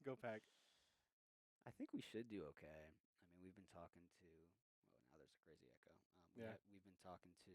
Go Pack. I think we should do okay. I mean, we've been talking to. Oh, now there's a crazy echo. Yeah. We've been talking to.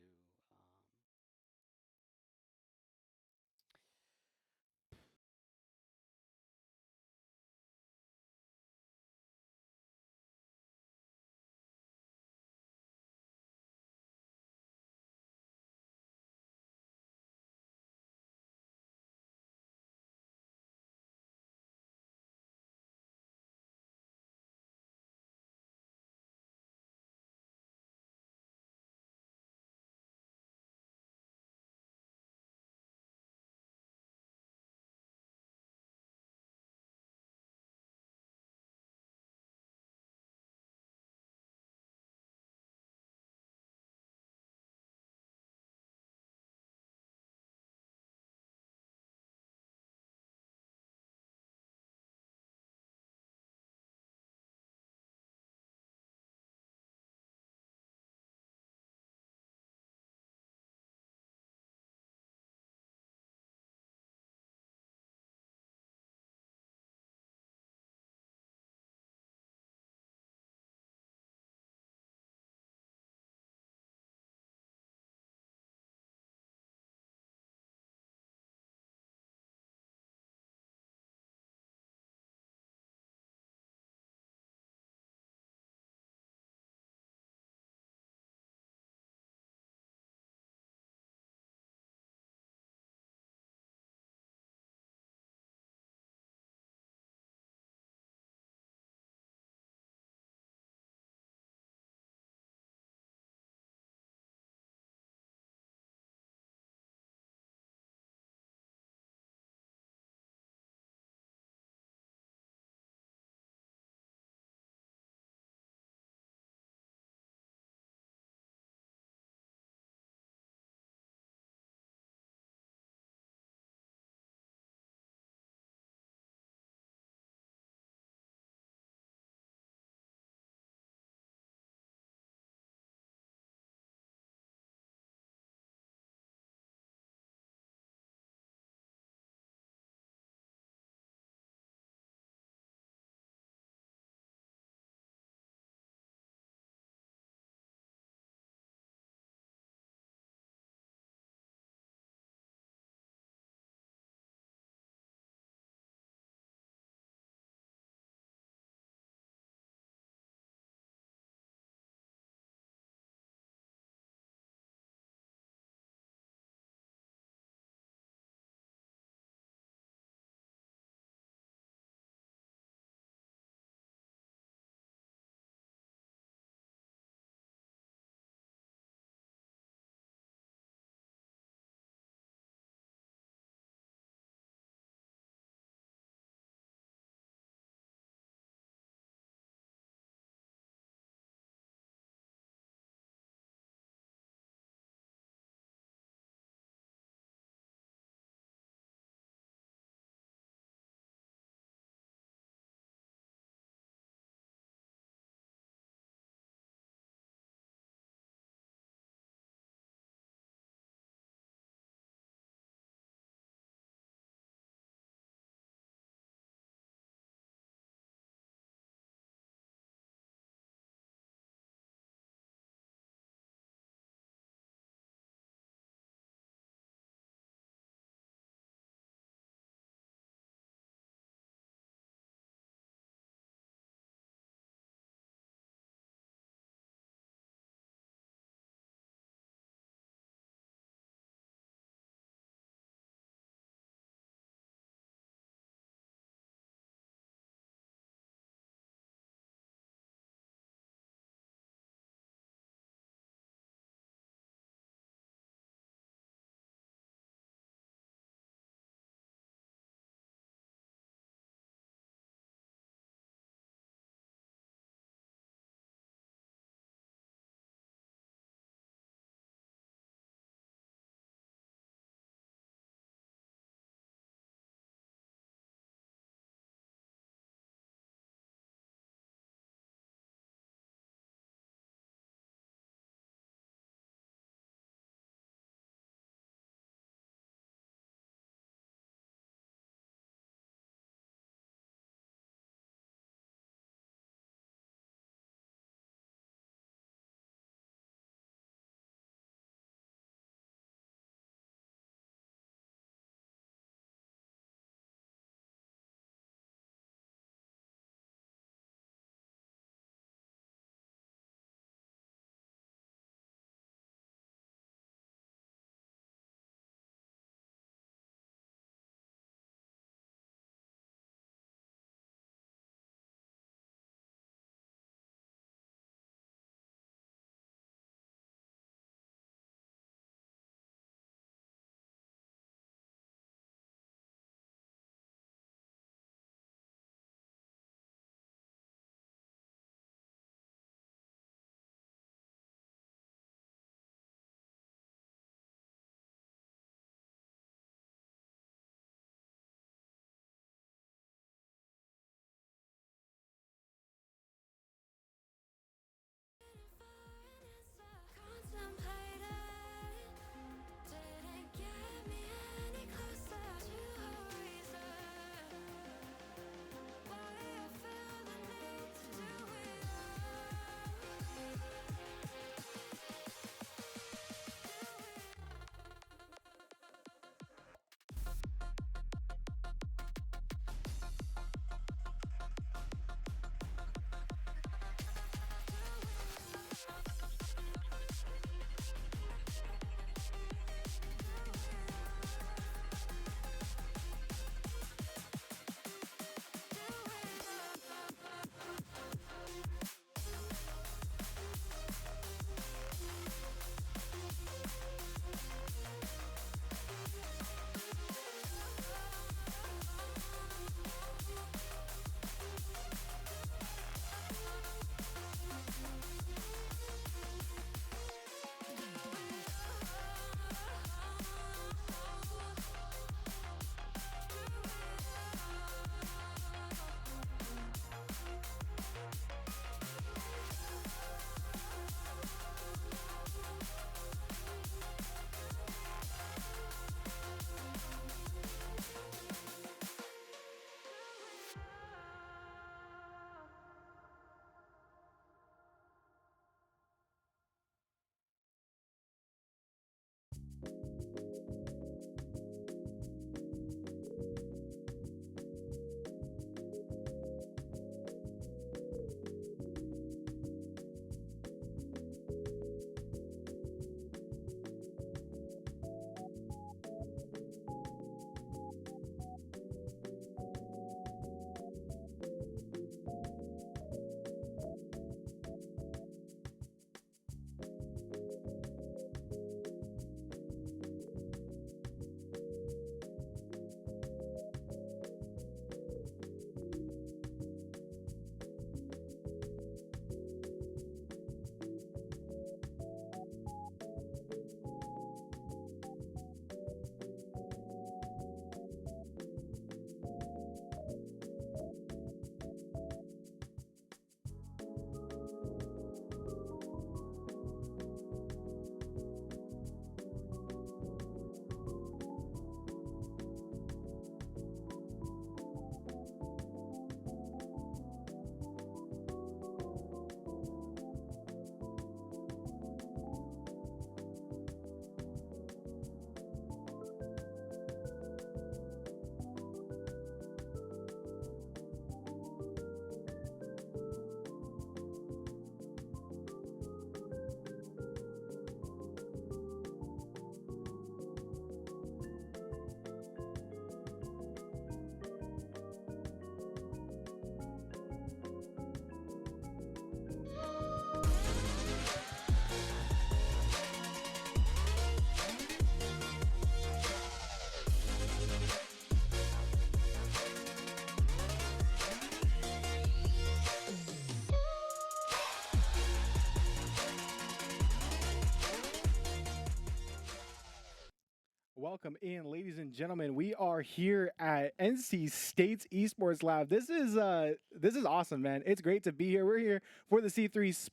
welcome in, ladies and gentlemen. We are here at NC State's Esports Lab. This is awesome, man. It's great to be here. We're here for the C3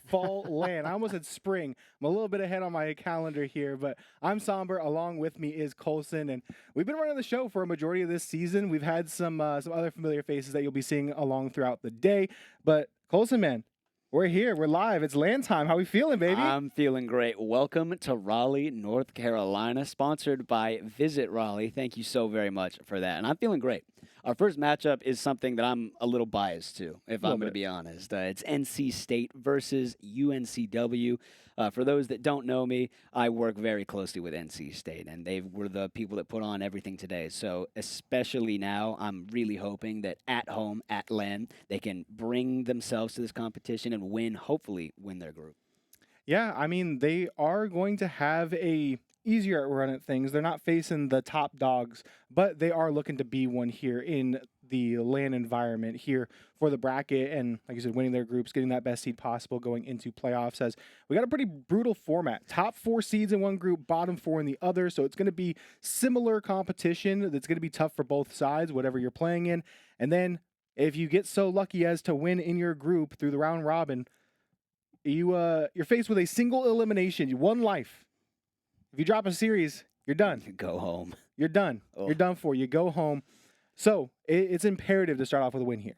Fall LAN. I almost said spring. I'm a little bit ahead on my calendar here, but I'm Somber. Along with me is Colson, and we've been running the show for a majority of this season. We've had some other familiar faces that you'll be seeing along throughout the day, but Colson, man. We're here. We're live. It's LAN time. How we feeling, baby? I'm feeling great. Welcome to Raleigh, North Carolina, sponsored by Visit Raleigh. Thank you so very much for that. And I'm feeling great. Our first matchup is something that I'm a little biased to, if I'm going to be honest. It's NC State versus UNCW. For those that don't know me, I work very closely with NC State, and they were the people that put on everything today. So especially now, I'm really hoping that at home, at LAN, they can bring themselves to this competition and hopefully win their group. Yeah, I mean, they are going to have a easier run at things. They're not facing the top dogs, but they are looking to be one here in the LAN environment here for the bracket. And like you said, winning their groups, getting that best seed possible going into playoffs. As we got a pretty brutal format. Top 4 seeds in one group, bottom 4 in the other. So it's going to be similar competition. That's going to be tough for both sides, whatever you're playing in. And then if you get so lucky as to win in your group through the round robin, you're faced with a single elimination, one life. If you drop a series, you're done. You go home. You're done. Oh. You're done for. You go home. So it's imperative to start off with a win here.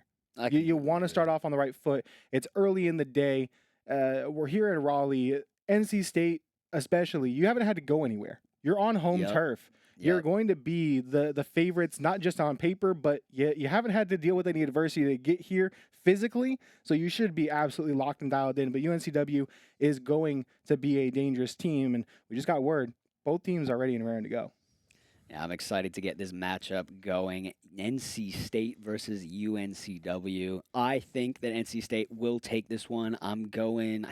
You want to start off on the right foot. It's early in the day. We're here in Raleigh, NC State especially. You haven't had to go anywhere. You're on home turf. You're going to be the favorites, not just on paper, but you haven't had to deal with any adversity to get here physically, so you should be absolutely locked and dialed in. But UNCW is going to be a dangerous team, and we just got word. Both teams are ready and raring to go. Yeah, I'm excited to get this matchup going. NC State versus UNCW. I think that NC State will take this one. I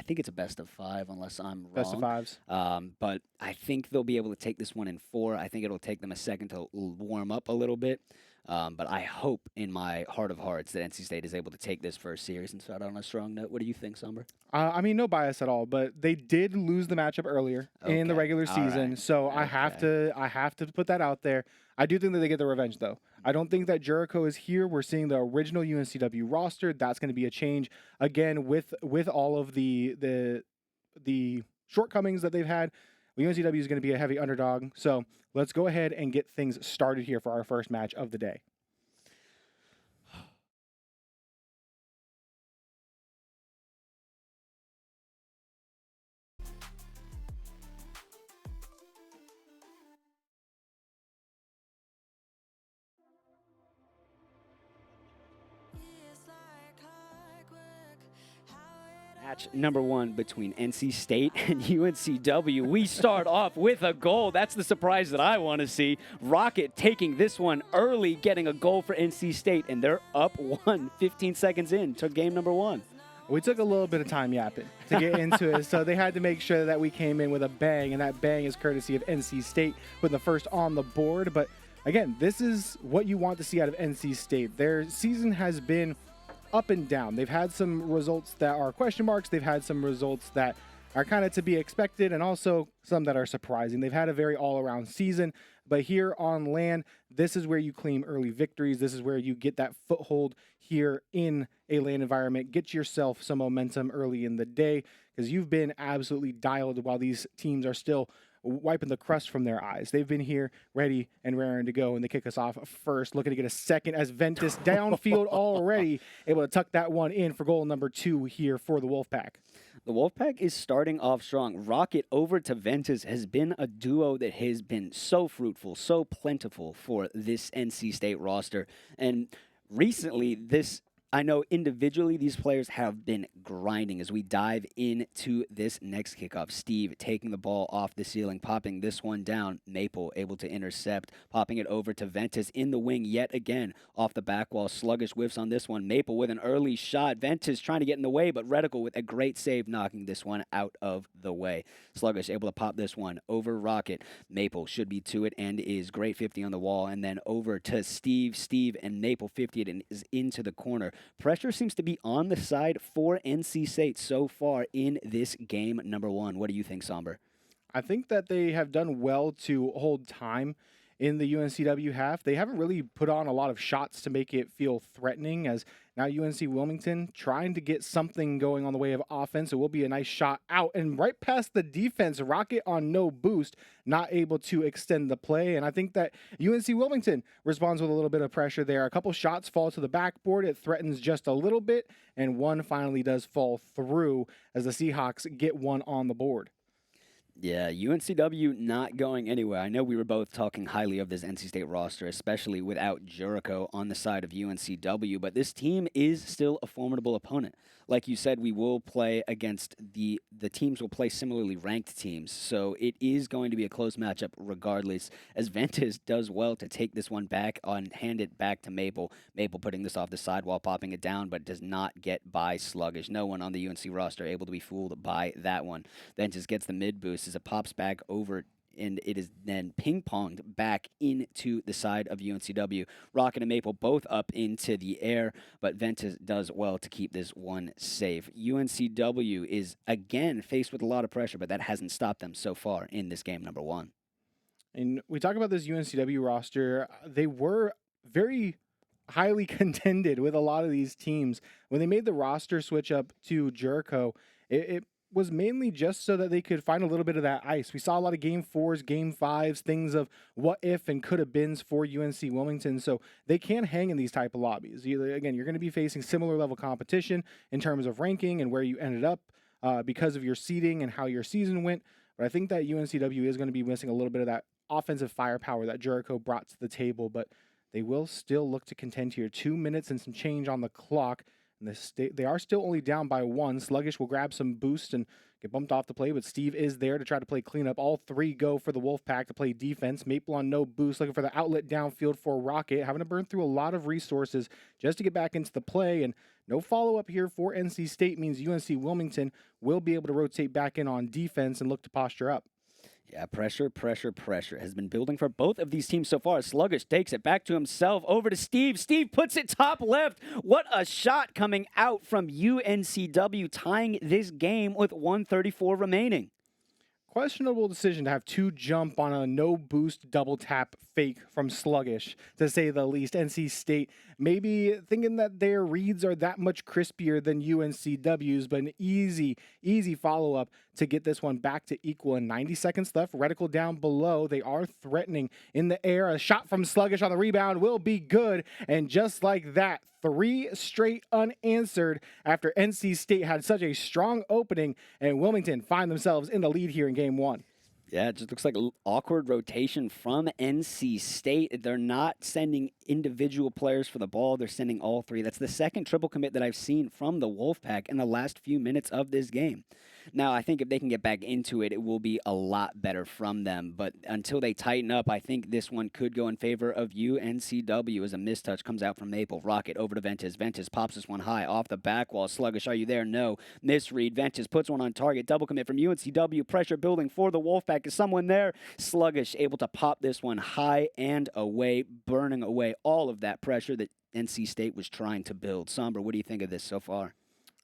think it's a best of 5 unless I'm wrong. Best of 5s. But I think they'll be able to take this one in 4. I think it'll take them a second to warm up a little bit. But I hope in my heart of hearts that NC State is able to take this first series and start on a strong note. What do you think, Somber? I mean, no bias at all, but they did lose the matchup earlier in the regular season, right. So I have to put that out there. I do think that they get the revenge, though. I don't think that Jericho is here. We're seeing the original UNCW roster. That's going to be a change again with all of the shortcomings that they've had. UNCW is going to be a heavy underdog. So let's go ahead and get things started here for our first match of the day. Match number 1 between NC State and UNCW. We start off with a goal. That's the surprise that I want to see. Rocket taking this one early, getting a goal for NC State, and they're up 1 15 seconds in to game number 1. We took a little bit of time yapping to get into it, so they had to make sure that we came in with a bang, and that bang is courtesy of NC State with the first on the board. But again, this is what you want to see out of NC State. Their season has been up and down. They've had some results that are question marks. They've had some results that are kind of to be expected, and also some that are surprising. They've had a very all-around season, but here on LAN, this is where you claim early victories. This is where you get that foothold here in a LAN environment. Get yourself some momentum early in the day, because you've been absolutely dialed while these teams are still wiping the crust from their eyes. They've been here ready and raring to go, and they kick us off first, looking to get a second as Ventus downfield already able to tuck that one in for goal number 2 here for the Wolfpack. The Wolfpack is starting off strong. Rocket over to Ventus has been a duo that has been so fruitful, so plentiful for this NC State roster. And recently, I know individually these players have been grinding as we dive into this next kickoff. Steve taking the ball off the ceiling, popping this one down. Maple able to intercept, popping it over to Ventus in the wing yet again. Off the back wall, Sluggish whiffs on this one. Maple with an early shot. Ventus trying to get in the way, but Reticle with a great save, knocking this one out of the way. Sluggish able to pop this one over Rocket. Maple should be to it and is great 50 on the wall, and then over to Steve. Steve and Maple 50 it and is into the corner. Pressure seems to be on the side for NC State so far in this game number 1. What do you think, Somber? I think that they have done well to hold time in the UNCW half. They haven't really put on a lot of shots to make it feel threatening, as now UNC Wilmington trying to get something going on the way of offense. It will be a nice shot out and right past the defense. Rocket on no boost, not able to extend the play. And I think that UNC Wilmington responds with a little bit of pressure there. A couple shots fall to the backboard. It threatens just a little bit, and one finally does fall through as the Seahawks get one on the board. Yeah, UNCW not going anywhere. I know we were both talking highly of this NC State roster, especially without Jericho on the side of UNCW, but this team is still a formidable opponent. Like you said, we will play against the teams will play similarly ranked teams, so it is going to be a close matchup regardless, as Ventus does well to take this one back and hand it back to Maple. Maple putting this off the sidewall, popping it down, but does not get by Sluggish. No one on the UNC roster able to be fooled by that one. Ventus gets the mid boost as it pops back over, and it is then ping-ponged back into the side of UNCW. Rocket and Maple both up into the air, but Ventus does well to keep this one safe. UNCW is again faced with a lot of pressure, but that hasn't stopped them so far in this game number one. And we talk about this UNCW roster. They were very highly contended with a lot of these teams. When they made the roster switch up to Jericho, it was mainly just so that they could find a little bit of that ice. We saw a lot of game 4s, game 5s, things of what if and could have beens for UNC Wilmington. So they can hang in these type of lobbies. Again, you're going to be facing similar level competition in terms of ranking and where you ended up because of your seeding and how your season went. But I think that UNCW is going to be missing a little bit of that offensive firepower that Jericho brought to the table. But they will still look to contend here. 2 minutes and some change on the clock. And they are still only down by 1. Sluggish will grab some boost and get bumped off the play, but Steve is there to try to play cleanup. All 3 go for the Wolfpack to play defense. Maple on no boost, looking for the outlet downfield for Rocket, having to burn through a lot of resources just to get back into the play. And no follow-up here for NC State means UNC Wilmington will be able to rotate back in on defense and look to posture up. Yeah, pressure has been building for both of these teams so far. Sluggish takes it back to himself, over to Steve. Steve puts it top left. What a shot coming out from UNCW, tying this game with 1:34 remaining. Questionable decision to have 2 jump on a no boost double tap fake from Sluggish, to say the least. NC State maybe thinking that their reads are that much crispier than UNCW's, but an easy follow-up to get this one back to equal. And 90 seconds left. Reticle down below. They are threatening in the air. A shot from Sluggish on the rebound will be good. And just like that, 3 straight unanswered after NC State had such a strong opening, and Wilmington find themselves in the lead here in game 1. Yeah, it just looks like an awkward rotation from NC State. They're not sending individual players for the ball. They're sending all 3. That's the second triple commit that I've seen from the Wolfpack in the last few minutes of this game. Now, I think if they can get back into it, it will be a lot better from them. But until they tighten up, I think this one could go in favor of UNCW as a mistouch comes out from Maple. Rocket over to Ventus. Ventus pops this one high off the back wall. Sluggish, are you there? No. Misread. Ventus puts one on target. Double commit from UNCW. Pressure building for the Wolfpack. Is someone there? Sluggish able to pop this one high and away, burning away all of that pressure that NC State was trying to build. Somber, what do you think of this so far?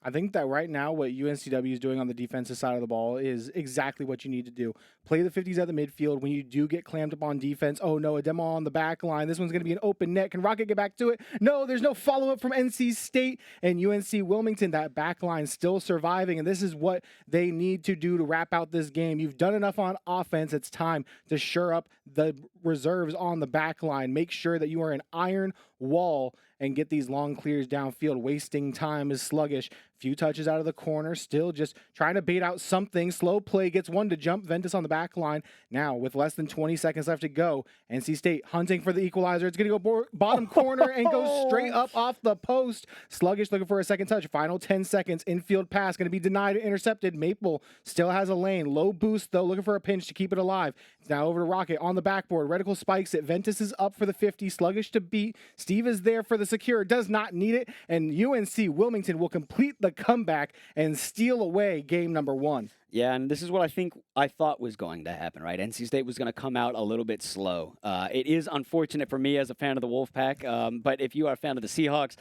I think that right now what UNCW is doing on the defensive side of the ball is exactly what you need to do. Play the 50s at the midfield. When you do get clamped up on defense, oh no, a demo on the back line. This one's going to be an open net. Can Rocket get back to it? No, there's no follow-up from NC State and UNC Wilmington. That back line still surviving, and this is what they need to do to wrap out this game. You've done enough on offense. It's time to shore up the reserves on the back line. Make sure that you are an iron wall and get these long clears downfield. Wasting time is Sluggish. Few touches out of the corner, still just trying to bait out something. Slow play, gets one to jump. Ventus on the back line. Now, with less than 20 seconds left to go, NC State hunting for the equalizer. It's going to go bottom corner and go straight up off the post. Sluggish looking for a second touch. Final 10 seconds. Infield pass going to be denied and intercepted. Maple still has a lane. Low boost, though, looking for a pinch to keep it alive. It's now over to Rocket on the backboard. Reticle spikes it. Ventus is up for the 50. Sluggish to beat. Steve is there for the secure. Does not need it. And UNC Wilmington will complete the comeback and steal away game number 1. Yeah, and this is what I thought was going to happen, right? NC State was going to come out a little bit slow. It is unfortunate for me as a fan of the Wolfpack, but if you are a fan of the Seahawks,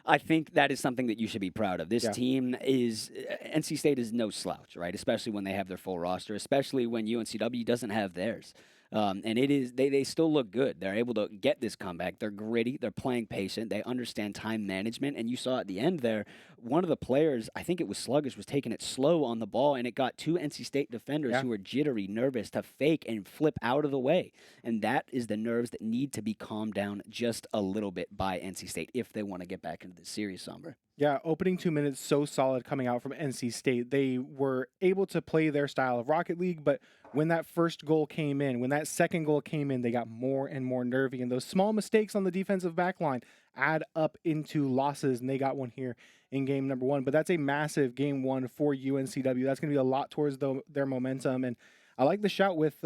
I think that is something that you should be proud of. This Yeah. team is NC State is no slouch, right? Especially when they have their full roster, especially when UNCW doesn't have theirs. And it is they still look good. They're able to get this comeback. They're gritty. They're playing patient. They understand time management. And you saw at the end there, one of the players, I think it was Sluggish, was taking it slow on the ball, and it got two NC State defenders Yeah. who were jittery, nervous to fake and flip out of the way. And that is the nerves that need to be calmed down just a little bit by NC State if they want to get back into the series, Somber. Yeah, opening 2 minutes so solid coming out from NC State. They were able to play their style of Rocket League, but when that first goal came in, when that second goal came in, they got more and more nervy. And those small mistakes on the defensive back line add up into losses, and they got one here in game number 1. But that's a massive game 1 for UNCW. That's going to be a lot towards their momentum. And I like the shout with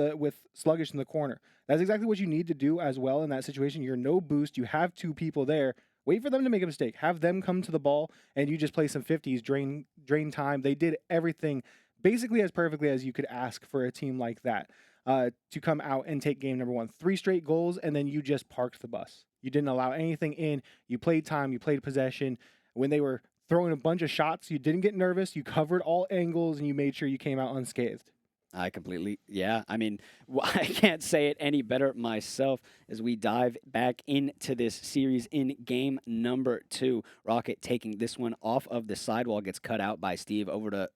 Sluggish in the corner. That's exactly what you need to do as well in that situation. You're no boost. You have two people there. Wait for them to make a mistake. Have them come to the ball, and you just play some 50s, drain time. They did everything basically as perfectly as you could ask for a team like that to come out and take game number 1. 3 straight goals, and then you just parked the bus. You didn't allow anything in. You played time. You played possession. When they were throwing a bunch of shots, you didn't get nervous. You covered all angles, and you made sure you came out unscathed. I completely, yeah. I mean, I can't say it any better myself as we dive back into this series in game number 2. Rocket taking this one off of the sidewall, gets cut out by Steve over to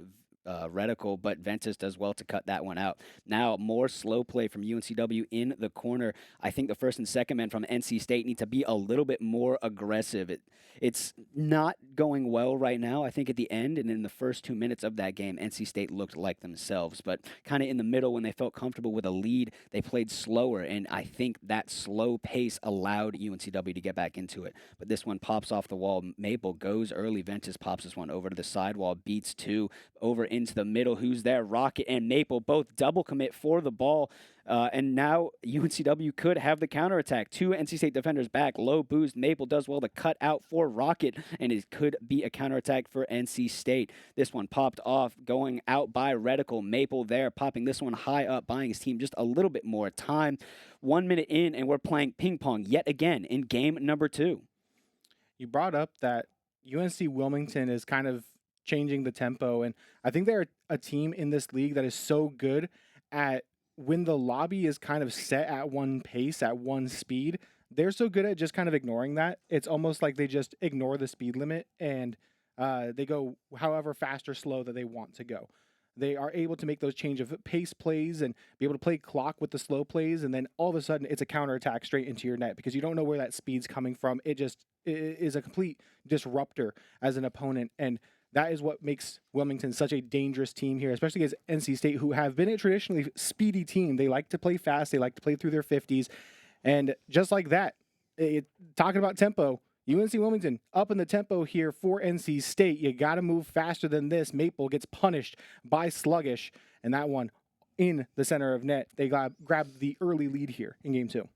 Reticle, but Ventus does well to cut that one out. Now, more slow play from UNCW in the corner. I think the first and second men from NC State need to be a little bit more aggressive. It's not going well right now. I think at the end and in the first 2 minutes of that game, NC State looked like themselves, but kind of in the middle when they felt comfortable with a lead, they played slower, and I think that slow pace allowed UNCW to get back into it. But this one pops off the wall. Maple goes early. Ventus pops this one over to the sidewall, beats 2 over into the middle. Who's there? Rocket and Maple both double commit for the ball. And now UNCW could have the counterattack. 2 NC State defenders back. Low boost. Maple does well to cut out for Rocket, and it could be a counterattack for NC State. This one popped off, going out by Reticle. Maple there, popping this one high up, buying his team just a little bit more time. 1 minute in, and we're playing ping pong yet again in game number 2. You brought up that UNC Wilmington is kind of changing the tempo, and I think they're a team in this league that is so good at when the lobby is kind of set at one pace, at one speed. They're so good at just kind of ignoring that. It's almost like they just ignore the speed limit, and they go however fast or slow that they want to go. They are able to make those change of pace plays and be able to play clock with the slow plays, and then all of a sudden it's a counterattack straight into your net because you don't know where that speed's coming from. It is a complete disruptor as an opponent, and that is what makes Wilmington such a dangerous team here, especially against NC State, who have been a traditionally speedy team. They like to play fast. They like to play through their 50s. And just like that, talking about tempo, UNC Wilmington up in the tempo here for NC State. You got to move faster than this. Maple gets punished by Sluggish, and that one in the center of net. They grab the early lead here in game 2.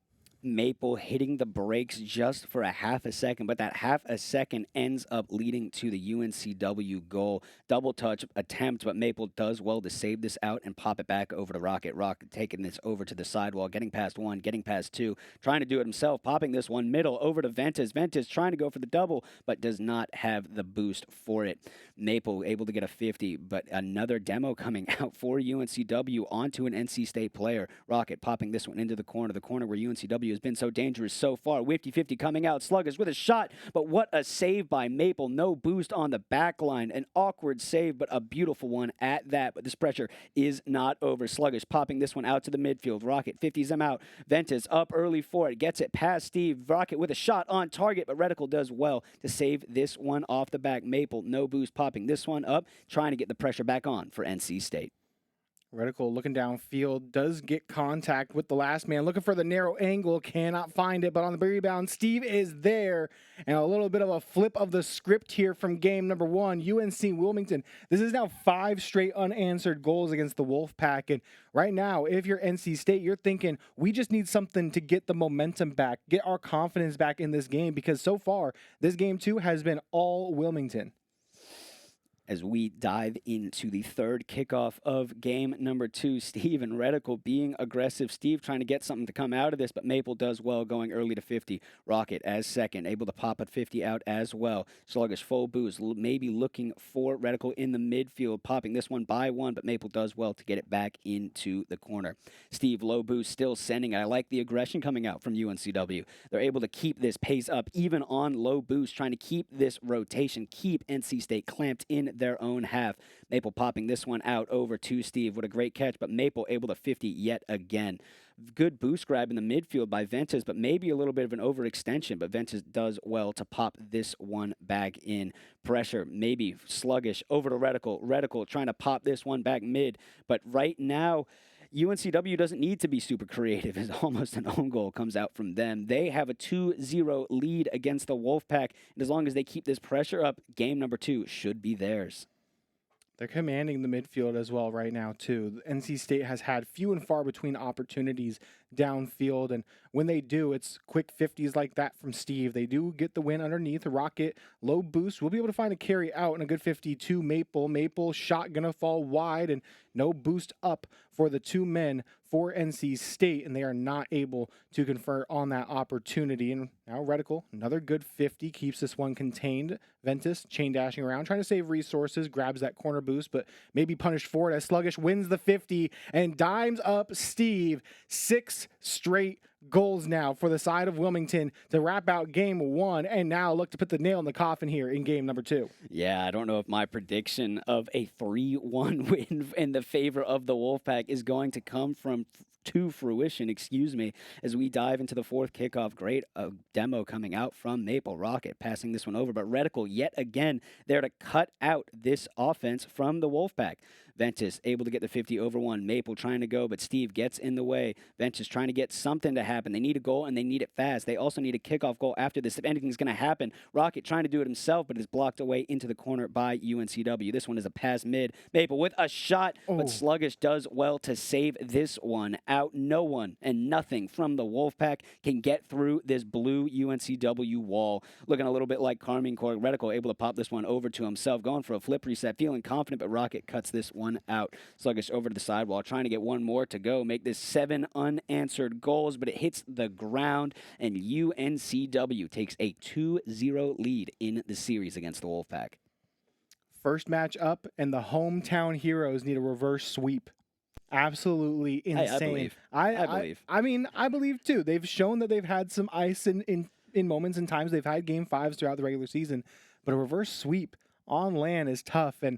Maple hitting the brakes just for a half a second, but that half a second ends up leading to the UNCW goal. Double touch attempt, but Maple does well to save this out and pop it back over to Rocket. Rocket taking this over to the sidewall, getting past 1, getting past 2, trying to do it himself, popping this one middle over to Ventus. Ventus trying to go for the double, but does not have the boost for it. Maple able to get a 50, but another demo coming out for UNCW onto an NC State player. Rocket popping this one into the corner where UNCW has been so dangerous so far. 50-50 coming out. Sluggish with a shot, but what a save by Maple. No boost on the back line. An awkward save, but a beautiful one at that. But this pressure is not over. Sluggish popping this one out to the midfield. Rocket 50s him out. Ventus up early for it. Gets it past Steve. Rocket with a shot on target, but Reticle does well to save this one off the back. Maple, no boost, popping this one up, trying to get the pressure back on for NC State. Reticle looking downfield, does get contact with the last man, looking for the narrow angle, cannot find it, but on the rebound, Steve is there, and a little bit of a flip of the script here from game number 1, UNC Wilmington. This is now 5 straight unanswered goals against the Wolfpack, and right now, if you're NC State, you're thinking, we just need something to get the momentum back, get our confidence back in this game, because so far, this game 2 has been all Wilmington. as we dive into the third kickoff of game number 2. Steve and Reticle being aggressive. Steve trying to get something to come out of this, but Maple does well, going early to 50. Rocket as second, able to pop at 50 out as well. Sluggish full boost, maybe looking for Reticle in the midfield, popping this one by 1, but Maple does well to get it back into the corner. Steve low boost still sending it. I like the aggression coming out from UNCW. They're able to keep this pace up even on low boost, trying to keep this rotation, keep NC State clamped in their own half. Maple popping this one out over to Steve. What a great catch, but Maple able to 50 yet again. Good boost grab in the midfield by Ventus, but maybe a little bit of an overextension, but Ventus does well to pop this one back in. Pressure, maybe sluggish, over to Reticle. Reticle trying to pop this one back mid, but right now, UNCW doesn't need to be super creative as almost an own goal comes out from them. They have a 2-0 lead against the Wolfpack, and as long as they keep this pressure up, game number 2 should be theirs. They're commanding the midfield as well right now, too. NC State has had few and far between opportunities downfield, and when they do, it's quick 50s like that from Steve. They do get the win underneath. Rocket, low boost. We'll be able to find a carry out and a good 52. Maple. Maple shot going to fall wide, and no boost up for the 2 men for NC State, and they are not able to convert on that opportunity. And now Reticle, another good 50, keeps this one contained. Ventus chain dashing around, trying to save resources, grabs that corner boost, but maybe punished for it as Sluggish wins the 50 and dimes up Steve. 6 straight goals now for the side of Wilmington to wrap out game 1, and now look to put the nail in the coffin here in game number 2. Yeah, I don't know if my prediction of a 3-1 win in the favor of the Wolfpack is going to come to fruition, as we dive into the fourth kickoff. Great demo coming out from Maple. Rocket passing this one over, but Reticle yet again there to cut out this offense from the Wolfpack. Ventus able to get the 50 over 1. Maple trying to go, but Steve gets in the way. Ventus trying to get something to happen. They need a goal, and they need it fast. They also need a kickoff goal after this if anything's going to happen. Rocket trying to do it himself, but is blocked away into the corner by UNCW. This one is a pass mid. Maple with a shot, but Sluggish does well to save this one out. No one and nothing from the Wolfpack can get through this blue UNCW wall. Looking a little bit like Carmine Corey. Reticle able to pop this one over to himself, going for a flip reset, feeling confident, but Rocket cuts this one out. Sluggish over to the sidewall, trying to get one more to go, make this 7 unanswered goals, but it hits the ground, and UNCW takes a 2-0 lead in the series against the Wolfpack. First match up, and the hometown heroes need a reverse sweep. Absolutely insane. I believe. I mean, I believe too. They've shown that they've had some ice in moments and times. They've had game 5s throughout the regular season, but a reverse sweep on land is tough, and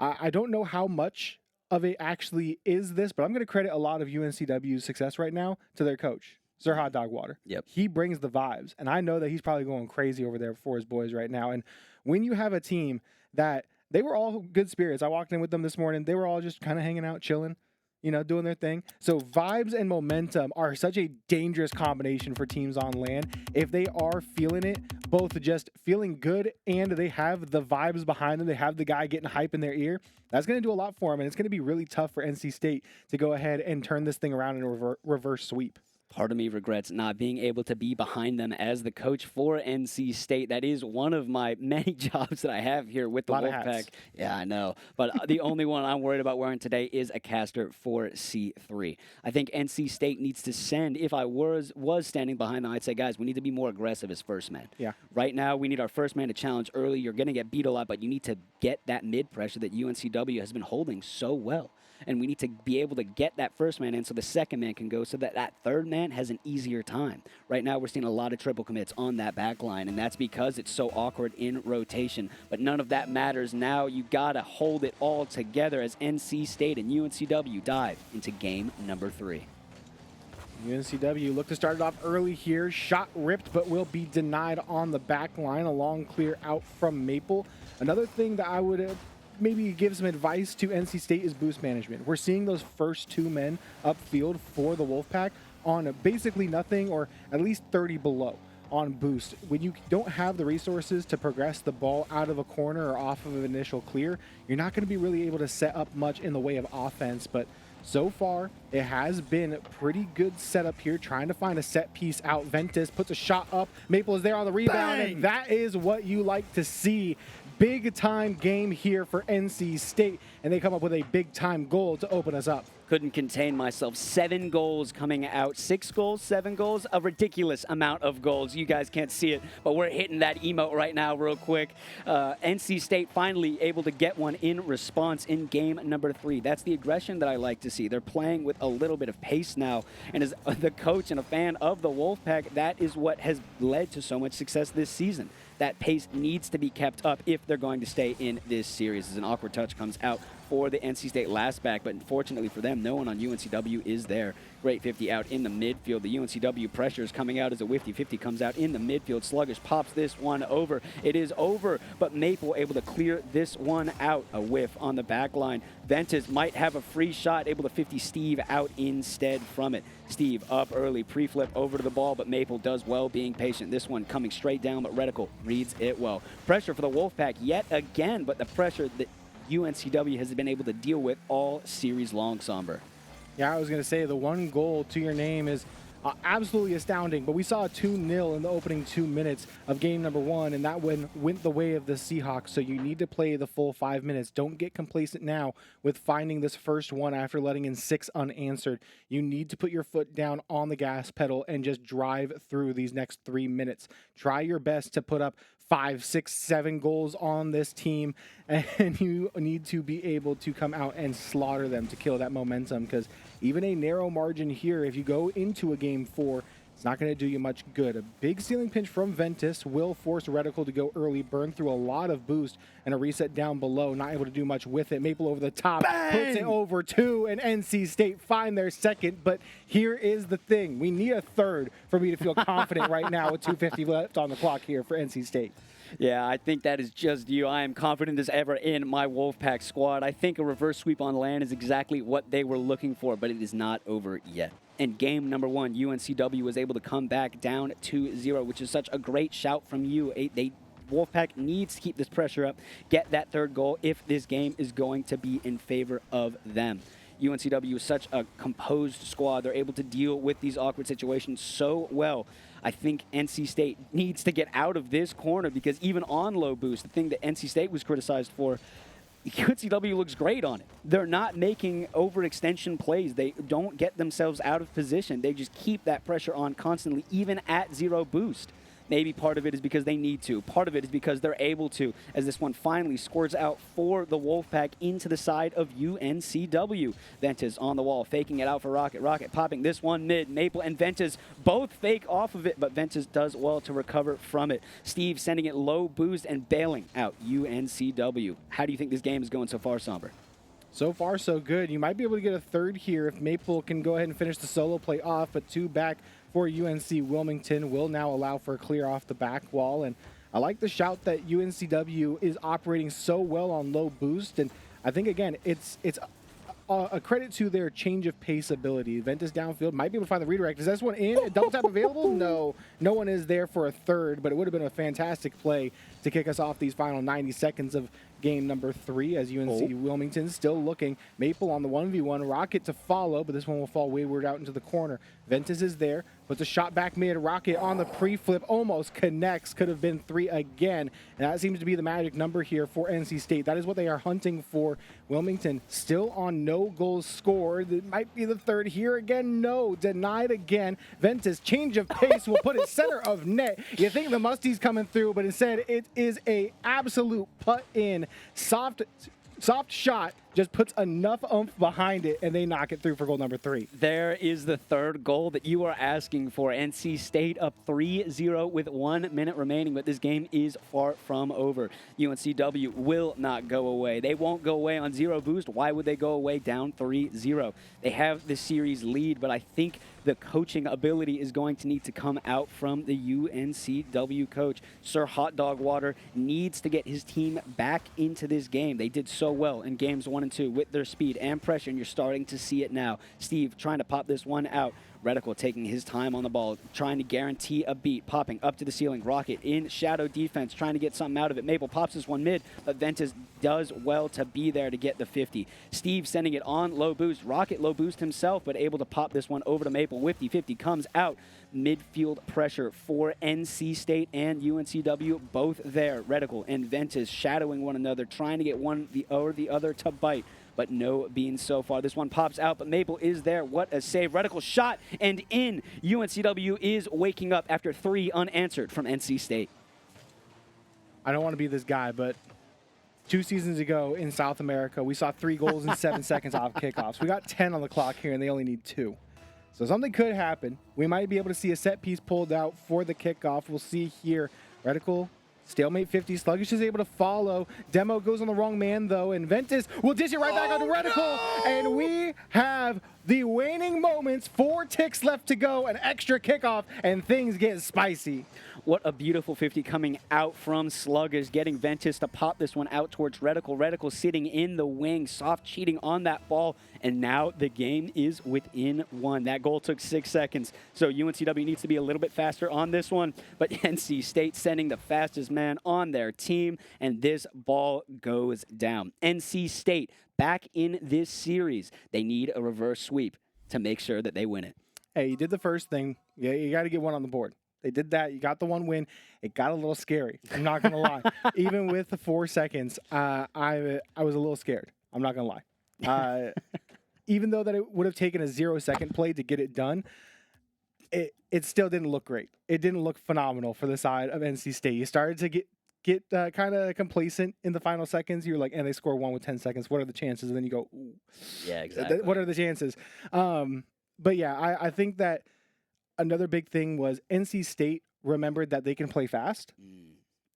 I don't know how much of it actually is this, but I'm going to credit a lot of UNCW's success right now to their coach, Sir Hot Dog Water. Yep. He brings the vibes, and I know that he's probably going crazy over there for his boys right now. And when you have a team that they were all good spirits, I walked in with them this morning. They were all just kind of hanging out, chilling, doing their thing. So vibes and momentum are such a dangerous combination for teams on land. If they are feeling it, both just feeling good and they have the vibes behind them, they have the guy getting hype in their ear, that's going to do a lot for them. And it's going to be really tough for NC State to go ahead and turn this thing around in a reverse sweep. Part of me regrets not being able to be behind them as the coach for NC State. That is one of my many jobs that I have here with the Wolfpack. Yeah, I know. But the only one I'm worried about wearing today is a caster for C3. I think NC State needs to send, if I was standing behind them, I'd say, guys, we need to be more aggressive as first man. Yeah. Right now, we need our first man to challenge early. You're going to get beat a lot, but you need to get that mid pressure that UNCW has been holding so well. And we need to be able to get that first man in so the second man can go so that that third man has an easier time. Right now, we're seeing a lot of triple commits on that back line, and that's because it's so awkward in rotation. But none of that matters now. You got to hold it all together as NC State and UNCW dive into game number 3. UNCW look to start it off early here. Shot ripped, but will be denied on the back line. A long clear out from Maple. Another thing that I would maybe give some advice to NC State is boost management. We're seeing those first 2 men upfield for the Wolfpack on basically nothing or at least 30 below on boost. When you don't have the resources to progress the ball out of a corner or off of an initial clear, you're not going to be really able to set up much in the way of offense. But so far, it has been a pretty good setup here, trying to find a set piece out. Ventus puts a shot up. Maple is there on the rebound, and that is what you like to see. big time game here for NC State, and they come up with a big time goal to open us up. Couldn't contain myself. 7 goals coming out. 6 goals, 7 goals, a ridiculous amount of goals. You guys can't see it, but we're hitting that emote right now real quick. NC State finally able to get one in response in game number 3. That's the aggression that I like to see. They're playing with a little bit of pace now, and as the coach and a fan of the Wolfpack, that is what has led to so much success this season. That pace needs to be kept up if they're going to stay in this series. As an awkward touch comes out for the NC State last back, but unfortunately for them, no one on UNCW is there. Great 50 out in the midfield. The UNCW pressure is coming out as a 50-50 comes out in the midfield. Sluggish pops this one over. It is over, but Maple able to clear this one out. A whiff on the back line. Ventus might have a free shot, able to 50 Steve out instead from it. Steve up early, pre-flip over to the ball, but Maple does well being patient. This one coming straight down, but Reticle reads it well. Pressure for the Wolfpack yet again, but the pressure that UNCW has been able to deal with all series long, Somber. Yeah, I was going to say the one goal to your name is absolutely astounding, but we saw a 2-0 in the opening 2 minutes of game number 1, and that one went the way of the Seahawks, so you need to play the full 5 minutes. Don't get complacent now with finding this first one after letting in 6 unanswered. You need to put your foot down on the gas pedal and just drive through these next 3 minutes. Try your best to put up 5, 6, 7 goals on this team, and you need to be able to come out and slaughter them to kill that momentum, because even a narrow margin here, if you go into a game 4, it's not going to do you much good. A big ceiling pinch from Ventus will force Reticle to go early, burn through a lot of boost, and a reset down below, not able to do much with it. Maple over the top, Bang! puts it over 2, and NC State find their second, but here is the thing. We need a third for me to feel confident right now with 2:50 left on the clock here for NC State. Yeah, I think that is just you. I am confident as ever in my Wolfpack squad. I think a reverse sweep on land is exactly what they were looking for, but it is not over yet. In game number 1, UNCW was able to come back down 2-0, which is such a great shout from you. Wolfpack needs to keep this pressure up, get that third goal if this game is going to be in favor of them. UNCW is such a composed squad. They're able to deal with these awkward situations so well. I think NC State needs to get out of this corner, because even on low boost, the thing that NC State was criticized for, UNCW looks great on it. They're not making overextension plays. They don't get themselves out of position. They just keep that pressure on constantly, even at 0 boost. Maybe part of it is because they need to. Part of it is because they're able to, as this one finally squirts out for the Wolfpack into the side of UNCW. Ventus on the wall, faking it out for Rocket. Rocket popping this one mid. Maple and Ventus both fake off of it, but Ventus does well to recover from it. Steve sending it low boost and bailing out UNCW. How do you think this game is going so far, Somber? So far, so good. You might be able to get a third here if Maple can go ahead and finish the solo play off, but 2 back for UNC Wilmington will now allow for a clear off the back wall. And I like the shout that UNCW is operating so well on low boost. And I think, again, it's a credit to their change of pace ability. Ventus downfield might be able to find the redirect. Is this one in? A double tap available? No. No one is there for a third, but it would have been a fantastic play to kick us off these final 90 seconds of game number 3 as UNC Wilmington still looking. Maple on the 1v1. Rocket to follow, but this one will fall wayward out into the corner. Ventus is there. Puts a shot back mid. Rocket on the pre-flip. Almost connects. Could have been 3 again. And that seems to be the magic number here for NC State. That is what they are hunting for. Wilmington still on no goals scored. It might be the third here again. No. Denied again. Ventus, change of pace, will put it center of net. You think the Musty's coming through, but instead it is a absolute put in. Soft shot, just puts enough oomph behind it, and they knock it through for goal number 3. There is the third goal that you are asking for. NC State up 3-0 with 1 minute remaining, but this game is far from over. UNCW will not go away. They won't go away on 0 boost. Why would they go away down 3-0? They have the series lead, but I think the coaching ability is going to need to come out from the UNCW coach. Sir Hot Dog Water needs to get his team back into this game. They did so well in games 1 and 2 with their speed and pressure, and you're starting to see it now. Steve trying to pop this one out. Reticle taking his time on the ball, trying to guarantee a beat, popping up to the ceiling. Rocket in shadow defense, trying to get something out of it. Maple pops this one mid, but Ventus does well to be there to get the 50. Steve sending it on low boost. Rocket low boost himself, but able to pop this one over to Maple. Whifty 50 comes out. Midfield pressure for NC State and UNCW, both there. Reticle and Ventus shadowing one another, trying to get one or the other to bite, but no beans so far. This one pops out, but Maple is there. What a save. Reticle shot and in. UNCW is waking up after 3 unanswered from NC State. I don't want to be this guy, but 2 seasons ago in South America, we saw 3 goals in 7 seconds off kickoffs. We got 10 on the clock here, and they only need 2. So something could happen. We might be able to see a set piece pulled out for the kickoff. We'll see here. Reticle, stalemate 50. Sluggish is able to follow. Demo goes on the wrong man, though, and Ventus will dish it right back onto Reticle. No! And we have the waning moments. 4 ticks left to go, an extra kickoff, and things get spicy. What a beautiful 50 coming out from Sluggish, getting Ventus to pop this one out towards Reticle. Reticle sitting in the wing, soft cheating on that ball, and now the game is within 1. That goal took 6 seconds, so UNCW needs to be a little bit faster on this one, but NC State sending the fastest man on their team, and this ball goes down. NC State back in this series. They need a reverse sweep to make sure that they win it. Hey, you did the first thing. Yeah, you got to get one on the board. They did that. You got the 1 win. It got a little scary. I'm not going to lie. Even with the 4 seconds, I was a little scared. I'm not going to lie. Even though that it would have taken a 0-second play to get it done, it still didn't look great. It didn't look phenomenal for the side of NC State. You started to get kind of complacent in the final seconds. You're like, and they score 1 with 10 seconds. What are the chances? And then you go, ooh. Yeah, exactly. What are the chances? But yeah, I think that another big thing was NC State remembered that they can play fast.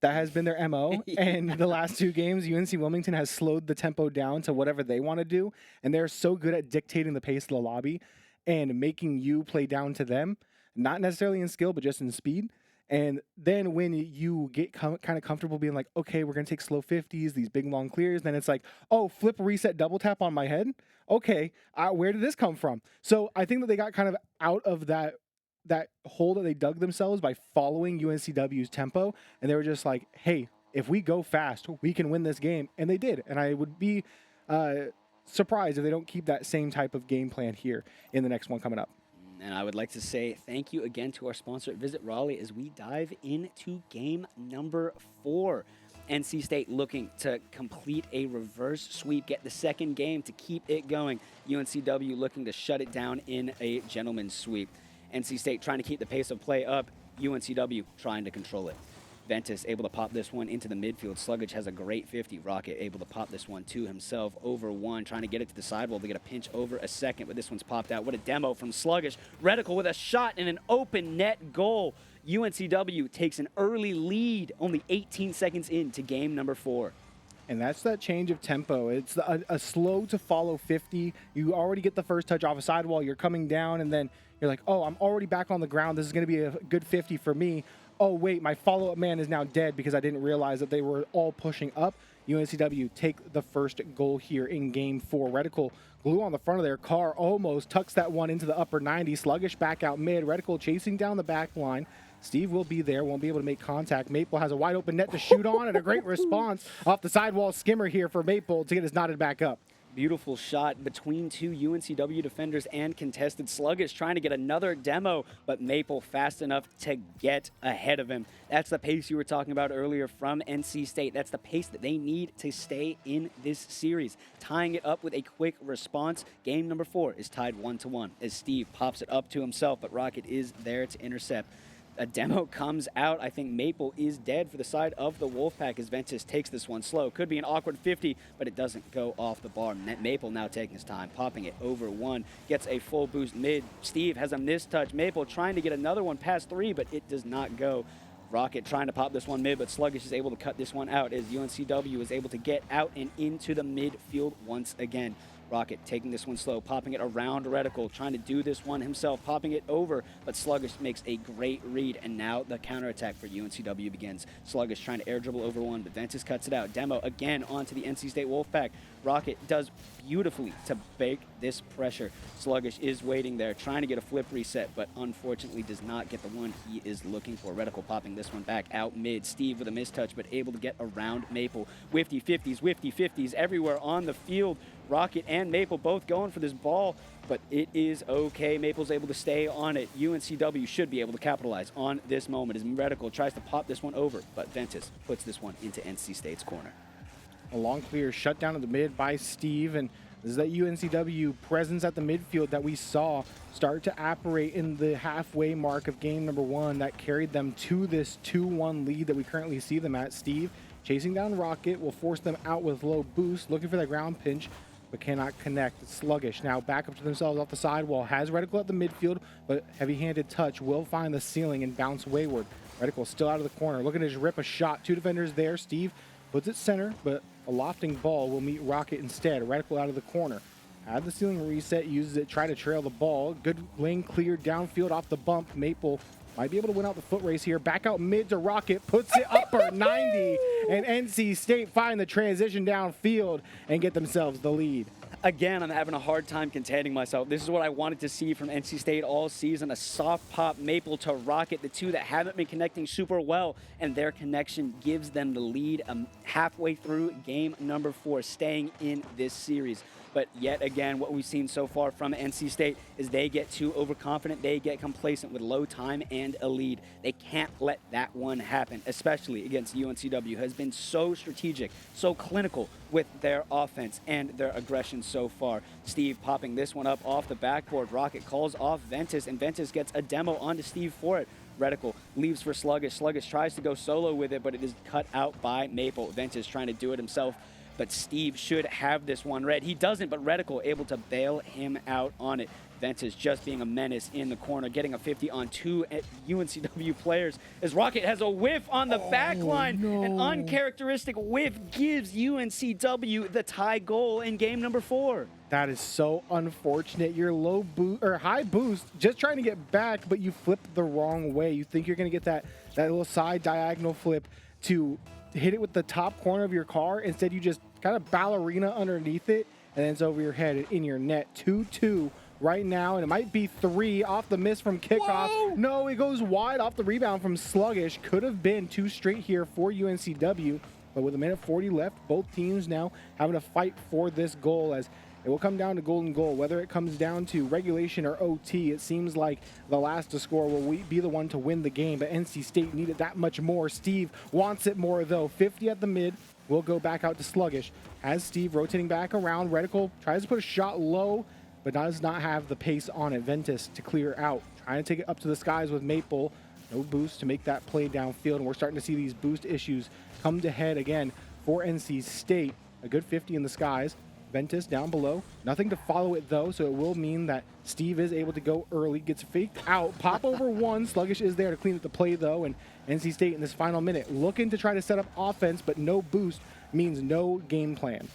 That has been their MO. And the last 2 games, UNC Wilmington has slowed the tempo down to whatever they want to do. And they're so good at dictating the pace of the lobby and making you play down to them, not necessarily in skill, but just in speed. And then when you get kind of comfortable being like, okay, we're going to take slow 50s, these big long clears, then it's like, oh, flip, reset, double tap on my head. Okay, where did this come from? So I think that they got kind of out of that hole that they dug themselves by following UNCW's tempo, and they were just like, hey, if we go fast, we can win this game, and they did. And I would be surprised if they don't keep that same type of game plan here in the next one coming up. And I would like to say thank you again to our sponsor at Visit Raleigh as we dive into game number 4. NC State looking to complete a reverse sweep, get the second game to keep it going. UNCW looking to shut it down in a gentleman's sweep. NC State trying to keep the pace of play up. UNCW trying to control it. Ventus able to pop this one into the midfield. Sluggish has a great 50. Rocket able to pop this one to himself over 1, trying to get it to the sidewall to get a pinch over a second, but this one's popped out. What a demo from Sluggish. Reticle with a shot and an open net goal. UNCW takes an early lead, only 18 seconds into game number 4. And that's that change of tempo. It's a slow to follow 50. You already get the first touch off a sidewall. You're coming down, and then you're like, oh, I'm already back on the ground. This is going to be a good 50 for me. Oh, wait, my follow-up man is now dead because I didn't realize that they were all pushing up. UNCW take the first goal here in game 4. Reticle glue on the front of their car, almost tucks that one into the upper 90. Sluggish back out mid. Reticle chasing down the back line. Steve will be there, won't be able to make contact. Maple has a wide open net to shoot on, and a great response off the sidewall skimmer here for Maple to get his knotted back up. Beautiful shot between 2 UNCW defenders and contested. Sluggish trying to get another demo, but Maple fast enough to get ahead of him. That's the pace you were talking about earlier from NC State. That's the pace that they need to stay in this series. Tying it up with a quick response. Game number 4 is tied 1-1 as Steve pops it up to himself, but Rocket is there to intercept. A demo comes out. I think Maple is dead for the side of the Wolfpack as Ventus takes this one slow. Could be an awkward 50, but it doesn't go off the bar. Maple now taking his time, popping it over 1. Gets a full boost mid. Steve has a mistouch. Maple trying to get another one past 3, but it does not go. Rocket trying to pop this one mid, but Sluggish is able to cut this one out as UNCW is able to get out and into the midfield once again. Rocket taking this one slow, popping it around Reticle, trying to do this one himself, popping it over, but Sluggish makes a great read, and now the counterattack for UNCW begins. Sluggish trying to air dribble over one, but Ventus cuts it out. Demo again onto the NC State Wolfpack. Rocket does beautifully to bake this pressure. Sluggish is waiting there, trying to get a flip reset, but unfortunately does not get the one he is looking for. Reticle popping this one back out mid. Steve with a mistouch, but able to get around Maple. Whifty 50s everywhere on the field. Rocket and Maple both going for this ball, but it is okay. Maple's able to stay on it. UNCW should be able to capitalize on this moment as Reticle tries to pop this one over, but Ventus puts this one into NC State's corner. A long clear shut down at the mid by Steve, and this is that UNCW presence at the midfield that we saw start to operate in the halfway mark of game number 1 that carried them to this 2-1 lead that we currently see them at. Steve chasing down Rocket will force them out with low boost, looking for that ground pinch, but cannot connect. Sluggish now back up to themselves off the sidewall, has Reticle at the midfield, but heavy-handed touch will find the ceiling and bounce wayward. Reticle still out of the corner, looking to just rip a shot. 2 defenders there. Steve puts it center, but a lofting ball will meet Rocket instead. Reticle out of the corner. Had the ceiling reset, uses it, try to trail the ball. Good lane clear downfield off the bump. Maple might be able to win out the foot race here. Back out mid to Rocket, puts it upper 90, and NC State find the transition downfield and get themselves the lead. Again, I'm having a hard time containing myself. This is what I wanted to see from NC State all season, a soft pop Maple to Rocket, the two that haven't been connecting super well, and their connection gives them the lead halfway through game number 4, staying in this series. But yet again, what we've seen so far from NC State is they get too overconfident, they get complacent with low time and a lead. They can't let that one happen, especially against UNCW, who has been so strategic, so clinical with their offense and their aggression so far. Steve popping this one up off the backboard. Rocket calls off Ventus, and Ventus gets a demo onto Steve for it. Reticle leaves for Sluggish. Sluggish tries to go solo with it, but it is cut out by Maple. Ventus trying to do it himself, but Steve should have this one red. He doesn't, but Reticle able to bail him out on it. Ventus just being a menace in the corner, getting a 50 on 2 UNCW players as Rocket has a whiff on the back line. No. An uncharacteristic whiff gives UNCW the tie goal in game number 4. That is so unfortunate. Your low boost or high boost, just trying to get back, but you flip the wrong way. You think you're going to get that little side diagonal flip to hit it with the top corner of your car. Instead, you just kind of ballerina underneath it, and then it's over your head and in your net. 2-2 right now, and it might be 3 off the miss from kickoff. Whoa! No, it goes wide off the rebound from Sluggish. Could have been 2 straight here for UNCW, but with a minute 40 left, both teams now having to fight for this goal as it will come down to golden goal. Whether it comes down to regulation or OT, it seems like the last to score will be the one to win the game, but NC State needed that much more. Steve wants it more, though. 50 at the mid will go back out to Sluggish. As Steve rotating back around, Reticle tries to put a shot low, but does not have the pace on it. Ventus to clear out, trying to take it up to the skies with Maple. No boost to make that play downfield, and we're starting to see these boost issues come to head again for NC State. A good 50 in the skies. Ventus down below. Nothing to follow it, though, so it will mean that Steve is able to go early, gets faked out, pop over one. Sluggish is there to clean up the play, though, and NC State in this final minute looking to try to set up offense, but no boost means no game plan.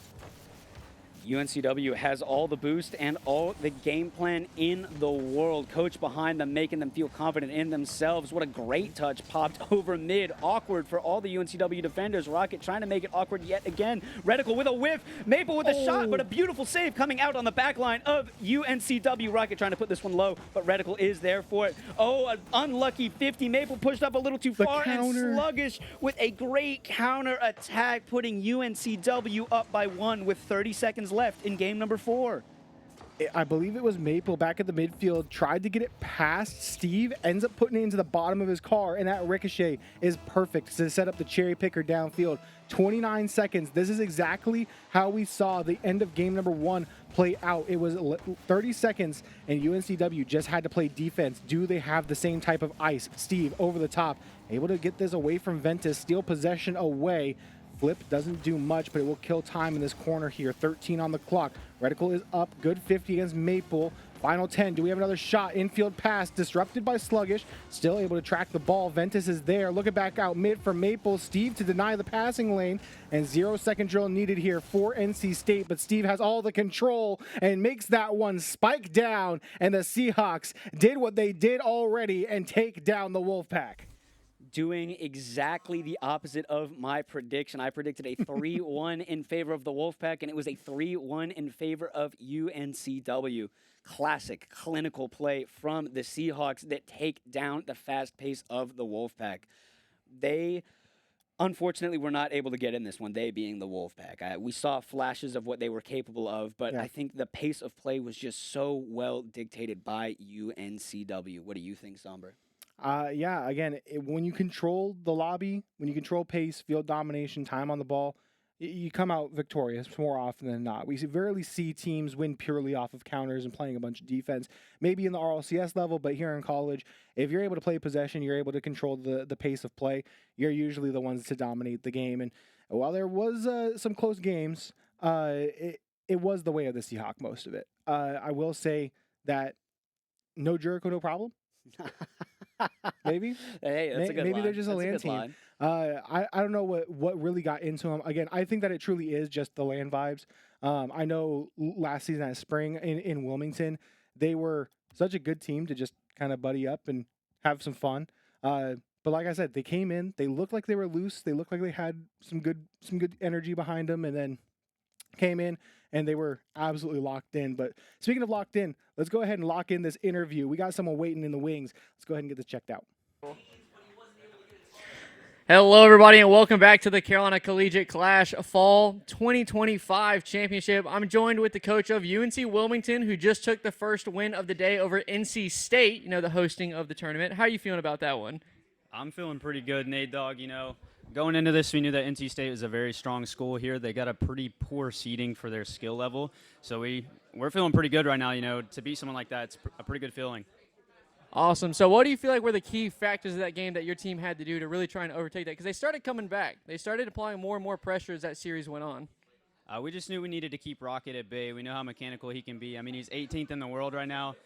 UNCW has all the boost and all the game plan in the world. Coach behind them, making them feel confident in themselves. What a great touch, popped over mid. Awkward for all the UNCW defenders. Rocket trying to make it awkward yet again. Reticle with a whiff. Maple with a shot, but a beautiful save coming out on the back line of UNCW. Rocket trying to put this one low, but Reticle is there for it. Oh, an unlucky 50. Maple pushed up a little too far, and Sluggish with a great counter attack, putting UNCW up by 1 with 30 seconds left in game number 4. I believe it was Maple back at the midfield, tried to get it past Steve, ends up putting it into the bottom of his car, and that ricochet is perfect to set up the cherry picker downfield. 29 seconds. This is exactly how we saw the end of game number 1 play out. It was 30 seconds, and UNCW just had to play defense. Do they have the same type of ice? Steve over the top, able to get this away from Ventus, steal possession away. Flip doesn't do much, but it will kill time in this corner here. 13 on the clock. Reticle is up. Good 50 against Maple. Final 10. Do we have another shot? Infield pass disrupted by Sluggish. Still able to track the ball. Ventus is there. Looking back out mid for Maple. Steve to deny the passing lane. And 0-second drill needed here for NC State. But Steve has all the control and makes that one spike down. And the Seahawks did what they did already and take down the Wolfpack. Doing exactly the opposite of my prediction. I predicted a 3-1 in favor of the Wolfpack, and it was a 3-1 in favor of UNCW. Classic clinical play from the Seahawks that take down the fast pace of the Wolfpack. They unfortunately were not able to get in this one, they being the Wolfpack. We saw flashes of what they were capable of, but I think the pace of play was just so well dictated by UNCW. What do you think, Somber? Yeah, again, when you control the lobby, when you control pace, field domination, time on the ball, you come out victorious more often than not. We rarely see teams win purely off of counters and playing a bunch of defense, maybe in the RLCS level, but here in college, if you're able to play possession, you're able to control the pace of play, you're usually the ones to dominate the game. And while there was some close games, it was the way of the Seahawk, most of it. I will say that no Jericho, no problem. Maybe. Hey, that's a good maybe line. they're just a land team. I don't know what really got into them. Again, I think that it truly is just the land vibes. I know last season at spring in Wilmington, they were such a good team to just kind of buddy up and have some fun. But like I said, they came in, they looked like they were loose, they looked like they had some good energy behind them, and then came in and they were absolutely locked in. But speaking of locked in, let's go ahead and lock in this interview. We got someone waiting in the wings. Let's go ahead and get this checked out. Hello, everybody, and welcome back to the Carolina Collegiate Clash Fall 2025 Championship. I'm joined with the coach of UNC Wilmington, who just took the first win of the day over NC State, the hosting of the tournament. How are you feeling about that one? I'm feeling pretty good, Nate Dogg. Going into this, we knew that NC State was a very strong school here. They got a pretty poor seeding for their skill level. So we're feeling pretty good right now. To beat someone like that, it's a pretty good feeling. Awesome. So what do you feel like were the key factors of that game that your team had to do to really try and overtake that? Because they started coming back. They started applying more and more pressure as that series went on. We just knew we needed to keep Rocket at bay. We know how mechanical he can be. He's 18th in the world right now.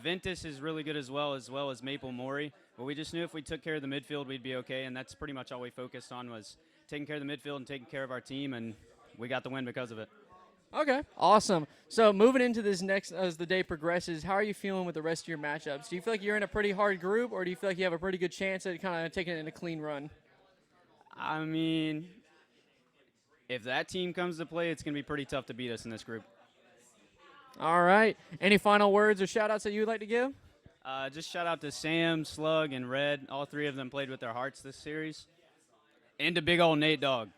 Ventus is really good as well as Maple Mori. But we just knew if we took care of the midfield, we'd be okay, and that's pretty much all we focused on was taking care of the midfield and taking care of our team, and we got the win because of it. Okay, awesome. So moving into this next, as the day progresses, how are you feeling with the rest of your matchups? Do you feel like you're in a pretty hard group, or do you feel like you have a pretty good chance at kind of taking it in a clean run? If that team comes to play, it's going to be pretty tough to beat us in this group. All right. Any final words or shout-outs that you would like to give? Just shout out to Sam, Slug, and Red. All three of them played with their hearts this series. And to big old Nate Dogg.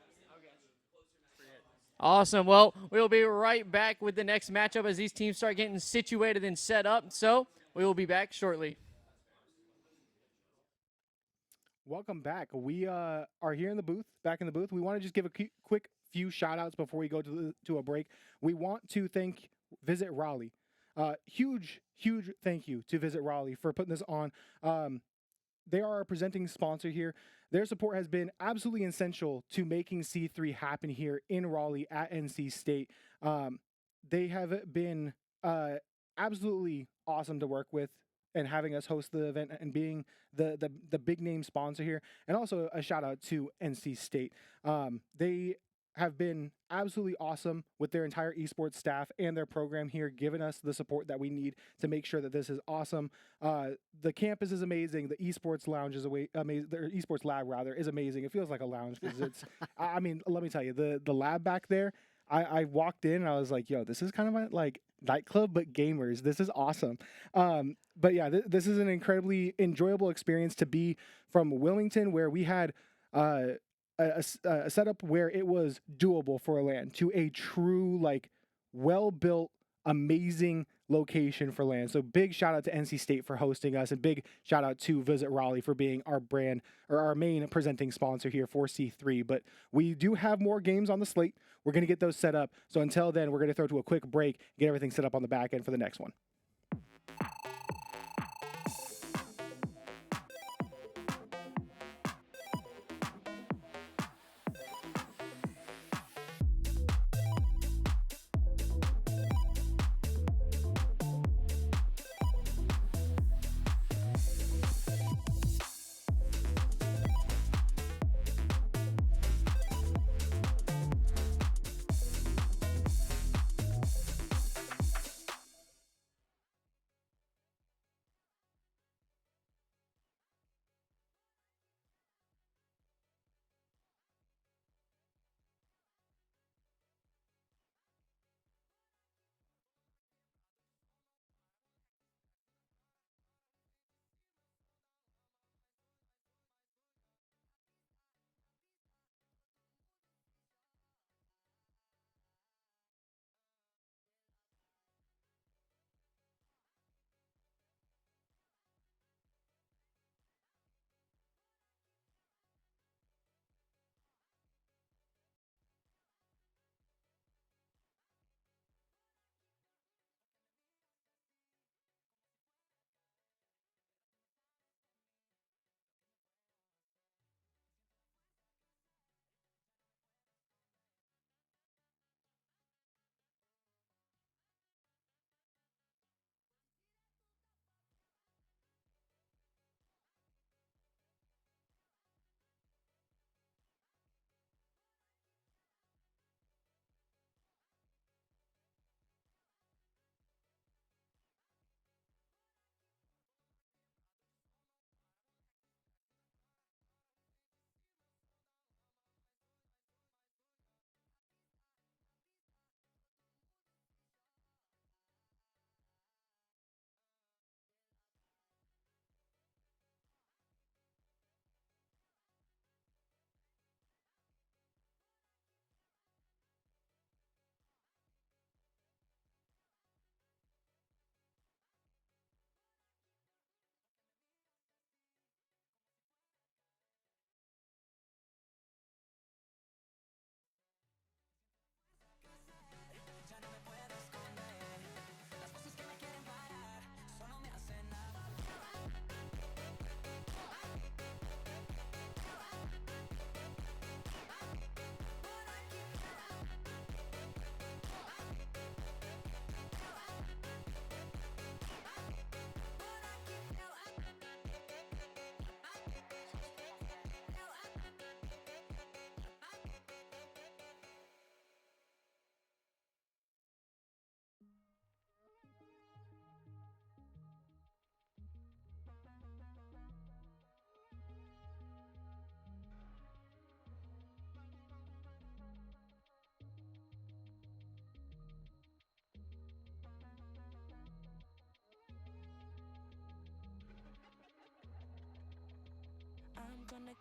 Awesome. Well, we'll be right back with the next matchup as these teams start getting situated and set up. So we will be back shortly. Welcome back. We are here in the booth, back in the booth. We want to just give a quick few shout-outs before we go to a break. We want to thank Visit Raleigh. Huge thank you to Visit Raleigh for putting this on. They are our presenting sponsor here. Their support has been absolutely essential to making C3 happen here in Raleigh at NC State. They have been absolutely awesome to work with and having us host the event and being the big name sponsor here. And also a shout out to NC State. They have been absolutely awesome with their entire esports staff and their program here, giving us the support that we need to make sure that this is awesome. The campus is amazing. The esports lounge is amazing. Their esports lab rather is amazing. It feels like a lounge because it's. Let me tell you, the lab back there. I walked in and I was like, yo, this is kind of like nightclub but gamers. This is awesome. But yeah, this is an incredibly enjoyable experience to be from Wilmington, where we had a setup where it was doable for a LAN, to a true, well-built, amazing location for LAN. So big shout out to NC State for hosting us, and big shout out to Visit Raleigh for being our brand or our main presenting sponsor here for C3. But we do have more games on the slate. We're going to get those set up. So until then, we're going to throw to a quick break, get everything set up on the back end for the next one.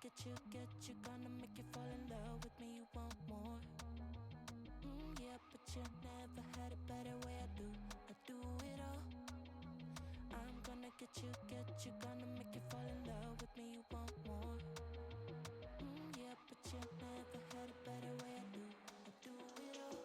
get you, gonna make you fall in love with me, you want more. Yeah, but you never had a better way, I do it all. I'm gonna get you, gonna make you fall in love with me, you want more. Yeah, but you never had a better way, I do it all.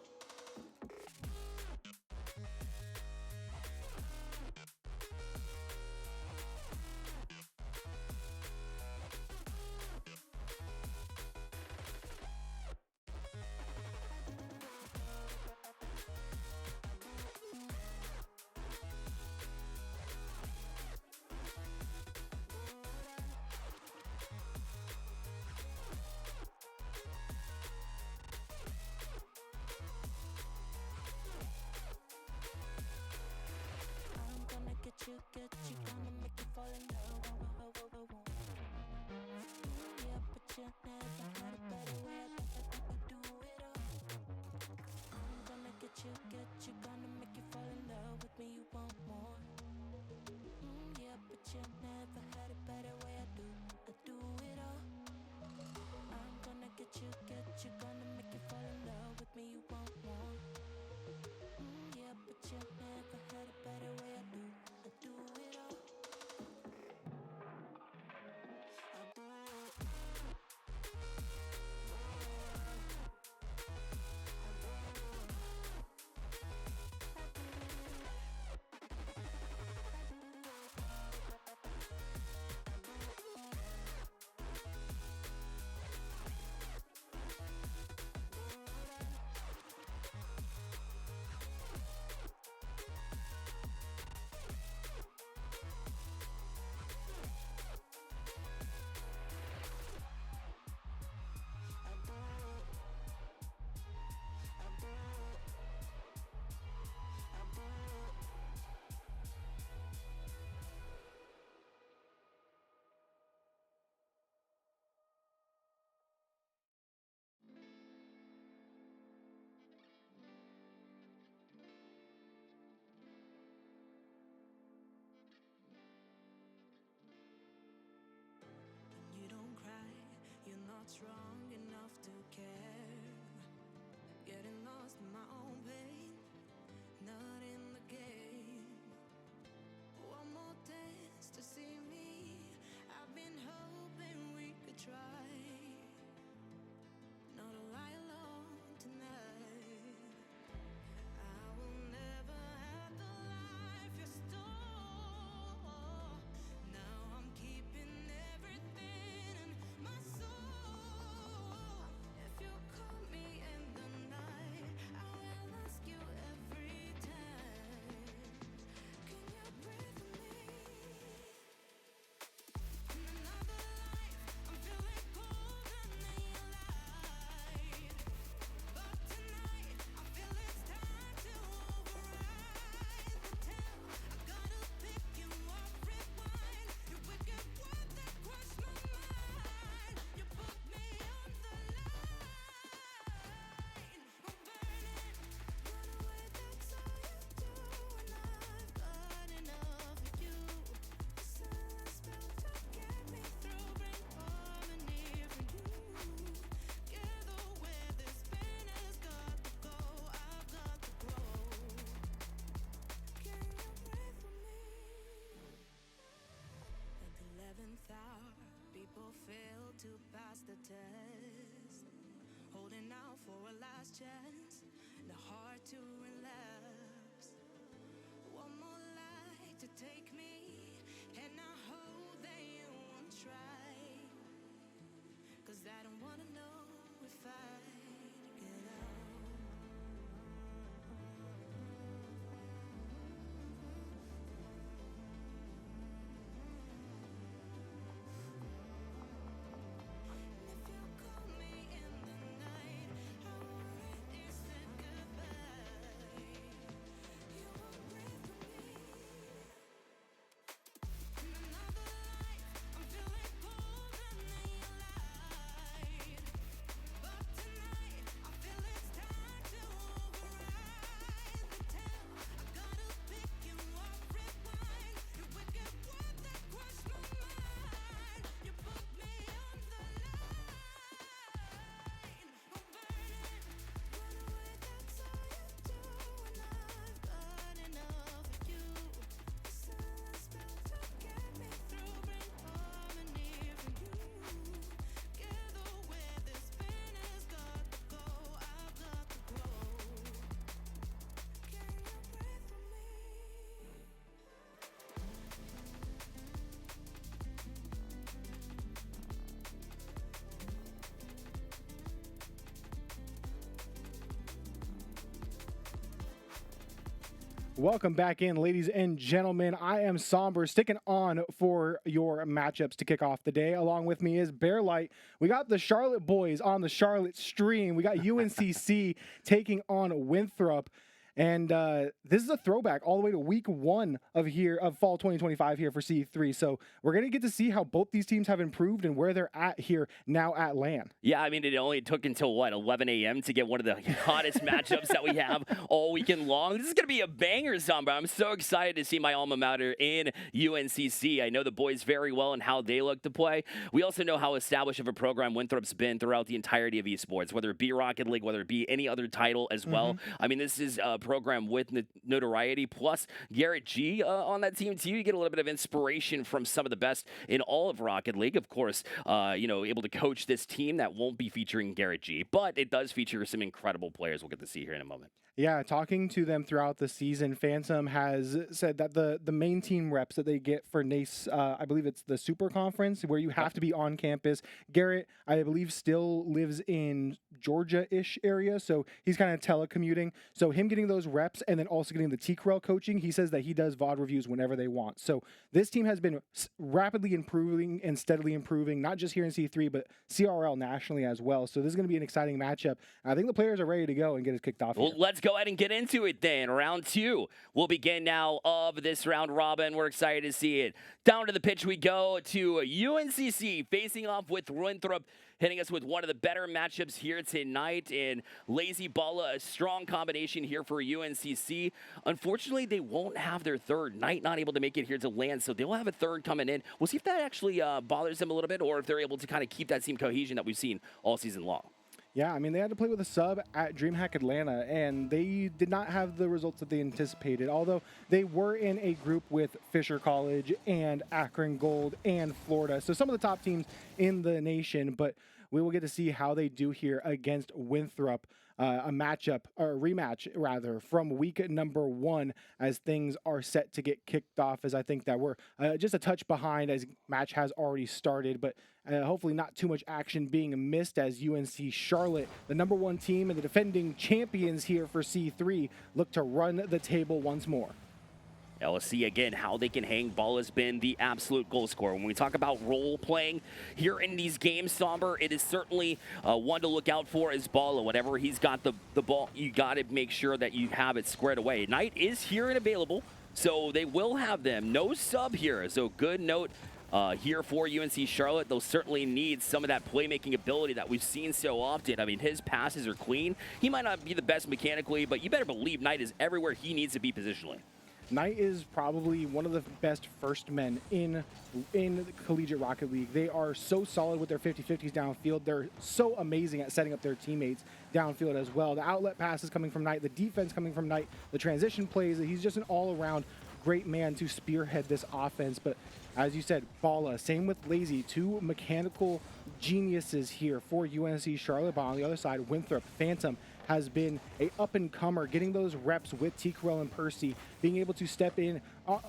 Get you, gonna make you fall in love. Yeah, but you never had a better way, I do it all. I'm gonna get you, gonna make you fall in love with me, you want more. Yeah, but you never had a better way, I do it all. I'm gonna get you, gonna make you fall in love with me, you want more. Yeah, but you never had a better way, I do it all. You don't cry, you're not strong enough to care. Getting lost in my own pain, not in the game. One more dance to see me. I've been hoping we could try. Not a lie alone tonight. I will never have the life you stole. Now I'm keeping everything in my soul. Welcome back in, ladies and gentlemen. I am Somber, sticking on for your matchups to kick off the day. Along with me is Bearlight. We got the Charlotte boys on the Charlotte stream. We got UNCC taking on Winthrop. And this is a throwback all the way to week 1 of fall 2025 here for C3. So we're going to get to see how both these teams have improved and where they're at here now at LAN. Yeah, I mean, it only took until, 11 a.m. to get one of the hottest matchups that we have all weekend long. This is going to be a banger, Zomba. I'm so excited to see my alma mater in UNCC. I know the boys very well and how they look to play. We also know how established of a program Winthrop's been throughout the entirety of esports, whether it be Rocket League, whether it be any other title as well. I mean, this is a program with notoriety, plus Garrett G on that team too. You get a little bit of inspiration from some of the best in all of Rocket League. Of course, able to coach this team that won't be featuring Garrett G, but it does feature some incredible players we'll get to see here in a moment. Yeah, talking to them throughout the season, Phantom has said that the main team reps that they get for NACE, I believe it's the Super Conference, where you have to be on campus. Garrett, I believe, still lives in Georgia-ish area, so he's kind of telecommuting. So him getting those reps and then also getting the TCRL coaching, he says that he does VOD reviews whenever they want. So this team has been rapidly improving and steadily improving, not just here in C3, but CRL nationally as well. So this is going to be an exciting matchup. I think the players are ready to go and get it kicked off Well, here. let's go ahead and get into it then. Round 2 will begin now of this round robin. We're excited to see it. Down to the pitch we go to UNCC facing off with Winthrop, hitting us with one of the better matchups here tonight. And Lazy Balla, a strong combination here for UNCC. Unfortunately, they won't have their third. Knight not able to make it here to land, so they'll have a third coming in. We'll see if that actually bothers them a little bit, or if they're able to kind of keep that same cohesion that we've seen all season long. Yeah, I mean, they had to play with a sub at DreamHack Atlanta, and they did not have the results that they anticipated, although they were in a group with Fisher College and Akron Gold and Florida, so some of the top teams in the nation, but we will get to see how they do here against Winthrop. A rematch rather, from week number 1 as things are set to get kicked off, as I think that we're just a touch behind as match has already started, but hopefully not too much action being missed as UNC Charlotte, the number 1 team and the defending champions here for C3, look to run the table once more. Now let's see again how they can hang. Ball has been the absolute goal scorer. When we talk about role playing here in these games, Somber, it is certainly one to look out for is Balla. Whenever he's got the ball, you got to make sure that you have it squared away. Knight is here and available, so they will have them. No sub here, so good note here for UNC Charlotte. They'll certainly need some of that playmaking ability that we've seen so often. I mean, his passes are clean. He might not be the best mechanically, but you better believe Knight is everywhere he needs to be positionally. Knight is probably one of the best first men in the Collegiate Rocket League. They are so solid with their 50-50s downfield. They're so amazing at setting up their teammates downfield as well. The outlet passes coming from Knight, the defense coming from Knight, the transition plays. He's just an all-around great man to spearhead this offense. But as you said, Balla, same with Lazy, 2 mechanical geniuses here for UNC Charlotte. But on the other side, Winthrop, Phantom, has been a up-and-comer, getting those reps with TCRL and Percy, being able to step in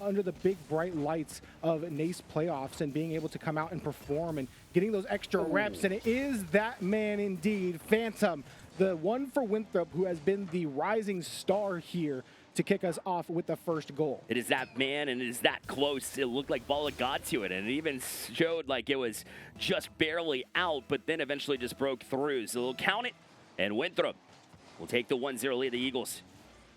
under the big bright lights of NACE playoffs and being able to come out and perform and getting those extra reps. And it is that man indeed, Phantom, the one for Winthrop who has been the rising star here to kick us off with the first goal. It is that man, and it is that close. It looked like Balla got to it, and it even showed like it was just barely out, but then eventually just broke through. So they'll count it, and Winthrop will take the 1-0 lead. The Eagles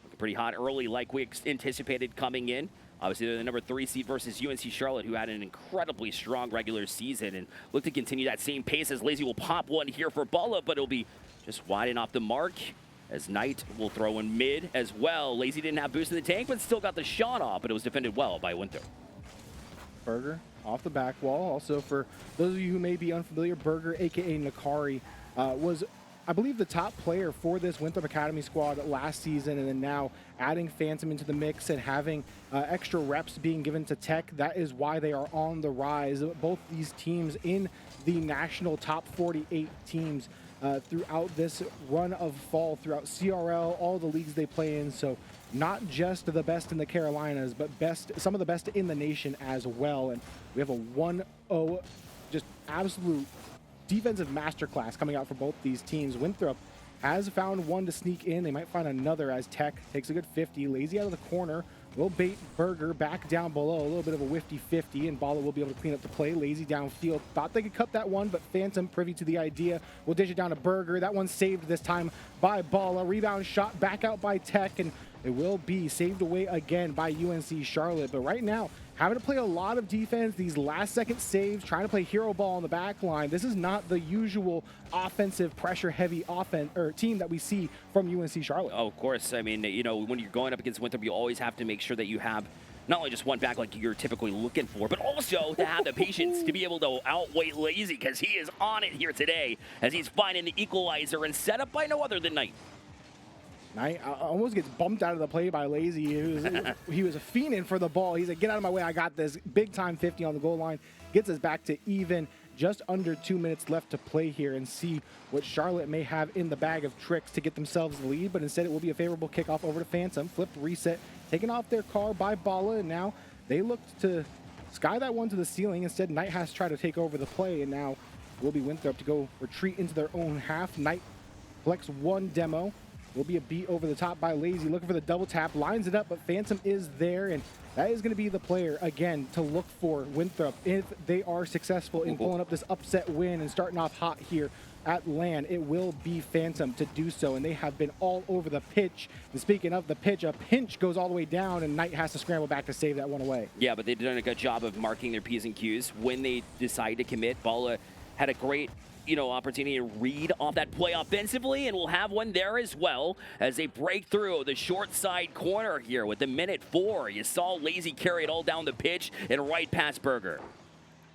looking pretty hot early like we anticipated coming in. Obviously, they're the number 3 seed versus UNC Charlotte, who had an incredibly strong regular season and look to continue that same pace as Lazy will pop one here for Balla, but it'll be just wide and off the mark as Knight will throw in mid as well. Lazy didn't have boost in the tank, but still got the shot off, but it was defended well by Winthrop. Berger off the back wall. Also, for those of you who may be unfamiliar, Berger, a.k.a. Nakari, was, I believe, the top player for this Winthrop Academy squad last season, and then now adding Phantom into the mix and having extra reps being given to Tech. That is why they are on the rise. Both these teams in the national top 48 teams throughout this run of fall, throughout CRL, all the leagues they play in. So not just the best in the Carolinas, but some of the best in the nation as well. And we have a 1-0, just absolute defensive masterclass coming out for both these teams. Winthrop has found one to sneak in. They might find another as Tech takes a good 50. Lazy out of the corner. Will bait Burger back down below. A little bit of a 50-50, and Bala will be able to clean up the play. Lazy downfield. Thought they could cut that one, but Phantom, privy to the idea, will dish it down to Burger. That one's saved this time by Bala. Rebound shot back out by Tech, and it will be saved away again by UNC Charlotte. But right now, having to play a lot of defense, these last-second saves, trying to play hero ball on the back line. This is not the usual offensive, pressure-heavy team that we see from UNC Charlotte. Oh, of course. I mean, you know, when you're going up against Winthrop, you always have to make sure that you have not only just one back like you're typically looking for, but also to have the patience to be able to outweigh Lazy, because he is on it here today as he's finding the equalizer and set up by no other than Knight. Knight almost gets bumped out of the play by Lazy. He was fiending for the ball. He's like, get out of my way, I got this. Big time 50 on the goal line. Gets us back to even. Just under 2 minutes left to play here and see what Charlotte may have in the bag of tricks to get themselves the lead, but instead it will be a favorable kickoff over to Phantom. Flipped reset, taken off their car by Bala, and now they look to sky that one to the ceiling. Instead, Knight has to try to take over the play, and now will be Winthrop to go retreat into their own half. Knight collects one demo. Will be a beat over the top by Lazy, looking for the double tap, lines it up, but Phantom is there, and that is going to be the player, again, to look for Winthrop if they are successful in pulling up this upset win and starting off hot here at LAN. It will be Phantom to do so, and they have been all over the pitch. And speaking of the pitch, a pinch goes all the way down, and Knight has to scramble back to save that one away. Yeah, but they've done a good job of marking their P's and Q's when they decide to commit. Bala had a great opportunity to read off that play offensively, and we'll have one there as well as they break through the short side corner here with the minute 4. You saw Lazy carry it all down the pitch and right past Burger.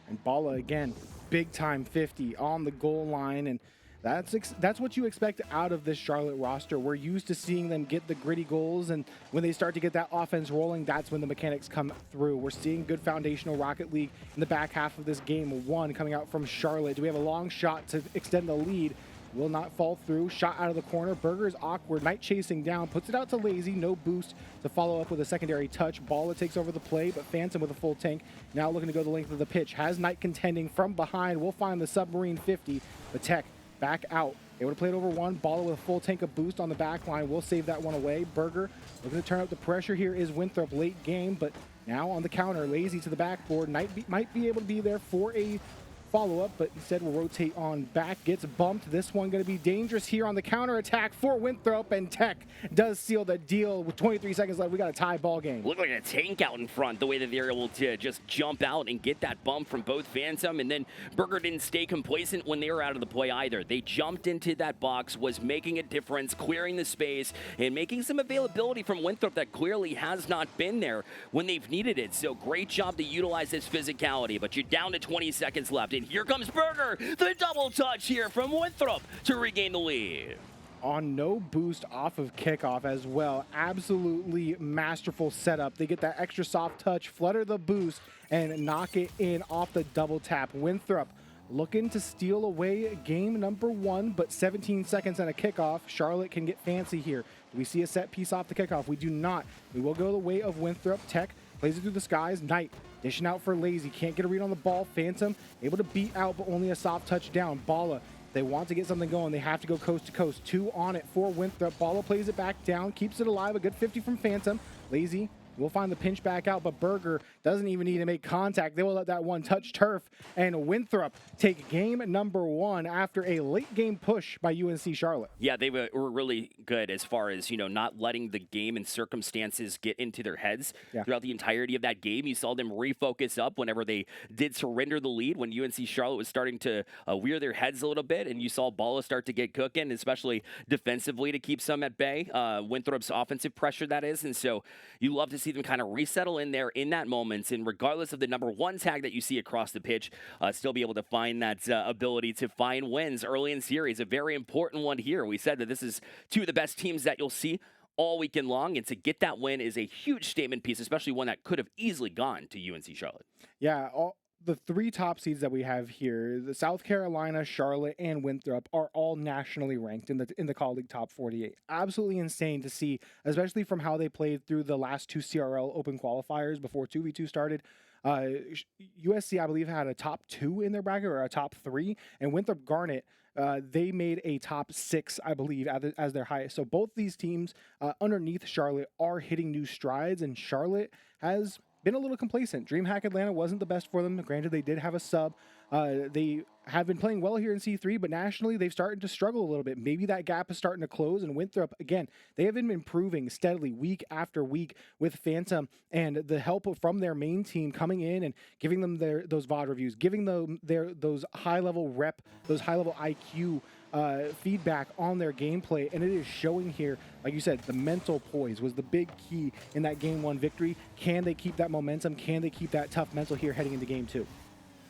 And Bala again, big time 50 on the goal line, and that's what you expect out of this Charlotte roster. We're used to seeing them get the gritty goals, and when they start to get that offense rolling, that's when the mechanics come through. We're seeing good foundational Rocket League in the back half of this game. One coming out from Charlotte. Do we have a long shot to extend the lead? Will not fall through. Shot out of the corner. Burger is awkward. Knight chasing down. Puts it out to Lazy. No boost to follow up with a secondary touch. Bala takes over the play, but Phantom with a full tank. Now looking to go the length of the pitch. Has Knight contending from behind. We'll find the submarine 50. The Tech back out. Able to play it over one. Bala with a full tank of boost on the back line. We'll save that one away. Burger looking to turn up the pressure here is Winthrop late game, but now on the counter. Lazy to the backboard. Knight might be able to be there for a follow-up, but instead will rotate on back. Gets bumped. This one going to be dangerous here on the counter attack for Winthrop, and Tech does seal the deal with 23 seconds left. We got a tie ball game. Looked like a tank out in front, the way that they're able to just jump out and get that bump from both Phantom, and then Burger didn't stay complacent when they were out of the play either. They jumped into that box, was making a difference, clearing the space, and making some availability from Winthrop that clearly has not been there when they've needed it. So great job to utilize this physicality, but you're down to 20 seconds left, and here comes Burger, the double touch here from Winthrop to regain the lead. On no boost off of kickoff as well. Absolutely masterful setup. They get that extra soft touch, flutter the boost, and knock it in off the double tap. Winthrop looking to steal away game number 1, but 17 seconds and a kickoff. Charlotte can get fancy here. Do we see a set piece off the kickoff? We do not. We will go the way of Winthrop. Tech plays it through the skies. Knight dishing out for Lazy. Can't get a read on the ball. Phantom able to beat out, but only a soft touchdown. Bala, they want to get something going. They have to go coast to coast. 2 on it for Winthrop. Bala plays it back down, keeps it alive. A good 50 from Phantom. Lazy will find the pinch back out, but Burger doesn't even need to make contact. They will let that one touch turf, and Winthrop take game number 1 after a late game push by UNC Charlotte. Yeah, they were really good as far as, not letting the game and circumstances get into their heads throughout the entirety of that game. You saw them refocus up whenever they did surrender the lead, when UNC Charlotte was starting to wear their heads a little bit, and you saw Bala start to get cooking, especially defensively to keep some at bay. Winthrop's offensive pressure, that is, and so you love to see them kind of resettle in there in that moment, and regardless of the number 1 tag that you see across the pitch, still be able to find that ability to find wins early in series. A very important one here. We said that this is 2 of the best teams that you'll see all weekend long, and to get that win is a huge statement piece, especially one that could have easily gone to UNC Charlotte. Yeah, the 3 top seeds that we have here, the South Carolina, Charlotte, and Winthrop, are all nationally ranked in the College League Top 48. Absolutely insane to see, especially from how they played through the last 2 CRL Open qualifiers before 2v2 started. USC, I believe, had a top 2 in their bracket, or a top 3, and Winthrop Garnet they made a top 6, I believe, as their highest. So both these teams underneath Charlotte are hitting new strides, and Charlotte has been a little complacent. DreamHack Atlanta wasn't the best for them. Granted, they did have a sub. They have been playing well here in C3, but nationally they've started to struggle a little bit. Maybe that gap is starting to close, and Winthrop, again, they have been improving steadily week after week with Phantom and the help from their main team coming in and giving them those VOD reviews, giving them those high-level rep, those high-level IQ feedback on their gameplay, and it is showing here. Like you said, the mental poise was the big key in that Game 1 victory. Can they keep that momentum? Can they keep that tough mental here heading into Game 2?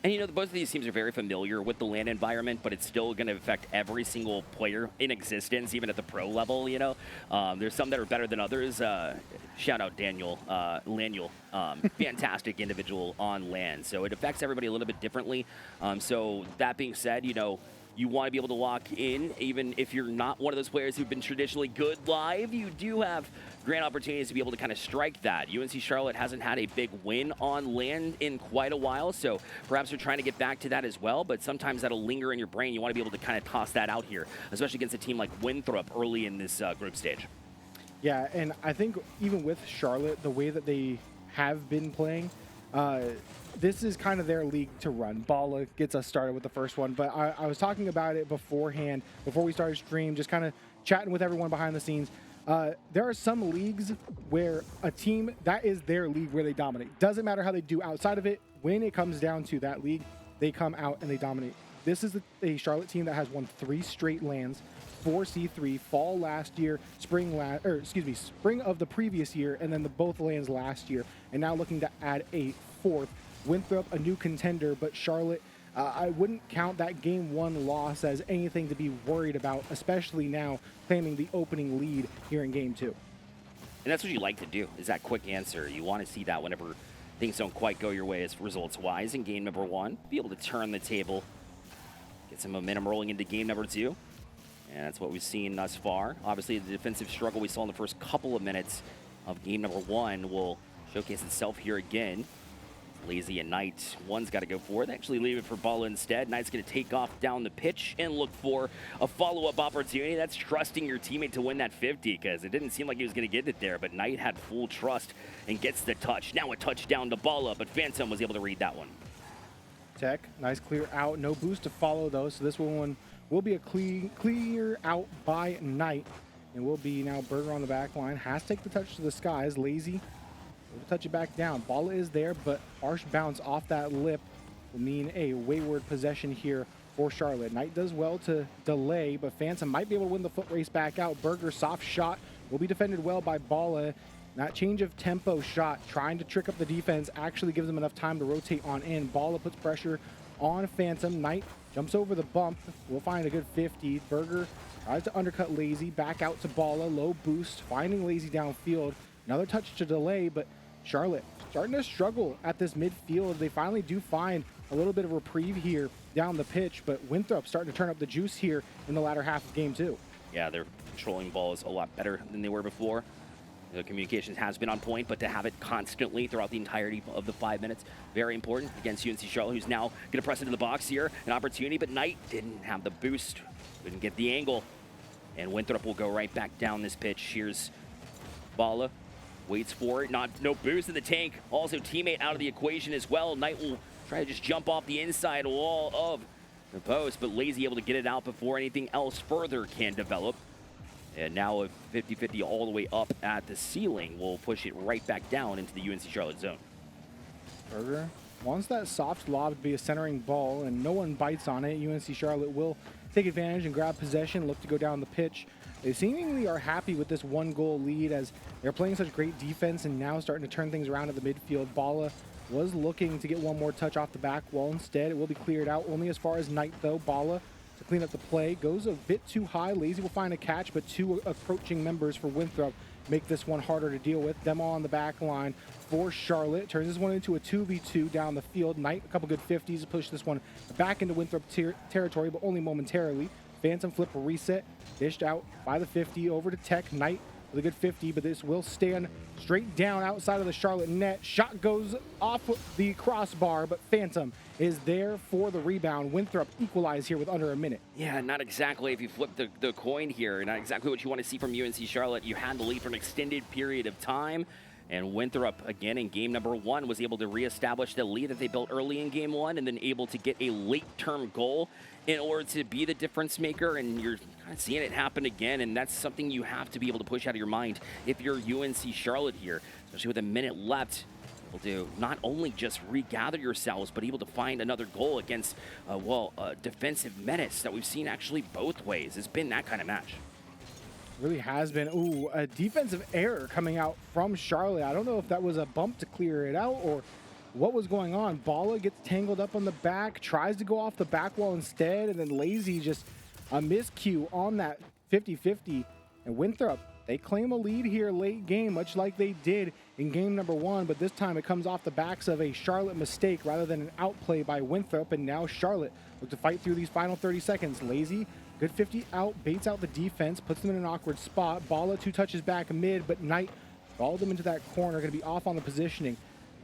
And, you know, both of these teams are very familiar with the LAN environment, but it's still going to affect every single player in existence, even at the pro level, you know. There's some that are better than others. Shout out Daniel Laniel. Fantastic individual on LAN. So it affects everybody a little bit differently. So that being said, you know, you want to be able to lock in, even if you're not one of those players who've been traditionally good live, you do have great opportunities to be able to kind of strike that. UNC Charlotte hasn't had a big win on LAN in quite a while, so perhaps they're trying to get back to that as well, but sometimes that'll linger in your brain. You want to be able to kind of toss that out here, especially against a team like Winthrop early in this group stage. Yeah, and I think even with Charlotte, the way that they have been playing, this is kind of their league to run. Bala gets us started with the first one, but I was talking about it beforehand, before we started stream, just kind of chatting with everyone behind the scenes. There are some leagues where a team, that is their league where they dominate. Doesn't matter how they do outside of it. When it comes down to that league, they come out and they dominate. This is a Charlotte team that has won 3 straight lands, 4 C3, fall last year, spring of the previous year, and then both lands last year, and now looking to add a 4th. Winthrop, a new contender, but Charlotte, I wouldn't count that Game 1 loss as anything to be worried about, especially now claiming the opening lead here in Game 2. And that's what you like to do, is that quick answer. You want to see that whenever things don't quite go your way as results-wise in game number 1. Be able to turn the table, get some momentum rolling into game number 2. And that's what we've seen thus far. Obviously, the defensive struggle we saw in the first couple of minutes of game number 1 will showcase itself here again. Lazy and Knight, one's got to go for it. They actually leave it for Bala instead. Knight's going to take off down the pitch and look for a follow-up opportunity. That's trusting your teammate to win that 50, because it didn't seem like he was going to get it there, but Knight had full trust and gets the touch. Now a touchdown to Bala, but Phantom was able to read that one. Tech, nice clear out. No boost to follow, though, so this one will be a clear out by Knight. And will be now Burger on the back line. Has to take the touch to the skies. Lazy will touch it back down. Ball is there, but harsh bounce off that lip will mean a wayward possession here for Charlotte. Knight does well to delay, but Phantom might be able to win the foot race back out. Burger, soft shot, will be defended well by Bala. That change of tempo shot, trying to trick up the defense, actually gives them enough time to rotate on in. Bala puts pressure on Phantom. Knight jumps over the bump. We'll find a good 50. Burger tries to undercut Lazy. Back out to Bala. Low boost. Finding Lazy downfield. Another touch to delay, but Charlotte starting to struggle at this midfield. They finally do find a little bit of reprieve here down the pitch, but Winthrop starting to turn up the juice here in the latter half of game 2. Yeah, they're controlling balls a lot better than they were before. The communications has been on point, but to have it constantly throughout the entirety of the 5 minutes, very important against UNC Charlotte, who's now going to press into the box here. An opportunity, but Knight didn't have the boost, couldn't get the angle. And Winthrop will go right back down this pitch. Here's Bala, waits for it, no boost in the tank. Also teammate out of the equation as well. Knight will try to just jump off the inside wall of the post, but Lazy able to get it out before anything else further can develop. And now a 50-50 all the way up at the ceiling will push it right back down into the UNC Charlotte zone. Burger wants that soft lob to be a centering ball, and no one bites on it. UNC Charlotte will take advantage and grab possession, look to go down the pitch. They seemingly are happy with this 1-goal lead as they're playing such great defense and now starting to turn things around at the midfield. Bala was looking to get one more touch off the back wall. Instead, it will be cleared out only as far as Knight, though. Bala to clean up the play. Goes a bit too high. Lazy will find a catch, but 2 approaching members for Winthrop make this one harder to deal with. Them all on the back line for Charlotte. Turns this one into a 2v2 down the field. Knight, a couple good 50s to push this one back into Winthrop territory, but only momentarily. Phantom flip a reset. Dished out by the 50 over to Tech. Knight with a good 50, but this will stand straight down outside of the Charlotte net. Shot goes off the crossbar, but Phantom is there for the rebound. Winthrop equalize here with under a minute. Yeah, not exactly. If you flip the coin here, not exactly what you want to see from UNC Charlotte. You had the lead for an extended period of time. And Winthrop, again, in game number 1, was able to reestablish the lead that they built early in game 1 and then able to get a late-term goal in order to be the difference maker. And you're kind of seeing it happen again, and that's something you have to be able to push out of your mind if you're UNC Charlotte here, especially with a minute left. Able to not only just regather yourselves, but able to find another goal against, a defensive menace that we've seen actually both ways. It's been that kind of match. Really has been. Ooh, a defensive error coming out from Charlotte. I don't know if that was a bump to clear it out or what was going on. Bala gets tangled up on the back, tries to go off the back wall instead, and then Lazy just a miscue on that 50-50. And Winthrop, they claim a lead here late game, much like they did in game number 1, but this time it comes off the backs of a Charlotte mistake rather than an outplay by Winthrop, and now Charlotte look to fight through these final 30 seconds. Lazy, good 50 out, baits out the defense, puts them in an awkward spot. Bala 2 touches back mid, but Knight followed them into that corner, going to be off on the positioning.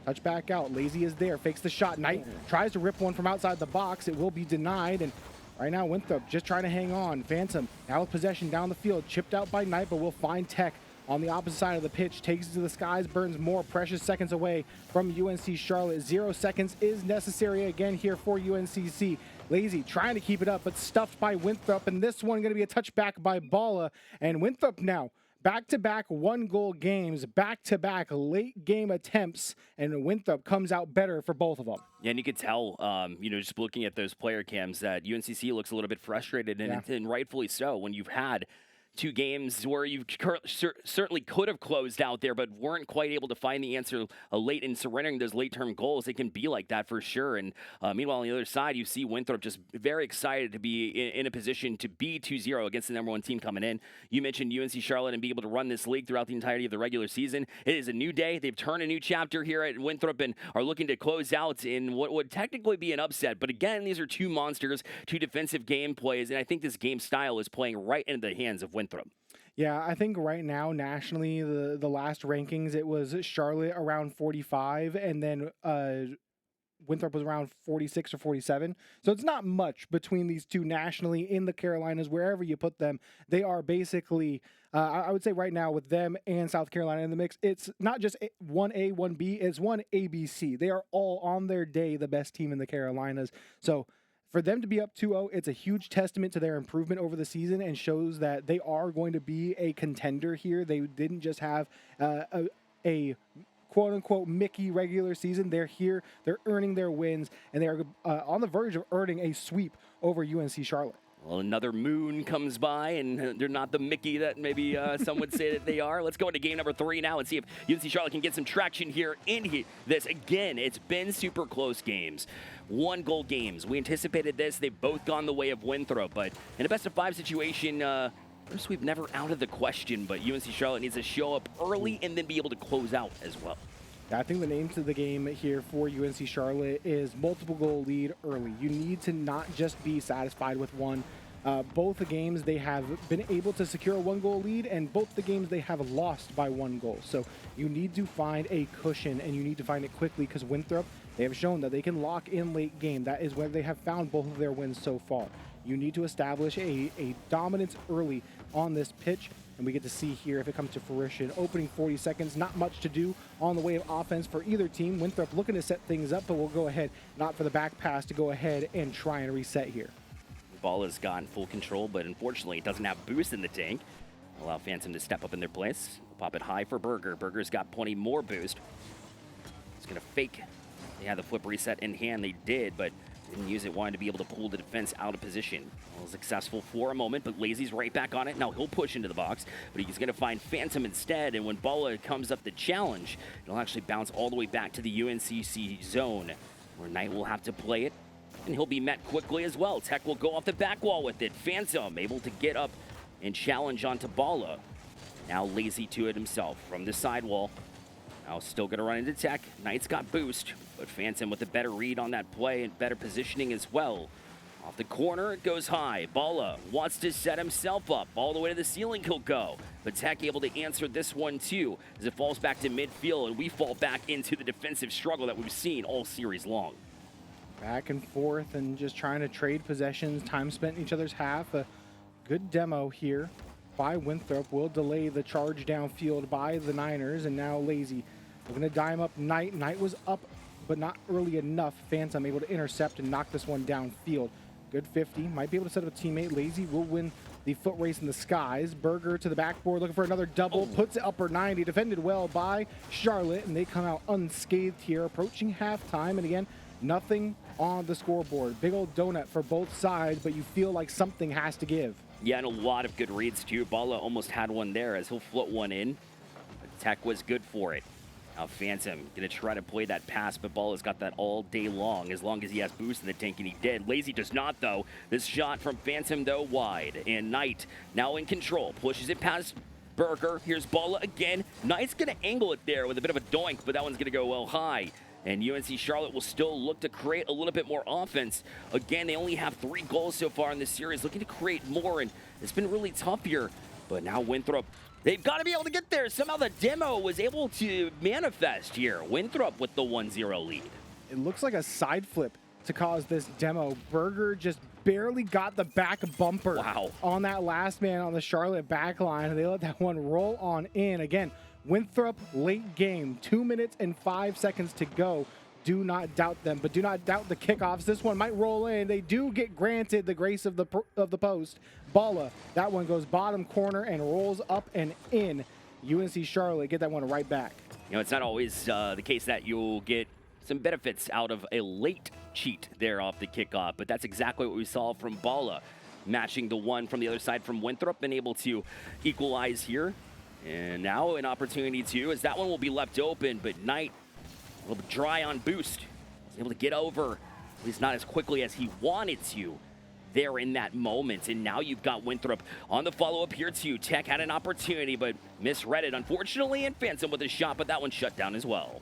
Touch back out, Lazy is there, fakes the shot. Knight tries to rip one from outside the box. It will be denied, and right now Winthrop just trying to hang on. Phantom now with possession down the field, chipped out by Knight, but will find Tech on the opposite side of the pitch, takes it to the skies, burns more precious seconds away from UNC Charlotte. 0 seconds is necessary again here for UNCC. Lazy trying to keep it up, but stuffed by Winthrop, and this one going to be a touchback by Bala. And Winthrop now back-to-back one-goal games, back-to-back late-game attempts, and Winthrop comes out better for both of them. Yeah, and you could tell, just looking at those player cams, that UNCC looks a little bit frustrated, and rightfully so, when you've had 2 games where you certainly could have closed out there, but weren't quite able to find the answer late in surrendering those late-term goals. It can be like that for sure. And meanwhile, on the other side, you see Winthrop just very excited to be in a position to be 2-0 against the number 1 team coming in. You mentioned UNC Charlotte and be able to run this league throughout the entirety of the regular season. It is a new day. They've turned a new chapter here at Winthrop and are looking to close out in what would technically be an upset. But again, these are 2 monsters, 2 defensive game plays, and I think this game style is playing right into the hands of Winthrop. Yeah, I think right now nationally, the last rankings, it was Charlotte around 45, and then Winthrop was around 46 or 47. So it's not much between these 2 nationally in the Carolinas, wherever you put them. They are basically, I would say right now with them and South Carolina in the mix, it's not just 1A, 1B, it's 1 ABC. They are all on their day the best team in the Carolinas. So for them to be up 2-0, it's a huge testament to their improvement over the season and shows that they are going to be a contender here. They didn't just have a quote-unquote Mickey regular season. They're here, they're earning their wins, and they are on the verge of earning a sweep over UNC Charlotte. Well, another moon comes by, and they're not the Mickey that maybe some would say that they are. Let's go into game number 3 now and see if UNC Charlotte can get some traction here in this. Again, it's been super close games. 1-goal games. We anticipated this. They've both gone the way of Winthrop, but in a best-of-5 situation, sweep never out of the question, but UNC Charlotte needs to show up early and then be able to close out as well. I think the name to the game here for UNC Charlotte is multiple goal lead early. You need to not just be satisfied with one. Both the games they have been able to secure a 1-goal lead, and both the games they have lost by 1 goal. So you need to find a cushion, and you need to find it quickly, because Winthrop, they have shown that they can lock in late game. That is where they have found both of their wins so far. You need to establish a dominance early on this pitch, and we get to see here if it comes to fruition. Opening 40 seconds, not much to do on the way of offense for either team. Winthrop looking to set things up, but we'll go ahead, not for the back pass, to go ahead and try and reset here. Ball has gotten full control, but unfortunately it doesn't have boost in the tank. Allow Phantom to step up in their place. Pop it high for Burger. Burger's got plenty more boost. He's gonna fake. They had the flip reset in hand, they did, but didn't use it, wanted to be able to pull the defense out of position. Well, successful for a moment, but Lazy's right back on it. Now he'll push into the box, but he's gonna find Phantom instead, and when Bala comes up the challenge, it'll actually bounce all the way back to the UNCC zone, where Knight will have to play it, and he'll be met quickly as well. Tech will go off the back wall with it. Phantom able to get up and challenge onto Bala. Now Lazy to it himself from the sidewall. Now still gonna run into Tech. Knight's got boost, but Phantom with a better read on that play and better positioning as well. Off the corner, it goes high. Balla wants to set himself up. All the way to the ceiling he'll go. But Tech able to answer this one too, as it falls back to midfield, and we fall back into the defensive struggle that we've seen all series long. Back and forth and just trying to trade possessions, time spent in each other's half. A good demo here by Winthrop will delay the charge downfield by the Niners, and now Lazy. We're going to dime up Knight. Knight was up, but not early enough. Phantom able to intercept and knock this one downfield. Good 50. Might be able to set up a teammate. Lazy will win the foot race in the skies. Burger to the backboard looking for another double. Puts it upper 90. Defended well by Charlotte, and they come out unscathed here. Approaching halftime, and again, nothing on the scoreboard. Big old donut for both sides, but you feel like something has to give. Yeah, and a lot of good reads too. Balla almost had one there as he'll float one in. But Tech was good for it. Now Phantom gonna try to play that pass, but Balla's got that all day long as he has boost in the tank, and he did. Lazy does not though. This shot from Phantom though wide, and Knight now in control, pushes it past Burger. Here's Balla again. Knight's gonna angle it there with a bit of a doink, but that one's gonna go well high. And UNC Charlotte will still look to create a little bit more offense. Again, they only have 3 goals so far in this series, looking to create more, and it's been really tough here. But now Winthrop, they've got to be able to get there. Somehow the demo was able to manifest here. Winthrop with the 1-0 lead. It looks like a side flip to cause this demo. Burger just barely got the back bumper on that last man on the Charlotte back line, and they let that one roll on in. Again, Winthrop late game, 2 minutes and 5 seconds to go. Do not doubt them, but do not doubt the kickoffs. This one might roll in. They do get granted the grace of the post. Balla, that one goes bottom corner and rolls up and in. UNC Charlotte get that one right back. You know, it's not always the case that you'll get some benefits out of a late cheat there off the kickoff, but that's exactly what we saw from Balla, matching the one from the other side from Winthrop and able to equalize here. And now an opportunity too, as that one will be left open, but Knight a little bit dry on boost. He's able to get over, at least not as quickly as he wanted to there in that moment. And now you've got Winthrop on the follow-up here too. Tech had an opportunity, but misread it, unfortunately, and Phantom with a shot, but that one shut down as well.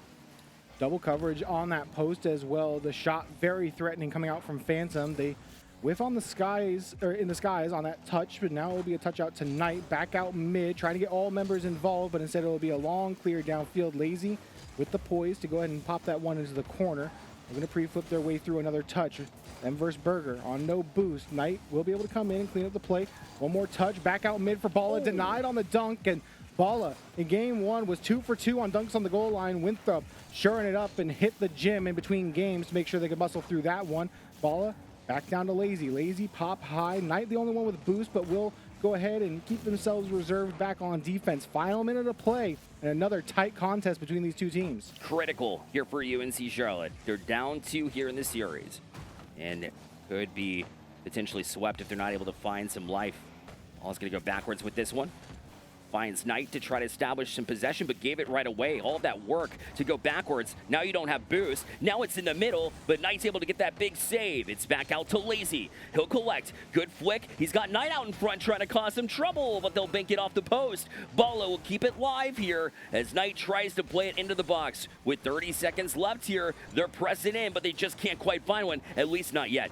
Double coverage on that post as well. The shot very threatening coming out from Phantom. They whiff on the skies, or in the skies on that touch, but now it will be a touch out to Knight. Back out mid, trying to get all members involved, but instead it will be a long clear downfield. Lazy with the poise to go ahead and pop that one into the corner. They're going to pre-flip their way through another touch. Them versus Burger on no boost. Knight will be able to come in and clean up the play. One more touch, back out mid for Balla. Denied on the dunk, and Balla in game 1 was 2 for 2 on dunks on the goal line. Winthrop shoring it up and hit the gym in between games to make sure they could muscle through that one. Balla back down to Lazy. Lazy pop high. Knight the only one with boost, but will go ahead and keep themselves reserved back on defense. Final minute of play and another tight contest between these two teams. Critical here for UNC Charlotte. They're down 2 here in the series, and could be potentially swept if they're not able to find some life. All's going to go backwards with this one. Finds Knight to try to establish some possession, but gave it right away. All of that work to go backwards. Now you don't have boost. Now it's in the middle, but Knight's able to get that big save. It's back out to Lazy. He'll collect. Good flick. He's got Knight out in front trying to cause some trouble, but they'll bank it off the post. Balla will keep it live here as Knight tries to play it into the box. With 30 seconds left here, they're pressing in, but they just can't quite find one, at least not yet.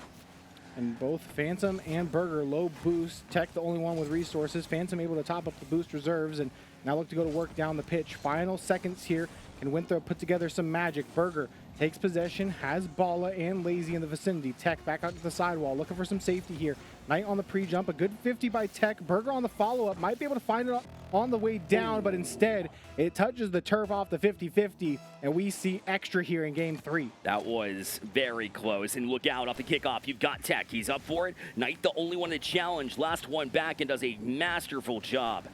And both Phantom and Burger low boost. Tech the only one with resources. Phantom able to top up the boost reserves and now look to go to work down the pitch. Final seconds here. Can Winthrop put together some magic? Burger takes possession, has Balla and Lazy in the vicinity. Tech back out to the sidewall, looking for some safety here. Knight on the pre-jump, a good 50 by Tech. Burger on the follow-up, might be able to find it on the way down, but instead it touches the turf off the 50-50, and we see extra here in game 3. That was very close, and look out off the kickoff. You've got Tech, he's up for it. Knight the only one to challenge, last one back, and does a masterful job.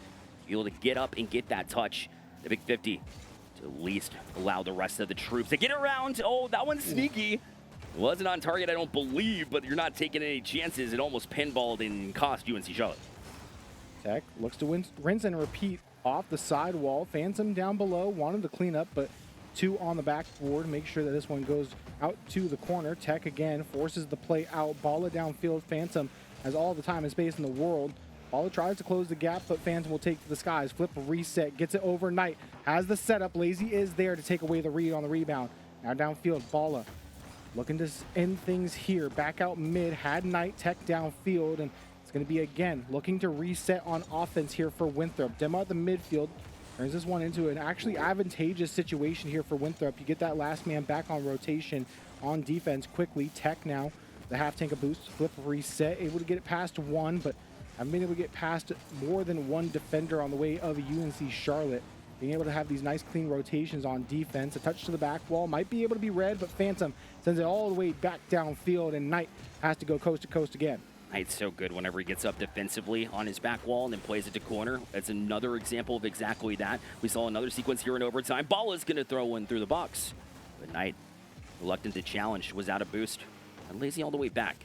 Able to get up and get that touch. The big 50 to at least allow the rest of the troops to get around. Oh, that one's sneaky. Wasn't on target, I don't believe, but you're not taking any chances. It almost pinballed and cost UNC Charlotte. Tech looks to rinse and repeat off the sidewall. Phantom down below, wanted to clean up, but 2 on the backboard. Make sure that this one goes out to the corner. Tech again forces the play out. Balla downfield. Phantom has all the time and space in the world. Balla tries to close the gap, but Phantom will take to the skies. Flip, reset, gets it overnight. Has the setup. Lazy is there to take away the read on the rebound. Now downfield, Balla looking to end things here. Back out mid, had Knight tech downfield, and it's going to be again looking to reset on offense here for Winthrop. Demo at the midfield turns this one into an actually advantageous situation here for Winthrop. You get that last man back on rotation on defense quickly. Tech now, the half tank a boost, flip reset, able to get it past one, but haven't been able to get past more than one defender on the way of UNC Charlotte. Being able to have these nice clean rotations on defense. A touch to the back wall might be able to be read, but Phantom sends it all the way back downfield, and Knight has to go coast to coast again. Knight's so good whenever he gets up defensively on his back wall and then plays it to corner. That's another example of exactly that. We saw another sequence here in overtime. Ball is going to throw one through the box. But Knight, reluctant to challenge, was out of boost. And lazy all the way back.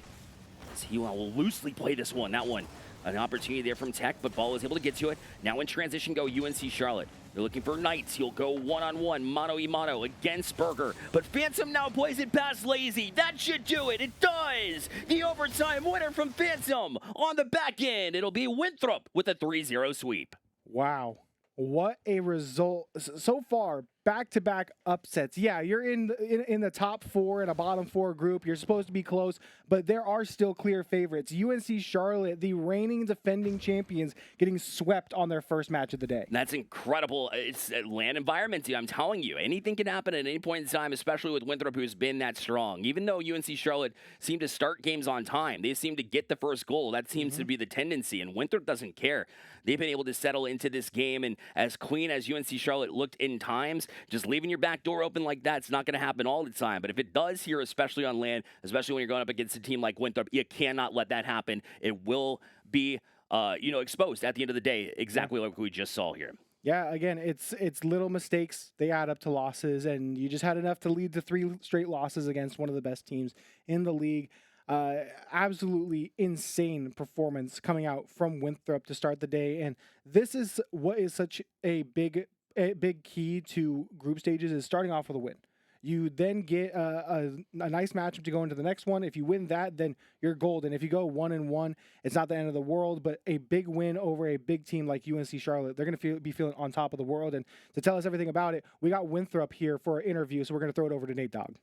He will loosely play this one. That one, an opportunity there from Tech, but Ball is able to get to it. Now in transition go UNC Charlotte. They're looking for Knights. He'll go one-on-one, mano-y-mano against Berger. But Phantom now plays it past Lazy. That should do it. It does. The overtime winner from Phantom. On the back end, it'll be Winthrop with a 3-0 sweep. Wow. What a result. So far, back-to-back upsets. Yeah, you're in the top four in a bottom four group. You're supposed to be close, but there are still clear favorites. UNC Charlotte, the reigning defending champions, getting swept on their first match of the day. That's incredible. It's a land environment, dude. I'm telling you, anything can happen at any point in time, especially with Winthrop, who's been that strong. Even though UNC Charlotte seemed to start games on time, they seem to get the first goal. That seems to be the tendency, and Winthrop doesn't care. They've been able to settle into this game, and as clean as UNC Charlotte looked in times, just leaving your back door open like that's not going to happen all the time. But if it does here, especially on land, especially when you're going up against a team like Winthrop, you cannot let that happen. It will be, exposed at the end of the day, exactly like we just saw here. Yeah, again, it's little mistakes. They add up to losses, and you just had enough to lead to 3 straight losses against one of the best teams in the league. Absolutely insane performance coming out from Winthrop to start the day, and this is what is such a big key to group stages, is starting off with a win. You then get a nice matchup to go into the next one. If you win that, then you're golden. If you go 1-1, it's not the end of the world, but a big win over a big team like UNC Charlotte, they're going to be feeling on top of the world. And to tell us everything about it, we got Winthrop here for an interview, so we're going to throw it over to Nate Dogg.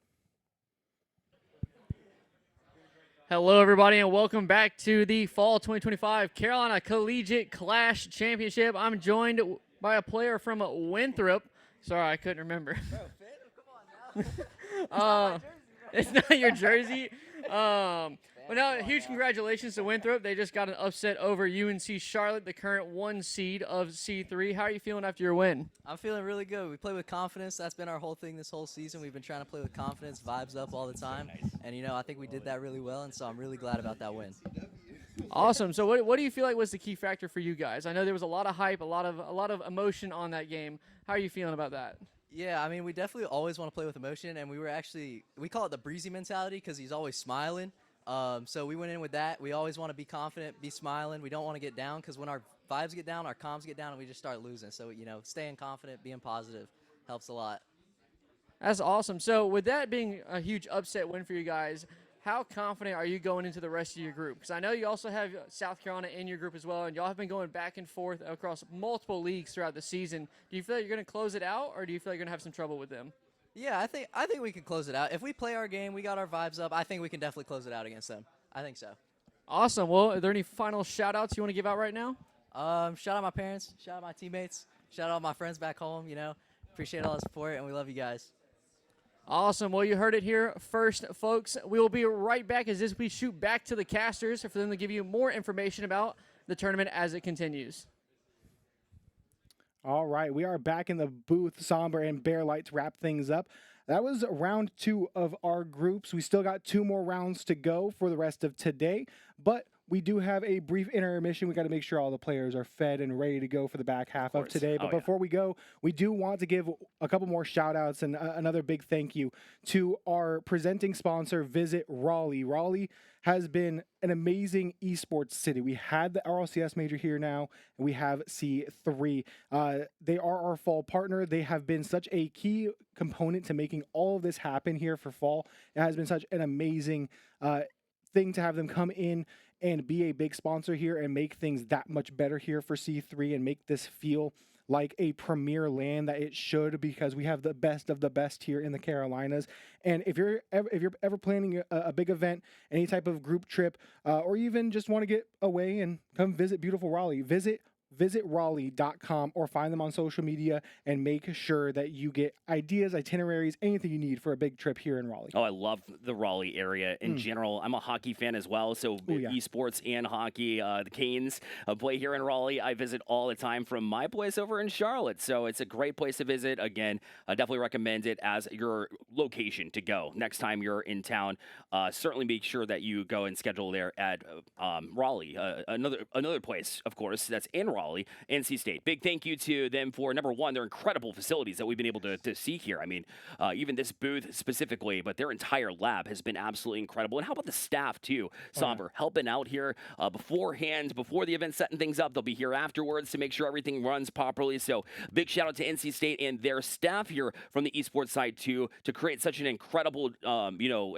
Hello, everybody, and welcome back to the Fall 2025 Carolina Collegiate Clash Championship. I'm joined by a player from Winthrop. Sorry, I couldn't remember. It's not your jersey. But now, huge congratulations to Winthrop. They just got an upset over UNC Charlotte, the current 1 seed of C3. How are you feeling after your win? I'm feeling really good. We play with confidence. That's been our whole thing this whole season. We've been trying to play with confidence, vibes up all the time. And, I think we did that really well, and so I'm really glad about that win. Awesome. So what do you feel like was the key factor for you guys? I know there was a lot of hype, a lot of emotion on that game. How are you feeling about that? Yeah, I mean, we definitely always want to play with emotion, and we call it the breezy mentality because he's always smiling. So we went in with that. We always want to be confident, be smiling. We don't want to get down because when our vibes get down, our comms get down, and we just start losing. So, staying confident, being positive helps a lot. That's awesome. So with that being a huge upset win for you guys, how confident are you going into the rest of your group? Because I know you also have South Carolina in your group as well, and y'all have been going back and forth across multiple leagues throughout the season. Do you feel like you're going to close it out, or do you feel like you're going to have some trouble with them? Yeah, I think we can close it out. If we play our game, we got our vibes up, I think we can definitely close it out against them. I think so. Awesome. Well, are there any final shout-outs you want to give out right now? Shout out my parents, shout out my teammates, shout out my friends back home, Appreciate all the support, and we love you guys. Awesome. Well, you heard it here first, folks. We will be right back as we shoot back to the casters for them to give you more information about the tournament as it continues. All right, we are back in the booth, Somber and Bear Light, to wrap things up. That was round 2 of our groups. We still got 2 more rounds to go for the rest of today, but we do have a brief intermission. We got to make sure all the players are fed and ready to go for the back half of today. But before we go, we do want to give a couple more shout outs and another big thank you to our presenting sponsor, Visit Raleigh. Raleigh has been an amazing esports city. We had the RLCS major here now, and we have C3. They are our fall partner. They have been such a key component to making all of this happen here for fall. It has been such an amazing thing to have them come in and be a big sponsor here and make things that much better here for C3 and make this feel like a premier land that it should, because we have the best of the best here in the Carolinas. And if you're ever planning a big event, any type of group trip, or even just want to get away and come visit beautiful Raleigh, visit Raleigh.com or find them on social media and make sure that you get ideas, itineraries, anything you need for a big trip here in Raleigh. Oh, I love the Raleigh area in general. I'm a hockey fan as well, so yeah. esports and hockey. The Canes play here in Raleigh. I visit all the time from my place over in Charlotte, so it's a great place to visit. Again, I definitely recommend it as your location to go next time you're in town. Certainly make sure that you go and schedule there at Raleigh. Another place, of course, that's in Raleigh. NC State. Big thank you to them for, number one, their incredible facilities that we've been able to see here. I mean, even this booth specifically, but their entire lab has been absolutely incredible. And how about the staff, too, Somber, helping out here beforehand, before the event, setting things up. They'll be here afterwards to make sure everything runs properly. So big shout out to NC State and their staff here from the esports side, too, to create such an incredible,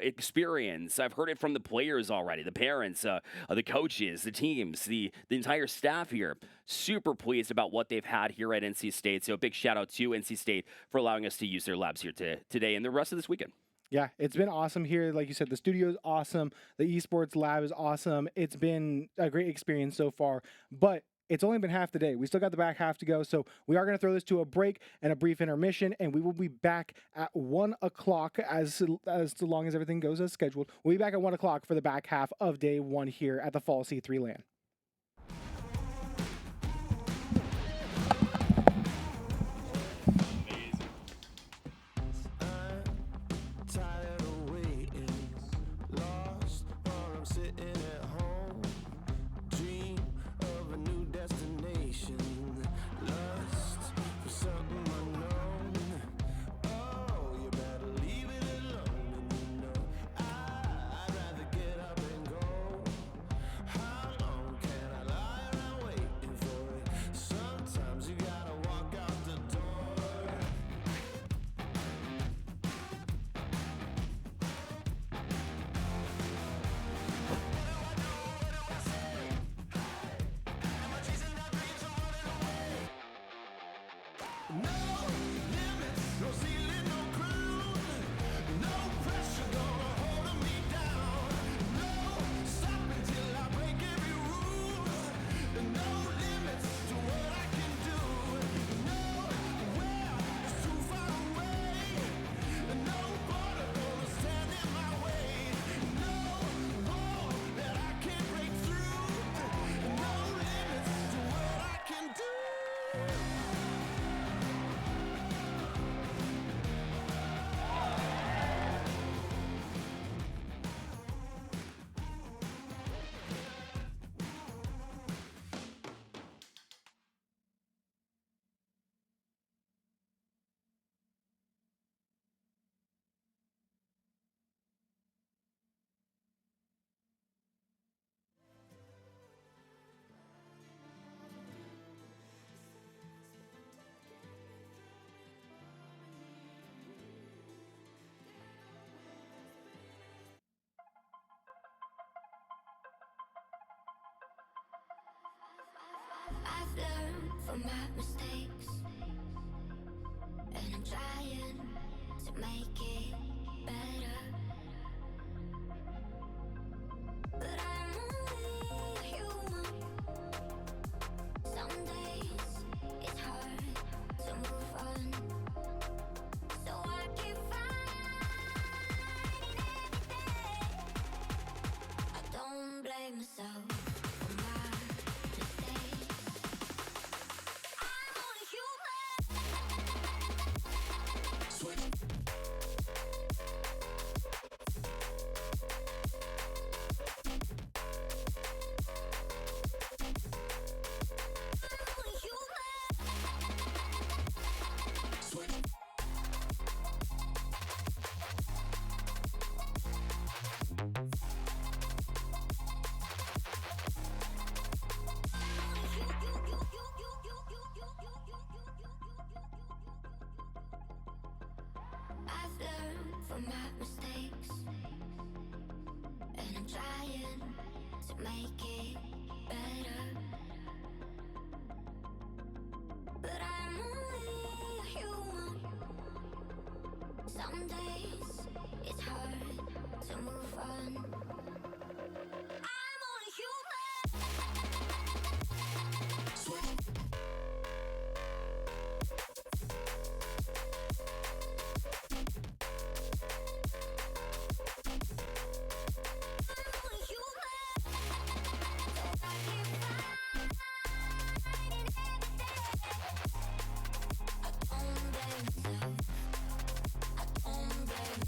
experience. I've heard it from the players already, the parents, the coaches, the teams, the entire staff here. Super pleased about what they've had here at NC State. So a big shout out to NC State for allowing us to use their labs here today and the rest of this weekend. Yeah, it's been awesome here. Like you said, the studio is awesome. The esports lab is awesome. It's been a great experience so far, but it's only been half the day. We still got the back half to go. So we are going to throw this to a break and a brief intermission, and we will be back at 1 o'clock as long as everything goes as scheduled. We'll be back at 1 o'clock for the back half of day one here at the Fall C3 LAN. I've learned from my mistakes, and I'm trying to make it better. But I'm only human. Some days it's hard to move on, so I keep fighting every day. I don't blame myself. I've learned from my mistakes, and I'm trying to make it better. But I Some days it's hard to move on. I'm only human. I'm only human. So I keep fighting every day. I don't blame myself. I don't blame myself. Only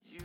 you.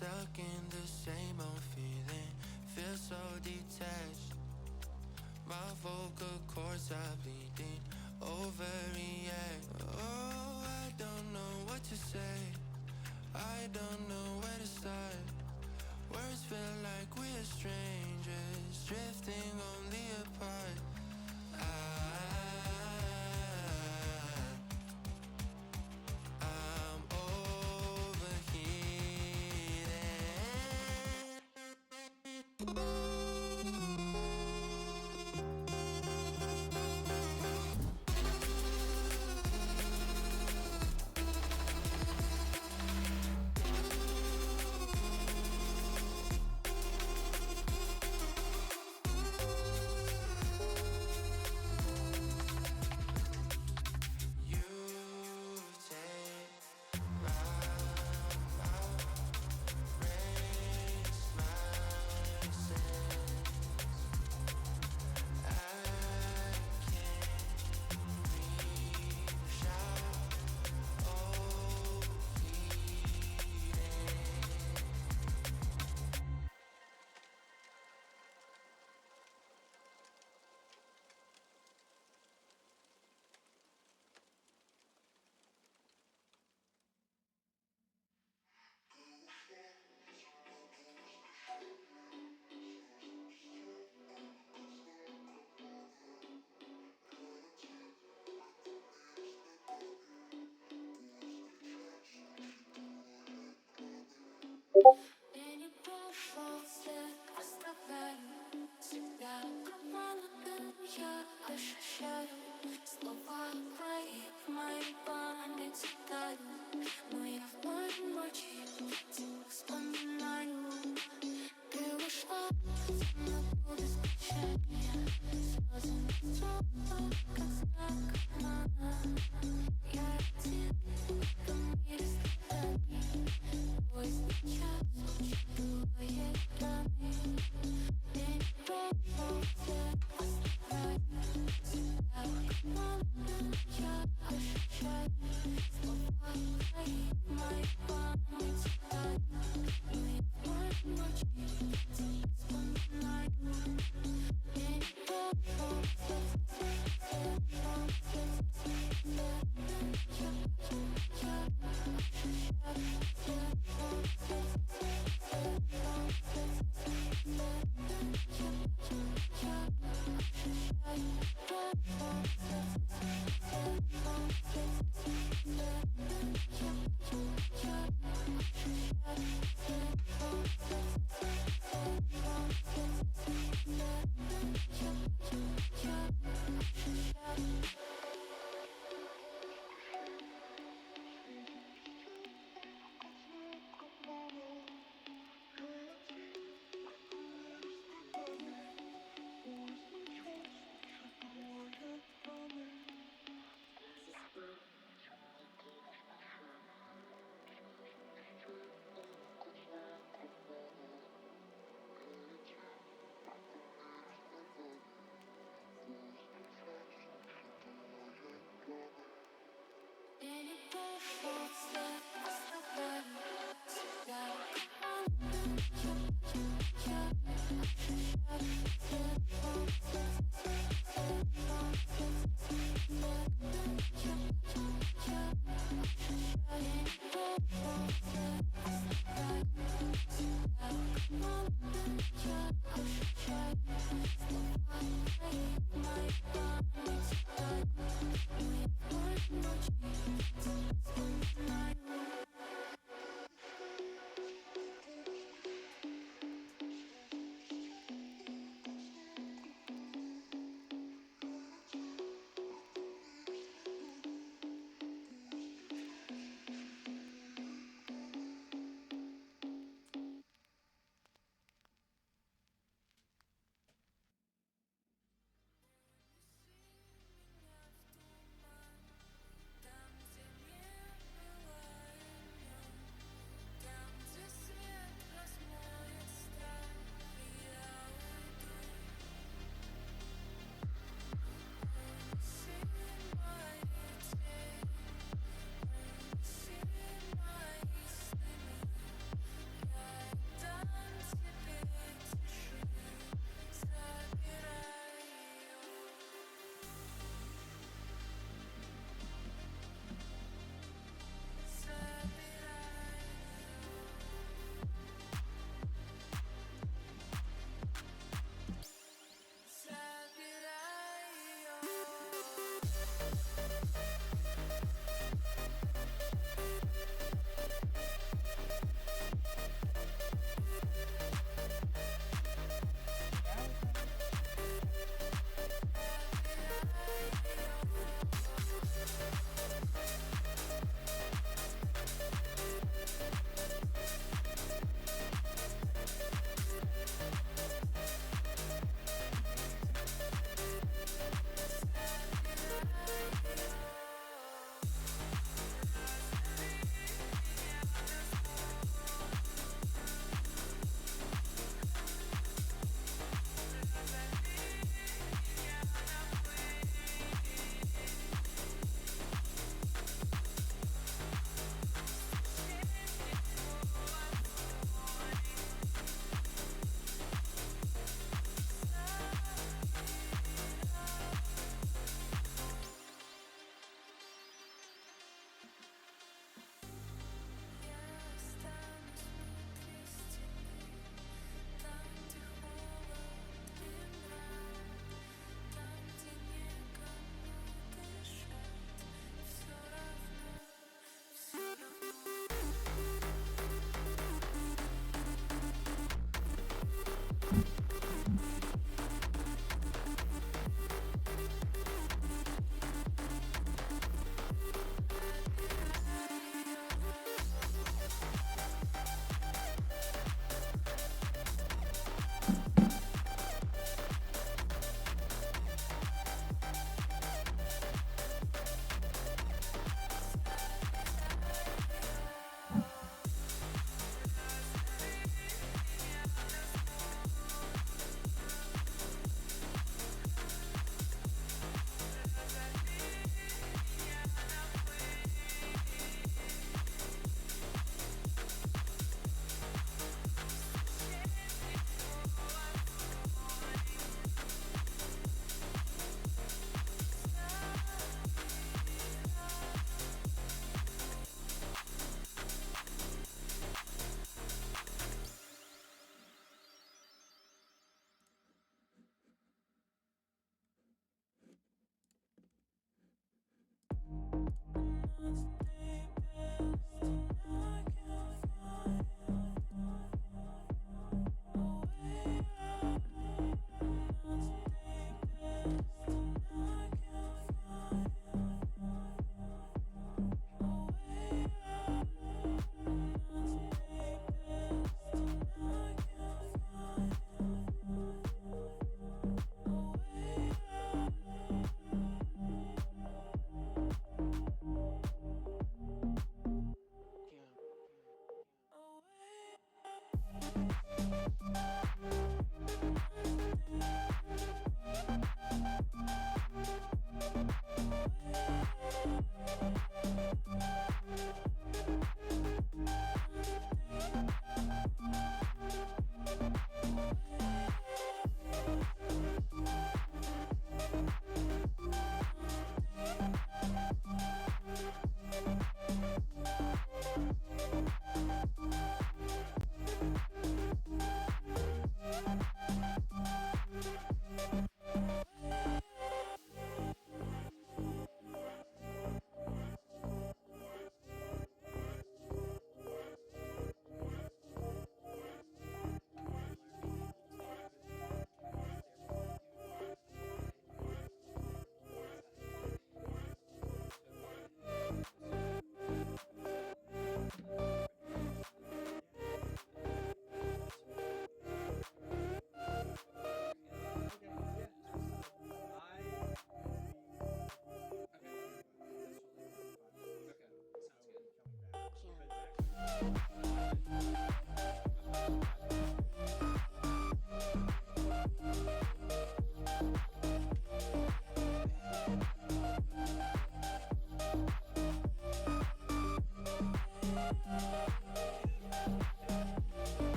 Stuck in the same old feeling, feel so detached. My vocal cords are bleeding, overreact. Oh, I don't know what to say, I don't know where to start. Words feel like we're strangers, drifting only apart. I'm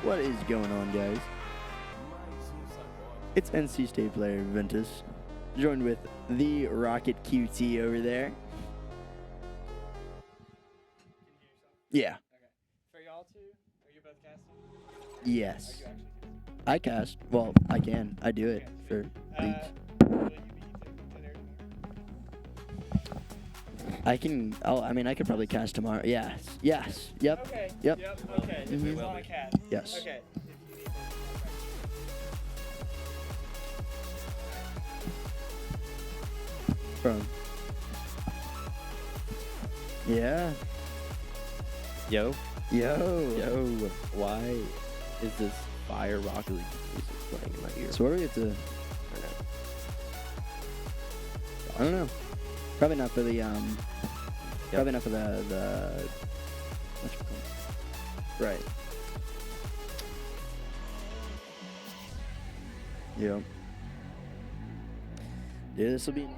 What is going on, guys? It's NC State player Ventus, joined with the Rocket QT over there. Yeah. For y'all two, are you both casting? Yes. I cast. Well, I can. I do it for leagues. Will you be dinner? I can. Oh, I mean, I could probably cast tomorrow. Yes. Yes. Yep. Okay. Yep. Okay. Mhm. It's on a cast. Yes. Okay. From. Yeah. Yo, Yo. why is this Fire Rocket League music playing in my ear? So what do we have to? I don't know. Probably not for the Probably not for the. What's it called? Right. Yep. Yeah, this will be.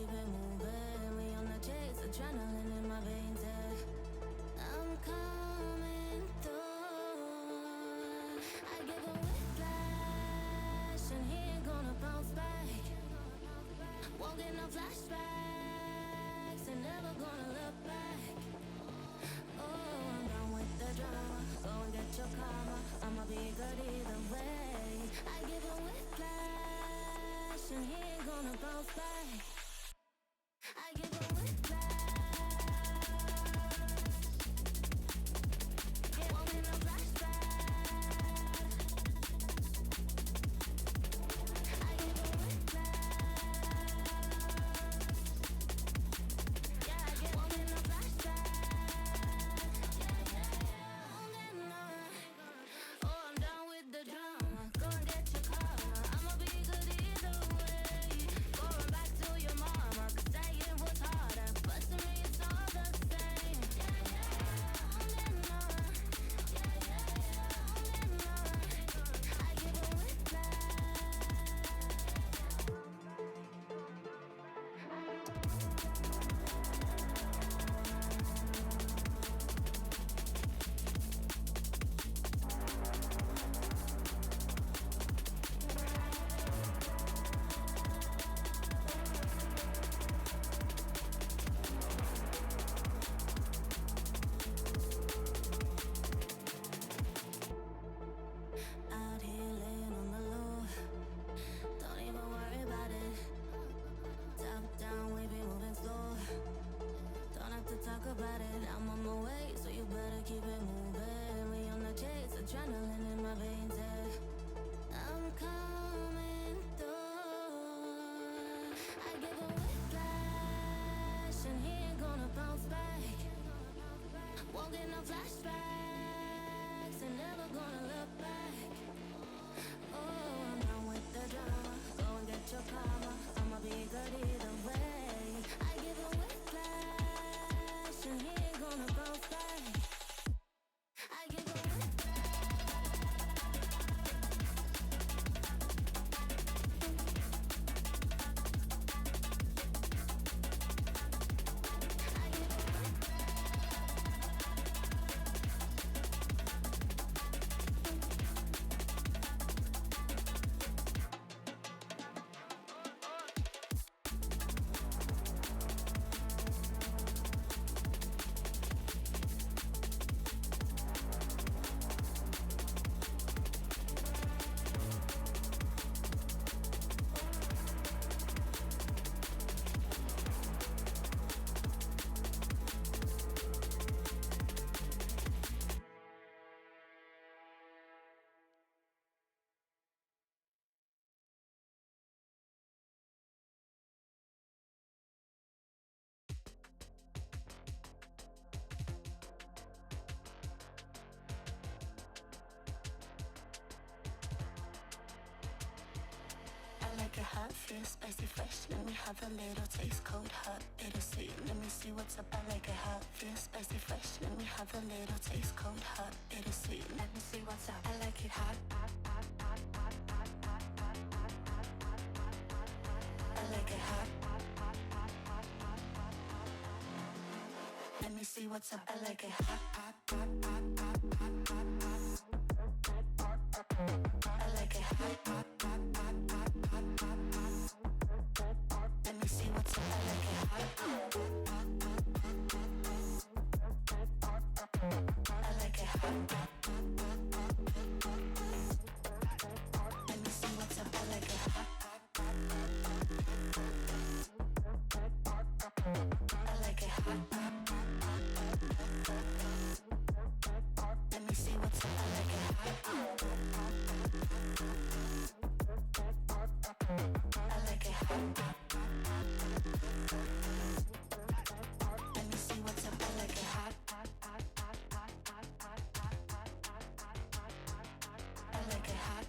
keep it moving. We on the chase, adrenaline in my veins, yeah. I'm coming through. I give a whiplash, and he ain't gonna bounce back. Won't get no flashbacks, and never gonna look back. Oh, I'm done with the drama. Go and get your karma. I'ma be good either way. I give a whiplash, and he ain't gonna bounce back. I give a whiplash. Won't get no flashback. I give a whiplash. Yeah, I give won't get no flashback. Oh, I'm done with the drama. Go and get your karma. I'ma be good either way. Going back to your mama, 'cause staying was harder. But to me, it's all the same. I give a out here laying on the low. Don't even worry about it. Top down, we be moving slow. Don't have to talk about it. I'm on my way, so you better keep it moving. We on the chase, adrenaline in my veins, yeah. I'm coming through. I give a whiplash, and he ain't gonna bounce back. Won't get no flashbacks, and never gonna look back. Oh, I'm done with the drama. Go and get your karma. I'ma be good either way. I give a whiplash, and he ain't gonna bounce back. I give a like it hot, feel spicy, fresh. Let me have a little taste, cold, hot, bittersweet. Let me see what's up. I like it hot, feel spicy, fresh. Let me have a little taste, cold, hot, bittersweet. Let me see what's up. I like it hot. I like it hot. Let me see what's up. I like it hot. I like it hot. Let me see what's up. I like it hot. I like it hot. Let me see what's up. I like it hot. I like it hot. Let me see what's up. I like it hot. I like it hot. Let me see what's up. I like it hot. I like it hot.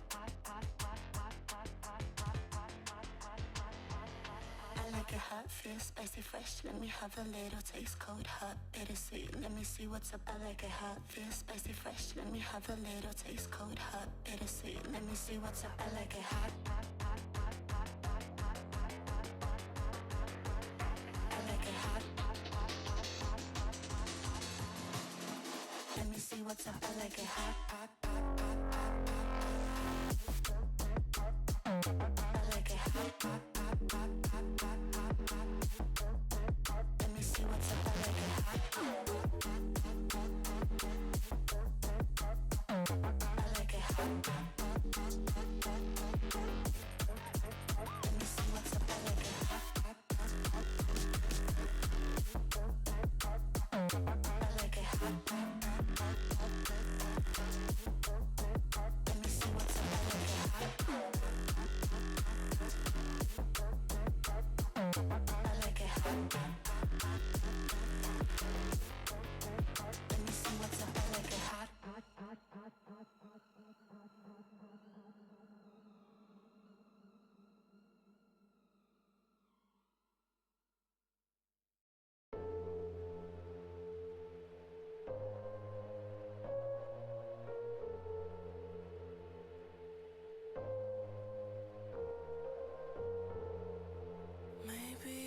I like it hot, feel spicy, fresh. Let me have a little taste, cold, hot, bittersweet. Let me see what's up. I like it hot, feel spicy, fresh. Let me have a little taste, cold, hot, bittersweet. Let me see what's up. I like it hot. like it hot. I like it hot. Let me see what's up. I like it hot. I like it hot. Let me see what's up. I like it hot. I like it hot. Let me see what's up. I like it hot. I like it hot. Let me see what's up. I like it hot. Maybe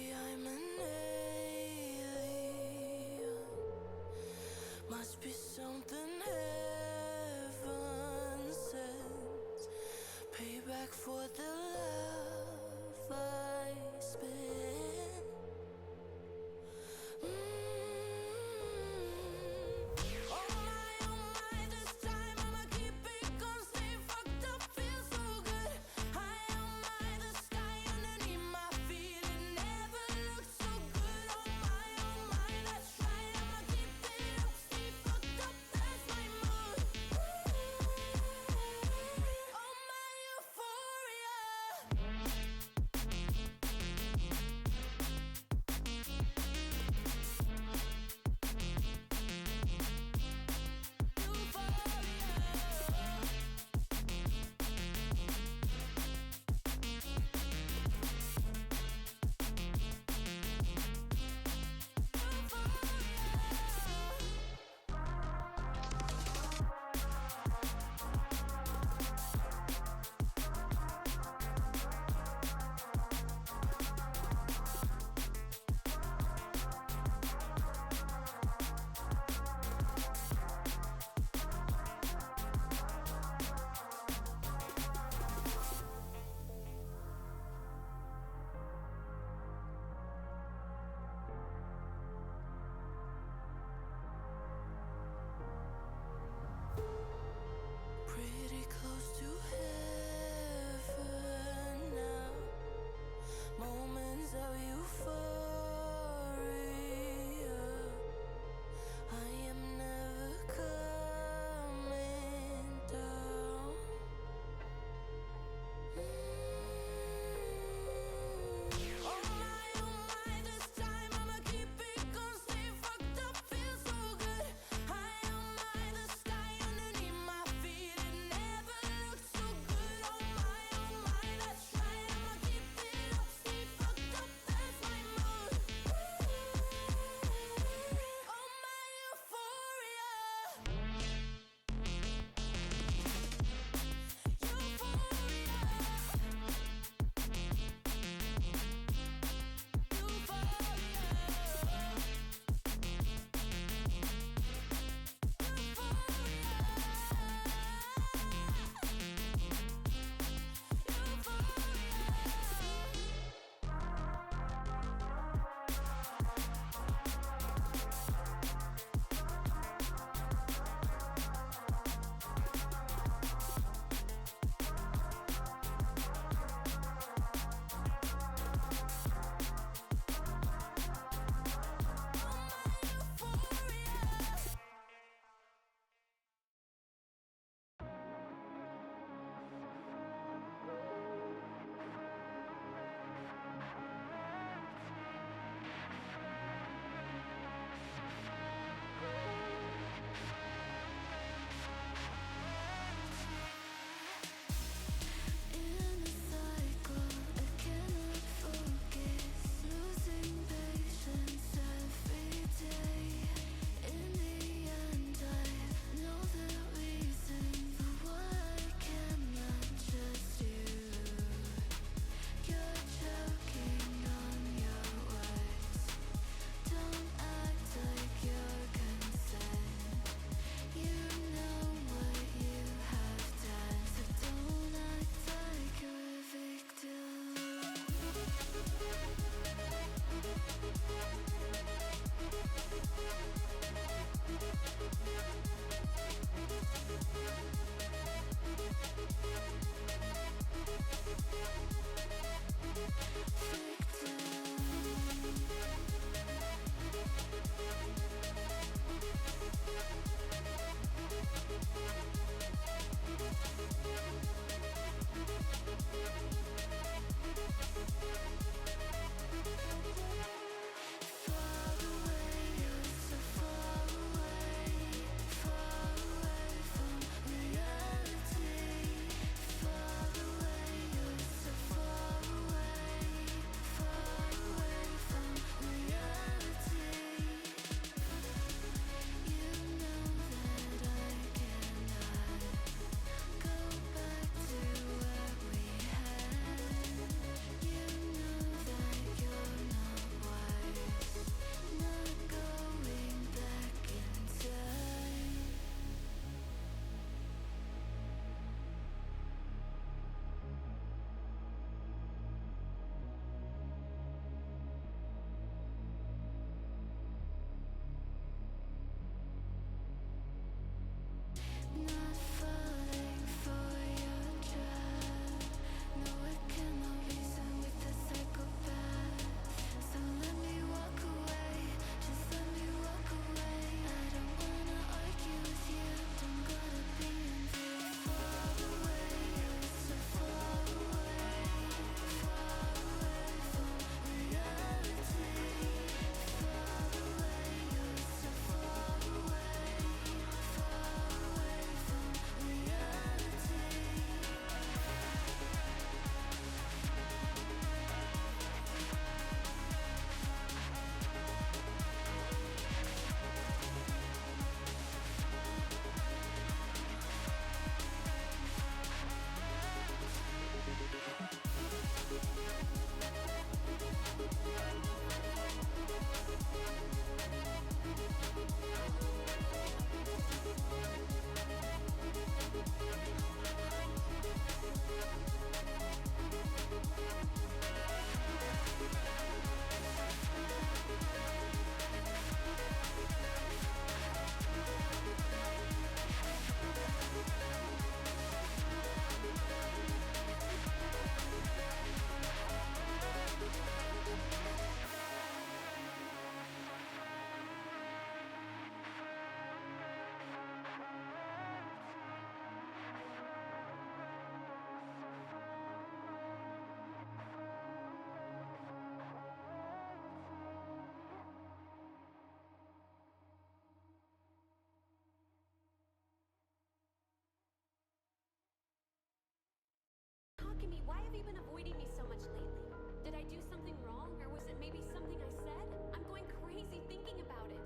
look at me. Why have you been avoiding me so much lately? Did I do something wrong, or was it maybe something I said? I'm going crazy thinking about it.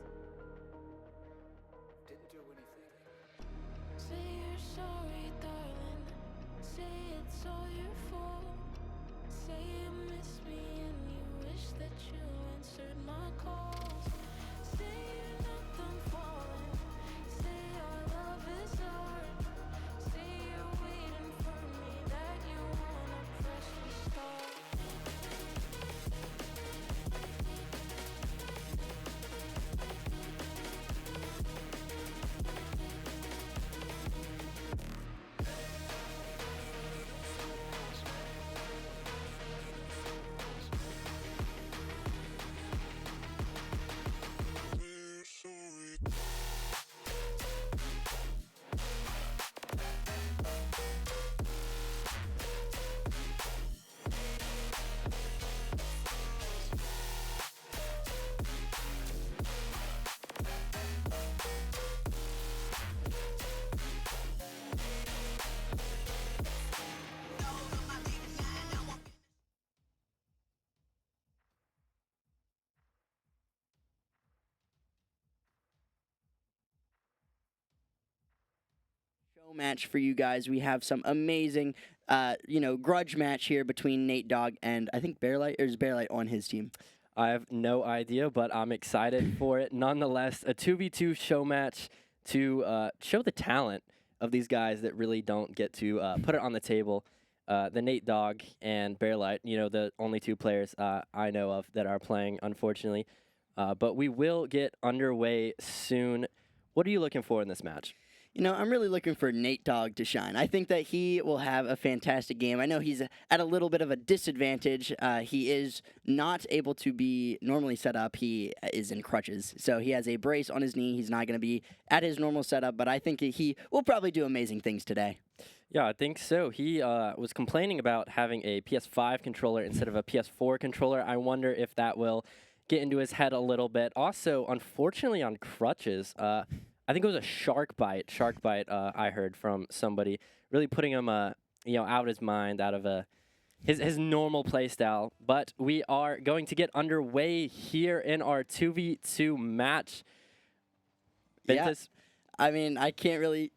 Didn't do anything. Say you're sorry, darling. Say it's all your fault. Say you miss me and you wish that you answered my calls. Say you're not done falling. Say our love is art. Say you're waiting for me, that you wanna press restart. Show match for you guys. We have some amazing, grudge match here between Nate Dogg and I think Bearlight. Or is Bearlight on his team? I have no idea, but I'm excited for it. Nonetheless, a 2v2 show match to show the talent of these guys that really don't get to put it on the table. The Nate Dogg and Bearlight, the only two players I know of that are playing, unfortunately. But we will get underway soon. What are you looking for in this match? I'm really looking for Nate Dogg to shine. I think that he will have a fantastic game. I know he's at a little bit of a disadvantage. He is not able to be normally set up. He is in crutches, so he has a brace on his knee. He's not going to be at his normal setup, but I think he will probably do amazing things today. Yeah, I think so. He was complaining about having a PS5 controller instead of a PS4 controller. I wonder if that will get into his head a little bit. Also, unfortunately, on crutches, I think it was a shark bite. I heard from somebody, really putting him, out of his mind, out of his normal play style. But we are going to get underway here in our 2v2 match. Ventus? Yeah. I mean, I can't really.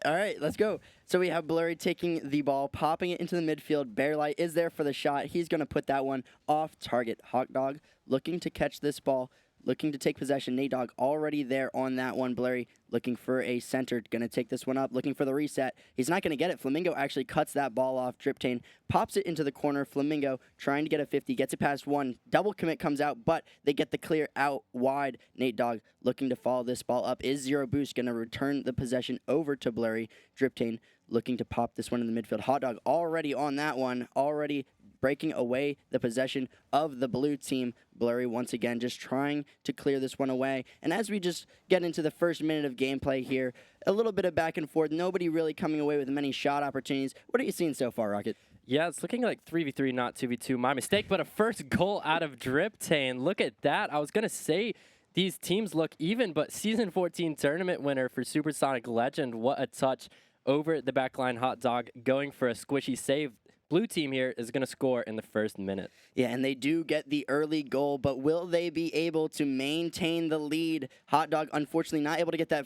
All right, let's go. So we have Blurry taking the ball, popping it into the midfield. Bearlight is there for the shot. He's going to put that one off target. Hawk Dog looking to catch this ball, looking to take possession. Nate Dogg already there on that one. Blurry looking for a center, going to take this one up, looking for the reset. He's not going to get it. Flamingo actually cuts that ball off. Driptane pops it into the corner. Flamingo trying to get a 50, gets it past one. Double commit comes out, but they get the clear out wide. Nate Dogg looking to follow this ball up. Is Zero Boost going to return the possession over to Blurry? Driptane looking to pop this one in the midfield. Hot Dog already on that one, already breaking away the possession of the blue team. Blurry once again just trying to clear this one away. And as we just get into the first minute of gameplay here, a little bit of back and forth, nobody really coming away with many shot opportunities. What are you seeing so far, Rocket? Yeah, it's looking like 3v3, not 2v2. My mistake, but a first goal out of Driptane. Look at that. I was going to say these teams look even, but Season 14 tournament winner for Supersonic Legend, what a touch over the backline. Hot Dog going for a squishy save. Blue team here is going to score in the first minute. Yeah, and they do get the early goal, but will they be able to maintain the lead? Hot Dog, unfortunately, not able to get that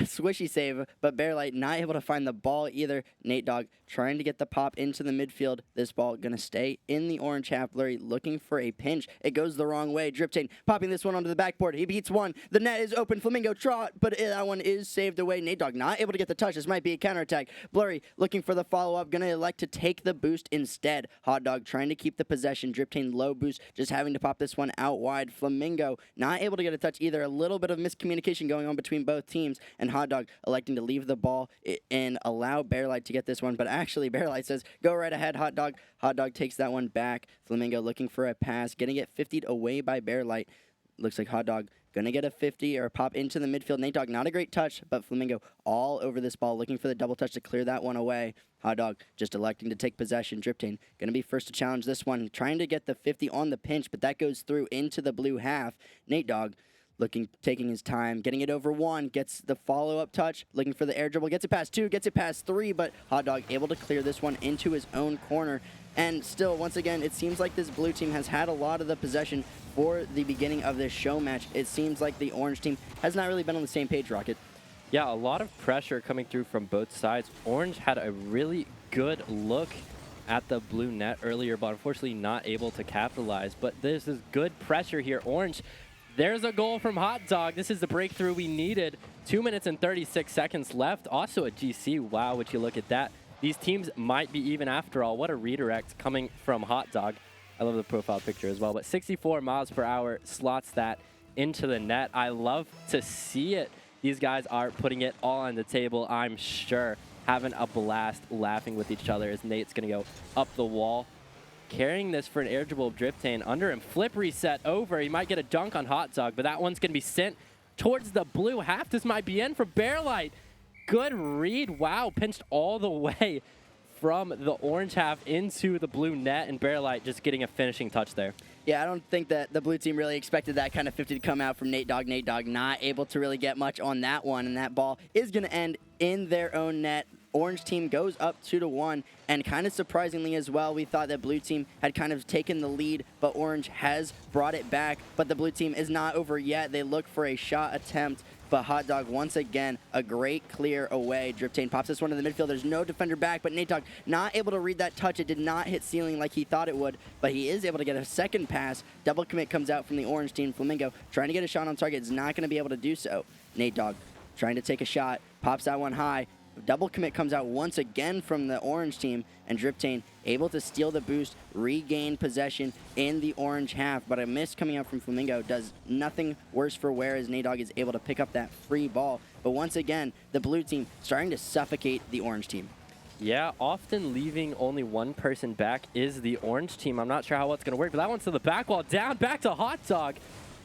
swishy save, but Bearlight not able to find the ball either. Nate Dogg trying to get the pop into the midfield. This ball going to stay in the orange half. Blurry looking for a pinch. It goes the wrong way. Driptane popping this one onto the backboard. He beats one. The net is open. Flamingo trot, but that one is saved away. Nate Dogg not able to get the touch. This might be a counterattack. Blurry looking for the follow-up. Going to elect to take the boost instead. Hot Dog trying to keep the possession. Driptane low boost, just having to pop this one out wide. Flamingo not able to get a touch either. A little bit of miscommunication going on between both teams, and Hot Dog electing to leave the ball and allow Bearlight to get this one, but actually Bearlight says, go right ahead, Hot Dog. Hot Dog takes that one back. Flamingo looking for a pass, getting it 50'd away by Bearlight. Looks like Hot Dog going to get a 50 or a pop into the midfield. Nate Dogg, not a great touch, but Flamingo all over this ball, looking for the double touch to clear that one away. Hot Dog just electing to take possession. Driptane going to be first to challenge this one, trying to get the 50 on the pinch, but that goes through into the blue half. Nate Dogg taking his time, getting it over 1, gets the follow-up touch, looking for the air dribble, gets it past 2, gets it past 3, but Hot Dog able to clear this one into his own corner. And still, once again, it seems like this blue team has had a lot of the possession for the beginning of this show match. It seems like the orange team has not really been on the same page, Rocket. Yeah, a lot of pressure coming through from both sides. Orange had a really good look at the blue net earlier, but unfortunately not able to capitalize. But this is good pressure here. Orange, there's a goal from Hot Dog. This is the breakthrough we needed. 2 minutes and 36 seconds left. Also a GC. Wow, would you look at that. These teams might be even after all. What a redirect coming from Hot Dog. I love the profile picture as well. But 64 miles per hour slots that into the net. I love to see it. These guys are putting it all on the table, I'm sure. Having a blast, laughing with each other as Nate's going to go up the wall. Carrying this for an air dribble of Driptane under him. Flip reset over. He might get a dunk on Hot Dog, but that one's going to be sent towards the blue half. This might be in for Bearlight. Good read. Wow, pinched all the way from the orange half into the blue net, and Bearlight just getting a finishing touch there. Yeah, I don't think that the blue team really expected that kind of 50 to come out from Nate Dogg. Nate Dogg not able to really get much on that one, and that ball is going to end in their own net. Orange team goes up 2-1, and kind of surprisingly as well, we thought that blue team had kind of taken the lead, but orange has brought it back, but the blue team is not over yet. They look for a shot attempt, but Hot Dog once again, a great clear away. Driptane pops this one to the midfield. There's no defender back, but Nate Dogg not able to read that touch. It did not hit ceiling like he thought it would, but he is able to get a second pass. Double commit comes out from the orange team. Flamingo trying to get a shot on target is not going to be able to do so. Nate Dogg trying to take a shot, pops that one high. Double commit comes out once again from the orange team, and Driptane able to steal the boost, regain possession in the orange half, but a miss coming out from Flamingo does nothing worse for wear as Nate Dogg is able to pick up that free ball. But once again, the blue team starting to suffocate the orange team. Yeah, often leaving only one person back is the orange team. I'm not sure how it's going to work, but that one's to the back wall. Down, back to Hot Dog.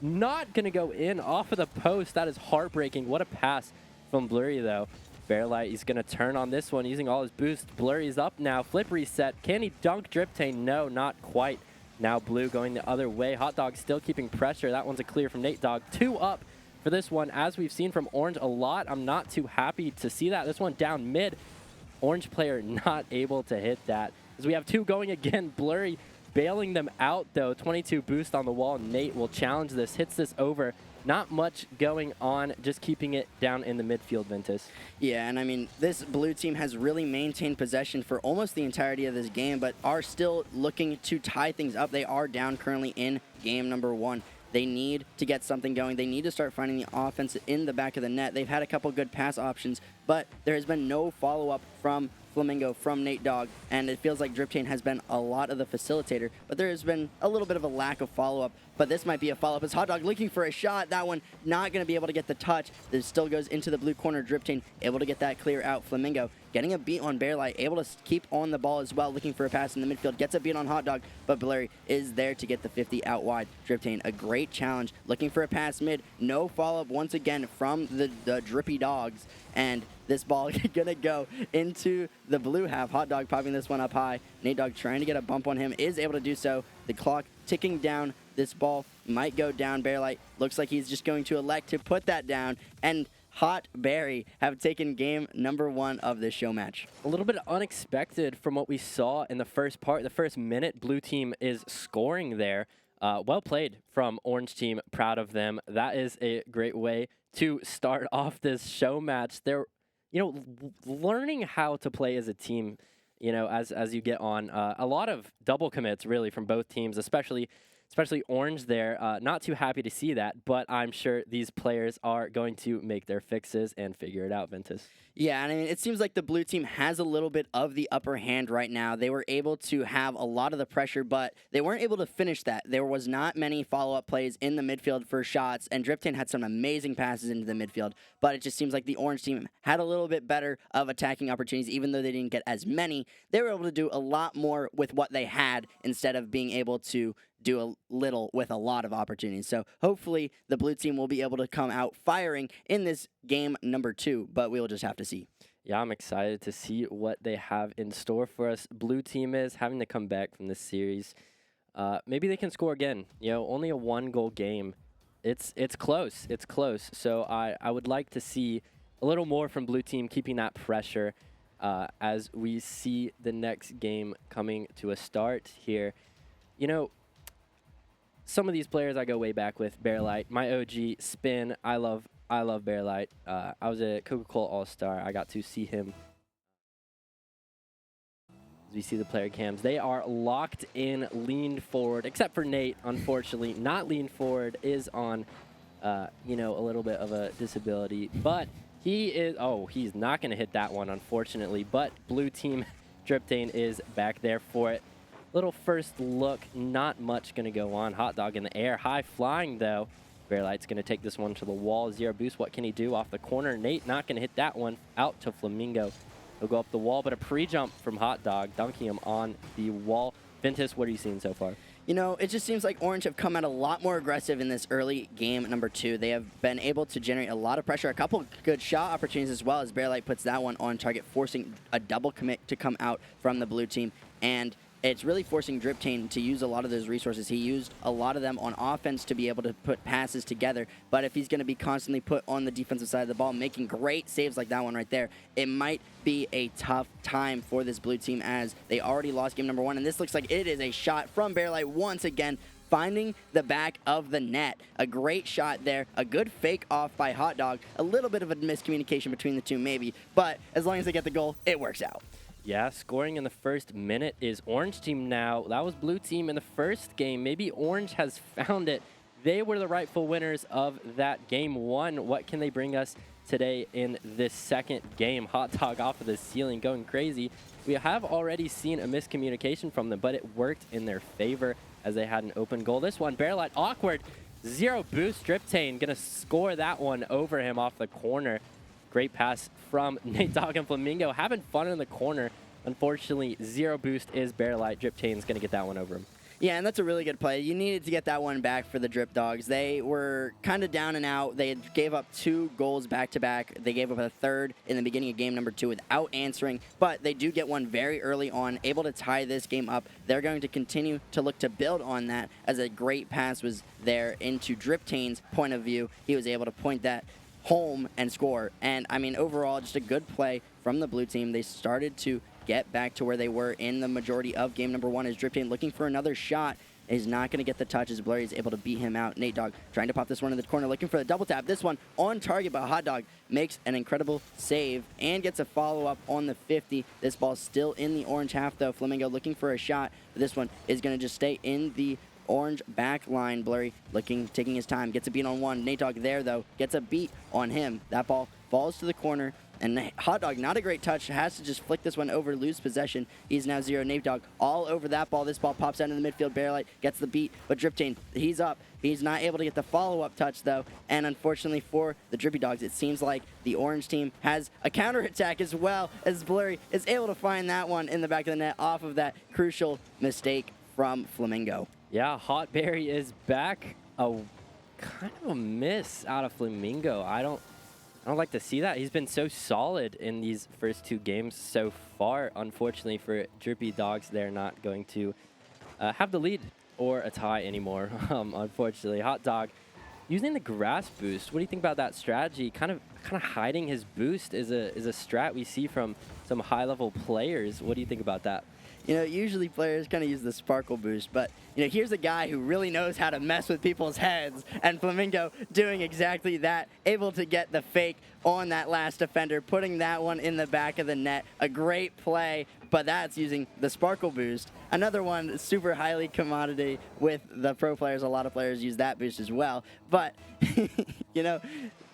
Not going to go in off of the post. That is heartbreaking. What a pass from Blurry, though. Bearlight, he's going to turn on this one using all his boost. Blurry's up now. Flip reset. Can he dunk Driptane? No, not quite. Now Blue going the other way. Hot Dog still keeping pressure. That one's a clear from Nate Dogg. 2 up for this one. As we've seen from Orange a lot, I'm not too happy to see that. This one down mid. Orange player not able to hit that. As we have 2 going again. Blurry bailing them out, though. 22 boost on the wall. Nate will challenge this. Hits this over. Not much going on, just keeping it down in the midfield, Ventus. Yeah, and I mean, this blue team has really maintained possession for almost the entirety of this game, but are still looking to tie things up. They are down currently in game number 1. They need to get something going. They need to start finding the offense in the back of the net. They've had a couple good pass options, but there has been no follow-up from Flamingo, from Nate Dogg, and it feels like Driptane has been a lot of the facilitator, but there has been a little bit of a lack of follow-up, but this might be a follow-up. As Hot Dog looking for a shot, that one not going to be able to get the touch. This still goes into the blue corner. Driptane able to get that clear out. Flamingo getting a beat on Bearlight, able to keep on the ball as well, looking for a pass in the midfield, gets a beat on Hot Dog, but Blurry is there to get the 50 out wide. Driptane, a great challenge, looking for a pass mid, no follow-up once again from the Drippy Dogs, and this ball is gonna go into the blue half. Hot Dog popping this one up high. Nate Dogg trying to get a bump on him, is able to do so. The clock ticking down. This ball might go down. Bearlight looks like he's just going to elect to put that down, and Hot Berry have taken game number 1 of this show match. A little bit unexpected from what we saw in the first part. The first minute, blue team is scoring there. Well played from orange team. Proud of them. That is a great way to start off this show match. They're, learning how to play as a team, as you get on. A lot of double commits really from both teams, especially Orange there. Not too happy to see that, but I'm sure these players are going to make their fixes and figure it out, Ventus. Yeah, and I mean, it seems like the blue team has a little bit of the upper hand right now. They were able to have a lot of the pressure, but they weren't able to finish that. There was not many follow-up plays in the midfield for shots, and Driptane had some amazing passes into the midfield, but it just seems like the orange team had a little bit better of attacking opportunities. Even though they didn't get as many, they were able to do a lot more with what they had instead of being able to do a little with a lot of opportunities. So hopefully the blue team will be able to come out firing in this game number 2, but we'll just have to see. Yeah, I'm excited to see what they have in store for us. Blue team is having to come back from this series. Maybe they can score again. Only a 1-goal game it's close. It's close. So I would like to see a little more from blue team, keeping that pressure as we see the next game coming to a start here. You know, some of these players I go way back with. Bearlight, my OG, Spin. I love Bearlight. I was a Coca-Cola All-Star. I got to see him. As we see the player cams, they are locked in, leaned forward, except for Nate, unfortunately. Not leaned forward, is on, you know, a little bit of a disability. But he is, oh, he's not going to hit that one, unfortunately. But blue team, Driptane is back there for it. Little first look, not much going to go on. Hot Dog in the air, high flying though. Bearlight's going to take this one to the wall. Zero boost, what can he do off the corner? Nate not going to hit that one, out to Flamingo. He'll go up the wall, but a pre-jump from Hot Dog, dunking him on the wall. Ventus, what are you seeing so far? You know, it just seems like Orange have come out a lot more aggressive in this early game number 2. They have been able to generate a lot of pressure, a couple good shot opportunities as well, as Bearlight puts that one on target, forcing a double commit to come out from the blue team. And it's really forcing Driptane to use a lot of those resources. He used a lot of them on offense to be able to put passes together, but if he's going to be constantly put on the defensive side of the ball, making great saves like that one right there, it might be a tough time for this blue team as they already lost game number 1, and this looks like it is a shot from Bearlight once again, finding the back of the net. A great shot there, a good fake off by Hot Dog, a little bit of a miscommunication between the two maybe, but as long as they get the goal, it works out. Yeah, scoring in the first minute is Orange team now. That was blue team in the first game. Maybe Orange has found it. They were the rightful winners of that game 1. What can they bring us today in this second game? Hot Dog off of the ceiling, going crazy. We have already seen a miscommunication from them, but it worked in their favor as they had an open goal. This one, Bearlight, awkward. Zero boost, Driptane gonna score that one over him off the corner. Great pass from Nate Dog and Flamingo, having fun in the corner. Unfortunately, zero boost is Bearlight. Driptane's going to get that one over him. Yeah, and that's a really good play. You needed to get that one back for the Drip Dogs. They were kind of down and out. They gave up 2 goals back-to-back. They gave up a third in the beginning of game number 2 without answering, but they do get one very early on, able to tie this game up. They're going to continue to look to build on that as a great pass was there into Driptane's point of view. He was able to point that home and score. And I mean, overall, just a good play from the blue team. They started to get back to where they were in the majority of game number 1 as Driptane looking for another shot. Is not going to get the touch as Blurry is able to beat him out. Nate Dog trying to pop this one in the corner, looking for the double tap. This one on target, but Hot Dog makes an incredible save and gets a follow-up on the 50. This ball's still in the orange half, though. Flamingo looking for a shot. But this one is going to just stay in the orange back line. Blurry taking his time, gets a beat on one. Nate Dog there, though, gets a beat on him. That ball falls to the corner, and Hot Dog, not a great touch, has to just flick this one over, lose possession. He's now 0. Nate Dog all over that ball. This ball pops out in the midfield. Bearlight gets the beat, but Driptane, he's up. He's not able to get the follow-up touch, though, and unfortunately for the Drippy Dogs, it seems like the orange team has a counterattack as well, as Blurry is able to find that one in the back of the net off of that crucial mistake from Flamingo. Yeah, Hot Berry is back. A kind of a miss out of Flamingo. I don't like to see that. He's been so solid in these first 2 games so far. Unfortunately for Drippy Dogs, they're not going to have the lead or a tie anymore. Unfortunately, Hot Dog using the grass boost. What do you think about that strategy? Kind of hiding his boost is a strat we see from some high-level players. What do you think about that? You know, usually players kind of use the sparkle boost, but, you know, here's a guy who really knows how to mess with people's heads, and Flamingo doing exactly that, able to get the fake on that last defender, putting that one in the back of the net. A great play, but that's using the sparkle boost. Another one, super highly commodity with the pro players. A lot of players use that boost as well, but, you know,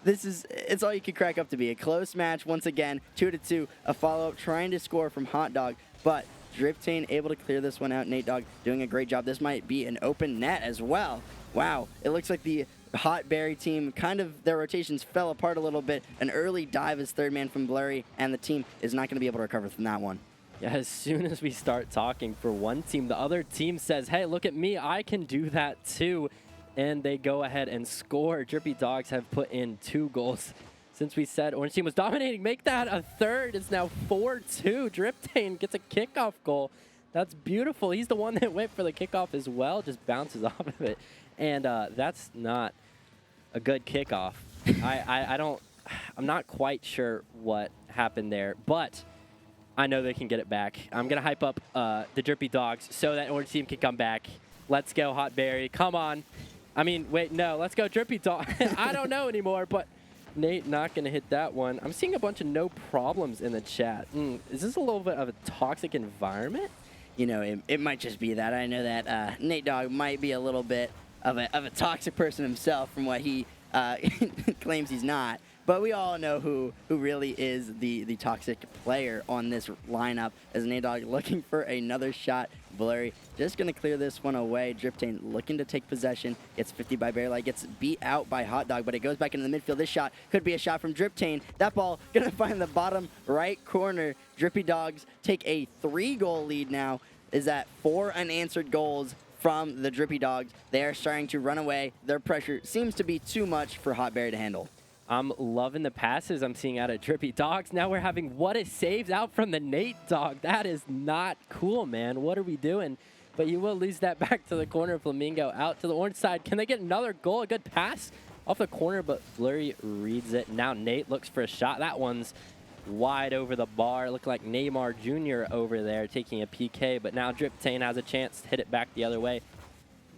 it's all you could crack up to be. A close match once again, 2-2, a follow-up trying to score from Hot Dog, but Driptane able to clear this one out. Nate Dog doing a great job. This might be an open net as well. Wow, it looks like the Hot Berry team, kind of their rotations fell apart a little bit. An early dive as third man from Blurry, and the team is not going to be able to recover from that one. Yeah, as soon as we start talking for one team, the other team says, hey, look at me, I can do that too. And they go ahead and score. Drippy Dogs have put in 2 goals. Since we said Orange team was dominating, make that a third. It's now 4-2. Driptane gets a kickoff goal. That's beautiful. He's the one that went for the kickoff as well, just bounces off of it. And that's not a good kickoff. I'm not quite sure what happened there, but I know they can get it back. I'm going to hype up the Drippy Dogs so that Orange team can come back. Let's go, Hot Berry. Come on. I mean, wait, no. Let's go, Drippy Dog. I don't know anymore, but Nate not going to hit that one. I'm seeing a bunch of no problems in the chat. Is this a little bit of a toxic environment? You know, it might just be that. I know that Nate Dogg might be a little bit of a toxic person himself from what he claims he's not. But we all know who really is the toxic player on this lineup, as Nate Dogg looking for another shot. Blurry just going to clear this one away. Driptane looking to take possession. Gets 50 by Bearlight. Gets beat out by Hot Dog, but it goes back into the midfield. This shot could be a shot from Driptane. That ball going to find the bottom right corner. Drippy Dogs take a 3-goal lead now. Is that 4 unanswered goals from the Drippy Dogs. They are starting to run away. Their pressure seems to be too much for Hot Berry to handle. I'm loving the passes I'm seeing out of Drippy Dogs. Now we're having what is saves out from the Nate Dog. That is not cool, man. What are we doing? But you will lose that back to the corner. Flamingo out to the orange side. Can they get another goal? A good pass off the corner, but Blurry reads it. Now Nate looks for a shot. That one's wide over the bar. Looked like Neymar Jr. over there taking a PK, but now Driptane has a chance to hit it back the other way.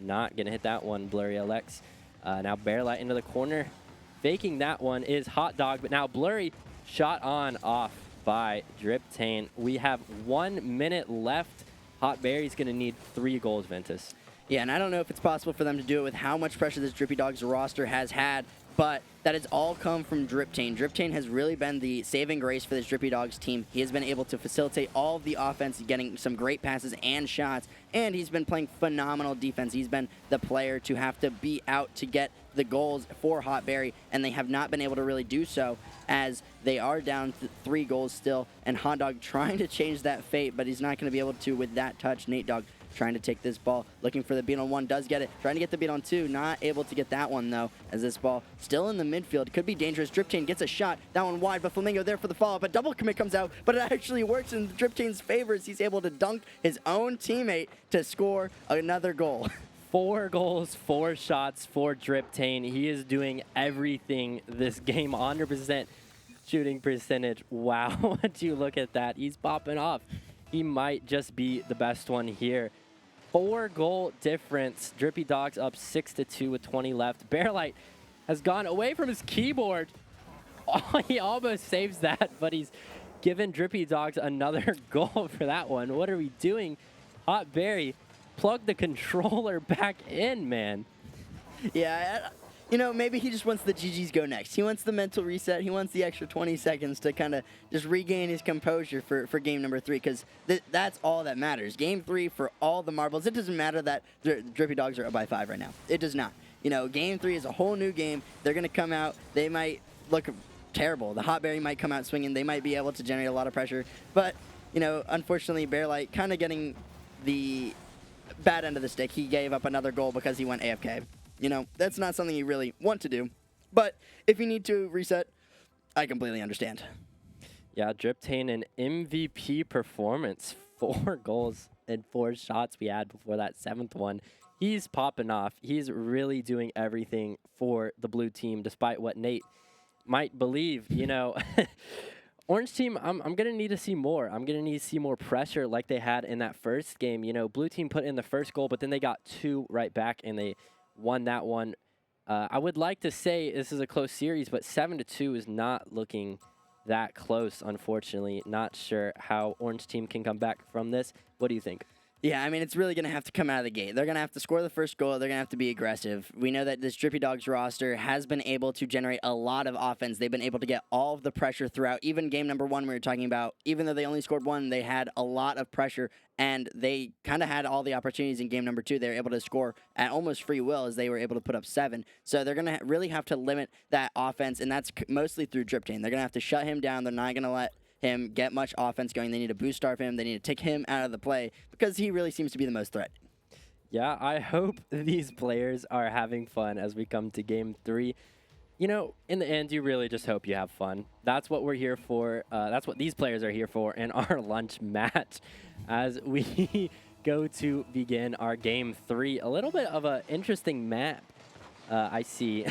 Not going to hit that one, Blurry Alex. Now Bearlight into the corner. Faking that one is Hot Dog, but now Blurry shot on off by Driptane. We have 1 minute left. Hot Berry's going to need 3 goals, Ventus. Yeah, and I don't know if it's possible for them to do it with how much pressure this Drippy Dogs roster has had, but that has all come from Driptane. Driptane has really been the saving grace for this Drippy Dogs team. He has been able to facilitate all of the offense, getting some great passes and shots, and he's been playing phenomenal defense. He's been the player to have to be out to get the goals for Hot Berry, and they have not been able to really do so, as they are down 3 goals still, and Hot Dog trying to change that fate, but he's not going to be able to with that touch. Nate Dogg trying to take this ball, looking for the beat on 1, does get it, trying to get the beat on 2, not able to get that one though, as this ball still in the midfield, could be dangerous. Driptane gets a shot, that one wide, but Flamingo there for the follow-up, a double commit comes out, but it actually works in Driptane's favor as he's able to dunk his own teammate to score another goal. 4 goals, 4 shots for Driptane. He is doing everything this game, 100% shooting percentage. Wow, would you look at that? He's popping off. He might just be the best one here. 4-goal difference. Drippy Dogs up 6-2 with 20 left. Bearlight has gone away from his keyboard. Oh, he almost saves that, but he's given Drippy Dogs another goal for that one. What are we doing? Hot Berry, plug the controller back in, man. Yeah, you know, maybe he just wants the GGs go next. He wants the mental reset. He wants the extra 20 seconds to kind of just regain his composure for game number 3, because that's all that matters. Game 3 for all the marbles. It doesn't matter that the Drippy Dogs are up by 5 right now. It does not. You know, game 3 is a whole new game. They're going to come out. They might look terrible. The Hot Berry might come out swinging. They might be able to generate a lot of pressure. But, you know, unfortunately, Bearlight kind of getting the bad end of the stick. He gave up another goal because he went AFK. You know, that's not something you really want to do. But if you need to reset, I completely understand. Yeah, Driptane, an MVP performance. 4 goals and 4 shots we had before that 7th one. He's popping off. He's really doing everything for the blue team, despite what Nate might believe. You know, Orange team, I'm going to need to see more. I'm going to need to see more pressure like they had in that first game. You know, blue team put in the first goal, but then they got 2 right back, and they won that one. I would like to say this is a close series, but 7-2 is not looking that close, unfortunately. Not sure how Orange team can come back from this. What do you think? Yeah, I mean, it's really going to have to come out of the gate. They're going to have to score the first goal. They're going to have to be aggressive. We know that this Drippy Dogs roster has been able to generate a lot of offense. They've been able to get all of the pressure throughout. Even game number 1 we were talking about, even though they only scored 1, they had a lot of pressure, and they kind of had all the opportunities in game number 2. They were able to score at almost free will as they were able to put up 7. So they're going to really have to limit that offense, and that's mostly through Driptane. They're going to have to shut him down. They're not going to let him get much offense going. They need to boost starve him. They need to take him out of the play because he really seems to be the most threat. Yeah, I hope these players are having fun as we come to game 3. You know, in the end, you really just hope you have fun. That's what we're here for. That's what these players are here for in our lunch match as we go to begin our game 3. A little bit of an interesting map I see.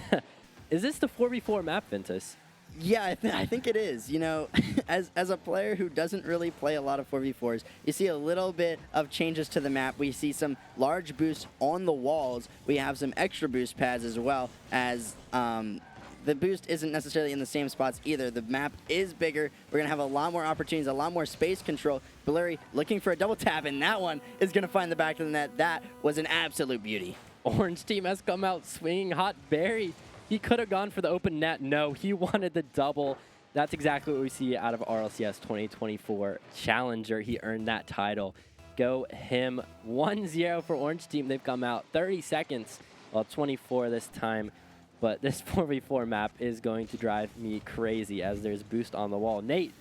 Is this the 4v4 map, Ventus? Yeah, I think it is. You know, as a player who doesn't really play a lot of 4v4s, you see a little bit of changes to the map. We see some large boosts on the walls. We have some extra boost pads as well, as the boost isn't necessarily in the same spots either. The map is bigger. We're going to have a lot more opportunities, a lot more space control. Blurry looking for a double tap, and that one is going to find the back of the net. That was an absolute beauty. Orange team has come out swinging hot. Barry, he could have gone for the open net. No, he wanted the double. That's exactly what we see out of RLCS 2024 Challenger. He earned that title. Go him. 1-0 for Orange team. They've come out 30 seconds, well, 24 this time. But this 4v4 map is going to drive me crazy as there's boost on the wall. Nate,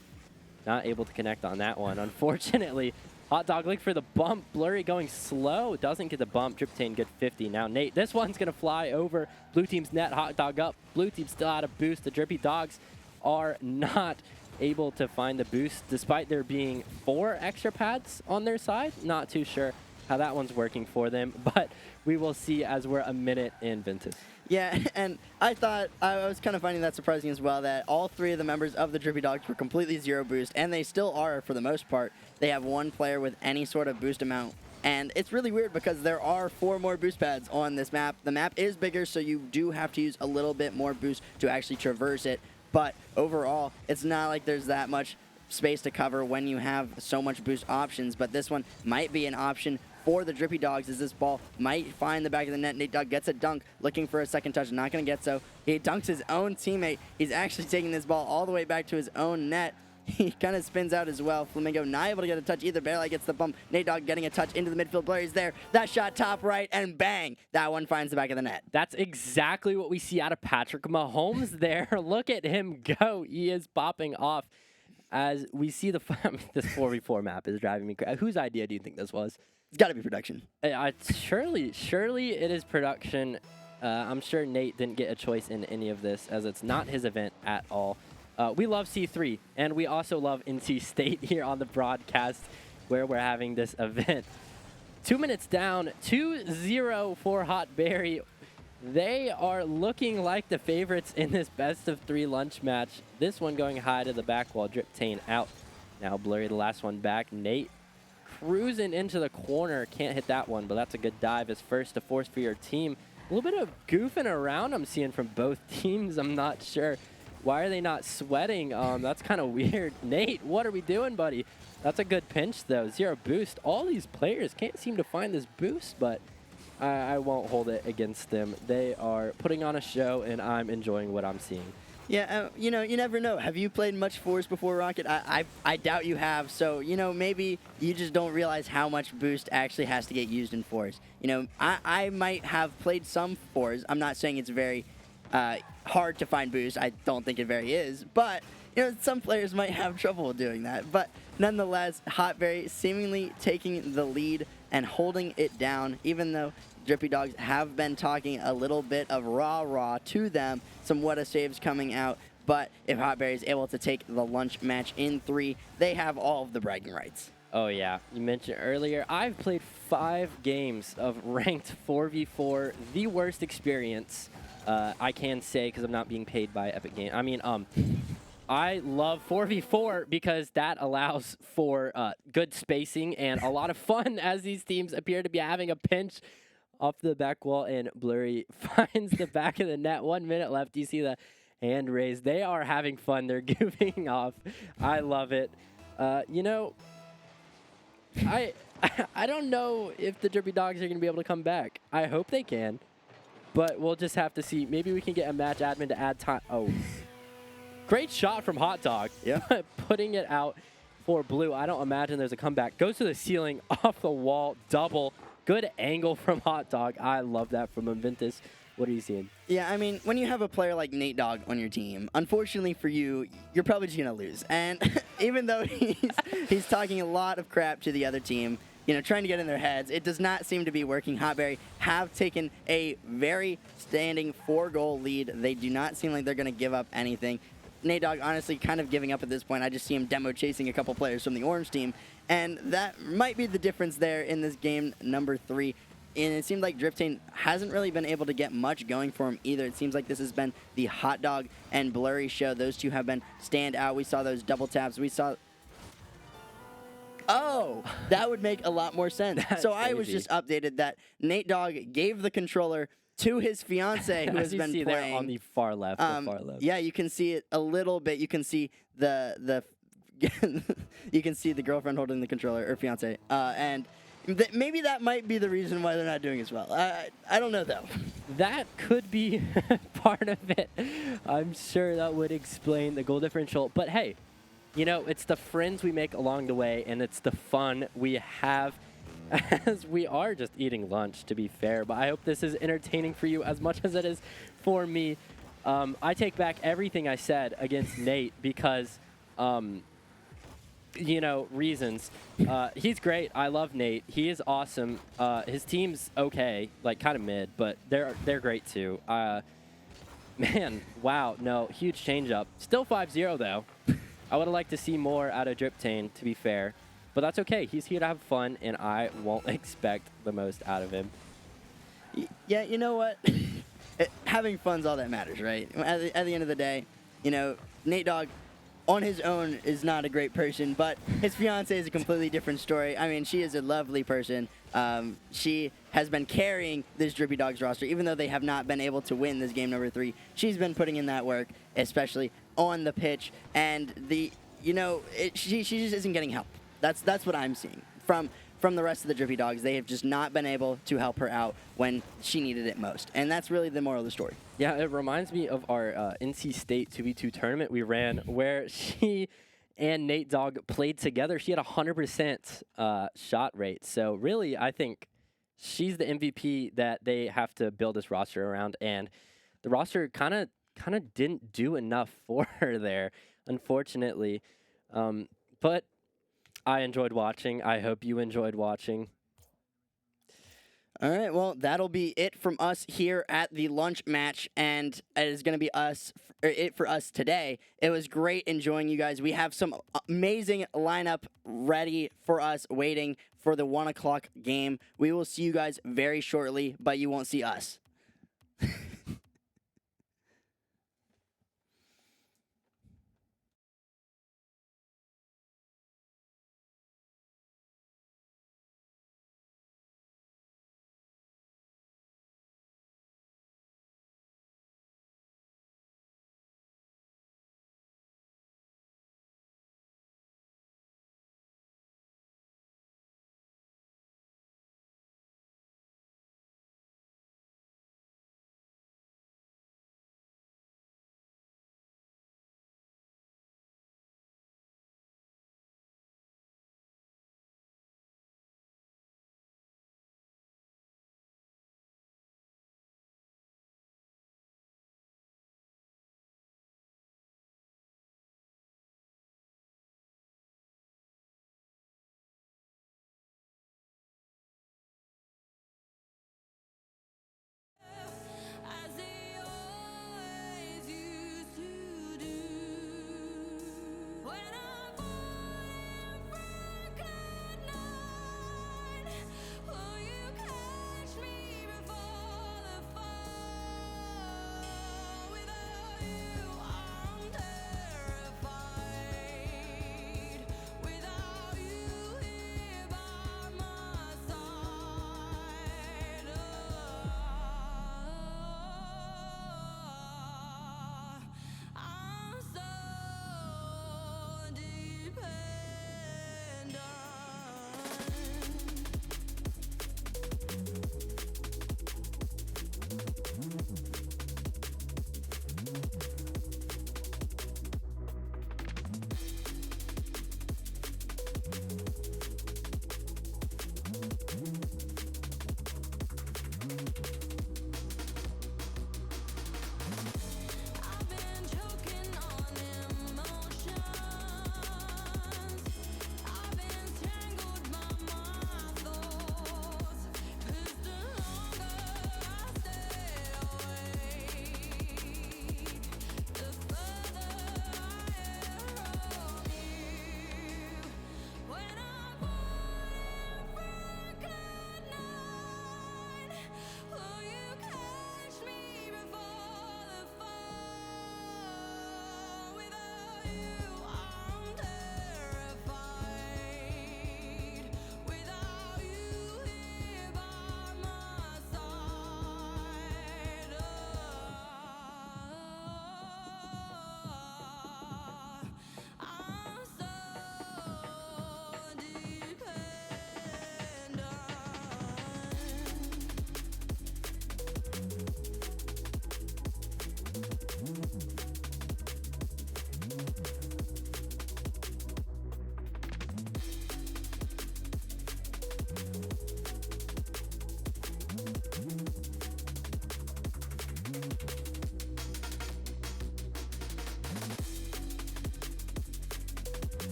not able to connect on that one. Unfortunately, Hot Dog looking for the bump. Blurry going slow. Doesn't get the bump. Driptane good 50. Now Nate, this one's going to fly over blue team's net. Hot Dog up. Blue team still out of boost. The Drippy Dogs are not able to find the boost despite there being 4 extra pads on their side. Not too sure how that one's working for them, but we will see as we're a minute in, Ventus. Yeah, and I thought, I was kind of finding that surprising as well, that all 3 of the members of the Drippy Dogs were completely 0 boost, and they still are for the most part. They have 1 player with any sort of boost amount, and it's really weird because there are 4 more boost pads on this map. The map is bigger, so you do have to use a little bit more boost to actually traverse it, but overall, it's not like there's that much space to cover when you have so much boost options, but this one might be an option for the Drippy Dogs as this ball might find the back of the net. Nate Dogg gets a dunk, looking for a second touch, not going to get so. He dunks his own teammate. He's actually taking this ball all the way back to his own net. He kind of spins out as well. Flamingo not able to get a touch either. Barely gets the bump. Nate Dogg getting a touch into the midfield. Blurry's there. That shot top right, and bang! That one finds the back of the net. That's exactly what we see out of Patrick Mahomes there. Look at him go. He is popping off. As we see this 4v4 map is driving me crazy. Whose idea do you think this was? It's got to be production. Surely it is production. I'm sure Nate didn't get a choice in any of this, as it's not his event at all. We love C3, and we also love NC State here on the broadcast where we're having this event. 2 minutes down, 2-0 for Hot Berry. They are looking like the favorites in this best-of-3 lunch match. This one going high to the back wall. Driptane out. Now Blurry, the last one back. Nate cruising into the corner. Can't hit that one, but that's a good dive. His first to force for your team. A little bit of goofing around I'm seeing from both teams. I'm not sure. Why are they not sweating? That's kind of weird. Nate, what are we doing, buddy? That's a good pinch, though. 0 boost. All these players can't seem to find this boost, but I won't hold it against them. They are putting on a show, and I'm enjoying what I'm seeing. Yeah, you know, you never know. Have you played much fours before, Rocket? I doubt you have. So, you know, maybe you just don't realize how much boost actually has to get used in fours. You know, I might have played some fours. I'm not saying it's very hard to find boost. I don't think it very is. But, you know, some players might have trouble doing that. But nonetheless, Hot Berry seemingly taking the lead and holding it down, even though Drippy Dogs have been talking a little bit of rah-rah to them, some what-a saves coming out, but if Hot Berry is able to take the lunch match in 3, they have all of the bragging rights. Oh yeah, you mentioned earlier, I've played 5 games of ranked 4v4, the worst experience, I can say, because I'm not being paid by Epic Games. I mean, I love 4v4 because that allows for good spacing and a lot of fun as these teams appear to be having a pinch off the back wall, and Blurry finds the back of the net. 1 minute left. You see the hand raised. They are having fun. They're goofing off. I love it. You know, I don't know if the Drippy Dogs are going to be able to come back. I hope they can, but we'll just have to see. Maybe we can get a match admin to add time. Oh. Great shot from Hot Dog. Yeah. Putting it out for Blue. I don't imagine there's a comeback. Goes to the ceiling, off the wall, double. Good angle from Hot Dog. I love that from Inventus. What are you seeing? Yeah, I mean, when you have a player like Nate Dogg on your team, unfortunately for you, you're probably just going to lose. And even though he's talking a lot of crap to the other team, you know, trying to get in their heads, it does not seem to be working. Hot Berry have taken a very standing 4-goal lead. They do not seem like they're going to give up anything. Nate Dogg honestly kind of giving up at this point. I just see him demo chasing a couple players from the orange team, and that might be the difference there in this game number 3. and it seemed like Drifting hasn't really been able to get much going for him either. It seems like this has been the Hot Dog and Blurry show. Those two have been stand out. We saw those double taps. We saw... Oh, that would make a lot more sense. So I was crazy. just updated that Nate Dogg gave the controller to his fiance who As has you been see playing. there on the far left. Yeah, you can see it a little bit. You can see the you can see the girlfriend holding the controller, or fiance, and maybe that might be the reason why they're not doing as well. I don't know though. That could be part of it. I'm sure that would explain the goal differential. But hey, you know, it's the friends we make along the way, and it's the fun we have as we are just eating lunch, to be fair. But I hope this is entertaining for you as much as it is for me. I take back everything I said against Nate because, you know, reasons. He's great. I love Nate. He is awesome. His team's okay, like kind of mid, but they're great too. Man, wow, no, huge change up. Still 5-0 though. I would have liked to see more out of Driptane, to be fair. But that's okay. He's here to have fun, and I won't expect the most out of him. Yeah, you know what? Having fun's all that matters, right? At the end of the day, you know, Nate Dogg on his own is not a great person, but his fiance is a completely different story. I mean, she is a lovely person. She has been carrying this Drippy Dogs roster, even though they have not been able to win this game number 3. She's been putting in that work, especially on the pitch, and she just isn't getting help. That's what I'm seeing from the rest of the Drippy Dogs. They have just not been able to help her out when she needed it most, and that's really the moral of the story. Yeah, it reminds me of our NC State 2v2 tournament we ran where she and Nate Dogg played together. She had 100% shot rate. So really, I think she's the MVP that they have to build this roster around, and the roster kind of didn't do enough for her there, unfortunately. But I enjoyed watching. I hope you enjoyed watching. All right, well, that'll be it from us here at the lunch match, and it is going to be it for us today. It was great enjoying you guys. We have some amazing lineup ready for us, waiting for the 1 o'clock game. We will see you guys very shortly, but you won't see us.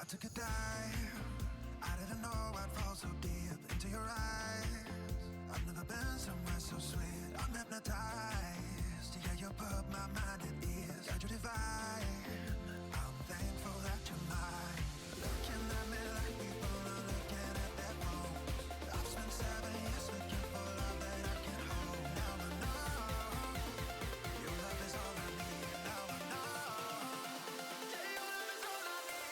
I took a dive. I didn't know I'd fall so deep into your eyes. I've never been somewhere so sweet. I'm hypnotized. Yeah, you put my mind at ease. Yeah, you're divine. I'm thankful that you're mine. Looking at me like people are looking at their phones. I've spent 7 years looking for love that I can hold. Now I know your love is all I need. Now I know. Yeah, your love is all I need.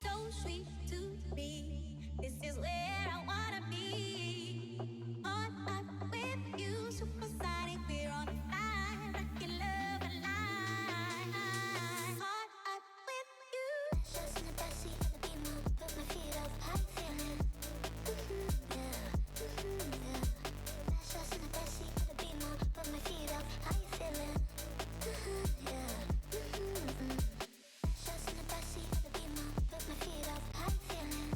So sweet to me. This is where I wanna be. On up with you, supersonic. We're on fire, rockin' love alive. On up with you. Just in the backseat of the Beamer, put my feet up, how you feeling? Yeah, yeah. Just in the backseat of the Beamer, put my feet up, how you feeling? Yeah. Just in the backseat of the Beamer, put my feet up, how you feeling?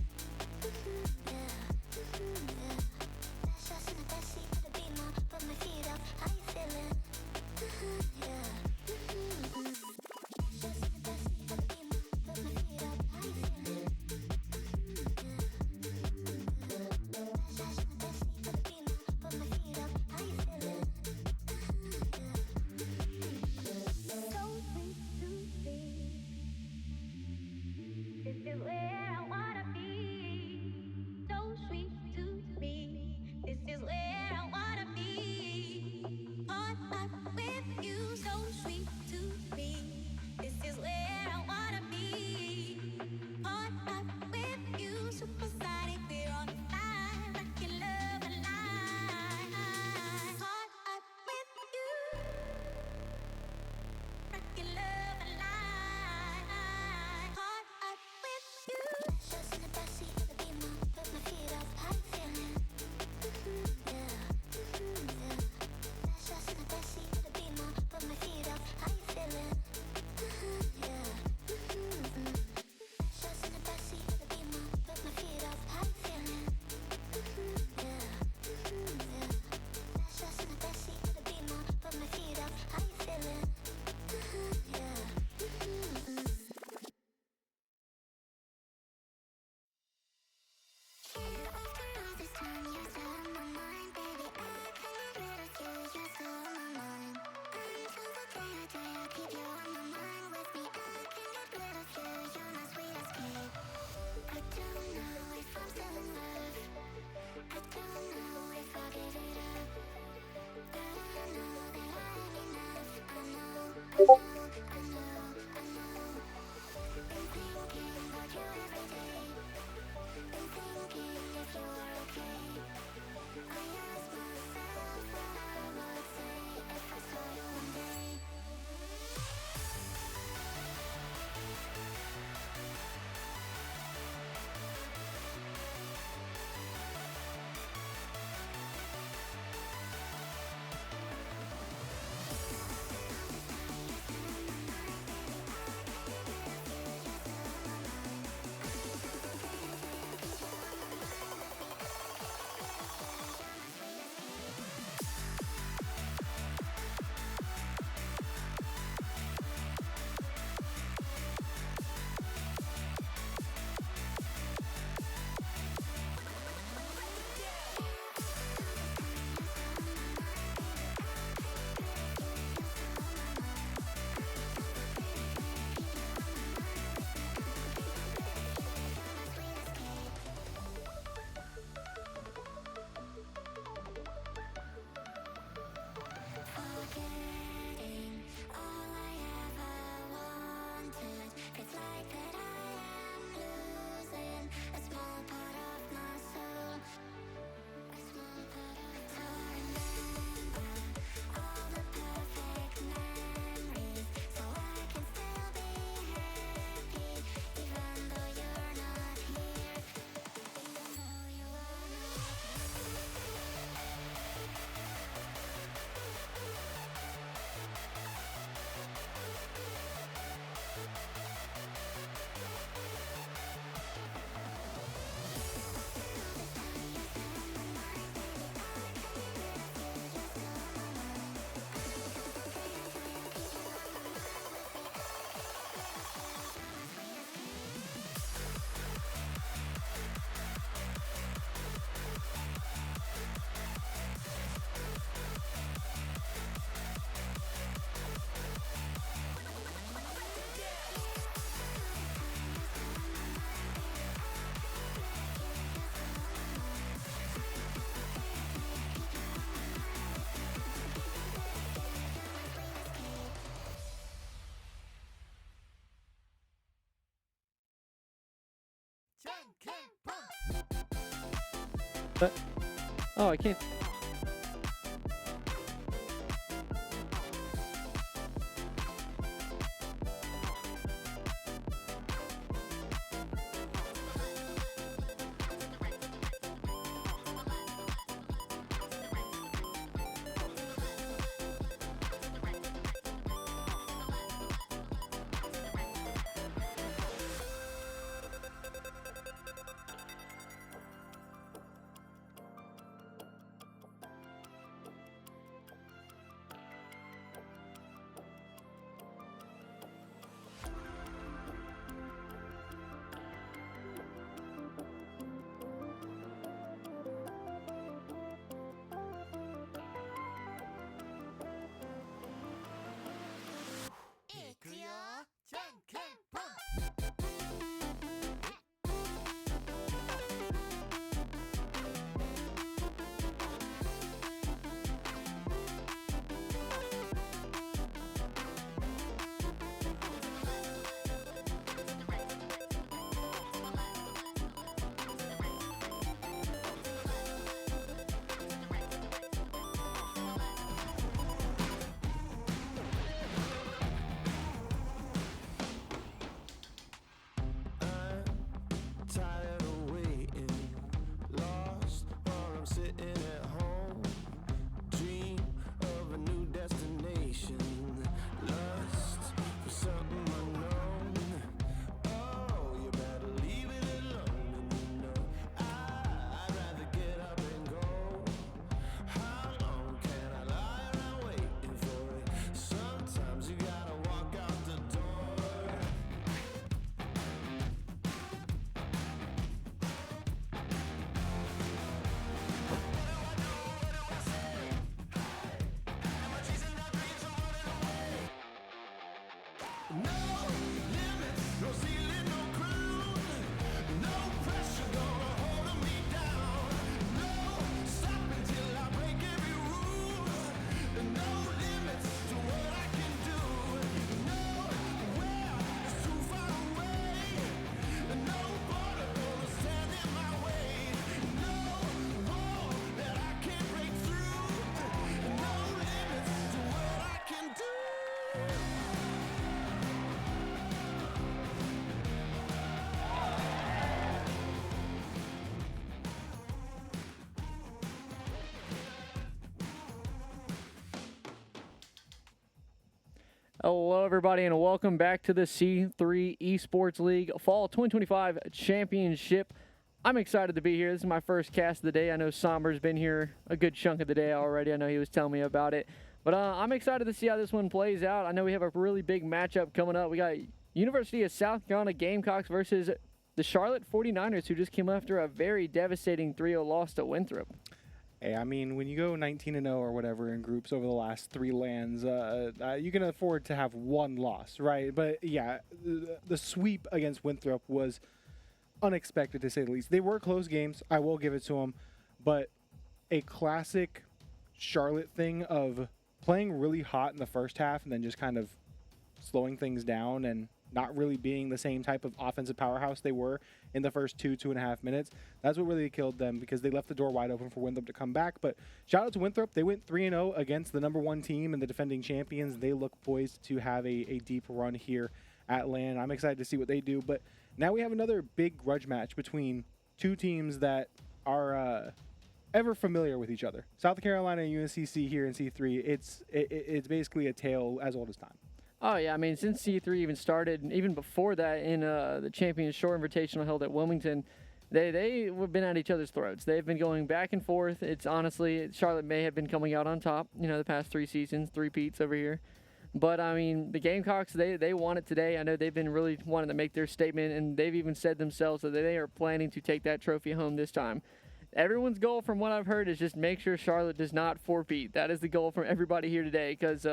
Oh, I can't. Tired of waiting, lost while I'm sitting at home. Dream of a new destination, lust for something unknown. Oh, you better leave it alone. And you know I'd rather get up and go. How long can I lie around waiting for it? Sometimes you gotta walk out the door. Hello, everybody, and welcome back to the C3 Esports League Fall 2025 Championship. I'm excited to be here. This is my first cast of the day. I know Somber's been here a good chunk of the day already. I know he was telling me about it. But I'm excited to see how this one plays out. I know we have a really big matchup coming up. We got University of South Carolina Gamecocks versus the Charlotte 49ers, who just came after a very devastating 3-0 loss to Winthrop. Hey, I mean, when you go 19-0 or whatever in groups over the last 3 lands, you can afford to have one loss, right? But yeah, the sweep against Winthrop was unexpected, to say the least. They were close games, I will give it to them, but a classic Charlotte thing of playing really hot in the first half and then just kind of slowing things down and not really being the same type of offensive powerhouse they were in the first 2.5 minutes. That's what really killed them, because they left the door wide open for Winthrop to come back. But shout out to Winthrop. They went 3-0 against the #1 team and the defending champions. They look poised to have a deep run here at LAN. I'm excited to see what they do. But now we have another big grudge match between two teams that are ever familiar with each other. South Carolina and UNCC here in C3. It's basically a tale as old as time. Oh, yeah. I mean, since C3 even started, and even before that in the Champions Shore Invitational held at Wilmington, they've been at each other's throats. They've been going back and forth. It's honestly, Charlotte may have been coming out on top, the past 3 seasons, 3-peats over here. But, I mean, the Gamecocks, they won it today. I know they've been really wanting to make their statement, and they've even said themselves that they are planning to take that trophy home this time. Everyone's goal, from what I've heard, is just make sure Charlotte does not 4-peat. That is the goal from everybody here today, because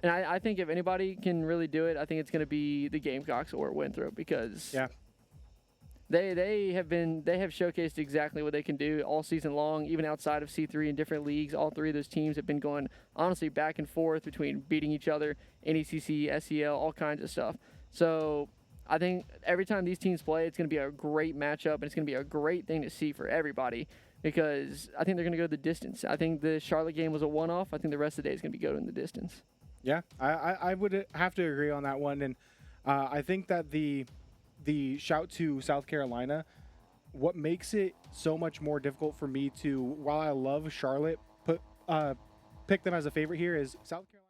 and I think if anybody can really do it, I think it's going to be the Gamecocks or Winthrop, because they have showcased exactly what they can do all season long, even outside of C3 in different leagues. All 3 of those teams have been going, honestly, back and forth between beating each other, NECC, SEL, all kinds of stuff. So I think every time these teams play, it's going to be a great matchup, and it's going to be a great thing to see for everybody because I think they're going to go the distance. I think the Charlotte game was a one-off. I think the rest of the day is going to be going the distance. Yeah, I would have to agree on that one. And I think that the shout to South Carolina, what makes it so much more difficult for me to, while I love Charlotte, pick them as a favorite here is South Carolina.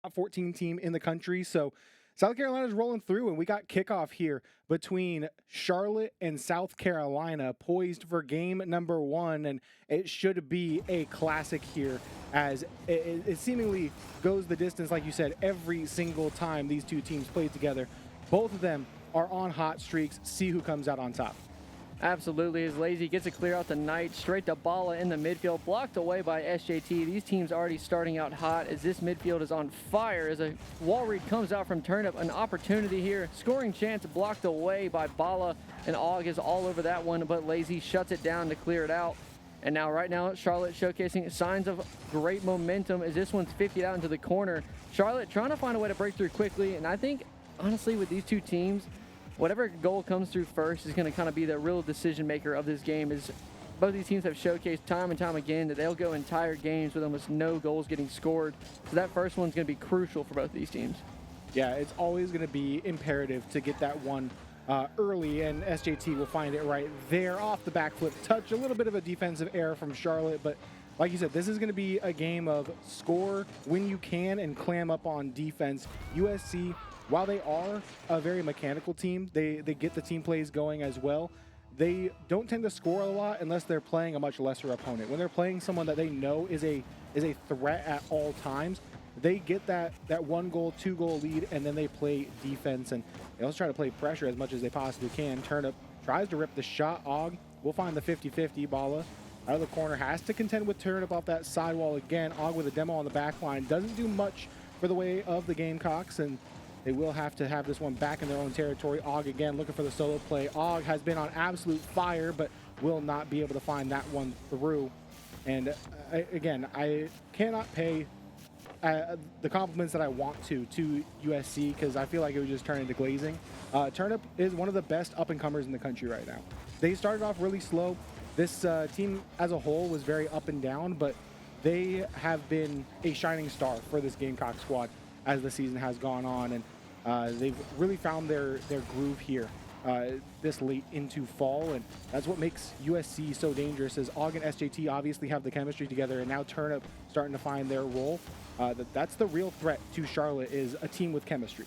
Top 14 team in the country. So South Carolina's rolling through, and we got kickoff here between Charlotte and South Carolina, poised for game number 1, and it should be a classic here as it seemingly goes the distance, like you said, every single time these two teams play together. Both of them are on hot streaks. See who comes out on top. Absolutely, as Lazy gets a clear out the Knight, straight to Bala in the midfield, blocked away by SJT. These teams already starting out hot as this midfield is on fire as a wall read comes out from Turnip. An opportunity here, scoring chance blocked away by Bala, and Og is all over that one, but Lazy shuts it down to clear it out. And now, right now, Charlotte showcasing signs of great momentum as this one's 50 out into the corner. Charlotte trying to find a way to break through quickly, and I think, honestly, with these two teams, whatever goal comes through first is going to kind of be the real decision maker of this game. Is both these teams have showcased time and time again that they'll go entire games with almost no goals getting scored. So that first one's going to be crucial for both of these teams. Yeah, it's always going to be imperative to get that one early, and SJT will find it right there off the back flip touch. A little bit of a defensive error from Charlotte, but like you said, this is going to be a game of score when you can and clam up on defense. USC, while they are a very mechanical team, they get the team plays going as well. They don't tend to score a lot unless they're playing a much lesser opponent. When they're playing someone that they know is a threat at all times, they get that 1-goal, 2-goal lead, and then they play defense, and they also try to play pressure as much as they possibly can. Turnip tries to rip the shot. Og will find the 50-50. Bala out of the corner has to contend with Turnip off that sidewall again. Og with a demo on the back line doesn't do much for the way of the Gamecocks, and they will have to have this one back in their own territory. Og again looking for the solo play. Og has been on absolute fire, but will not be able to find that one through. And again, I cannot pay the compliments that I want to USC because I feel like it would just turn into glazing. Turnip is one of the best up-and-comers in the country right now. They started off really slow. This team as a whole was very up and down, but they have been a shining star for this Gamecock squad as the season has gone on, and they've really found their groove here this late into fall, and that's what makes USC so dangerous. As Og and SJT obviously have the chemistry together, and now Turnip starting to find their role. That's the real threat to Charlotte, is a team with chemistry.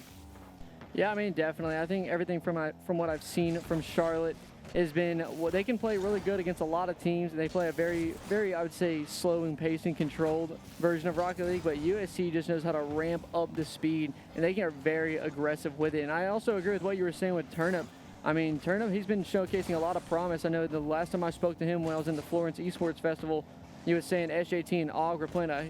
Yeah, I mean, definitely. I think everything from what I've seen from Charlotte has been, well, they can play really good against a lot of teams. They play a very, very, I would say, slow and paced and controlled version of Rocket League, but USC just knows how to ramp up the speed, and they are very aggressive with it. And I also agree with what you were saying with Turnip. I mean, Turnip, he's been showcasing a lot of promise. I know the last time I spoke to him when I was in the Florence Esports Festival, he was saying SJT and Og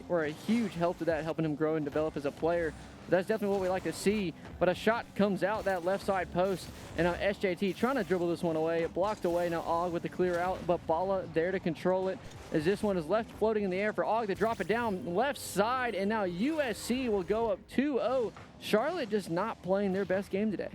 were a huge help to that, helping him grow and develop as a player. That's definitely what we like to see. But a shot comes out that left side post, and now SJT trying to dribble this one away. It blocked away. Now Og with the clear out, but Bala there to control it as this one is left floating in the air for Og to drop it down left side, and now USC will go up 2-0. Charlotte just not playing their best game today.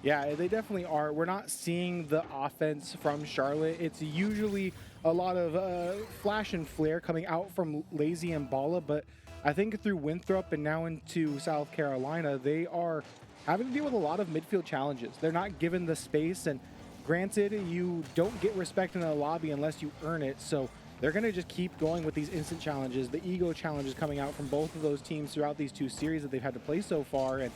Yeah, they definitely are. We're not seeing the offense from Charlotte. It's usually a lot of flash and flare coming out from Lazy and Bala, but I think through Winthrop and now into South Carolina, they are having to deal with a lot of midfield challenges. They're not given the space, and granted, you don't get respect in the lobby unless you earn it, so they're going to just keep going with these instant challenges, the ego challenges coming out from both of those teams throughout these two series that they've had to play so far, and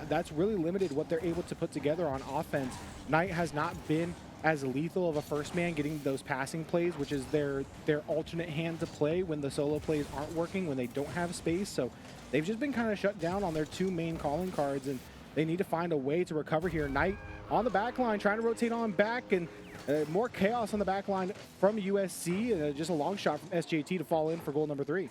that's really limited what they're able to put together on offense. Knight has not been as lethal of a first man getting those passing plays, which is their alternate hand to play when the solo plays aren't working, when they don't have space. So they've just been kind of shut down on their two main calling cards, and they need to find a way to recover here. Knight on the back line trying to rotate on back, and more chaos on the back line from USC, and just a long shot from SJT to fall in for goal number 3.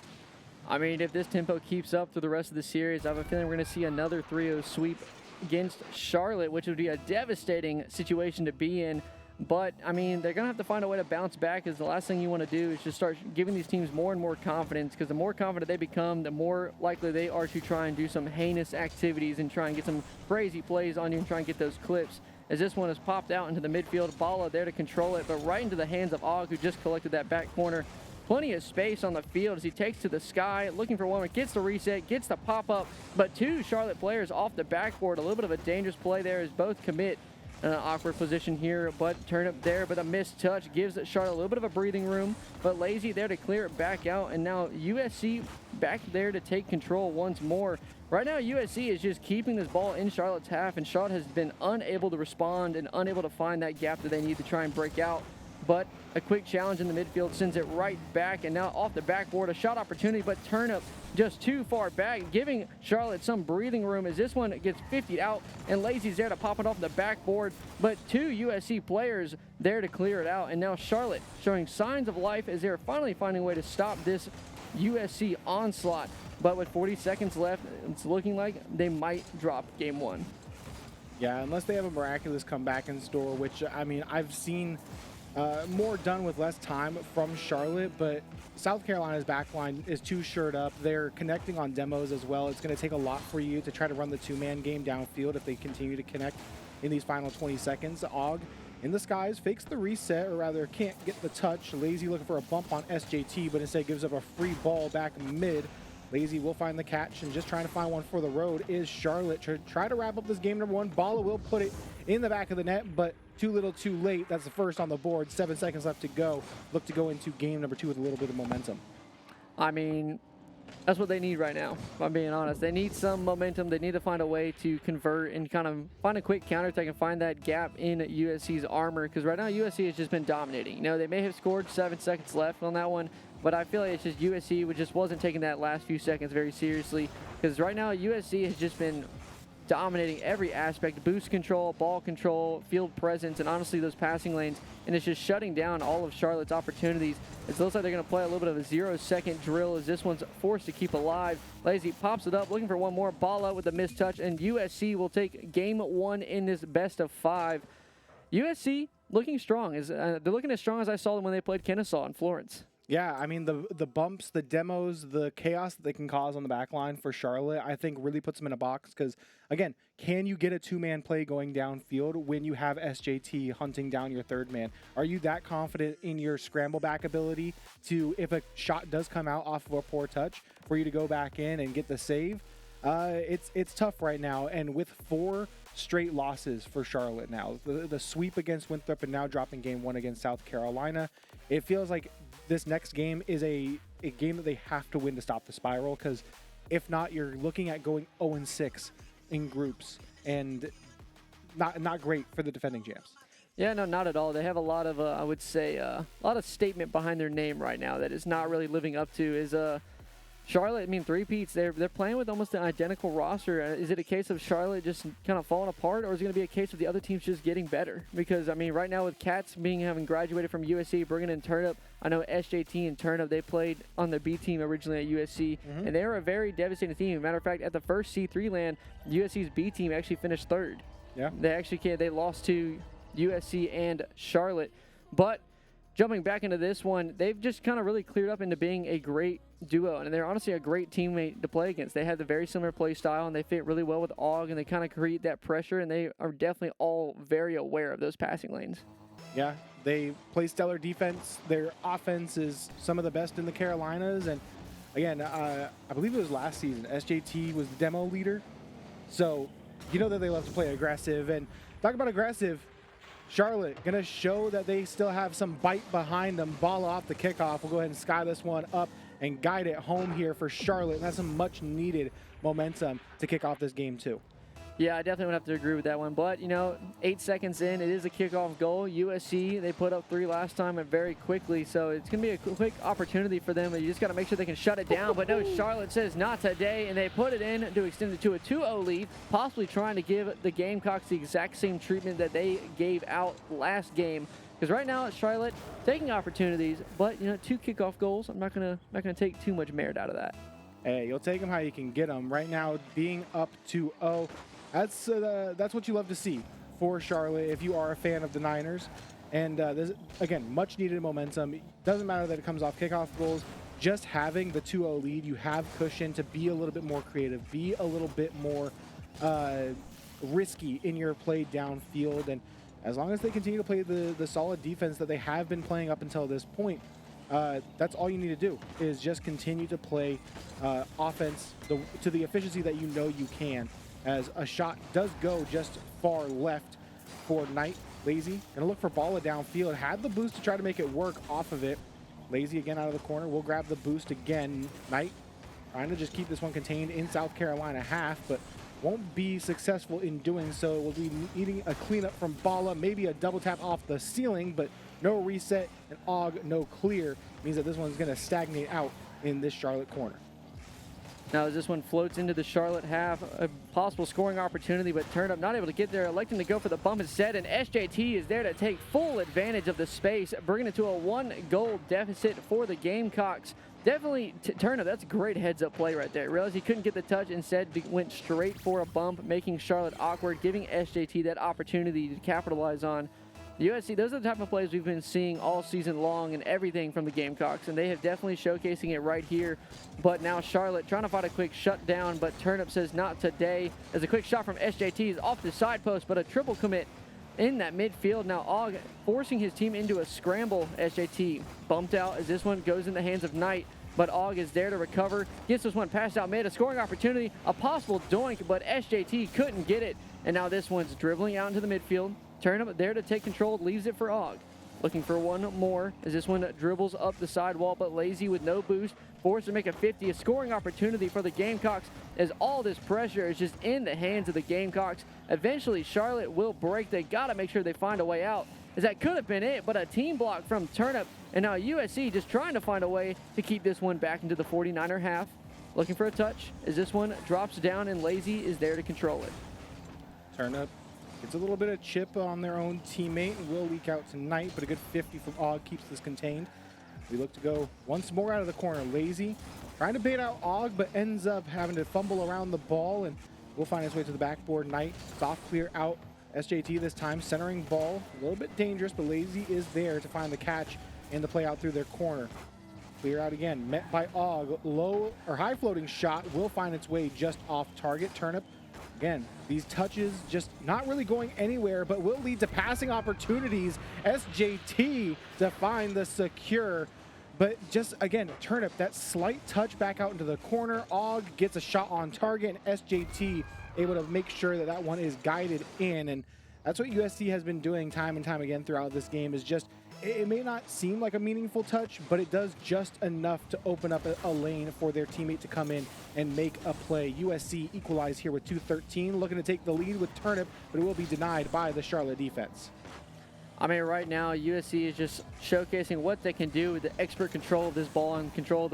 I mean, if this tempo keeps up through the rest of the series, I have a feeling we're going to see another 3-0 sweep against Charlotte, which would be a devastating situation to be in. But, I mean, they're going to have to find a way to bounce back, because the last thing you want to do is just start giving these teams more and more confidence, because the more confident they become, the more likely they are to try and do some heinous activities and try and get some crazy plays on you and try and get those clips. As this one has popped out into the midfield, Bala there to control it, but right into the hands of Og, who just collected that back corner. Plenty of space on the field as he takes to the sky, looking for one, gets the reset, gets the pop-up, but two Charlotte players off the backboard. A little bit of a dangerous play there as both commit. An awkward position here, but Turnip there, but a missed touch gives Charlotte a little bit of a breathing room, but Lazy there to clear it back out, and now USC back there to take control once more. Right now, USC is just keeping this ball in Charlotte's half, and Charlotte has been unable to respond and unable to find that gap that they need to try and break out. But a quick challenge in the midfield sends it right back, and now off the backboard, a shot opportunity, but Turnip just too far back, giving Charlotte some breathing room as this one gets 50'd out, and Lazy's there to pop it off the backboard, but two USC players there to clear it out, and now Charlotte showing signs of life as they're finally finding a way to stop this USC onslaught. But with 40 seconds left, it's looking like they might drop game one. Yeah, unless they have a miraculous comeback in store, which, I mean, I've seen more done with less time from Charlotte, but South Carolina's backline is too shored up. They're connecting on demos as well. It's going to take a lot for you to try to run the two-man game downfield if they continue to connect in these final 20 seconds. Og in the skies fakes the reset, or rather can't get the touch. Lazy looking for a bump on SJT, but instead gives up a free ball back mid. Lazy will find the catch, and just trying to find one for the road is Charlotte. Try to wrap up this game number one. Bala will put it in the back of the net, but too little too late. That's the first on the board. 7 seconds left to go. Look to go into game number two with a little bit of momentum. I mean, that's what they need right now, if I'm being honest. They need some momentum. They need to find a way to convert and kind of find a quick counterattack and find that gap in USC's armor, because right now USC has just been dominating. You know, they may have scored 7 seconds left on that one, but I feel like it's just USC just wasn't taking that last few seconds very seriously, because right now USC has just been dominating every aspect: boost control, ball control, field presence, and honestly those passing lanes, and it's just shutting down all of Charlotte's opportunities. It looks like they're going to play a little bit of a 0-second drill as this one's forced to keep alive. Lazy pops it up, looking for one more. Bala with a missed touch, and USC will take game one in this best of 5. USC looking strong. They're looking as strong as I saw them when they played Kennesaw in Florence. Yeah, I mean, the bumps, the demos, the chaos that they can cause on the back line for Charlotte, I think really puts them in a box because, again, can you get a two-man play going downfield when you have SJT hunting down your third man? Are you that confident in your scramble back ability to, if a shot does come out off of a poor touch, for you to go back in and get the save? It's tough right now, and with 4 straight losses for Charlotte now, the sweep against Winthrop and now dropping game 1 against South Carolina, it feels like this next game is a game that they have to win to stop the spiral, because if not, you're looking at going 0-6 in groups, and not great for the defending champs. Yeah, no, not at all. They have a lot of, I would say, a lot of statement behind their name right now that is not really living up to. Is Charlotte, I mean, three-peats, they're playing with almost an identical roster. Is it a case of Charlotte just kind of falling apart, or is it going to be a case of the other teams just getting better? Because, I mean, right now with Cats having graduated from USC, bringing in Turnip, I know SJT and Turnip, they played on the B team originally at USC, and they were a very devastating team. Matter of fact, at the first C3 land, USC's B team actually finished 3rd. Yeah. They lost to USC and Charlotte. But jumping back into this one, they've just kind of really cleared up into being a great duo, and they're honestly a great teammate to play against. They have the very similar play style, and they fit really well with Og, and they kind of create that pressure, and they are definitely all very aware of those passing lanes. Yeah, they play stellar defense. Their offense is some of the best in the Carolinas, and again, I believe it was last season, SJT was the demo leader, so you know that they love to play aggressive. And talk about aggressive, Charlotte gonna show that they still have some bite behind them. Ball off the kickoff. We'll go ahead and sky this one up and guide it home here for Charlotte. And that's some much needed momentum to kick off this game too. Yeah, I definitely would have to agree with that one. But, 8 seconds in, it is a kickoff goal. USC, they put up 3 last time and very quickly, so it's going to be a quick opportunity for them. You just got to make sure they can shut it down. But no, Charlotte says not today, and they put it in to extend it to a 2-0 lead, possibly trying to give the Gamecocks the exact same treatment that they gave out last game. Because right now, Charlotte taking opportunities, but 2 kickoff goals. I'm not gonna take too much merit out of that. Hey, you'll take them how you can get them. Right now, being up 2-0, that's what you love to see for Charlotte if you are a fan of the Niners. And this, again, much needed momentum. It doesn't matter that it comes off kickoff goals. Just having the 2-0 lead, you have cushion to be a little bit more creative, be a little bit more risky in your play downfield. And as long as they continue to play the solid defense that they have been playing up until this point, that's all you need to do is just continue to play offense to the efficiency that you know you can. As a shot does go just far left for Knight. Lazy gonna look for Balla downfield. Had the boost to try to make it work off of it. Lazy again out of the corner. We'll grab the boost again. Knight trying to just keep this one contained in South Carolina half, but won't be successful in doing so. We'll be needing a cleanup from Balla, maybe a double tap off the ceiling, but no reset, and Og no clear means that this one's gonna stagnate out in this Charlotte corner. Now as this one floats into the Charlotte half, a possible scoring opportunity, but Turnip not able to get there, electing to go for the bump instead, and SJT is there to take full advantage of the space, bringing it to a 1-goal deficit for the Gamecocks. Definitely, Turnip, that's a great heads-up play right there. Realized he couldn't get the touch, instead went straight for a bump, making Charlotte awkward, giving SJT that opportunity to capitalize on. The USC, those are the type of plays we've been seeing all season long and everything from the Gamecocks, and they have definitely showcasing it right here. But now Charlotte trying to find a quick shutdown, but Turnip says not today. As a quick shot from SJT is off the side post, but a triple commit in that midfield. Now Og forcing his team into a scramble. SJT bumped out as this one goes in the hands of Knight, but Og is there to recover. Gets this one passed out mid, a scoring opportunity, a possible doink, but SJT couldn't get it. And now this one's dribbling out into the midfield. Turnip there to take control, leaves it for Og. Looking for one more as this one dribbles up the sidewall, but Lazy with no boost, forced to make a 50, a scoring opportunity for the Gamecocks as all this pressure is just in the hands of the Gamecocks. Eventually, Charlotte will break. They got to make sure they find a way out, as that could have been it, but a team block from Turnip, and now USC just trying to find a way to keep this one back into the 49er half. Looking for a touch as this one drops down, and Lazy is there to control it. Turnip gets a little bit of chip on their own teammate and will leak out tonight, but a good 50 from Og keeps this contained. We look to go once more out of the corner. Lazy trying to bait out Og, but ends up having to fumble around the ball, and will find his way to the backboard. Knight soft clear out. SJT this time centering ball. A little bit dangerous, but Lazy is there to find the catch and the play out through their corner. Clear out again, met by Og. Low or high floating shot will find its way just off target. Turnip. Again, these touches just not really going anywhere, but will lead to passing opportunities. SJT to find the secure. But just, again, Turnip, that slight touch back out into the corner. Og gets a shot on target, and SJT able to make sure that that one is guided in. And that's what USC has been doing time and time again throughout this game, is just, it may not seem like a meaningful touch, but it does just enough to open up a lane for their teammate to come in and make a play. USC equalize here with 2:13, looking to take the lead with Turnip, but it will be denied by the Charlotte defense. I mean, right now, USC is just showcasing what they can do with the expert control of this ball and control of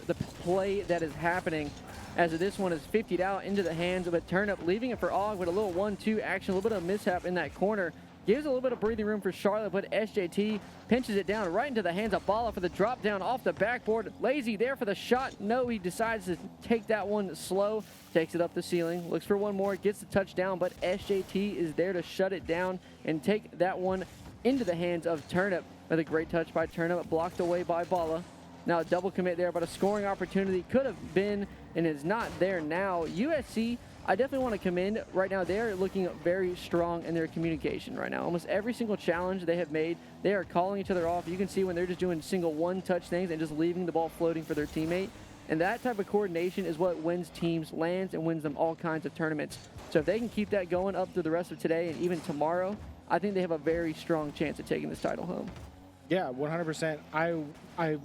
the play that is happening. As this one is 50'd out into the hands of a Turnip, leaving it for Og with a little 1-2 action, a little bit of mishap in that corner. Gives a little bit of breathing room for Charlotte, but SJT pinches it down right into the hands of Balla for the drop down off the backboard. Lazy there for the shot. No, he decides to take that one slow. Takes it up the ceiling. Looks for one more. Gets the touchdown, but SJT is there to shut it down and take that one into the hands of Turnip. With a great touch by Turnip, blocked away by Balla. Now a double commit there, but a scoring opportunity could have been and is not there now. USC, I definitely want to commend right now. They're looking very strong in their communication right now. Almost every single challenge they have made, they are calling each other off. You can see when they're just doing single one-touch things and just leaving the ball floating for their teammate. And that type of coordination is what wins teams lands and wins them all kinds of tournaments. So if they can keep that going up through the rest of today and even tomorrow, I think they have a very strong chance of taking this title home. Yeah, 100%. I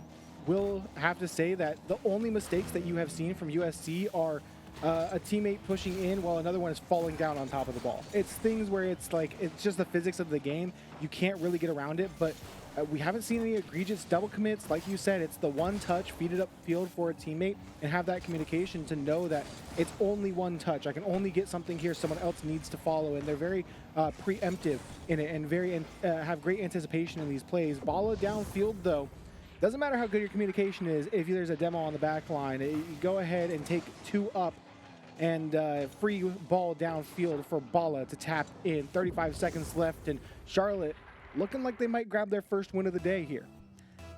will have to say that the only mistakes that you have seen from USC are a teammate pushing in while another one is falling down on top of the ball. It's things where it's like, it's just the physics of the game. You can't really get around it, but we haven't seen any egregious double commits. Like you said, it's the one touch, feed it up field for a teammate, and have that communication to know that it's only one touch. I can only get something here someone else needs to follow, and they're very preemptive in it and very have great anticipation in these plays. Balla downfield, though, doesn't matter how good your communication is. If there's a demo on the back line, you go ahead and take two up and free ball downfield for Balla to tap in. 35 seconds left, and Charlotte looking like they might grab their first win of the day here.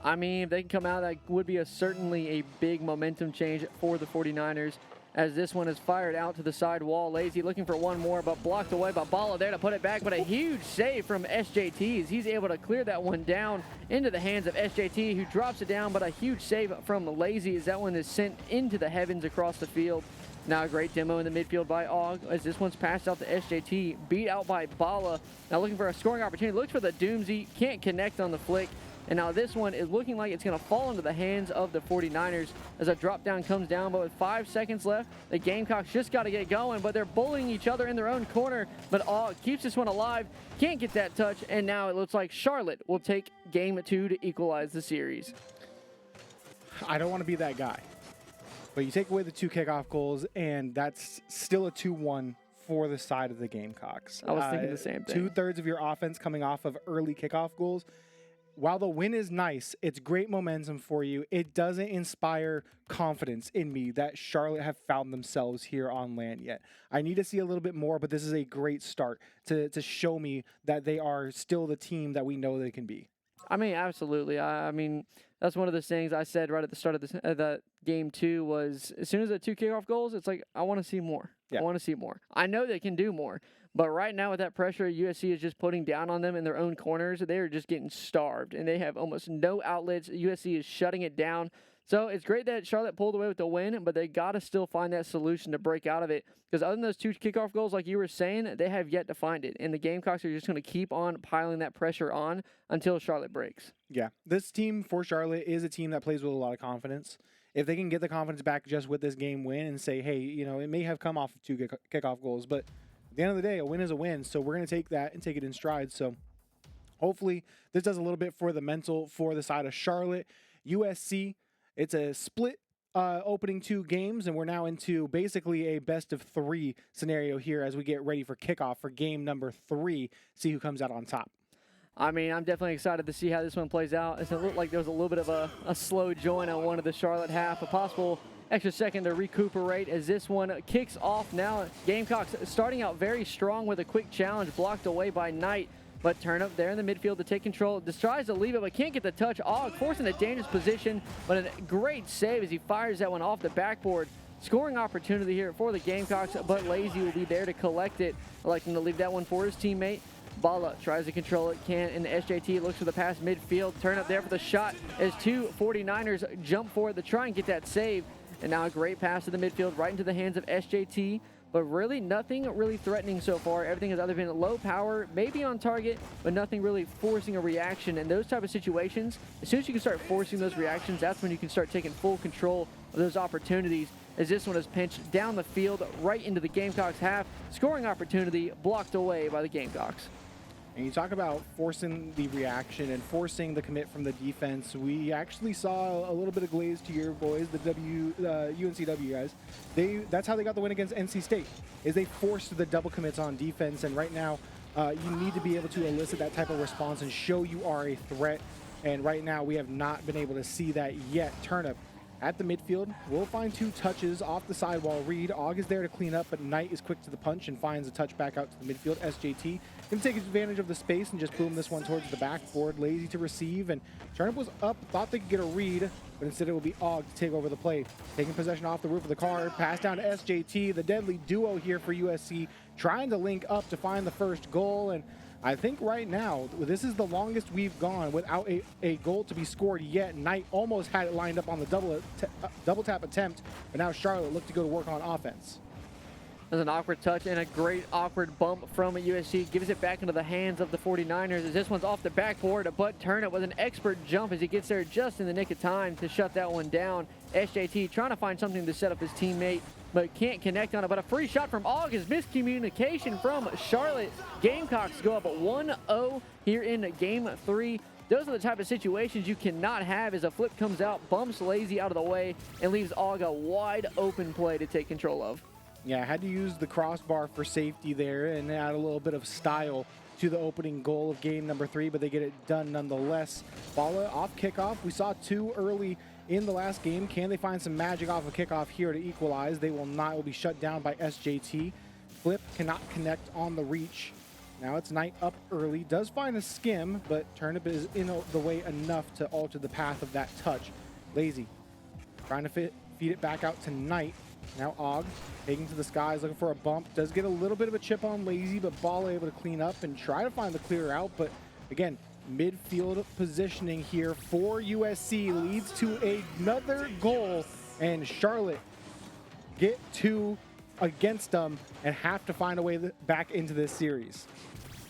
I mean, if they can come out, that would be certainly a big momentum change for the 49ers. As this one is fired out to the side wall. Lazy looking for one more, but blocked away by Bala there to put it back. But a huge save from SJT as he's able to clear that one down into the hands of SJT, who drops it down. But a huge save from Lazy as that one is sent into the heavens across the field. Now a great demo in the midfield by Og as this one's passed out to SJT, beat out by Bala. Now looking for a scoring opportunity, looks for the Doomsy, can't connect on the flick. And now this one is looking like it's going to fall into the hands of the 49ers as a drop down comes down. But with 5 seconds left, the Gamecocks just got to get going. But they're bullying each other in their own corner. But Og keeps this one alive, can't get that touch. And now it looks like Charlotte will take game 2 to equalize the series. I don't want to be that guy. But you take away the 2 kickoff goals, and that's still a 2-1 for the side of the Gamecocks. I was thinking the same thing. 2/3 of your offense coming off of early kickoff goals. While the win is nice, it's great momentum for you. It doesn't inspire confidence in me that Charlotte have found themselves here on land yet. I need to see a little bit more, but this is a great start to show me that they are still the team that we know they can be. I mean, absolutely. I mean, that's one of the things I said right at the start of the game 2 was as soon as the 2 kickoff goals, it's like, I want to see more. Yeah. I want to see more. I know they can do more. But right now with that pressure USC is just putting down on them in their own corners, they are just getting starved. And they have almost no outlets. USC is shutting it down. So it's great that Charlotte pulled away with the win, but they got to still find that solution to break out of it. Because other than those 2 kickoff goals, like you were saying, they have yet to find it. And the Gamecocks are just going to keep on piling that pressure on until Charlotte breaks. Yeah, this team for Charlotte is a team that plays with a lot of confidence. If they can get the confidence back just with this game win and say, hey, you know, it may have come off of 2 kickoff goals, but at the end of the day, a win is a win. So we're going to take that and take it in stride. So hopefully this does a little bit for the mental for the side of Charlotte. USC, it's a split opening 2 games, and we're now into basically a best of 3 scenario here as we get ready for kickoff for game number 3, see who comes out on top. I mean, I'm definitely excited to see how this one plays out. It looked like there was a little bit of a slow join on one of the Charlotte half, a possible extra second to recuperate as this one kicks off now. Gamecocks starting out very strong with a quick challenge blocked away by Knight, but Turnip there in the midfield to take control. Tries to leave it, but can't get the touch. Og forcing a dangerous position, but a great save as he fires that one off the backboard. Scoring opportunity here for the Gamecocks, but Lazy will be there to collect it. Electing to leave that one for his teammate. Bala tries to control it, can't, and the SJT looks for the pass midfield. Turnip there for the shot as 2 49ers jump for it to try and get that save. And now a great pass to the midfield right into the hands of SJT. But really nothing really threatening so far. Everything has either been low power, maybe on target, but nothing really forcing a reaction. And those type of situations, as soon as you can start forcing those reactions, that's when you can start taking full control of those opportunities. As this one is pinched down the field right into the Gamecocks half. Scoring opportunity blocked away by the Gamecocks. And you talk about forcing the reaction and forcing the commit from the defense. We actually saw a little bit of glaze to your boys, the UNCW guys. That's how they got the win against NC State, is they forced the double commits on defense. And right now, you need to be able to elicit that type of response and show you are a threat. And right now, we have not been able to see that yet. Turnip at the midfield, we'll find 2 touches off the sidewall read. Og is there to clean up, but Knight is quick to the punch and finds a touch back out to the midfield. SJT can take advantage of the space and just boom this one towards the backboard. Lazy to receive, and Turnip was up, thought they could get a read, but instead it will be Og to take over the play. Taking possession off the roof of the car, pass down to SJT, the deadly duo here for USC, trying to link up to find the first goal. And I think right now, this is the longest we've gone without a goal to be scored yet. Knight almost had it lined up on the double tap attempt, but now Charlotte looked to go to work on offense. There's an awkward touch and a great awkward bump from USC. Gives it back into the hands of the 49ers as this one's off the backboard. But Turnip with an expert jump as he gets there just in the nick of time to shut that one down. SJT trying to find something to set up his teammate, but can't connect on it. But a free shot from Og is miscommunication from Charlotte. Gamecocks go up 1-0 here in game 3. Those are the type of situations you cannot have as a flip comes out, bumps Lazy out of the way, and leaves Og a wide open play to take control of. Yeah, I had to use the crossbar for safety there and add a little bit of style to the opening goal of game number 3, but they get it done nonetheless. Bala off kickoff. We saw 2 early in the last game. Can they find some magic off of kickoff here to equalize? They will not. It will be shut down by SJT. Flip cannot connect on the reach. Now it's Knight up early. Does find a skim, but Turnip is in the way enough to alter the path of that touch. Lazy trying to feed it back out to Knight. Now Og taking to the skies, looking for a bump. Does get a little bit of a chip on Lazy, but Bala able to clean up and try to find the clear out. But again, midfield positioning here for USC leads to another goal, and Charlotte get two against them and have to find a way back into this series.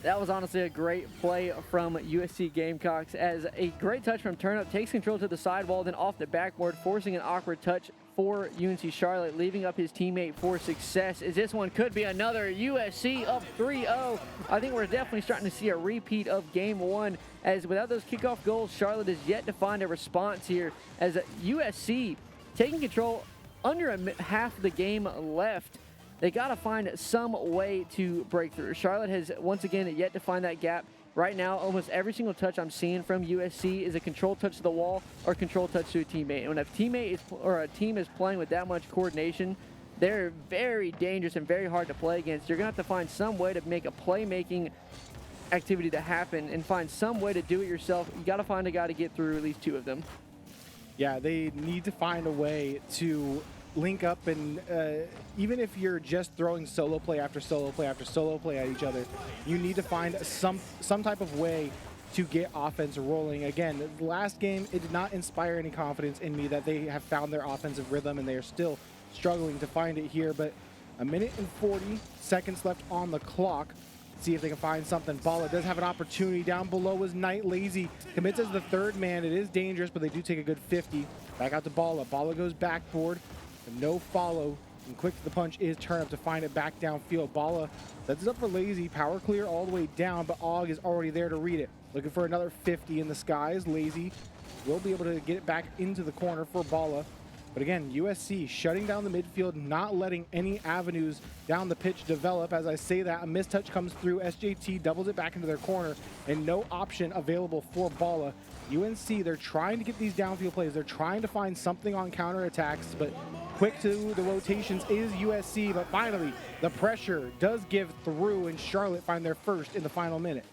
That was honestly a great play from USC Gamecocks, as a great touch from Turnip takes control to the sidewall, then off the backboard, forcing an awkward touch for UNC Charlotte, leaving up his teammate for success, as this one could be another USC up 3-0. I think we're definitely starting to see a repeat of game one, as without those kickoff goals, Charlotte is yet to find a response here, as USC taking control under half the game left. They got to find some way to break through. Charlotte has once again yet to find that gap. Right now, almost every single touch I'm seeing from USC is a control touch to the wall or control touch to a teammate. And when a teammate is, or a team is playing with that much coordination, they're very dangerous and very hard to play against. You're going to have to find some way to make a playmaking activity to happen and find some way to do it yourself. You got to find a guy to get through at least two of them. Yeah, they need to find a way to link up, and even if you're just throwing solo play after solo play after solo play at each other, you need to find some type of way to get offense rolling. Again, the last game, it did not inspire any confidence in me that they have found their offensive rhythm, and they are still struggling to find it here. But a minute and 40 seconds left on the clock. See if they can find something. Bala does have an opportunity. Down below is Knight. Lazy commits as the third man. It is dangerous, but they do take a good 50. Back out to Bala. Bala goes backboard. No follow, and quick to the punch is Turnip to find it back downfield. Bala sets it up for Lazy, power clear all the way down, but Og is already there to read it. Looking for another 50 in the skies. Lazy will be able to get it back into the corner for Bala. But again, USC shutting down the midfield, not letting any avenues down the pitch develop. As I say that, a mistouch comes through. SJT doubles it back into their corner, and no option available for Bala. UNC, they're trying to get these downfield plays. They're trying to find something on counterattacks, but quick to the rotations is USC. But finally, the pressure does give through, and Charlotte find their first in the final minute.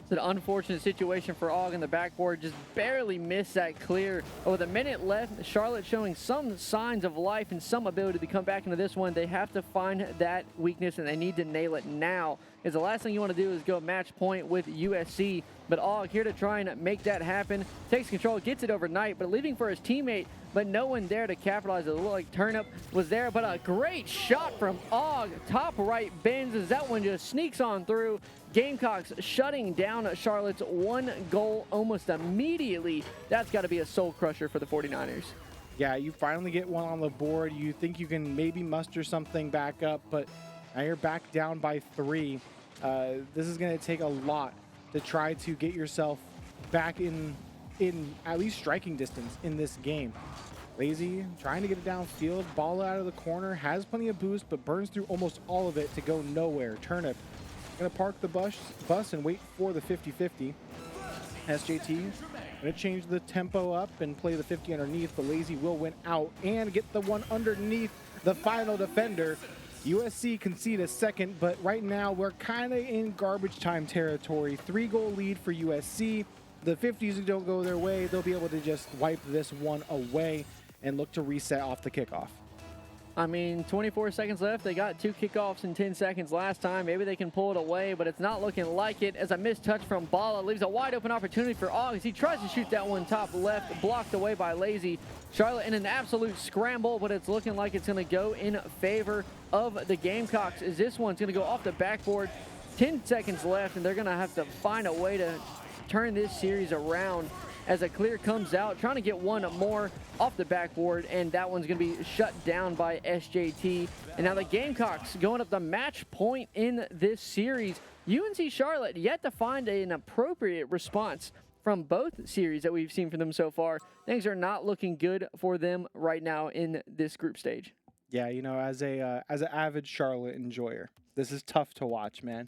It's an unfortunate situation for Og in the backboard. Just barely missed that clear. With a minute left, Charlotte showing some signs of life and some ability to come back into this one. They have to find that weakness, and they need to nail it now. Because the last thing you want to do is go match point with USC. But Og here to try and make that happen. Takes control, gets it overnight, but leaving for his teammate. But no one there to capitalize. It looked like Turnip was there, but a great shot from Og. Top right bends as that one just sneaks on through. Gamecocks shutting down Charlotte's one goal almost immediately. That's got to be a soul crusher for the 49ers. Yeah, you finally get one on the board. You think you can maybe muster something back up, but now you're back down by 3. This is going to take a lot to try to get yourself back in at least striking distance in this game. Lazy trying to get it downfield. Ball out of the corner. Has plenty of boost, but burns through almost all of it to go nowhere. Turnip going to park the bus and wait for the 50-50. SJT going to change the tempo up and play the 50 underneath, but Lazy will win out and get the one underneath the final defender. USC concede a second, but right now we're kind of in garbage time territory. 3-goal lead for USC. The 50s don't go their way, they'll be able to just wipe this one away and look to reset off the kickoff. I mean, 24 seconds left. They got 2 kickoffs in 10 seconds last time. Maybe they can pull it away, but it's not looking like it, as a missed touch from Bala leaves a wide open opportunity for Og as he tries to shoot that one top left, blocked away by Lazy. Charlotte in an absolute scramble, but it's looking like it's going to go in favor of the Gamecocks, as this one's going to go off the backboard. 10 seconds left, and they're going to have to find a way to turn this series around, as a clear comes out, trying to get one more off the backboard, and that one's going to be shut down by SJT. And now the Gamecocks going up the match point in this series. UNC Charlotte yet to find an appropriate response from both series that we've seen from them so far. Things are not looking good for them right now in this group stage. Yeah, you know, as an avid Charlotte enjoyer, this is tough to watch, man.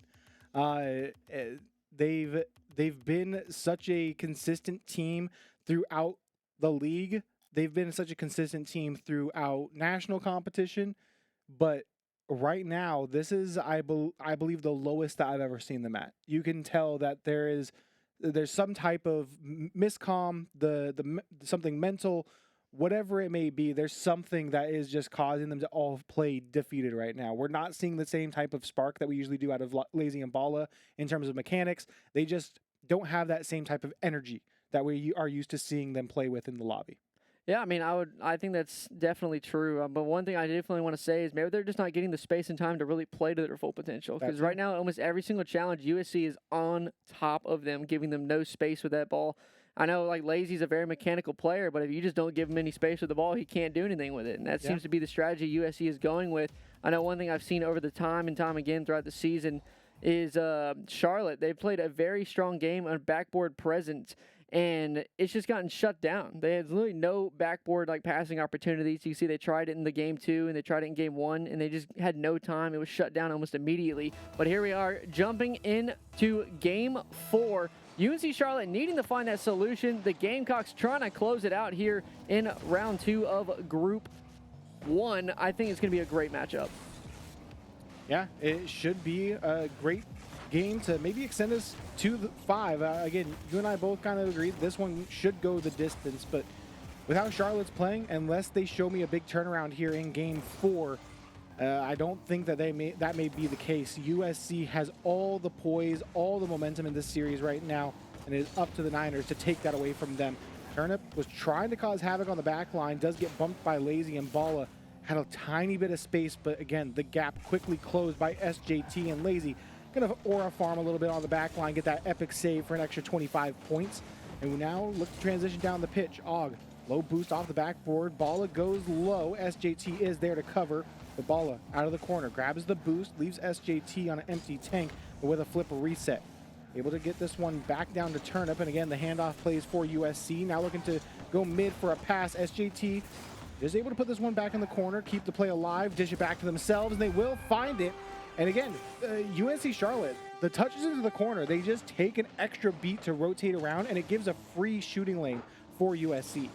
They've been such a consistent team throughout the league. They've been such a consistent team throughout national competition, but right now, this is, I believe, the lowest that I've ever seen them at. You can tell that there's some type of miscom, something mental, whatever it may be. There's something that is just causing them to all play defeated right now. We're not seeing the same type of spark that we usually do out of Lazy and Bala in terms of mechanics. They just don't have that same type of energy that we are used to seeing them play with in the lobby. Yeah, I mean, I think that's definitely true. But one thing I definitely want to say is maybe they're just not getting the space and time to really play to their full potential. Because right now, almost every single challenge, USC is on top of them, giving them no space with that ball. I know, like, Lazy's a very mechanical player, but if you just don't give him any space with the ball, he can't do anything with it. And that seems to be the strategy USC is going with. I know one thing I've seen over the time and time again throughout the season is Charlotte. They've played a very strong game on backboard presence, and it's just gotten shut down. They had literally no backboard passing opportunities. You see they tried it in the game 2 and they tried it in game 1, and they just had no time. It was shut down almost immediately. But here we are jumping into game 4. UNC Charlotte needing to find that solution. The Gamecocks trying to close it out here in round 2 of group 1. I think it's going to be a great matchup. Yeah, it should be a great game to maybe extend us to the 5. Again, you and I both kind of agreed this one should go the distance, but with how Charlotte's playing, unless they show me a big turnaround here in game 4, I don't think that that may be the case. USC has all the poise, all the momentum in this series right now, and it is up to the Niners to take that away from them. Turnip was trying to cause havoc on the back line, does get bumped by Lazy, and Bala had a tiny bit of space, but again, the gap quickly closed by SJT, and Lazy gonna aura farm a little bit on the back line, get that epic save for an extra 25 points. And we now look to transition down the pitch. Og, low boost off the backboard. Bala goes low. SJT is there to cover. The Bala out of the corner, grabs the boost, leaves SJT on an empty tank, but with a flip reset. Able to get this one back down to Turnip, and again, the handoff plays for USC. Now looking to go mid for a pass. SJT is able to put this one back in the corner, keep the play alive, dish it back to themselves, and they will find it. And again, UNC Charlotte, the touches into the corner, they just take an extra beat to rotate around, and it gives a free shooting lane for USC.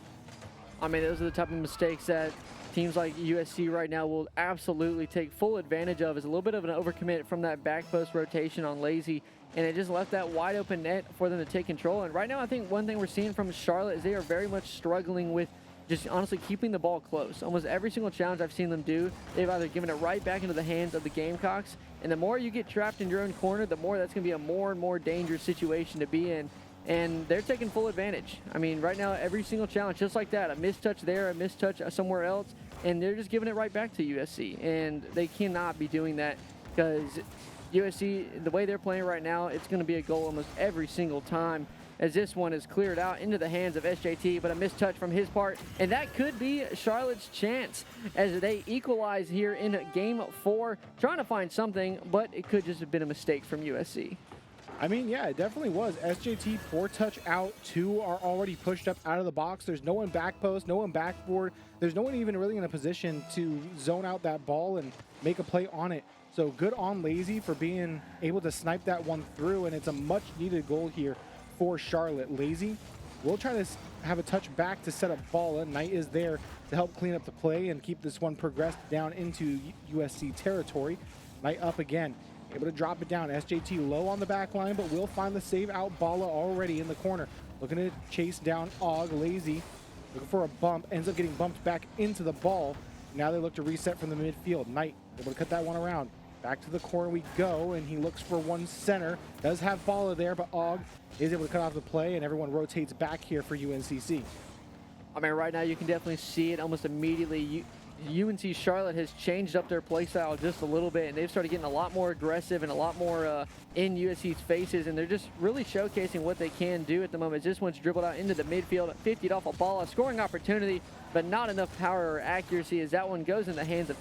I mean, those are the type of mistakes that teams like USC right now will absolutely take full advantage of. Is a little bit of an overcommit from that back post rotation on Lazy, and it just left that wide open net for them to take control. And right now, I think one thing we're seeing from Charlotte is they are very much struggling with just honestly keeping the ball close. Almost every single challenge I've seen them do, they've either given it right back into the hands of the Gamecocks, and the more you get trapped in your own corner, the more that's going to be a more and more dangerous situation to be in. And they're taking full advantage. I mean, right now, every single challenge, just like that, a mistouch there, a mistouch somewhere else, and they're just giving it right back to USC. And they cannot be doing that because USC, the way they're playing right now, it's going to be a goal almost every single time, as this one is cleared out into the hands of SJT, but a mistouch from his part. And that could be Charlotte's chance as they equalize here in game 4, trying to find something, but it could just have been a mistake from USC. I mean, yeah, it definitely was. SJT, 4 touch out, 2 are already pushed up out of the box. There's no one back post, no one backboard. There's no one even really in a position to zone out that ball and make a play on it. So good on Lazy for being able to snipe that one through, and it's a much needed goal here for Charlotte. Lazy will try to have a touch back to set up Bala. Knight is there to help clean up the play and keep this one progressed down into USC territory. Knight up again, able to drop it down. SJT low on the back line, but will find the save out. Bala already in the corner, looking to chase down Og. Lazy looking for a bump, ends up getting bumped back into the ball. Now they look to reset from the midfield. Knight able to cut that one around. Back to the corner we go, and he looks for one center. Does have Bala there, but Og is able to cut off the play, and everyone rotates back here for UNCC. I mean, right now you can definitely see it almost immediately. UNC Charlotte has changed up their play style just a little bit, and they've started getting a lot more aggressive and a lot more in USC's faces, and they're just really showcasing what they can do at the moment. This one's dribbled out into the midfield, 50'd off a ball, a scoring opportunity, but not enough power or accuracy as that one goes in the hands of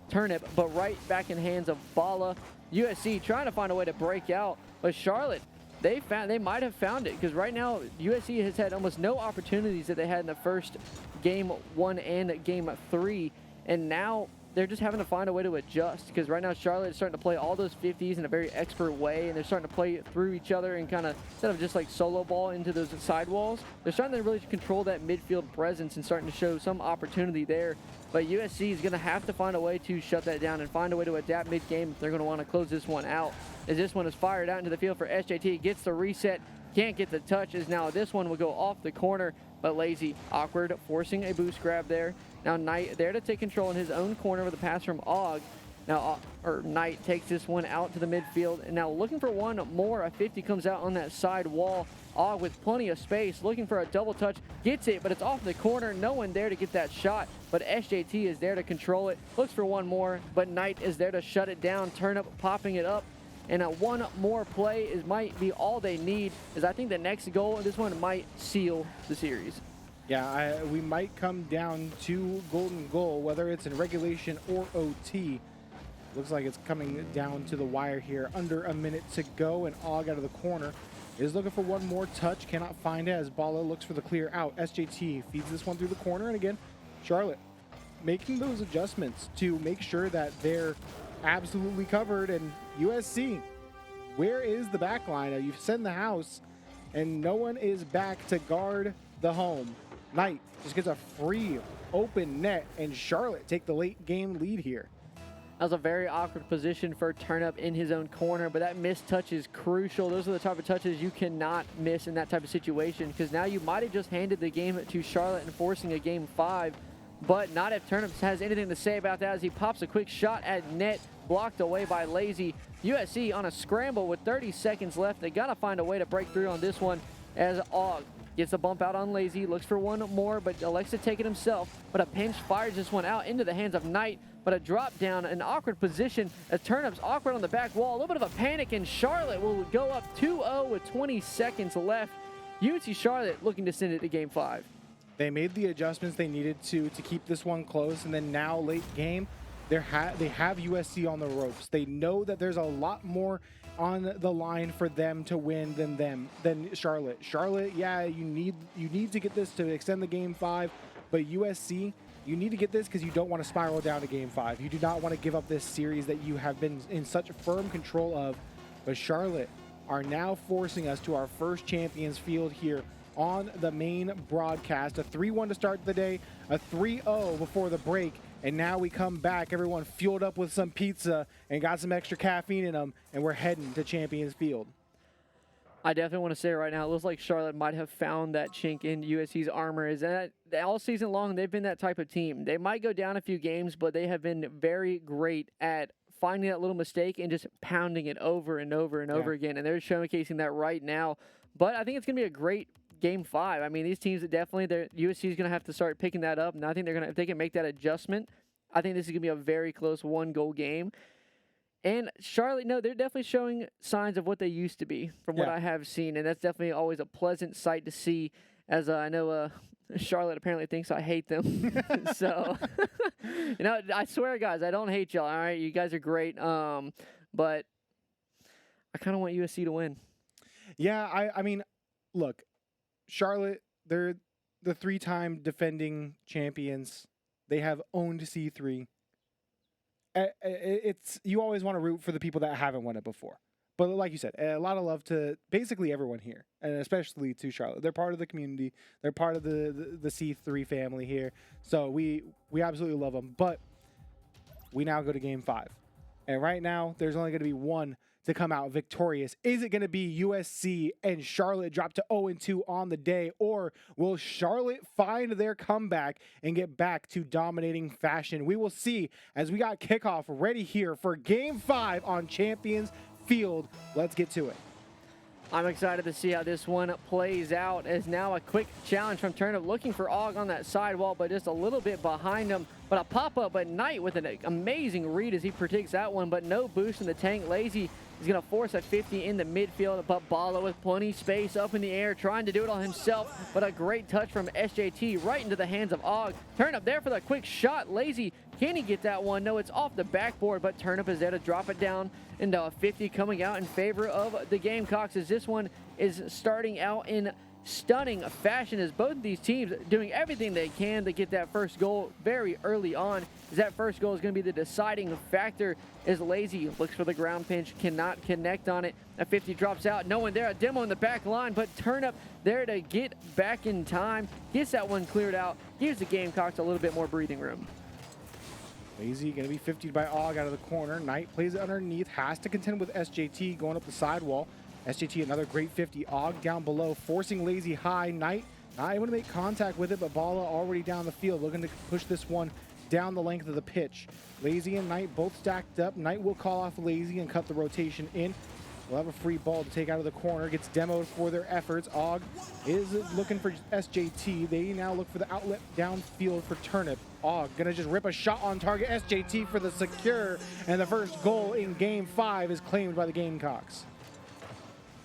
Turnip, but right back in hands of Bala. USC trying to find a way to break out, but Charlotte, they might have found it, because right now USC has had almost no opportunities that they had in the first game 1 and game 3, and now they're just having to find a way to adjust, because right now Charlotte is starting to play all those 50s in a very expert way, and they're starting to play through each other and kind of, instead of just like solo ball into those sidewalls, they're starting to really control that midfield presence and starting to show some opportunity there. But USC is going to have to find a way to shut that down and find a way to adapt mid-game if they're going to want to close this one out. As this one is fired out into the field for SJT, gets the reset, can't get the touch, as now this one will go off the corner, but Lazy, awkward, forcing a boost grab there. Now Knight there to take control in his own corner with a pass from Og. Now, Knight takes this one out to the midfield, and now looking for one more. A 50 comes out on that side wall. Og with plenty of space, looking for a double touch, gets it, but it's off the corner. No one there to get that shot, but SJT is there to control it. Looks for one more, but Knight is there to shut it down. Turnip popping it up, and one more play might be all they need, as I think the next goal, this one might seal the series. Yeah, we might come down to golden goal, whether it's in regulation or OT. Looks like it's coming down to the wire here. Under a minute to go, and Og out of the corner is looking for one more touch. Cannot find it as Bala looks for the clear out. SJT feeds this one through the corner, and again, Charlotte making those adjustments to make sure that they're absolutely covered. And USC, where is the back line? You send the house, and no one is back to guard the home. Knight just gets a free open net, and Charlotte take the late game lead here. That was a very awkward position for Turnip in his own corner, but that missed touch is crucial. Those are the type of touches you cannot miss in that type of situation, because now you might have just handed the game to Charlotte and forcing a game 5, but not if Turnip has anything to say about that, as he pops a quick shot at net, blocked away by Lazy. USC on a scramble with 30 seconds left. They got to find a way to break through on this one, as Og gets a bump out on Lazy, looks for one more, but elects to take it himself. But a pinch fires this one out into the hands of Knight, but a drop down, an awkward position as Turnip's awkward on the back wall. A little bit of a panic, and Charlotte will go up 2-0 with 20 seconds left. UNC Charlotte looking to send it to game 5. They made the adjustments they needed to keep this one close, and then now late game, they have USC on the ropes. They know that there's a lot more on the line for them to win than Charlotte. Charlotte, yeah, you need to get this to extend the game 5, but USC, you need to get this because you don't want to spiral down to game 5. You do not want to give up this series that you have been in such firm control of. But Charlotte are now forcing us to our first Champions Field here on the main broadcast. A 3-1 to start the day, a 3-0 before the break, and now we come back, everyone fueled up with some pizza and got some extra caffeine in them, and we're heading to Champions Field. I definitely want to say right now, it looks like Charlotte might have found that chink in USC's armor. Is that all season long, they've been that type of team. They might go down a few games, but they have been very great at finding that little mistake and just pounding it over and over and over again, and they're showcasing that right now. But I think it's going to be a great game 5. I mean, these teams USC is going to have to start picking that up, and I think if they can make that adjustment, I think this is going to be a very close 1-goal game. And Charlotte, no, they're definitely showing signs of what they used to be from what I have seen, and that's definitely always a pleasant sight to see, as I know Charlotte apparently thinks I hate them. So, I swear, guys, I don't hate y'all, all right? You guys are great, but I kind of want USC to win. Yeah, I mean, look, Charlotte, they're the 3-time defending champions. They have owned C3. You always want to root for the people that haven't won it before. But like you said, a lot of love to basically everyone here, and especially to Charlotte. They're part of the community. They're part of the C3 family here. So we absolutely love them. But we now go to game 5. And right now, there's only going to be one to come out victorious. Is it going to be USC and Charlotte drop to 0-2 on the day, or will Charlotte find their comeback and get back to dominating fashion? We will see as we got kickoff ready here for game 5 on Champions Field. Let's get to it. I'm excited to see how this one plays out, as now a quick challenge from Turnip, looking for Og on that sidewall, but just a little bit behind him. But a pop-up at Knight with an amazing read as he predicts that one, but no boost in the tank. Lazy is going to force a 50 in the midfield, but Bala with plenty space up in the air, trying to do it all himself, but a great touch from SJT right into the hands of Og. Turnip there for the quick shot. Lazy, can he get that one? No, it's off the backboard, but Turnip is there to drop it down into a 50 coming out in favor of the Gamecocks, as this one is starting out in stunning fashion as both of these teams doing everything they can to get that first goal very early on. As that first goal is going to be the deciding factor as Lazy looks for the ground pinch, cannot connect on it. A 50 drops out, no one there. A demo in the back line, but Turnip there to get back in time. Gets that one cleared out, gives the Gamecocks a little bit more breathing room. Lazy going to be 50 by Og out of the corner. Knight plays it underneath, has to contend with SJT going up the sidewall. SJT another great 50. Og down below, forcing Lazy high. Knight not able to make contact with it, but Bala already down the field, looking to push this one down the length of the pitch. Lazy and Knight both stacked up. Knight will call off Lazy and cut the rotation in. We'll have a free ball to take out of the corner. Gets demoed for their efforts. Og is looking for SJT. They now look for the outlet downfield for Turnip. Og gonna just rip a shot on target. SJT for the secure. And the first goal in Game 5 is claimed by the Gamecocks.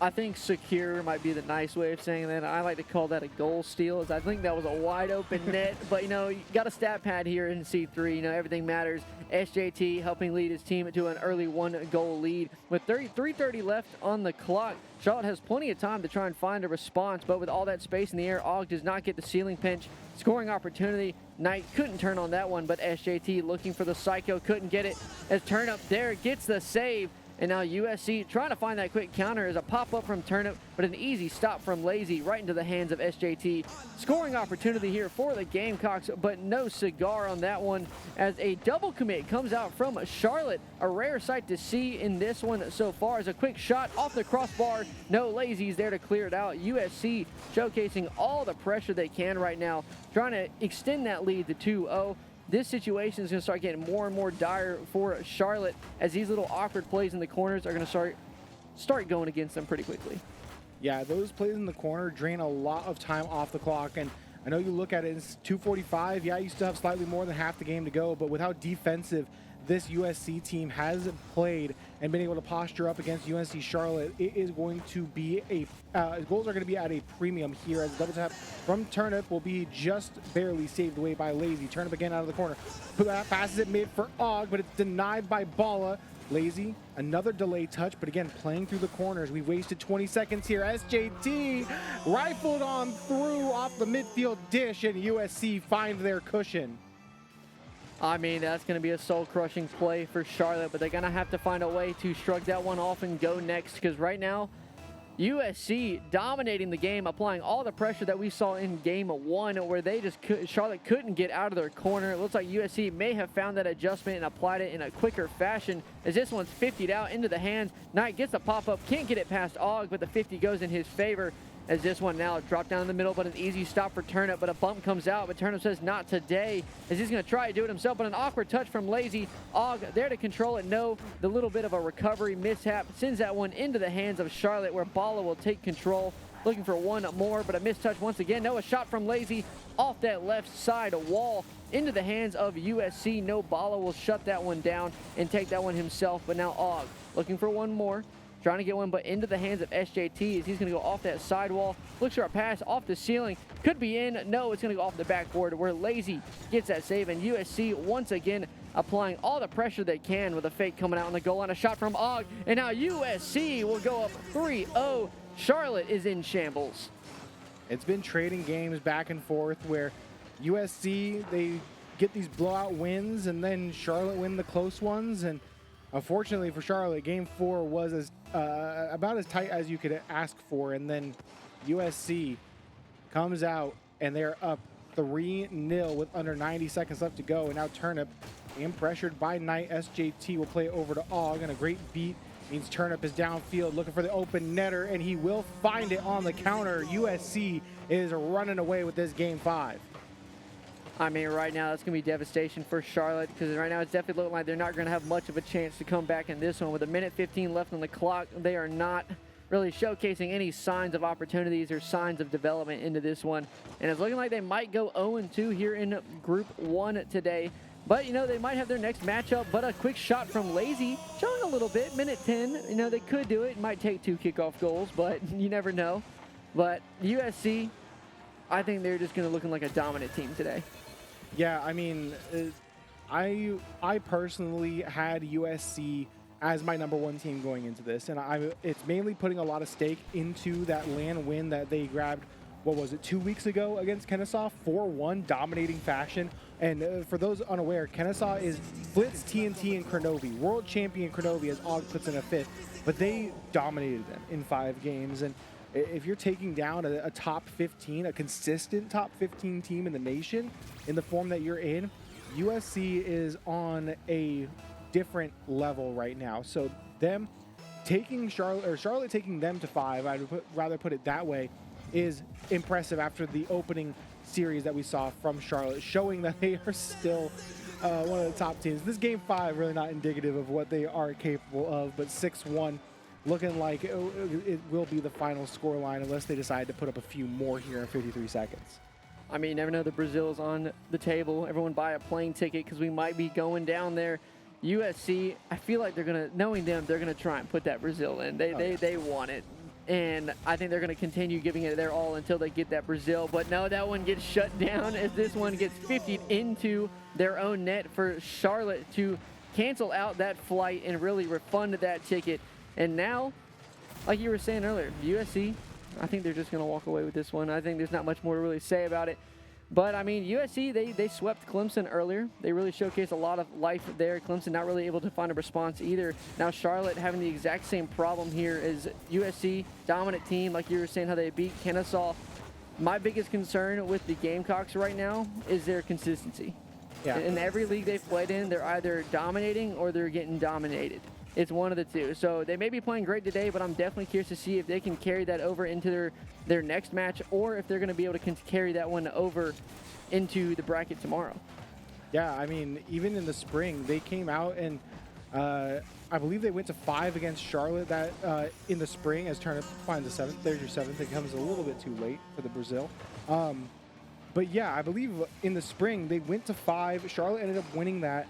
I think secure might be the nice way of saying that. I like to call that a goal steal, as I think that was a wide open net. But, you know, you got a stat pad here in C3. You know, everything matters. SJT helping lead his team to an early 1-goal lead. With 3:30 left on the clock, Charlotte has plenty of time to try and find a response. But with all that space in the air, Og does not get the ceiling pinch. Scoring opportunity. Knight couldn't turn on that one, but SJT looking for the psycho, couldn't get it. As Turnip there gets the save. And now USC trying to find that quick counter as a pop-up from Turnip, but an easy stop from Lazy right into the hands of SJT. Scoring opportunity here for the Gamecocks, but no cigar on that one as a double commit comes out from Charlotte. A rare sight to see in this one so far as a quick shot off the crossbar. No Lazy's there to clear it out. USC showcasing all the pressure they can right now, trying to extend that lead to 2-0. This situation is going to start getting more and more dire for Charlotte as these little awkward plays in the corners are going to start going against them pretty quickly. Yeah, those plays in the corner drain a lot of time off the clock. And I know you look at it, it's 2:45. Yeah, you still have slightly more than half the game to go. But with how defensive this USC team has played and been able to posture up against UNC Charlotte, it is going to be goals are going to be at a premium here as a double tap from Turnip will be just barely saved away by Lazy. Turnip again out of the corner. Passes it mid for Og, but it's denied by Bala. Lazy, another delay touch, but again, playing through the corners. We wasted 20 seconds here. SJT rifled on through off the midfield dish, and USC find their cushion. I mean, that's going to be a soul-crushing play for Charlotte, but they're going to have to find a way to shrug that one off and go next, because right now, USC dominating the game, applying all the pressure that we saw in Game 1, where Charlotte couldn't get out of their corner. It looks like USC may have found that adjustment and applied it in a quicker fashion, as this one's 50'd out into the hands. Knight gets the pop-up, can't get it past Og, but the 50 goes in his favor. As this one now dropped down in the middle, but an easy stop for Turnip, but a bump comes out, but Turnip says not today, as he's going to try to do it himself, but an awkward touch from Lazy. Og there to control it, no, the little bit of a recovery mishap sends that one into the hands of Charlotte, where Bala will take control, looking for one more, but a missed touch once again. No, a shot from Lazy off that left side wall into the hands of USC. No, Bala will shut that one down and take that one himself, but now Og looking for one more. Trying to get one, but into the hands of SJT as he's going to go off that sidewall. Looks for a pass off the ceiling. Could be in. No, it's going to go off the backboard where Lazy gets that save. And USC once again applying all the pressure they can with a fake coming out on the goal line. A shot from Og. And now USC will go up 3-0. Charlotte is in shambles. It's been trading games back and forth where USC, they get these blowout wins and then Charlotte win the close ones. And unfortunately for Charlotte, Game 4 was about as tight as you could ask for, and then USC comes out and they're up 3-0 with under 90 seconds left to go. And now Turnip, being pressured by Knight, SJT will play over to Og, and a great beat means Turnip is downfield looking for the open netter, and he will find it on the counter. USC is running away with this Game 5. I mean, right now, that's going to be devastation for Charlotte, because right now it's definitely looking like they're not going to have much of a chance to come back in this one. With 1:15 left on the clock, they are not really showcasing any signs of opportunities or signs of development into this one. And it's looking like they might go 0-2 here in Group 1 today. But, you know, they might have their next matchup, but a quick shot from Lazy, showing a little bit, minute 10. You know, they could do it. It might take 2 kickoff goals, but you never know. But USC, I think they're just going to look like a dominant team today. Yeah, I mean, I personally had USC as my #1 team going into this, and it's mainly putting a lot of stake into that land win that they grabbed what was it, 2 weeks ago against Kennesaw, 4-1, dominating fashion. And for those unaware, Kennesaw is Blitz, TNT, and Kronovi. World champion Kronovi as Og puts in a fifth, but they dominated them in 5 games. And if you're taking down a top 15, a consistent top 15 team in the nation in the form that you're in, USC is on a different level right now. So them taking Charlotte taking them to 5, I'd rather put it that way, is impressive after the opening series that we saw from Charlotte, showing that they are still one of the top teams. This game 5 really not indicative of what they are capable of, but 6-1 looking like it will be the final scoreline unless they decide to put up a few more here in 53 seconds. I mean, you never know, the Brazil's on the table. Everyone buy a plane ticket because we might be going down there. USC, I feel like they're going to, knowing them, they're going to try and put that Brazil in. They want it. And I think they're going to continue giving it their all until they get that Brazil. But no, that one gets shut down as this one gets 50'd into their own net for Charlotte to cancel out that flight and really refund that ticket. And now, like you were saying earlier, USC, I think they're just going to walk away with this one. I think there's not much more to really say about it. But, I mean, USC, they swept Clemson earlier. They really showcased a lot of life there. Clemson not really able to find a response either. Now Charlotte having the exact same problem here as USC, dominant team, like you were saying, how they beat Kennesaw. My biggest concern with the Gamecocks right now is their consistency. Yeah. In every league they've played in, they're either dominating or they're getting dominated. It's one of the two. So they may be playing great today, but I'm definitely curious to see if they can carry that over into their next match, or if they're going to be able to carry that one over into the bracket tomorrow. Yeah, I mean, even in the spring, they came out and I believe they went to 5 against Charlotte that in the spring as Turner finds a 7th. There's your 7th. It comes a little bit too late for the Brazil. But yeah, I believe in the spring they went to 5. Charlotte ended up winning that,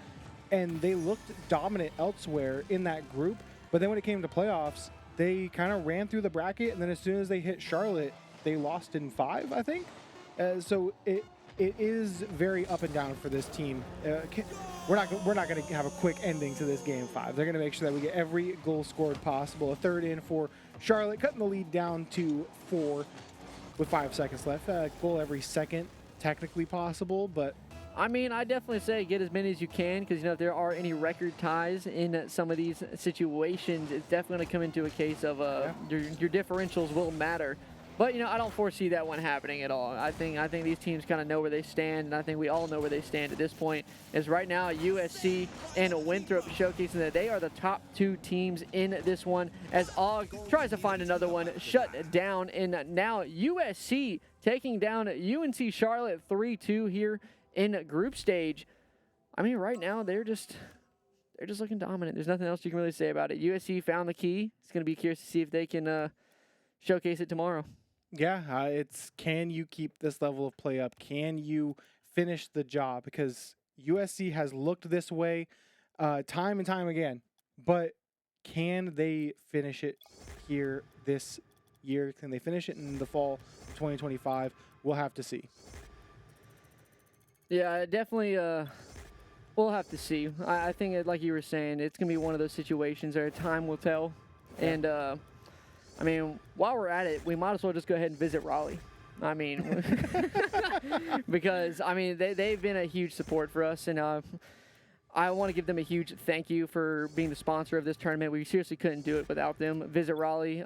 and they looked dominant elsewhere in that group. But then when it came to playoffs, they kind of ran through the bracket, and then as soon as they hit Charlotte, they lost in 5, I think. So it is very up and down for this team. We're not going to have a quick ending to this game 5. They're going to make sure that we get every goal scored possible. A third in for Charlotte, cutting the lead down to 4 with 5 seconds left. Goal every second, technically possible, but I mean, I definitely say get as many as you can, because, you know, if there are any record ties in some of these situations, it's definitely going to come into a case of your differentials will matter. But, you know, I don't foresee that one happening at all. I think these teams kind of know where they stand, and I think we all know where they stand at this point. Is right now USC and Winthrop showcasing that they are the top 2 teams in this one, as Og tries to find another one shut down. And now USC taking down UNC Charlotte 3-2 here in group stage. I mean, right now they're just looking dominant. There's nothing else you can really say about it. USC found the key. It's going to be curious to see if they can showcase it tomorrow. yeah, it's can you keep this level of play up? Can you finish the job? Because USC has looked this way time and time again, but can they finish it here this year? Can they finish it in the fall of 2025? We'll have to see. Yeah, definitely. We'll have to see. I think, like you were saying, it's going to be one of those situations where time will tell. Yeah. And, I mean, while we're at it, we might as well just go ahead and visit Raleigh. I mean, because, I mean, they've been a huge support for us. And I want to give them a huge thank you for being the sponsor of this tournament. We seriously couldn't do it without them. Visit Raleigh.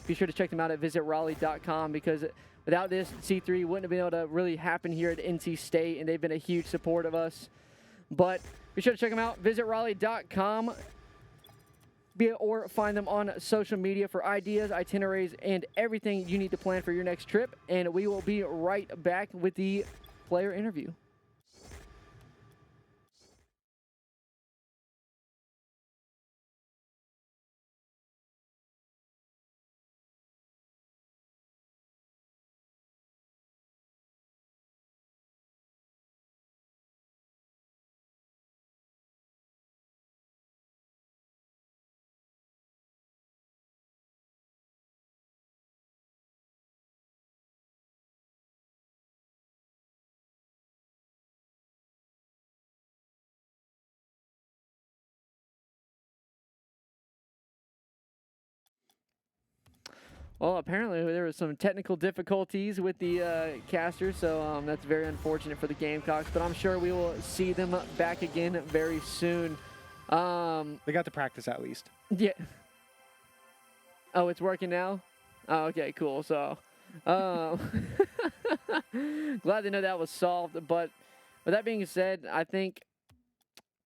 Be sure to check them out at visitraleigh.com, because without this, C3 wouldn't have been able to really happen here at NC State, and they've been a huge support of us. But be sure to check them out, visitraleigh.com, or find them on social media for ideas, itineraries, and everything you need to plan for your next trip. And we will be right back with the player interview. Well, apparently there was some technical difficulties with the caster, so that's very unfortunate for the Gamecocks, but I'm sure we will see them back again very soon. They got to practice at least. Yeah. Oh, it's working now? Oh, okay, cool. So, glad to know that was solved, but with that being said, I think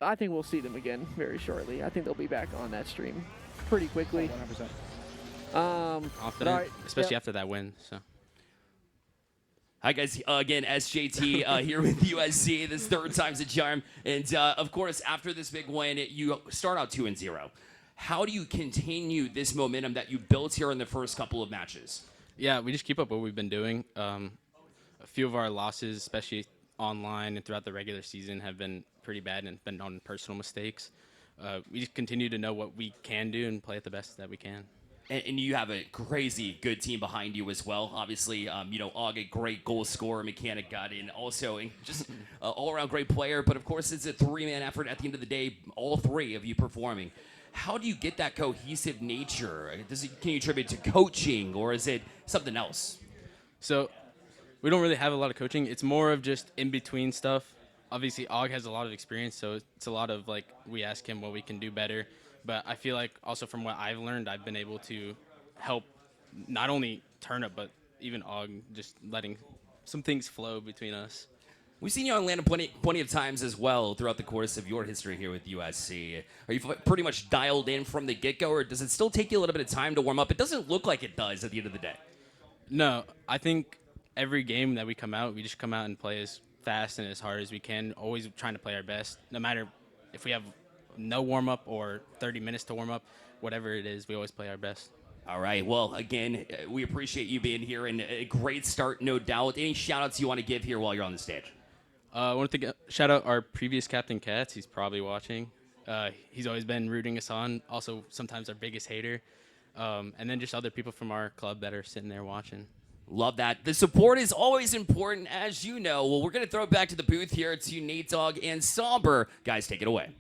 we'll see them again very shortly. I think they'll be back on that stream pretty quickly. 100%. Confident, all right, especially after that win. So. Hi guys, again SJT here with USC. This third time's a charm, and of course after this big win, you start out 2-0. How do you continue this momentum that you built here in the first couple of matches? Yeah, we just keep up what we've been doing. A few of our losses, especially online and throughout the regular season, have been pretty bad and been on personal mistakes. We just continue to know what we can do and play at the best that we can. And you have a crazy good team behind you as well. Obviously, Og, a great goal scorer, Mechanic got in also, and just all-around great player. But of course, it's a three-man effort at the end of the day, all three of you performing. How do you get that cohesive nature? Can you attribute it to coaching, or is it something else? So we don't really have a lot of coaching. It's more of just in-between stuff. Obviously, Og has a lot of experience, so it's a lot of, like, we ask him what we can do better. But I feel like also from what I've learned, I've been able to help not only Turnip, but even Og, just letting some things flow between us. We've seen you on Atlanta plenty of times as well throughout the course of your history here with USC. Are you pretty much dialed in from the get-go, or does it still take you a little bit of time to warm up? It doesn't look like it does at the end of the day. No, I think every game that we come out, we just come out and play as fast and as hard as we can, always trying to play our best, no matter if we have no warm-up or 30 minutes to warm up, whatever it is, we always play our best. All right. Well, again, we appreciate you being here, and a great start, no doubt. Any shout-outs you want to give here while you're on the stage? I want to shout out our previous captain, Katz. He's probably watching. He's always been rooting us on, also sometimes our biggest hater. And then just other people from our club that are sitting there watching. Love that. The support is always important, as you know. Well, we're going to throw it back to the booth here to Nate Dogg and Somber. Guys, take it away.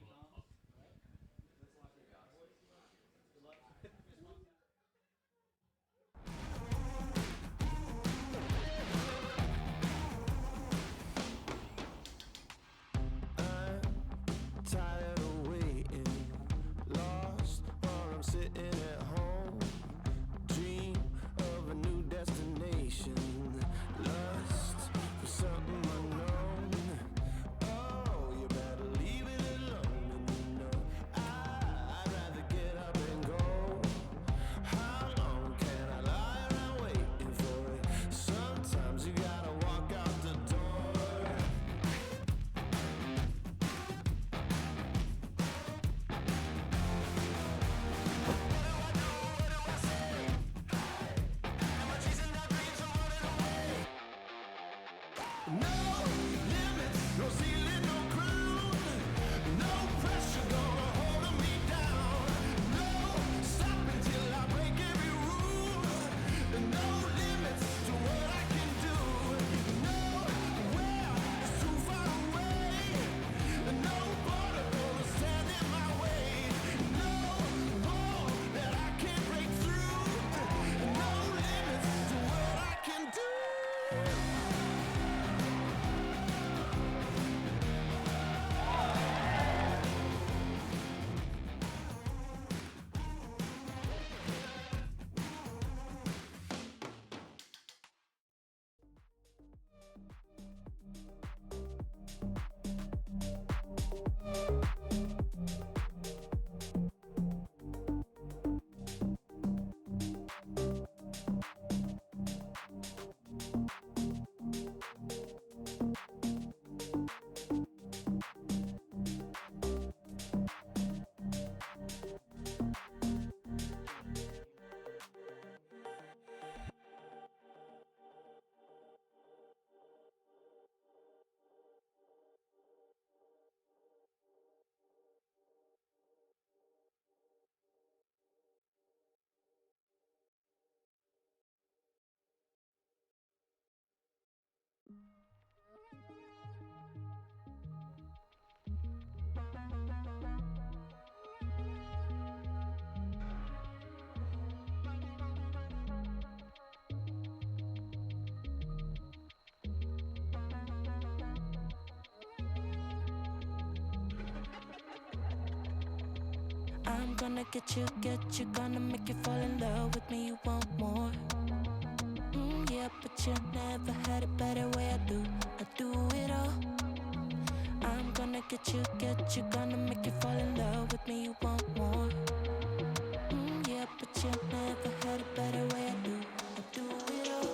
I'm gonna get you, gonna make you fall in love with me. You want more? Yeah, but you never had a better way. I do it all. I'm gonna get you, gonna make you fall in love with me. You want more? Yeah, but you never had a better way. I do it all.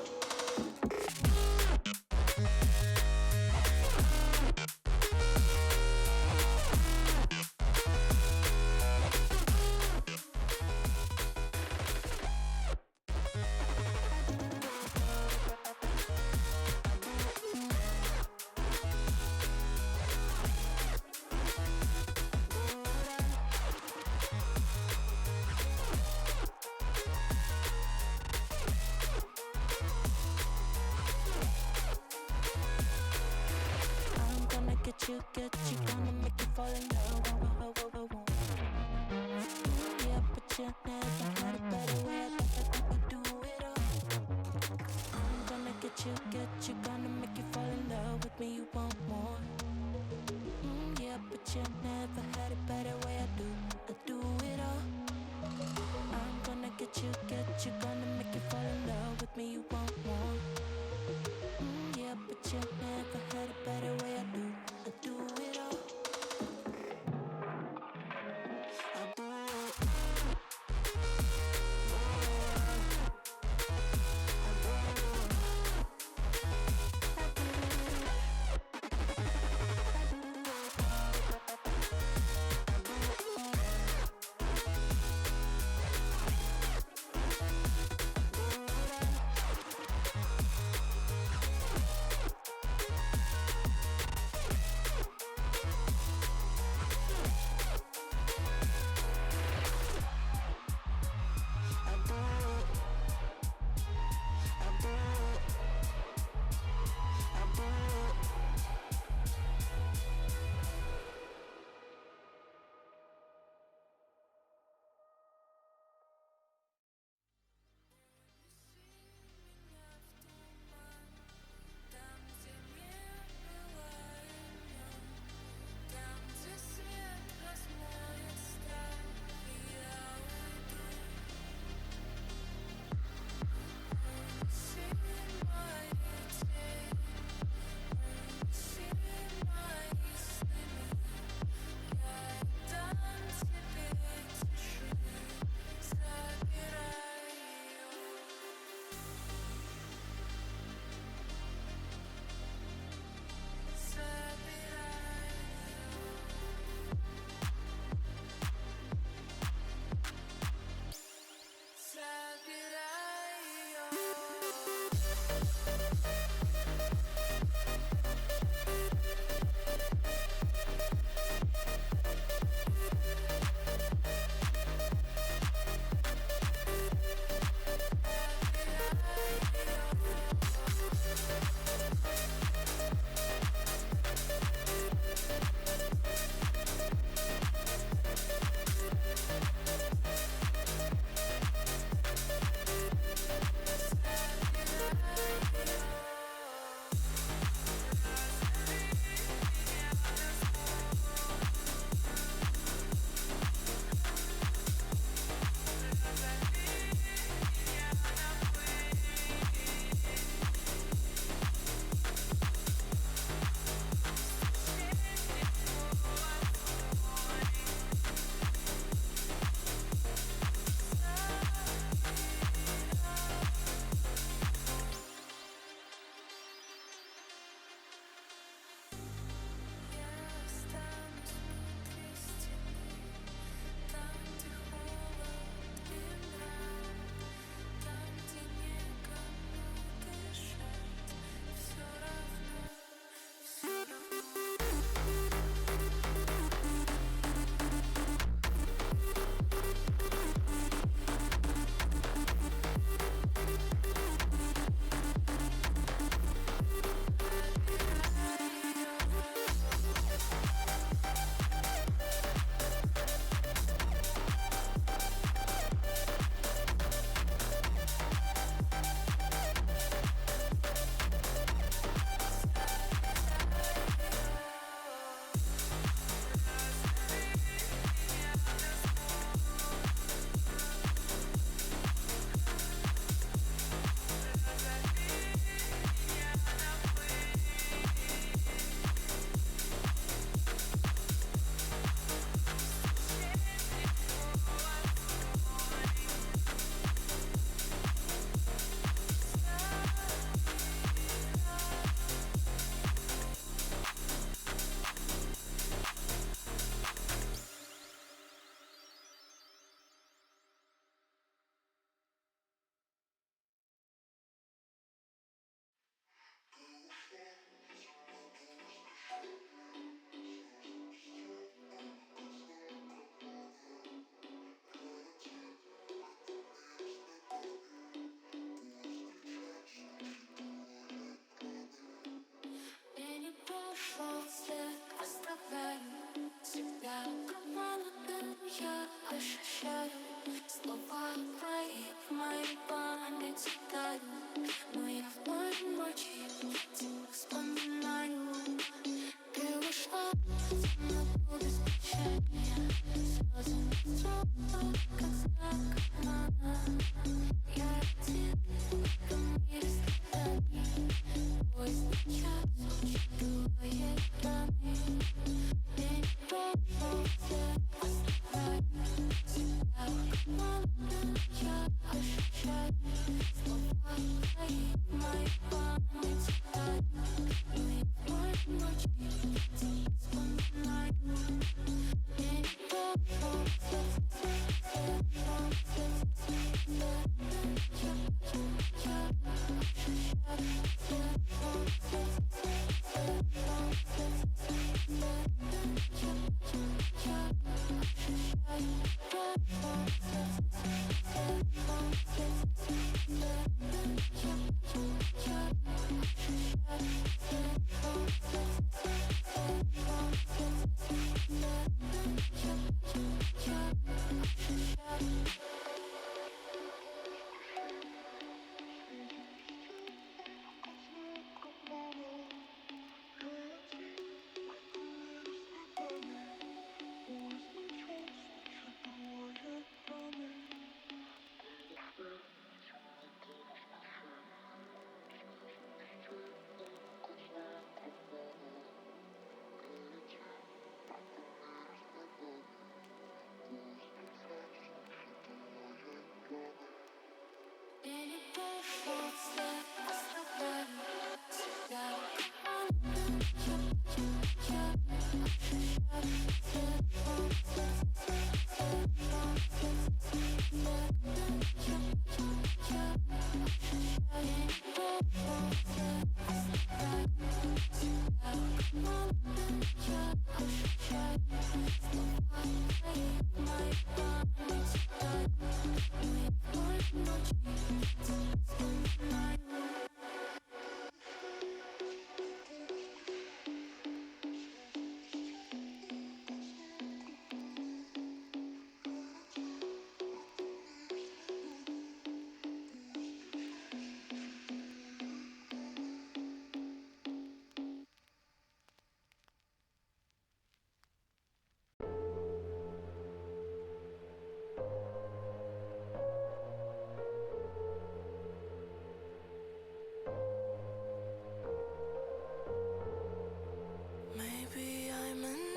Maybe I'm an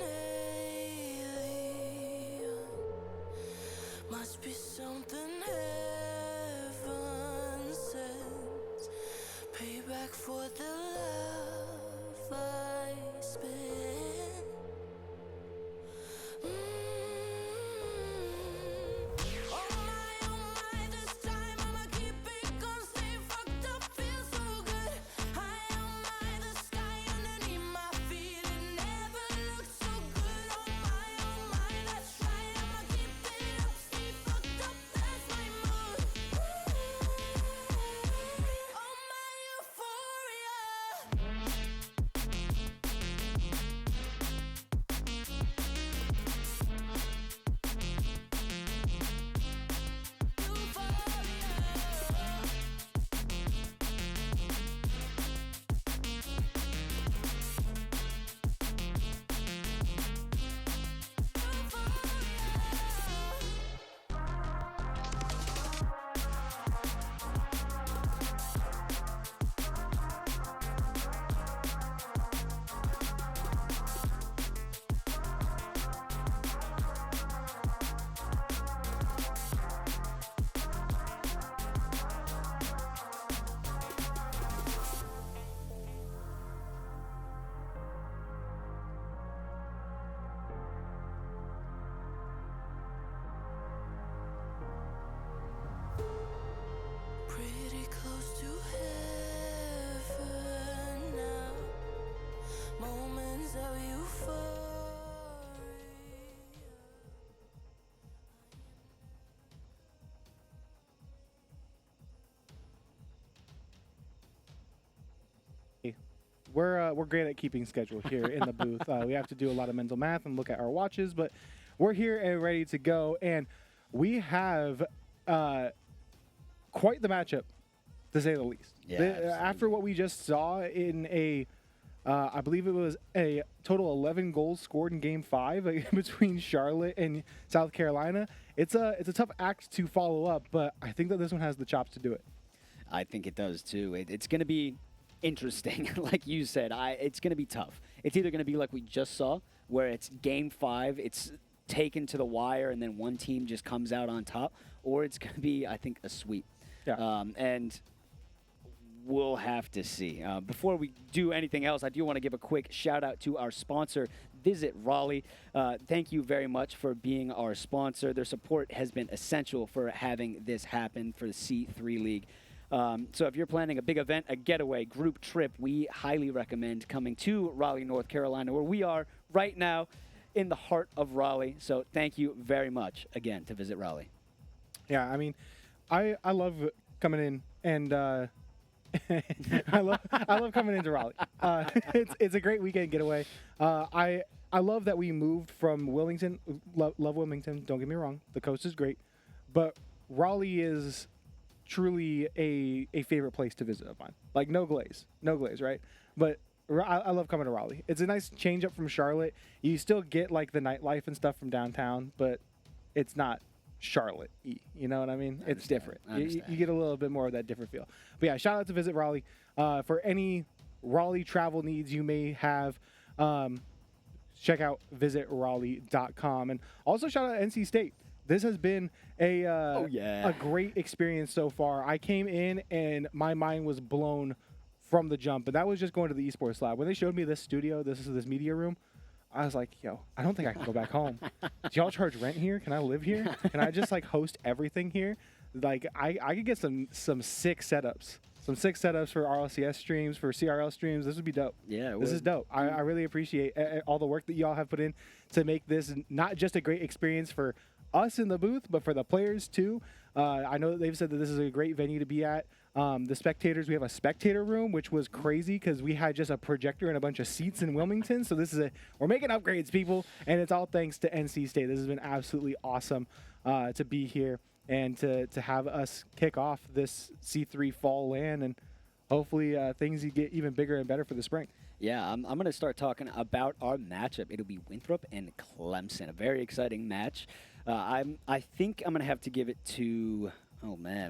alien. Must be something heaven sends. Payback for the love I spent. Oh my, this time I'ma keep it gon' stay fucked up, feel so good. High on my, the sky underneath my feet, it never looked so good. Oh my, that's right, I'ma keep it up, stay fucked up, that's my mood. Oh my euphoria. Pretty close to heaven now. Moments of euphoria. We're great at keeping schedule here in the booth. We have to do a lot of mental math and look at our watches, but we're here and ready to go. And we have quite the matchup, to say the least. Yeah, After what we just saw in a I believe it was a total 11 goals scored in Game 5 between Charlotte and South Carolina. It's a tough act to follow up, but I think that this one has the chops to do it. I think it does too. It's going to be interesting, like you said. It's going to be tough. It's either going to be like we just saw, where it's Game 5, it's taken to the wire, and then one team just comes out on top, or it's going to be, I think, a sweep. Yeah. And we'll have to see. Before we do anything else, I do want to give a quick shout out to our sponsor, Visit Raleigh. Thank you very much for being our sponsor. Their support has been essential for having this happen for the C3 League. So if you're planning a big event, a getaway, group trip, we highly recommend coming to Raleigh, North Carolina, where we are right now in the heart of Raleigh. So thank you very much again to Visit Raleigh. Yeah, I mean, I love coming in and I love coming into Raleigh. It's a great weekend getaway. I love that we moved from Wilmington. Love Wilmington. Don't get me wrong. The coast is great, but Raleigh is truly a favorite place to visit of mine. Like no glaze, right? But I love coming to Raleigh. It's a nice change up from Charlotte. You still get like the nightlife and stuff from downtown, but it's not Charlotte-y. You know what I mean? It's different. You get a little bit more of that different feel. But yeah, shout out to Visit Raleigh. For any Raleigh travel needs you may have, check out visitraleigh.com. And also shout out to NC State. This has been a great experience so far. I came in and my mind was blown from the jump, and that was just going to the esports lab. When they showed me this studio, this media room, I was like, yo, I don't think I can go back home. Do y'all charge rent here? Can I live here? Can I just like host everything here? Like I could get some sick setups. Some sick setups for RLCS streams, for CRL streams. This would be dope. Yeah, this is dope. I really appreciate all the work that y'all have put in to make this not just a great experience for us in the booth, but for the players too. I know that they've said that this is a great venue to be at. The spectators, we have a spectator room, which was crazy because we had just a projector and a bunch of seats in Wilmington. So we're making upgrades, people, and it's all thanks to NC State. This has been absolutely awesome to be here and to have us kick off this C3 fall LAN, and hopefully things get even bigger and better for the spring. Yeah, I'm going to start talking about our matchup. It'll be Winthrop and Clemson, a very exciting match. I think I'm going to have to give it to, I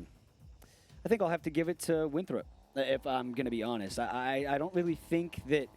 think I'll have to give it to Winthrop, if I'm going to be honest. I don't really think that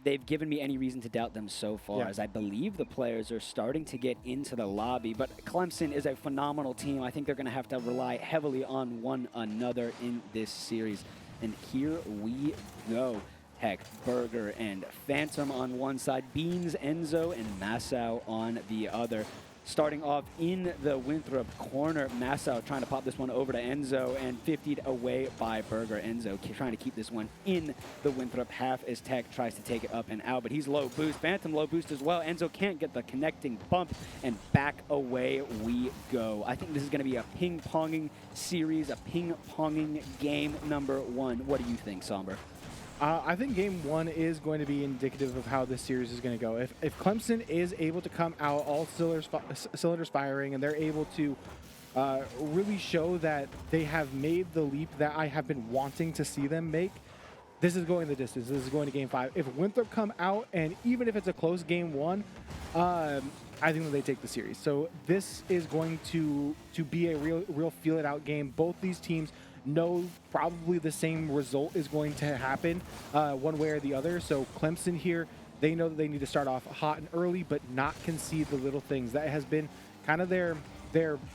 they've given me any reason to doubt them so far, as I believe the players are starting to get into the lobby. But Clemson is a phenomenal team. I think they're going to have to rely heavily on one another in this series. And here we go. Heck, Burger and Phantom on one side, Beans, Enzo, and Masao on the other. Starting off in the Winthrop corner, Masao trying to pop this one over to Enzo and 50'd away by Burger. Enzo trying to keep this one in the Winthrop half as Tech tries to take it up and out, but he's low boost. Phantom low boost as well. Enzo can't get the connecting bump, and back away we go. I think this is going to be a ping-ponging series, a ping-ponging game number one. What do you think, Somber? I think game one is going to be indicative of how this series is going to go. If Clemson is able to come out all cylinders firing and they're able to really show that they have made the leap that I have been wanting to see them make, this is going the distance. This is going to game 5. If Winthrop come out, and even if it's a close game 1, I think that they take the series. So this is going to be a real feel it out game. Both these teams know probably the same result is going to happen one way or the other. So Clemson here, they know that they need to start off hot and early, but not concede the little things. That has been kind of their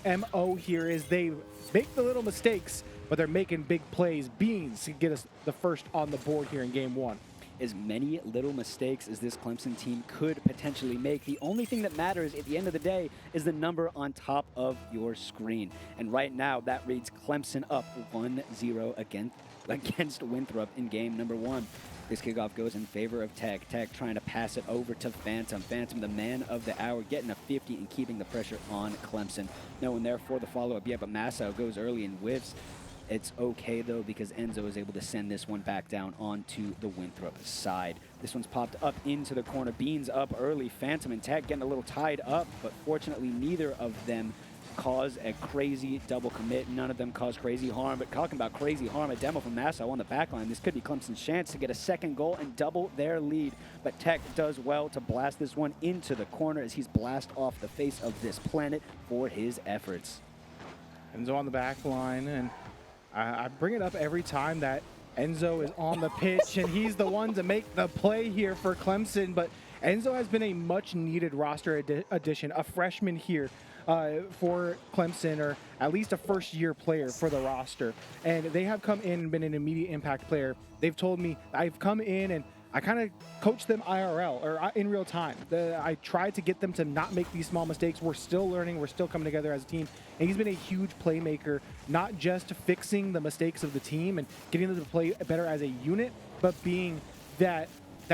MO here, is they make the little mistakes, but they're making big plays. Beans to get us the first on the board here in game 1. As many little mistakes as this Clemson team could potentially make, the only thing that matters at the end of the day is the number on top of your screen. And right now, that reads Clemson up 1-0 against Winthrop in game number 1. This kickoff goes in favor of Tech. Tech trying to pass it over to Phantom. Phantom, the man of the hour, getting a 50 and keeping the pressure on Clemson. No one there for the follow-up yet, but Masao goes early and whiffs. It's okay, though, because Enzo is able to send this one back down onto the Winthrop side. This one's popped up into the corner. Beans up early. Phantom and Tech getting a little tied up, but fortunately neither of them cause a crazy double commit. None of them cause crazy harm. But talking about crazy harm, a demo from Nassau on the back line. This could be Clemson's chance to get a second goal and double their lead. But Tech does well to blast this one into the corner as he's blast off the face of this planet for his efforts. Enzo on the back line, and I bring it up every time that Enzo is on the pitch, and he's the one to make the play here for Clemson. But Enzo has been a much-needed roster addition, a freshman here for Clemson, or at least a first-year player for the roster. And they have come in and been an immediate impact player. They've told me, I've come in and I kind of coach them IRL, or in real time. I tried to get them to not make these small mistakes. We're still learning. We're still coming together as a team. And he's been a huge playmaker, not just fixing the mistakes of the team and getting them to play better as a unit, but being that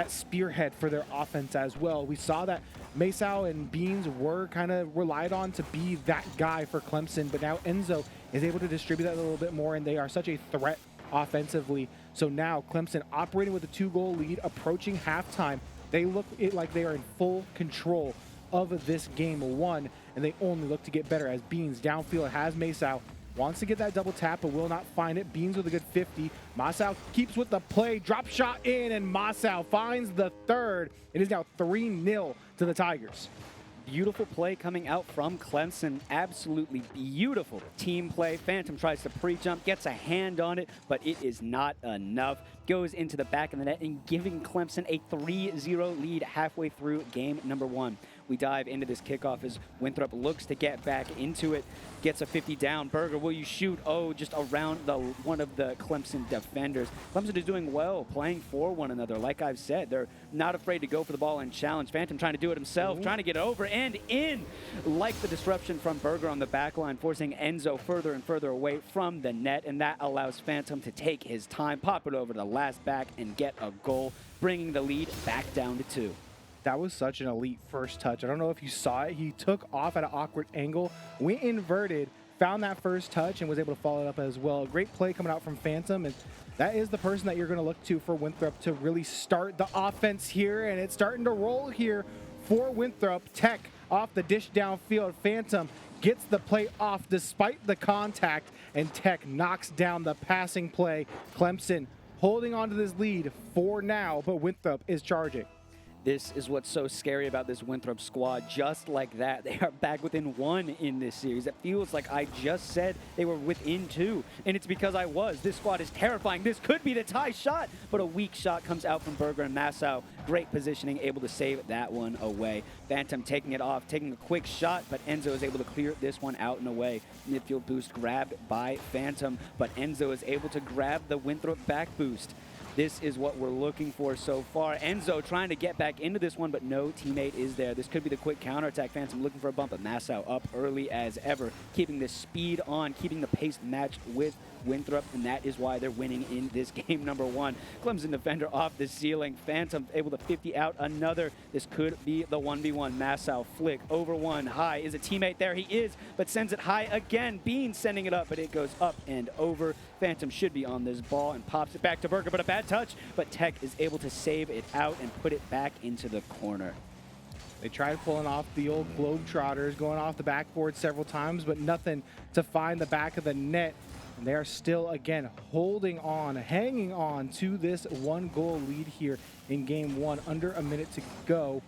spearhead for their offense as well. We saw that Masao and Beans were kind of relied on to be that guy for Clemson, but now Enzo is able to distribute that a little bit more, and they are such a threat offensively. So now Clemson operating with a 2-goal lead, approaching halftime. They look like they are in full control of this game one, and they only look to get better as Beans downfield has Masao. Wants to get that double tap, but will not find it. Beans with a good 50. Masao keeps with the play. Drop shot in, and Masao finds the third. It is now 3-0 to the Tigers. Beautiful play coming out from Clemson. Absolutely beautiful team play. Phantom tries to pre-jump, gets a hand on it, but it is not enough. Goes into the back of the net and giving Clemson a 3-0 lead halfway through game number one. We dive into this kickoff as Winthrop looks to get back into it. Gets a 50 down. Berger, will you shoot? Oh, just around one of the Clemson defenders. Clemson is doing well, playing for one another. Like I've said, they're not afraid to go for the ball and challenge. Phantom trying to do it himself, trying to get it over and in. Like the disruption from Berger on the back line, forcing Enzo further and further away from the net, and that allows Phantom to take his time, pop it over to the last back, and get a goal, bringing the lead back down to 2. That was such an elite first touch. I don't know if you saw it. He took off at an awkward angle, went inverted, found that first touch, and was able to follow it up as well. Great play coming out from Phantom, and that is the person that you're going to look to for Winthrop to really start the offense here, and it's starting to roll here for Winthrop. Tech off the dish downfield. Phantom gets the play off despite the contact, and Tech knocks down the passing play. Clemson holding on to this lead for now, but Winthrop is charging. This is what's so scary about this Winthrop squad. Just like that, they are back within 1 in this series. It feels like I just said they were within 2, and it's because I was. This squad is terrifying. This could be the tie shot, but a weak shot comes out from Berger and Masao. Great positioning, able to save that one away. Phantom taking it off, taking a quick shot, but Enzo is able to clear this one out and away. Midfield boost grabbed by Phantom, but Enzo is able to grab the Winthrop back boost. This is what we're looking for so far. Enzo trying to get back into this one, but no teammate is there. This could be the quick counterattack. Phantom looking for a bump, but Masao up early as ever, keeping the speed on, keeping the pace matched with Winthrop, and that is why they're winning in this game number one. Clemson defender off the ceiling. Phantom able to 50 out another. This could be the 1v1. Masao flick over one. High is a teammate there. He is, but sends it high again. Bean sending it up, but it goes up and over. Phantom should be on this ball and pops it back to Berger, but a bad touch. But Tech is able to save it out and put it back into the corner. They tried pulling off the old Globetrotters, going off the backboard several times, but nothing to find the back of the net. And they are still, again, holding on, hanging on to this 1-goal lead here in game one. Under a minute to go.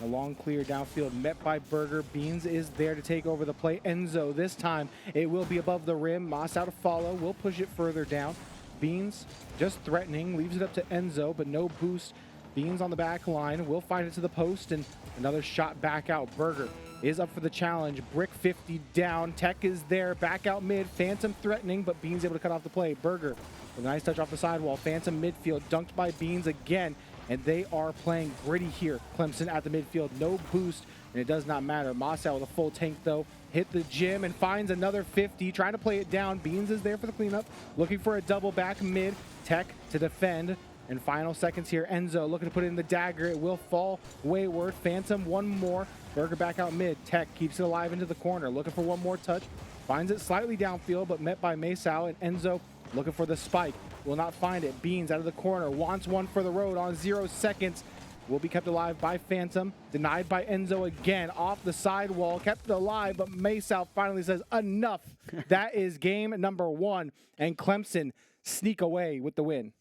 A long clear downfield met by Berger. Beans is there to take over the play. Enzo, this time, it will be above the rim. Masao to follow. Will push it further down. Beans just threatening. Leaves it up to Enzo, but no boost. Beans on the back line. Will find it to the post, and another shot back out. Berger is up for the challenge. Brick 50 down. Tech is there. Back out mid. Phantom threatening, but Beans able to cut off the play. Berger with a nice touch off the sidewall. Phantom midfield. Dunked by Beans again. And they are playing gritty here. Clemson at the midfield. No boost, and it does not matter. Masao with a full tank, though. Hit the gym and finds another 50. Trying to play it down. Beans is there for the cleanup. Looking for a double back mid. Tech to defend. And final seconds here. Enzo looking to put it in the dagger. It will fall wayward. Phantom one more. Berger back out mid. Tech keeps it alive into the corner. Looking for one more touch. Finds it slightly downfield, but met by Masao, and Enzo looking for the spike. Will not find it. Beans out of the corner. Wants one for the road on 0 seconds. will be kept alive by Phantom. Denied by Enzo again off the sidewall. Kept alive, but Masao finally says enough. That is game number 1. And Clemson sneak away with the win.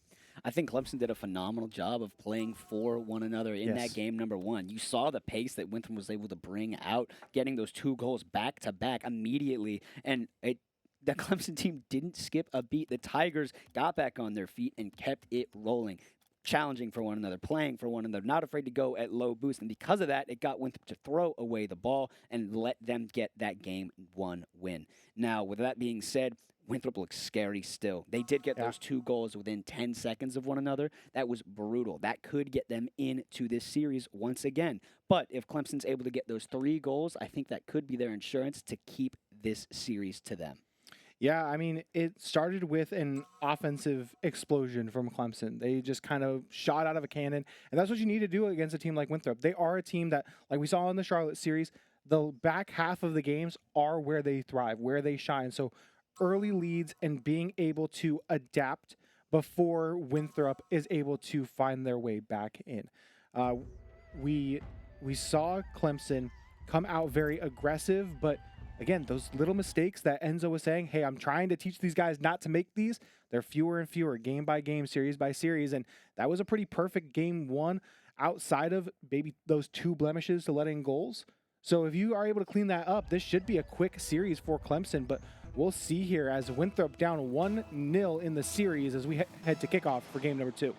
I think Clemson did a phenomenal job of playing for one another in that game number 1. You saw the pace that Winthrop was able to bring out, getting those 2 goals back to back immediately. And the Clemson team didn't skip a beat. The Tigers got back on their feet and kept it rolling, challenging for one another, playing for one another, not afraid to go at low boost. And because of that, it got Winthrop to throw away the ball and let them get that game 1 win. Now, with that being said, Winthrop looks scary still. They did get those 2 goals within 10 seconds of one another. That was brutal. That could get them into this series once again. But if Clemson's able to get those 3 goals, I think that could be their insurance to keep this series to them. Yeah, I mean, it started with an offensive explosion from Clemson. They just kind of shot out of a cannon, and that's what you need to do against a team like Winthrop. They are a team that, like we saw in the Charlotte series, the back half of the games are where they thrive, where they shine. So early leads and being able to adapt before Winthrop is able to find their way back in. We saw Clemson come out very aggressive, but again, those little mistakes that Enzo was saying, hey, I'm trying to teach these guys not to make these, they're fewer and fewer, game by game, series by series, and that was a pretty perfect game 1 outside of maybe those 2 blemishes to letting goals. So if you are able to clean that up, this should be a quick series for Clemson, but we'll see here as Winthrop down 1-0 in the series as we head to kickoff for game number 2.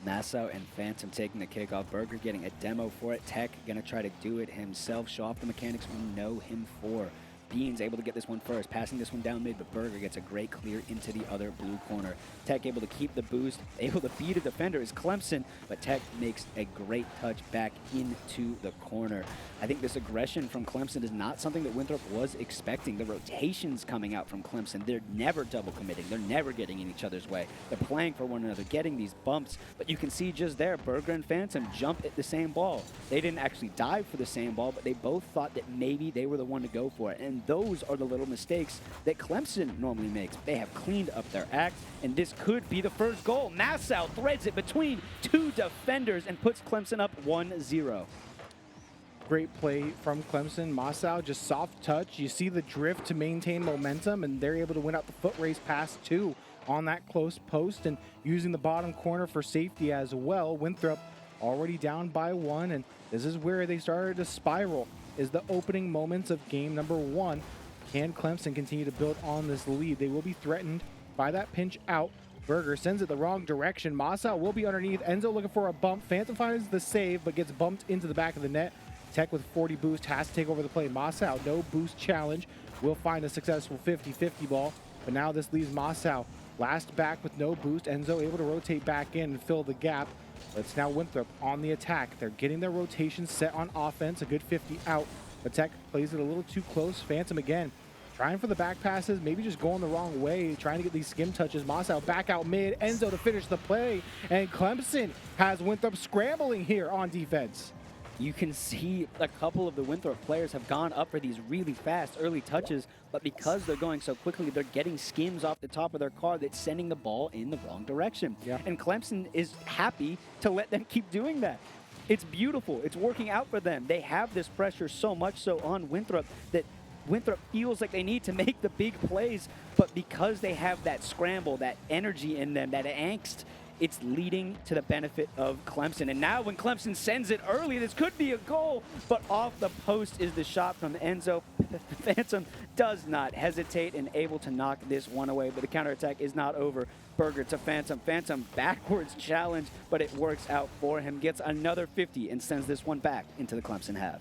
Nassau and Phantom taking the kickoff. Berger getting a demo for it. Tech going to try to do it himself. Show off the mechanics we know him for. Beans able to get this one first, passing this one down mid, but Berger gets a great clear into the other blue corner. Tech able to keep the boost, able to beat a defender is Clemson, but Tech makes a great touch back into the corner. I think this aggression from Clemson is not something that Winthrop was expecting. The rotations coming out from Clemson, they're never double committing. They're never getting in each other's way. They're playing for one another, getting these bumps, but you can see just there, Berger and Phantom jump at the same ball. They didn't actually dive for the same ball, but they both thought that maybe they were the one to go for it. And those are the little mistakes that Clemson normally makes. They have cleaned up their act, and this could be the first goal. Nassau threads it between 2 defenders and puts Clemson up 1-0. Great play from Clemson. Masao just soft touch. You see the drift to maintain momentum, and they're able to win out the foot race pass too on that close post and using the bottom corner for safety as well. Winthrop already down by 1, and this is where they started to spiral, is the opening moments of game number 1. Can Clemson continue to build on this lead? They will be threatened by that pinch out. Berger sends it the wrong direction. Masao will be underneath. Enzo looking for a bump. Phantom finds the save, but gets bumped into the back of the net. Tech with 40 boost has to take over the play. Masao, no boost challenge. Will find a successful 50-50 ball, but now this leaves Masao last back with no boost. Enzo able to rotate back in and fill the gap. But it's now Winthrop on the attack. They're getting their rotation set on offense. A good 50 out. But Tech plays it a little too close. Phantom again, trying for the back passes, maybe just going the wrong way, trying to get these skim touches. Masao back out mid. Enzo to finish the play. And Clemson has Winthrop scrambling here on defense. You can see a couple of the Winthrop players have gone up for these really fast early touches, but because they're going so quickly, they're getting skims off the top of their car that's sending the ball in the wrong direction. Yep. And Clemson is happy to let them keep doing that. It's beautiful. It's working out for them. They have this pressure so much so on Winthrop that Winthrop feels like they need to make the big plays, but because they have that scramble, that energy in them, that angst, it's leading to the benefit of Clemson. And now when Clemson sends it early, this could be a goal, but off the post is the shot from Enzo. Phantom does not hesitate and able to knock this one away, but the counterattack is not over. Berger to Phantom. Phantom backwards challenge, but it works out for him. Gets another 50 and sends this one back into the Clemson half.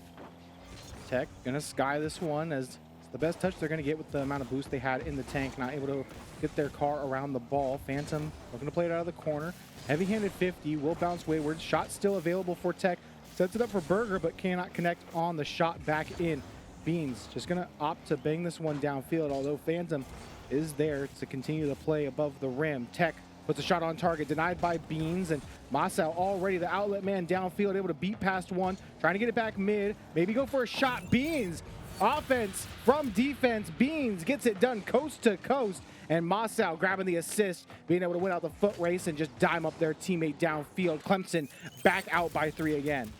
Tech gonna sky this one as it's the best touch they're gonna get with the amount of boost they had in the tank. Not able to get their car around the ball. Phantom looking to play it out of the corner. Heavy-handed 50 will bounce wayward. Shot still available for Tech. Sets it up for Berger, but cannot connect on the shot back in. Beans just gonna opt to bang this one downfield, although Phantom is there to continue the play above the rim. Tech puts a shot on target, denied by Beans, and Masao already the outlet man downfield, able to beat past one, trying to get it back mid, maybe go for a shot. Beans, offense from defense. Beans gets it done coast to coast, And Mossau grabbing the assist, being able to win out the foot race and just dime up their teammate downfield. Clemson back out by 3 again.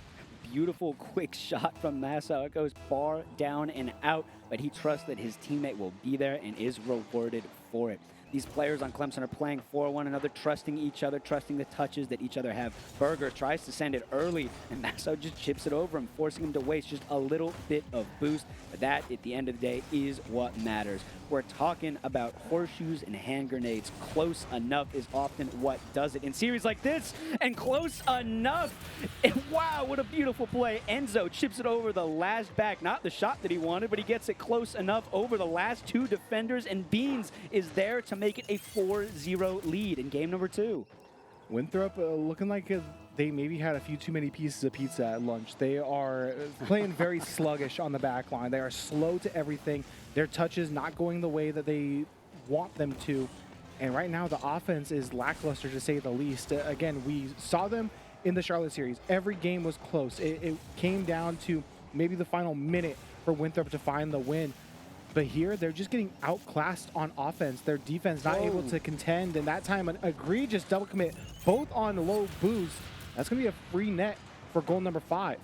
Beautiful quick shot from Mossau. It goes far down and out, but he trusts that his teammate will be there and is rewarded for it. These players on Clemson are playing for one another, trusting each other, trusting the touches that each other have. Berger tries to send it early, and Mossau just chips it over him, forcing him to waste just a little bit of boost. But that, at the end of the day, is what matters. We're talking about horseshoes and hand grenades. Close enough is often what does it in series like this, and close enough. And wow, what a beautiful play. Enzo chips it over the last back, not the shot that he wanted, but he gets it close enough over the last 2 defenders, and Beans is there to make it a 4-0 lead in game number 2. Winthrop looking like they maybe had a few too many pieces of pizza at lunch. They are playing very sluggish on the back line. They are slow to everything. Their touches not going the way that they want them to. And right now the offense is lackluster, to say the least. Again, we saw them in the Charlotte series. Every game was close. It came down to maybe the final minute for Winthrop to find the win. But here, they're just getting outclassed on offense. Their defense not able to contend. And that time, an egregious double commit, both on low boost. That's going to be a free net for goal number 5.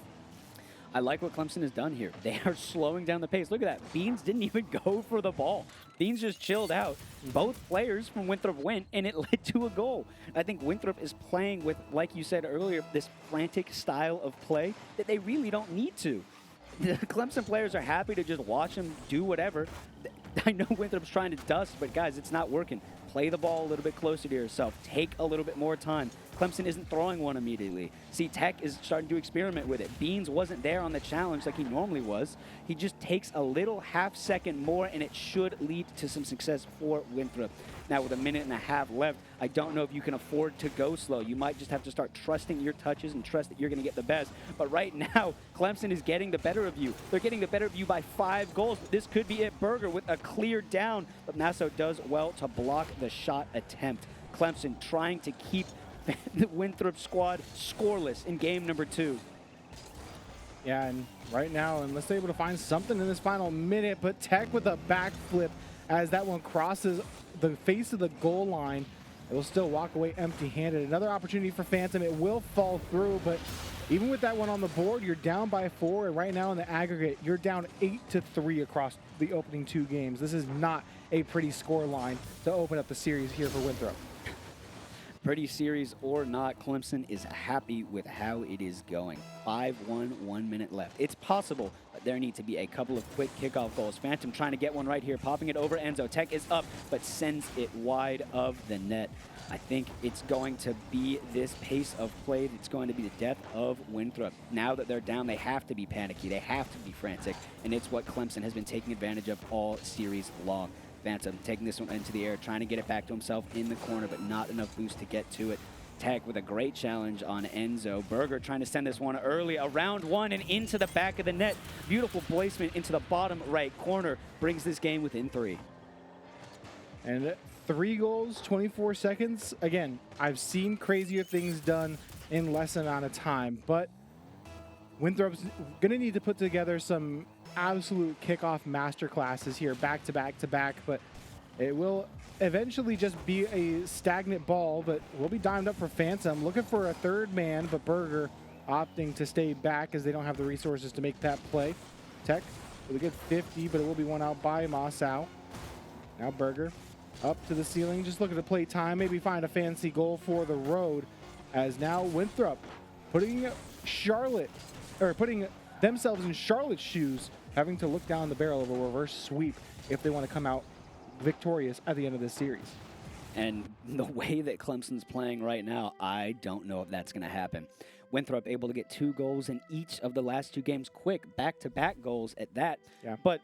I like what Clemson has done here. They are slowing down the pace. Look at that. Beans didn't even go for the ball. Beans just chilled out. Both players from Winthrop went, and it led to a goal. I think Winthrop is playing with, like you said earlier, this frantic style of play that they really don't need to. The Clemson players are happy to just watch him do whatever. I know Winthrop's trying to dust, but guys, it's not working. Play the ball a little bit closer to yourself. Take a little bit more time. Clemson isn't throwing one immediately. See, Tech is starting to experiment with it. Beans wasn't there on the challenge like he normally was. He just takes a little half-second more, and it should lead to some success for Winthrop. Now, with a minute and a half left, I don't know if you can afford to go slow. You might just have to start trusting your touches and trust that you're going to get the best. But right now, Clemson is getting the better of you. They're getting the better of you by 5 goals. But this could be it. Berger with a clear down, but Nassau does well to block the shot attempt. Clemson trying to keep the Winthrop squad scoreless in game number 2. Yeah, and right now, unless they're able to find something in this final minute, but Tech with a backflip as that one crosses the face of the goal line. It will still walk away empty-handed. Another opportunity for Phantom. It will fall through, but even with that one on the board, you're down by 4, and right now in the aggregate, you're down 8-3 across the opening 2 games. This is not a pretty score line to open up the series here for Winthrop. Pretty series or not, Clemson is happy with how it is going. 5-1, 1 minute left. It's possible, but there need to be a couple of quick kickoff goals. Phantom trying to get one right here, popping it over Enzo. Tech is up, but sends it wide of the net. I think it's going to be this pace of play that's going to be the death of Winthrop. Now that they're down, they have to be panicky. They have to be frantic, and it's what Clemson has been taking advantage of all series long. Phantom taking this one into the air, trying to get it back to himself in the corner, but not enough boost to get to it. Tech with a great challenge on Enzo. Berger trying to send this one early, around 1 and into the back of the net. Beautiful placement into the bottom right corner, brings this game within 3. And 3 goals, 24 seconds. Again, I've seen crazier things done in less amount of time, but Winthrop's going to need to put together some absolute kickoff masterclasses here, back to back to back, but it will eventually just be a stagnant ball, but will be dimed up for Phantom. Looking for a third man, but Berger opting to stay back as they don't have the resources to make that play. Tech with a good 50, but it will be one out by Mossau. Now Berger up to the ceiling, just looking to play time, maybe find a fancy goal for the road, as now Winthrop putting themselves in Charlotte's shoes, having to look down the barrel of a reverse sweep if they want to come out victorious at the end of this series. And the way that Clemson's playing right now, I don't know if that's going to happen. Winthrop able to get 2 goals in each of the last 2 games quick, back-to-back goals at that. Yeah. But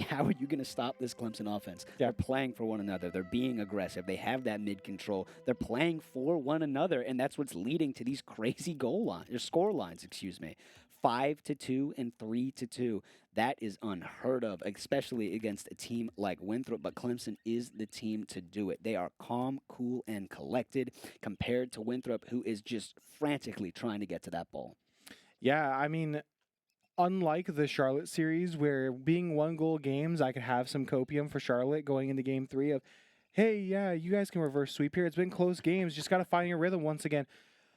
how are you going to stop this Clemson offense? Yeah. They're playing for one another. They're being aggressive. They have that mid-control. They're playing for one another, and that's what's leading to these crazy score lines, 5-2 and 3-2. That is unheard of, especially against a team like Winthrop, but Clemson is the team to do it. They are calm, cool, and collected compared to Winthrop, who is just frantically trying to get to that ball. Yeah, I mean, unlike the Charlotte series where being 1-goal games, I could have some copium for Charlotte going into game 3 of, hey, yeah, you guys can reverse sweep here. It's been close games. Just got to find your rhythm once again.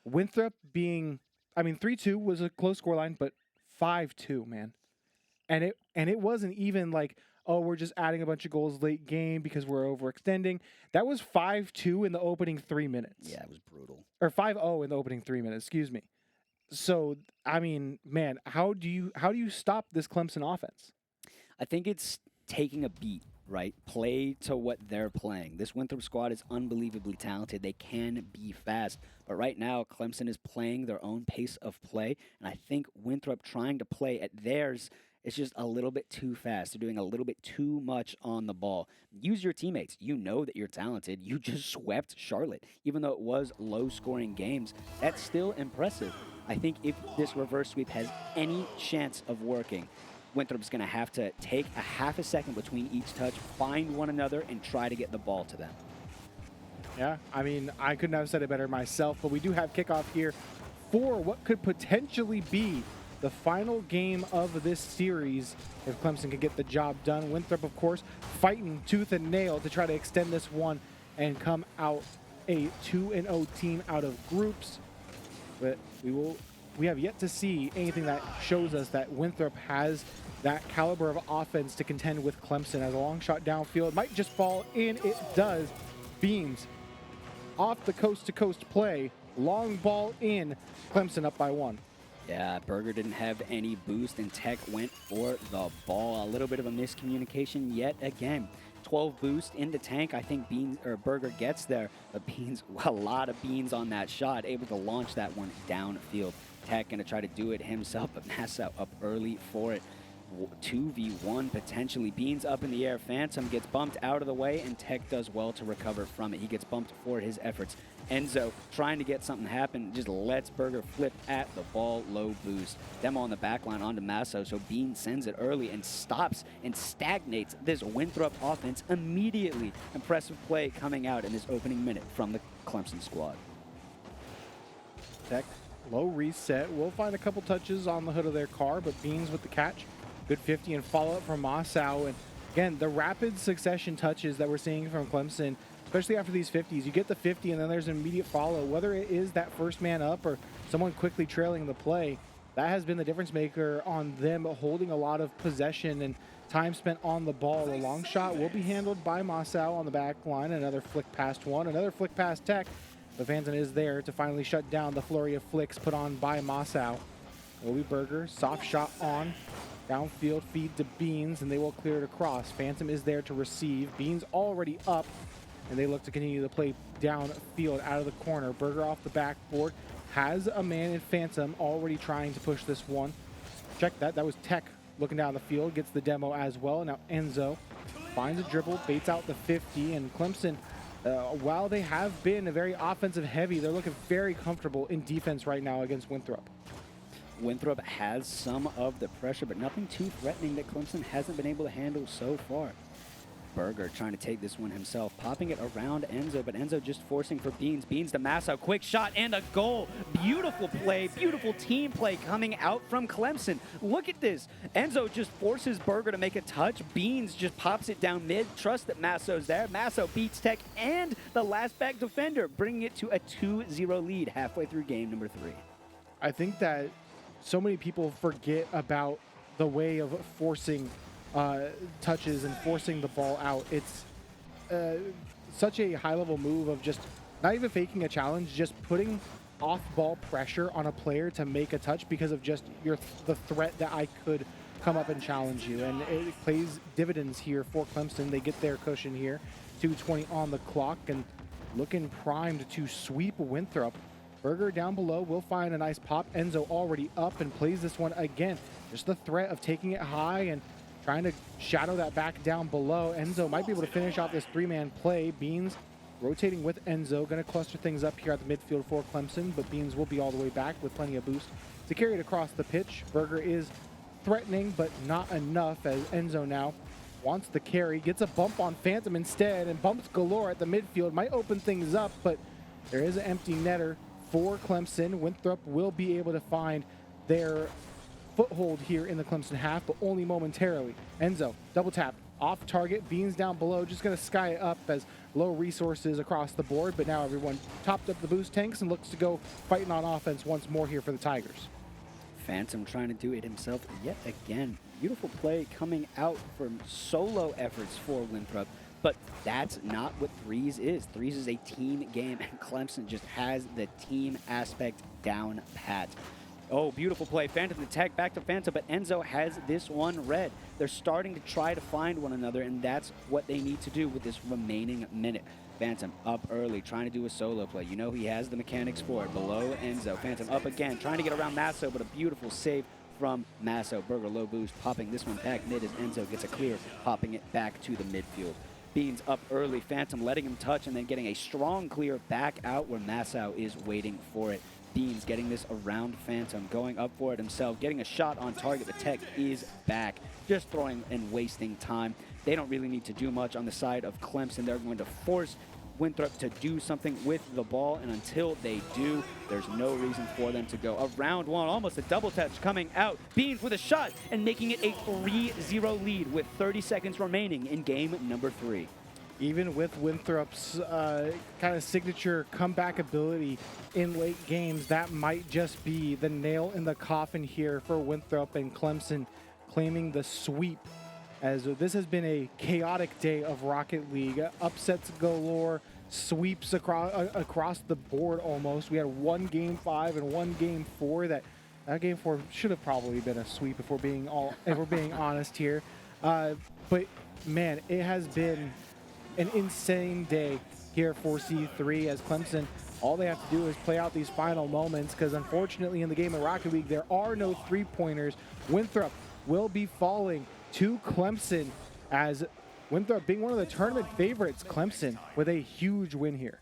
Winthrop being, 3-2 was a close scoreline, but 5-2, man. And it wasn't even like, oh, we're just adding a bunch of goals late game because we're overextending. That was 5-2 in the opening 3 minutes. Yeah, it was brutal. Or 5-0 in the opening 3 minutes, excuse me. So, I mean, man, how do you stop this Clemson offense? I think it's taking a beat, right? Play to what they're playing. This Winthrop squad is unbelievably talented. They can be fast. But right now, Clemson is playing their own pace of play. And I think Winthrop trying to play at theirs is just a little bit too fast. They're doing a little bit too much on the ball. Use your teammates. You know that you're talented. You just swept Charlotte. Even though it was low-scoring games, that's still impressive. I think if this reverse sweep has any chance of working, Winthrop's going to have to take a half a second between each touch, find one another, and try to get the ball to them. Yeah, I mean, I couldn't have said it better myself, but we do have kickoff here for what could potentially be the final game of this series if Clemson can get the job done. Winthrop, of course, fighting tooth and nail to try to extend this one and come out a 2-0 team out of groups. But we have yet to see anything that shows us that Winthrop has that caliber of offense to contend with Clemson. As a long shot downfield might just fall in. It does. Beams off the coast-to-coast play. Long ball in. Clemson up by 1. Yeah, Berger didn't have any boost, and Tech went for the ball. A little bit of a miscommunication yet again. 12 boost in the tank. I think Berger gets there, but Beans, a lot of beans on that shot, able to launch that one downfield. Tech going to try to do it himself, but Nassau up early for it. 2v1 potentially. Beans up in the air. Phantom gets bumped out of the way, and Tech does well to recover from it. He gets bumped for his efforts. Enzo trying to get something happen, just lets Berger flip at the ball, low boost. Demo on the back line onto Masso, so Bean sends it early and stops and stagnates this Winthrop offense immediately. Impressive play coming out in this opening minute from the Clemson squad. Tech, low reset. We'll find a couple touches on the hood of their car, but Beans with the catch. Good 50 and follow-up from Massau. And again, the rapid succession touches that we're seeing from Clemson, especially after these 50s. You get the 50 and then there's an immediate follow. Whether it is that first man up or someone quickly trailing the play, that has been the difference maker on them holding a lot of possession and time spent on the ball. A long shot will be handled by Massau on the back line. Another flick past one, another flick past Tech. But Phantom is there to finally shut down the flurry of flicks put on by Massau. Obi Berger, soft shot on. Downfield feed to Beans, and they will clear it across. Phantom is there to receive. Beans already up, and they look to continue to play downfield out of the corner. Berger off the backboard, has a man in Phantom already trying to push this one. Check that. That was Tech looking down the field, gets the demo as well. Now Enzo finds a dribble, baits out the 50, and Clemson, while they have been a very offensive heavy, they're looking very comfortable in defense right now against Winthrop. Winthrop has some of the pressure, but nothing too threatening that Clemson hasn't been able to handle so far. Berger trying to take this one himself, popping it around Enzo, but Enzo just forcing for Beans. Beans to Massau, quick shot and a goal. Beautiful play, beautiful team play coming out from Clemson. Look at this. Enzo just forces Berger to make a touch. Beans just pops it down mid. Trust that Massau's there. Massau beats Tech and the last back defender, bringing it to a 2-0 lead halfway through game number 3. I think that so many people forget about the way of forcing touches and forcing the ball out. It's such a high-level move of just not even faking a challenge, just putting off-ball pressure on a player to make a touch because of just the threat that I could come up and challenge you. And it plays dividends here for Clemson. They get their cushion here. 2:20 on the clock and looking primed to sweep Winthrop. Berger down below will find a nice pop. Enzo already up and plays this one again. Just the threat of taking it high and trying to shadow that back down below. Enzo might be able to finish off this 3-man play. Beans rotating with Enzo. Going to cluster things up here at the midfield for Clemson, but Beans will be all the way back with plenty of boost to carry it across the pitch. Berger is threatening, but not enough as Enzo now wants the carry. Gets a bump on Phantom instead and bumps galore at the midfield. Might open things up, but there is an empty netter for Clemson. Winthrop will be able to find their foothold here in the Clemson half, but only momentarily. Enzo, double tap, off target, Beans down below, just going to sky it up as low resources across the board, but now everyone topped up the boost tanks and looks to go fighting on offense once more here for the Tigers. Phantom trying to do it himself yet again. Beautiful play coming out from solo efforts for Winthrop, but that's not what Threes is. Threes is a team game, and Clemson just has the team aspect down pat. Oh, beautiful play. Phantom the tech back to Phantom, but Enzo has this one red. They're starting to try to find one another, and that's what they need to do with this remaining minute. Phantom up early, trying to do a solo play. You know he has the mechanics for it. Below Enzo. Phantom up again, trying to get around Masso, but a beautiful save from Masso. Burger low boost, popping this one back mid as Enzo gets a clear, popping it back to the midfield. Beans up early, Phantom letting him touch and then getting a strong clear back out where Masso is waiting for it. Beans getting this around Phantom, going up for it himself, getting a shot on target. The tech is back, just throwing and wasting time. They don't really need to do much on the side of Clemson. They're going to force Winthrop to do something with the ball, and until they do, there's no reason for them to go. Around one, almost a double touch coming out. Beans with a shot and making it a 3-0 lead with 30 seconds remaining in game number 3. Even with Winthrop's kind of signature comeback ability in late games, that might just be the nail in the coffin here for Winthrop, and Clemson claiming the sweep, as this has been a chaotic day of Rocket League. Upsets galore, sweeps across the board almost. We had one Game 5 and one Game 4 that Game 4 should have probably been a sweep if we're being honest here. But man, it has been an insane day here for C3 as Clemson, all they have to do is play out these final moments, because unfortunately in the game of Rocket League, there are no three-pointers. Winthrop will be falling to Clemson, as Winthrop being one of the tournament favorites, Clemson with a huge win here.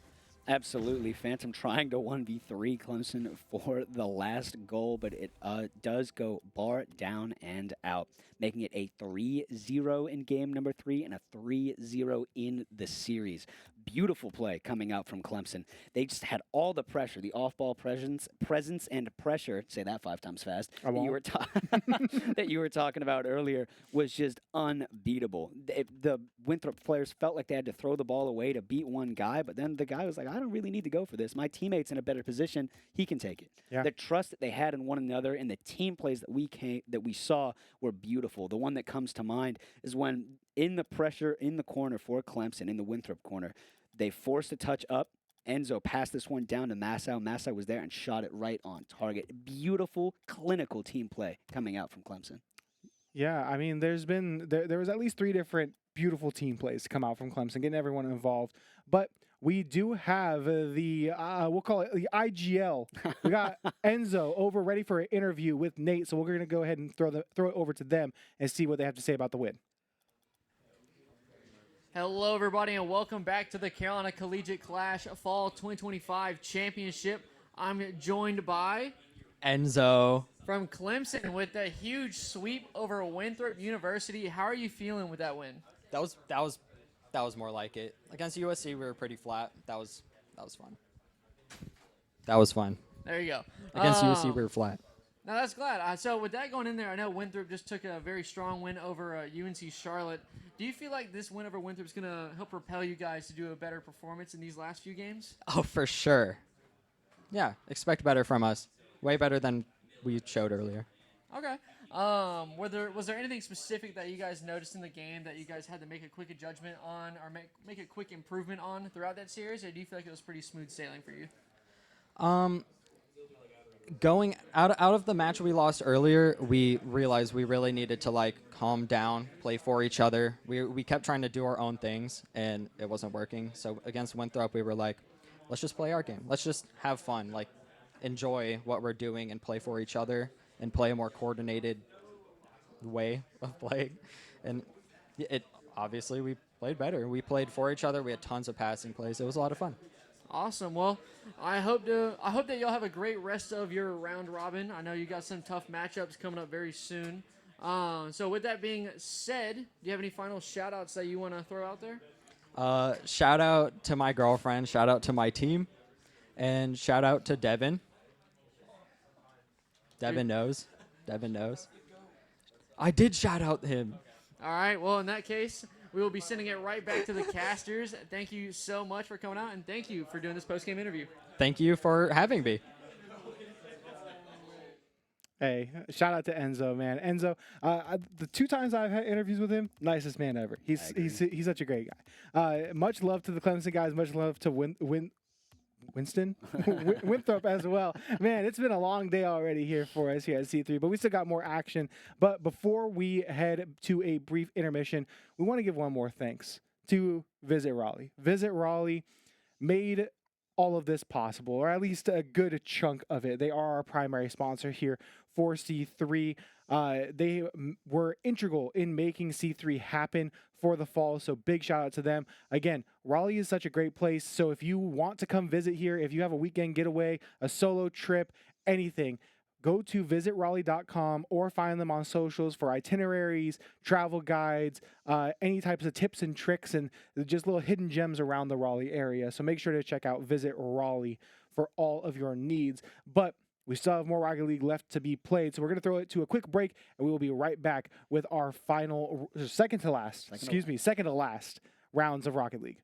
Absolutely. Phantom trying to 1v3 Clemson for the last goal, but it does go bar down and out, making it a 3-0 in game number 3 and a 3-0 in the series. Beautiful play coming out from Clemson. They just had all the pressure, the off-ball presence and pressure, say that 5 times fast, that you were talking about earlier, was just unbeatable. The Winthrop players felt like they had to throw the ball away to beat one guy, but then the guy was like, I don't really need to go for this. My teammate's in a better position. He can take it. Yeah. The trust that they had in one another and the team plays that we saw were beautiful. The one that comes to mind is when in the pressure in the corner for Clemson, in the Winthrop corner, they forced a touch up. Enzo passed this one down to Masso. Masso was there and shot it right on target. Beautiful, clinical team play coming out from Clemson. Yeah, I mean, there was at least 3 different beautiful team plays to come out from Clemson, getting everyone involved. But we do have we'll call it the IGL. We got Enzo over ready for an interview with Nate, so we're going to go ahead and throw it over to them and see what they have to say about the win. Hello, everybody, and welcome back to the Carolina Collegiate Clash Fall 2025 Championship. I'm joined by Enzo from Clemson with a huge sweep over Winthrop University. How are you feeling with that win? That was more like it. Against USC, we were pretty flat. That was fun. That was fun. There you go. Against USC, we were flat. Now, that's glad. So with that going in there, I know Winthrop just took a very strong win over UNC Charlotte. Do you feel like this win over Winthrop is going to help propel you guys to do a better performance in these last few games? Oh, for sure. Yeah, expect better from us. Way better than we showed earlier. Okay. Was there anything specific that you guys noticed in the game that you guys had to make a quick judgment on or make a quick improvement on throughout that series, or do you feel like it was pretty smooth sailing for you? Going out of the match we lost earlier, we realized we really needed to calm down, play for each other. We kept trying to do our own things, and it wasn't working. So against Winthrop, we were like, let's just play our game. Let's just have fun, enjoy what we're doing and play for each other and play a more coordinated way of playing. And obviously we played better. We played for each other. We had tons of passing plays. It was a lot of fun. Awesome. Well, I hope that y'all have a great rest of your round robin. I know you got some tough matchups coming up very soon. So with that being said, do you have any final shout outs that you want to throw out there? Shout out to my girlfriend, shout out to my team, and shout out to Devin. Devin knows. I did shout out him. All right. Well, in that case, we will be sending it right back to the casters. Thank you so much for coming out, and thank you for doing this post-game interview. Thank you for having me. Hey, shout out to Enzo, man. Enzo, the 2 times I've had interviews with him, nicest man ever. He's such a great guy. Much love to the Clemson guys. Much love to Winston Winthrop as well. Man, it's been a long day already here for us here at C3, but we still got more action. But before we head to a brief intermission, we want to give one more thanks to Visit Raleigh. Visit Raleigh made all of this possible, or at least a good chunk of it. They are our primary sponsor here for C3. They were integral in making C3 happen for the fall, so big shout out to them. Again, Raleigh is such a great place, so if you want to come visit here, if you have a weekend getaway, a solo trip, anything, go to visitraleigh.com or find them on socials for itineraries, travel guides, any types of tips and tricks, and just little hidden gems around the Raleigh area. So make sure to check out Visit Raleigh for all of your needs. But we still have more Rocket League left to be played, so we're going to throw it to a quick break, and we will be right back with our final, second to last rounds of Rocket League.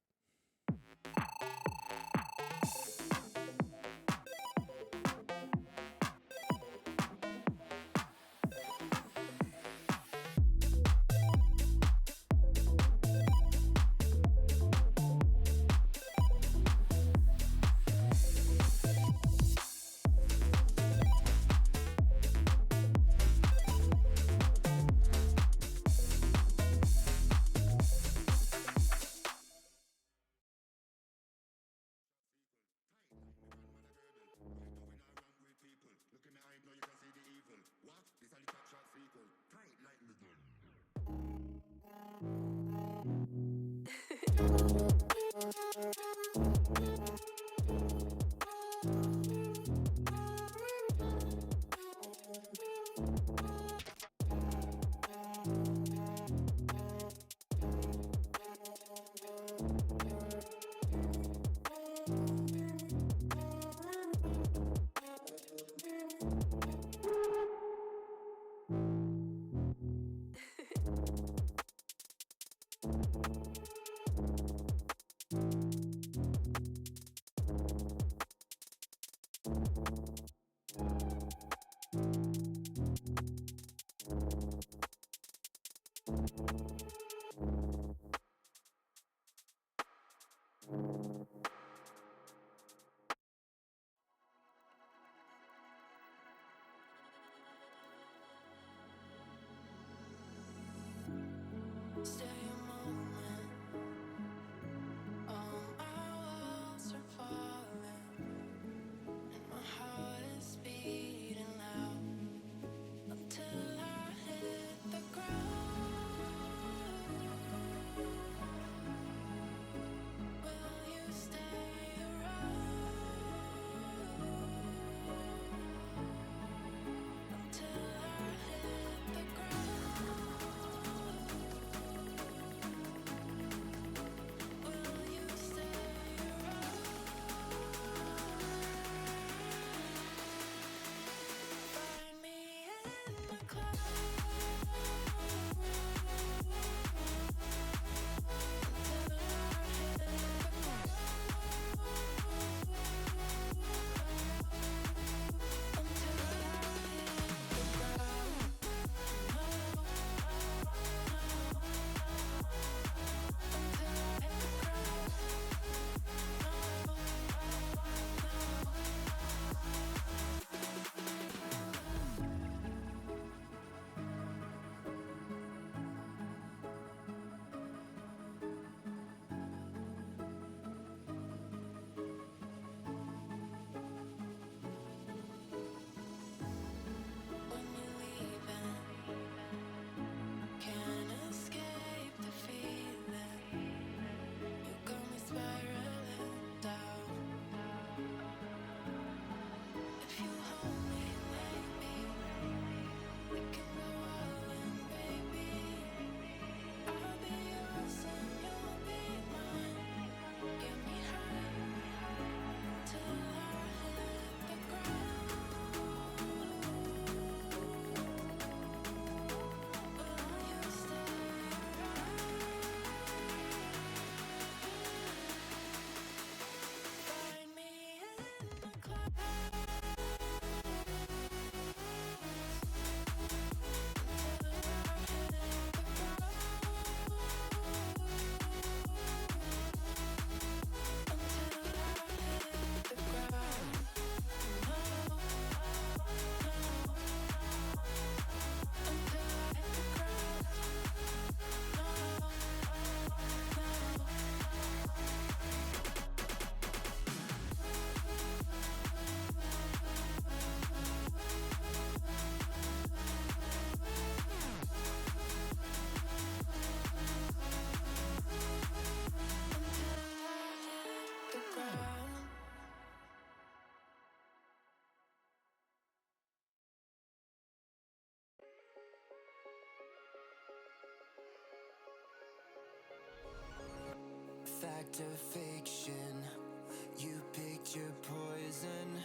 fact or fiction. You picked your poison.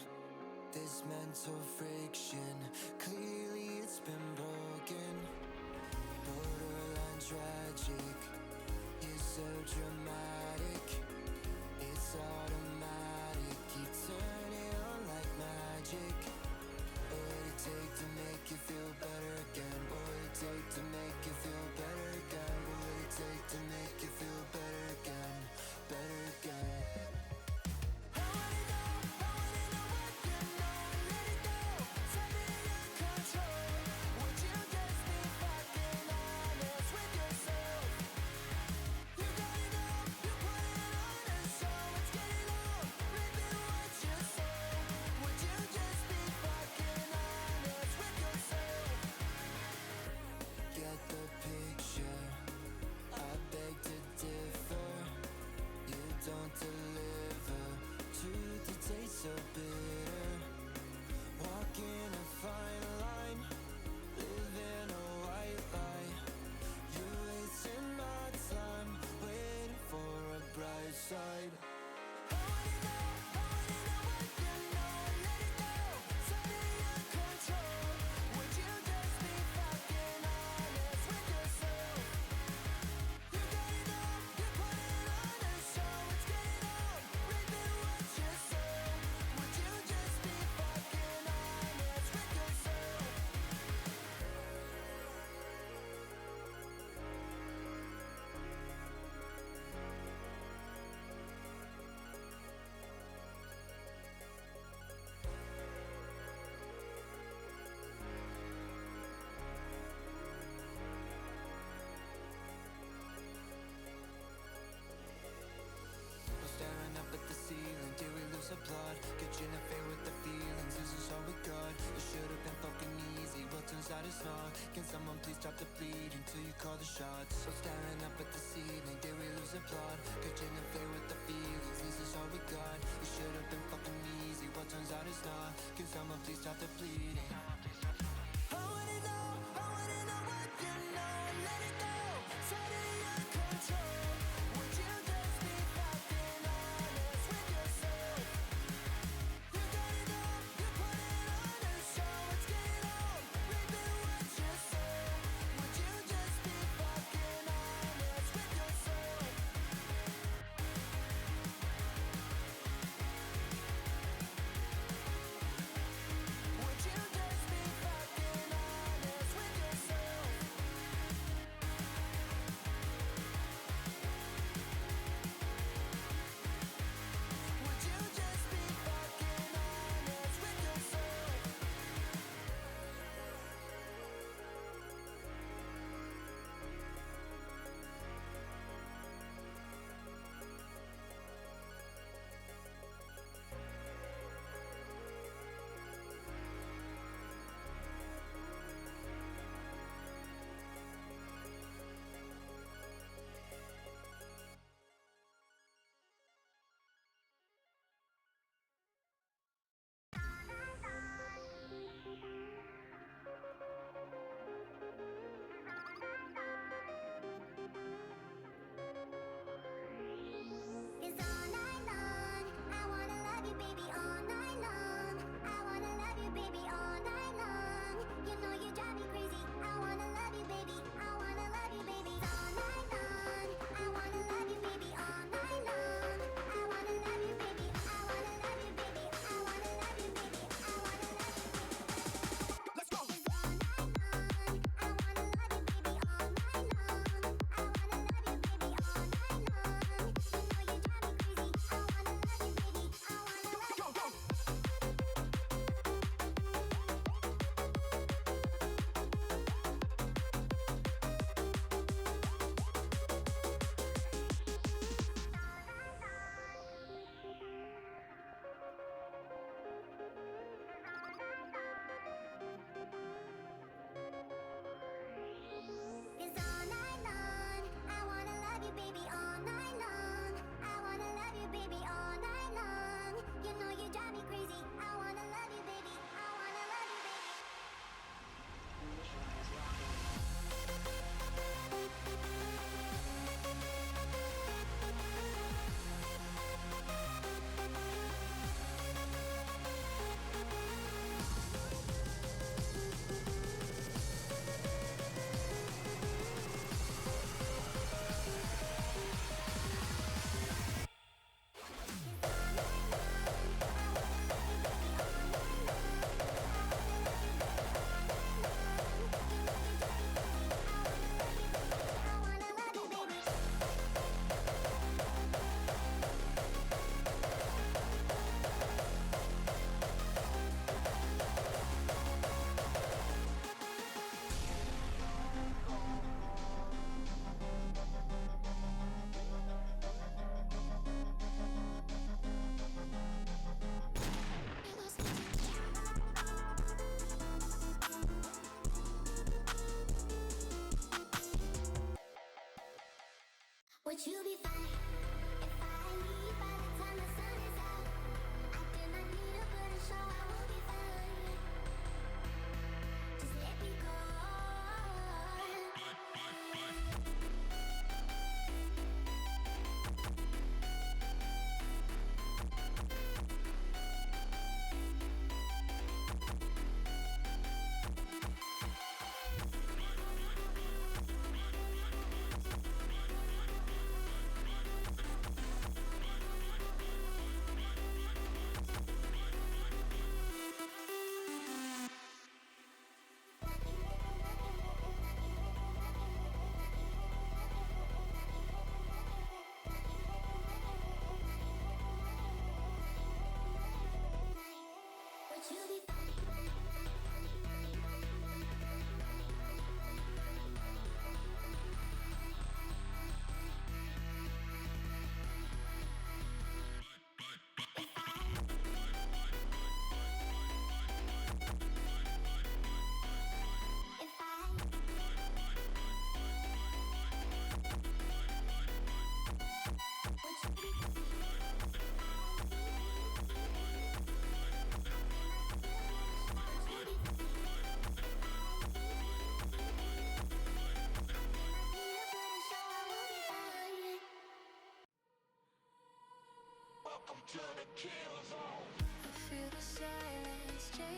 This mental friction, clearly it's been broken. Borderline tragic, you're so dramatic. It's automatic, you turn it on like magic. What would it take to make you feel better again? What would it take to make you feel better again? What would it take to make you feel better again? Better again. Get the picture, I beg to differ. You don't deliver, truth it tastes so bitter. Walking a fine line, living a white lie. You're wasting my time, waiting for a bright side. Staring up at the ceiling, did we lose the plot? Get you in the face with the feelings, this is all we got. It should have been fucking easy, well turns out it's not. Can someone please stop the bleeding till you call the shots? So staring up at the ceiling, did we lose the plot? Get you in the face with the feelings, this is all we got. It should have been fucking easy, well turns out it's not. Can someone please stop the bleeding? Would you just be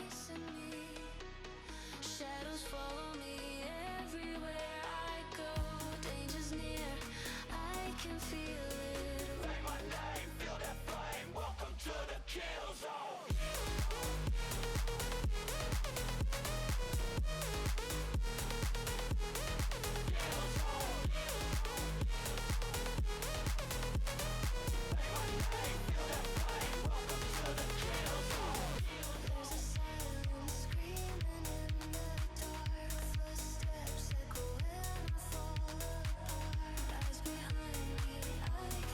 chasing me. Shadows follow me everywhere I go. Danger's near, I can feel it. Say my name, feel that flame. Welcome to the kill zone. There's a silence screaming in the dark. Footsteps echo when I fall apart. Eyes behind me, I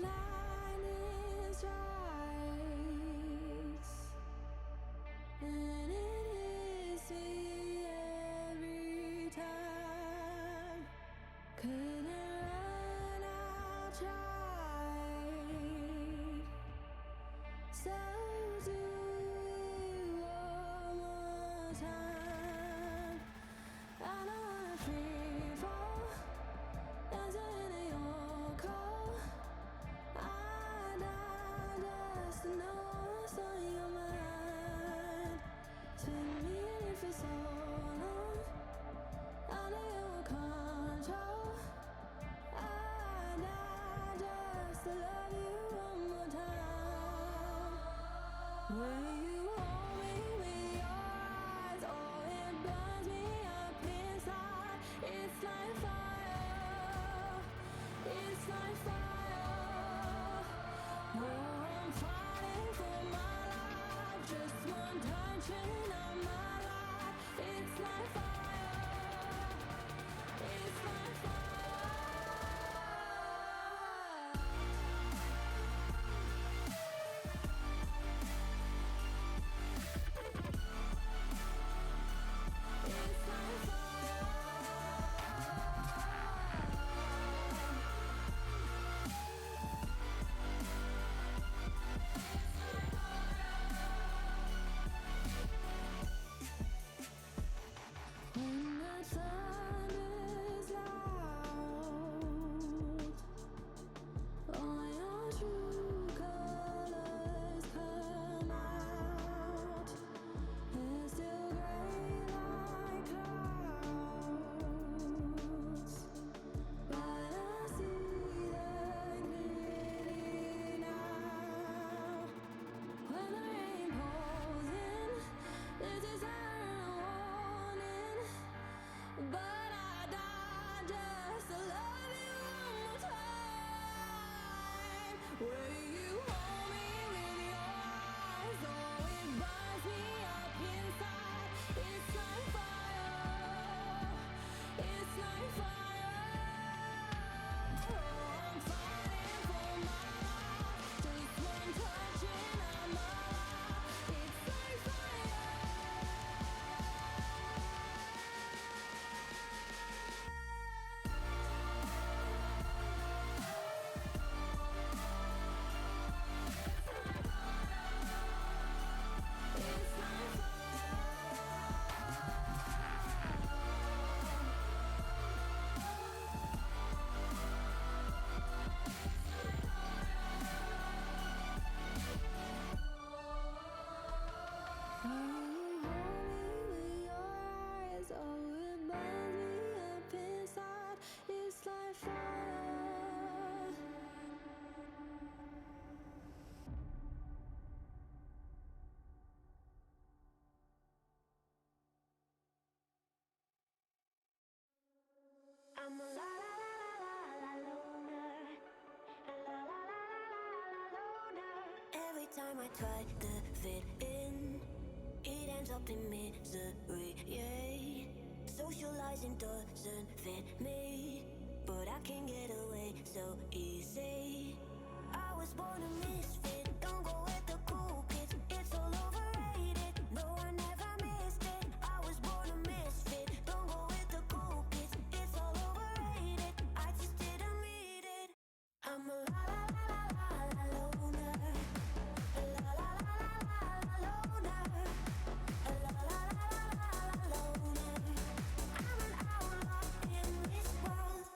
Line is right, and it hits me every time. Couldn't run, I tried. So do it one more time. I don't wanna free fall, dancing in your cold. I die just to know what's on your mind. It's been meaning for so long, out of your control. I die just to love you one more time. When you hold me with your eyes, oh, it burns me up inside. It's like fire, it's like fire. Oh, I'm fighting for my life, just one touch and I'm alive. It's like fire, it's like when the thunder's loud. might try to fit in. It ends up in misery, yeah. Socializing doesn't fit me, but I can get away so easy. I was born a misfit, don't go with the cool kids. It's all overrated, no I never missed it. I was born a misfit, don't go with the cool kids. It's all overrated, I just didn't read it. I'm a la la la la la loner. A la la la la la la loner. A la la la la la la loner. I'm an outlaw in this world.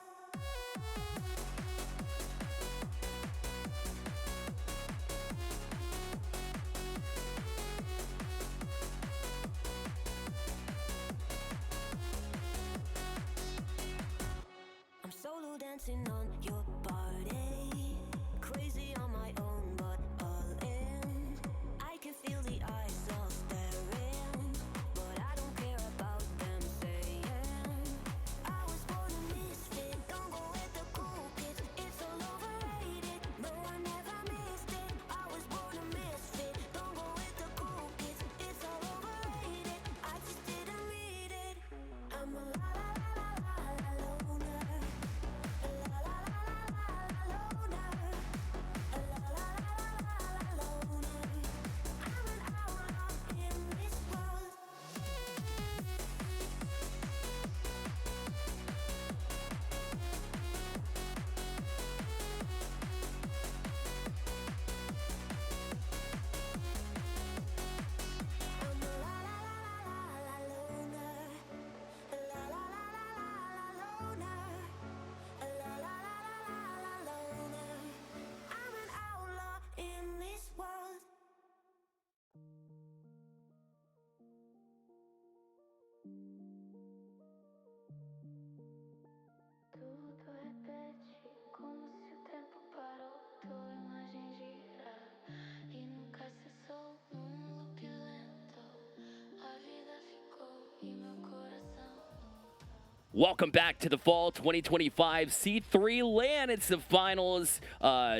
I'm solo dancing on your body, crazy on my own, but all in. I can feel the eyes all staring, but I don't care about them saying. I was born a misfit, don't go with the cool kids. It's all overrated, no I never missed it. I was born a misfit, don't go with the cool kids. It's all overrated, I just didn't read it. I'm a la la la la la la loner. A la la la la la la loner. A la la la la la la loner. I'm an outlaw in this world. I'm a la la la la la loner. A la la la la la loner. A la la la la la loner. I'm an outlaw in this world. Tudo repete como se o tempo parou, tua imagem gira e nunca cessou num loop lento. A vida ficou e meu coração. Welcome back to the Fall 2025 C3 LAN. It's the finals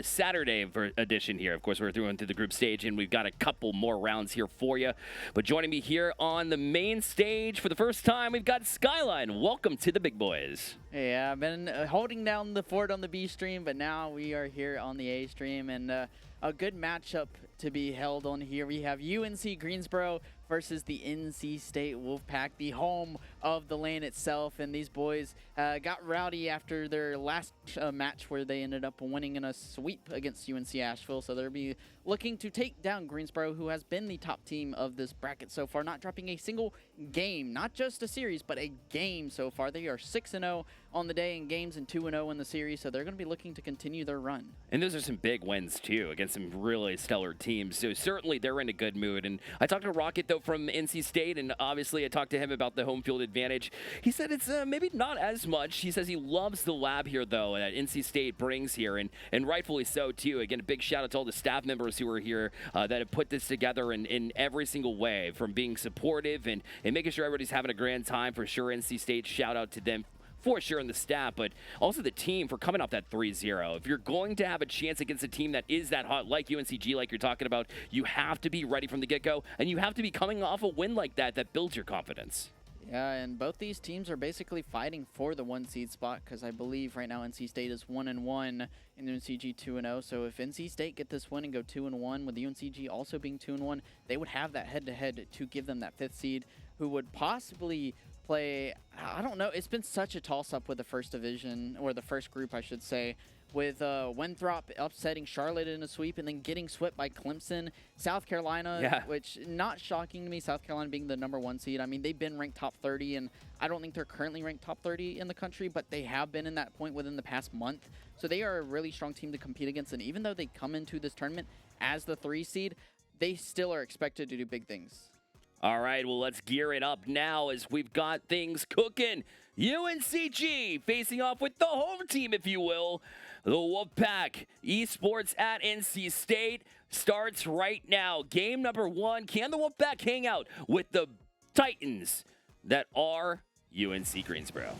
Saturday edition here. Of course, we're through the group stage, and we've got a couple more rounds here for you. But joining me here on the main stage for the first time, we've got Skyline. Welcome to the big boys. Hey, I've been holding down the fort on the B stream, but now we are here on the A stream, and a good matchup to be held on here. We have UNC Greensboro versus the NC State Wolfpack, the home of the LAN itself. And these boys got rowdy after their last match where they ended up winning in a sweep against UNC Asheville. So they'll be looking to take down Greensboro, who has been the top team of this bracket so far, not dropping a single game, not just a series, but a game so far. They are 6-0 on the day in games and 2-0 in the series, so they're going to be looking to continue their run. And those are some big wins, too, against some really stellar teams. So certainly they're in a good mood. And I talked to Rocket, though, from NC State, and obviously I talked to him about the home field advantage. He said it's maybe not as much. He says he loves the lab here, though, that NC State brings here, and rightfully so, too. Again, a big shout out to all the staff members who are here that have put this together in every single way, from being supportive and making sure everybody's having a grand time. For sure, NC State, shout out to them for sure in the staff, but also the team for coming off that 3-0. If you're going to have a chance against a team that is that hot, like UNCG, like you're talking about, you have to be ready from the get-go, and you have to be coming off a win like that builds your confidence. Yeah, and both these teams are basically fighting for the 1 seed spot, because I believe right now NC State is 1-1 and UNCG 2-0. So if NC State get this win and go 2-1, with UNCG also being 2-1, they would have that head-to-head to give them that 5th seed, who would possibly play. I don't know. It's been such a toss-up with the first division, or the first group, I should say, with Winthrop upsetting Charlotte in a sweep and then getting swept by Clemson. South Carolina, which not shocking to me, South Carolina being the #1 seed. I mean, they've been ranked top 30, and I don't think they're currently ranked top 30 in the country, but they have been in that point within the past month. So they are a really strong team to compete against, and even though they come into this tournament as the 3 seed, they still are expected to do big things. All right, well, let's gear it up now as we've got things cooking. UNCG facing off with the home team, if you will. The Wolfpack Esports at NC State starts right now. Game number 1. Can the Wolfpack hang out with the Titans that are UNC Greensboro?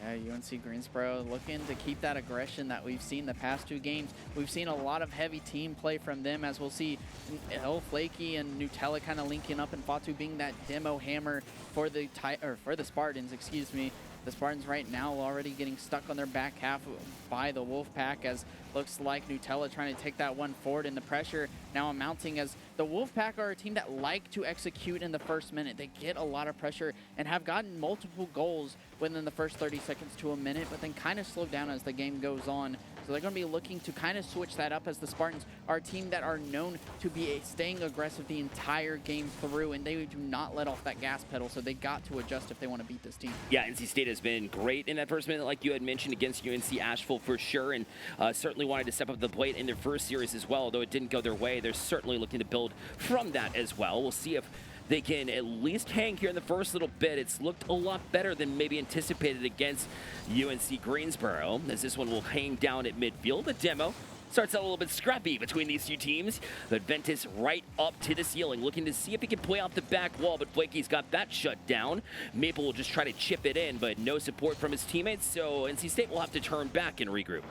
Yeah, UNC Greensboro looking to keep that aggression that we've seen the past 2 games. We've seen a lot of heavy team play from them, as we'll see Flaky and Nutella kind of linking up, and Fatu being that demo hammer for the Spartans, excuse me. The Spartans right now already getting stuck on their back half by the Wolfpack, as looks like Nutella trying to take that one forward, and the pressure now mounting as the Wolfpack are a team that like to execute in the first minute. They get a lot of pressure and have gotten multiple goals within the first 30 seconds to a minute, but then kind of slow down as the game goes on. So they're going to be looking to kind of switch that up, as the Spartans are a team that are known to be staying aggressive the entire game through, and they do not let off that gas pedal, so they got to adjust if they want to beat this team. Yeah, NC State has been great in that first minute, like you had mentioned, against UNC Asheville for sure, and certainly wanted to step up the plate in their first series as well. Although it didn't go their way, they're certainly looking to build from that as well. We'll see if they can at least hang here in the first little bit. It's looked a lot better than maybe anticipated against UNC Greensboro, as this one will hang down at midfield. The demo starts out a little bit scrappy between these two teams, but Ventus right up to the ceiling, looking to see if he can play off the back wall, but Flaky's got that shut down. Maple will just try to chip it in, but no support from his teammates, so NC State will have to turn back and regroup.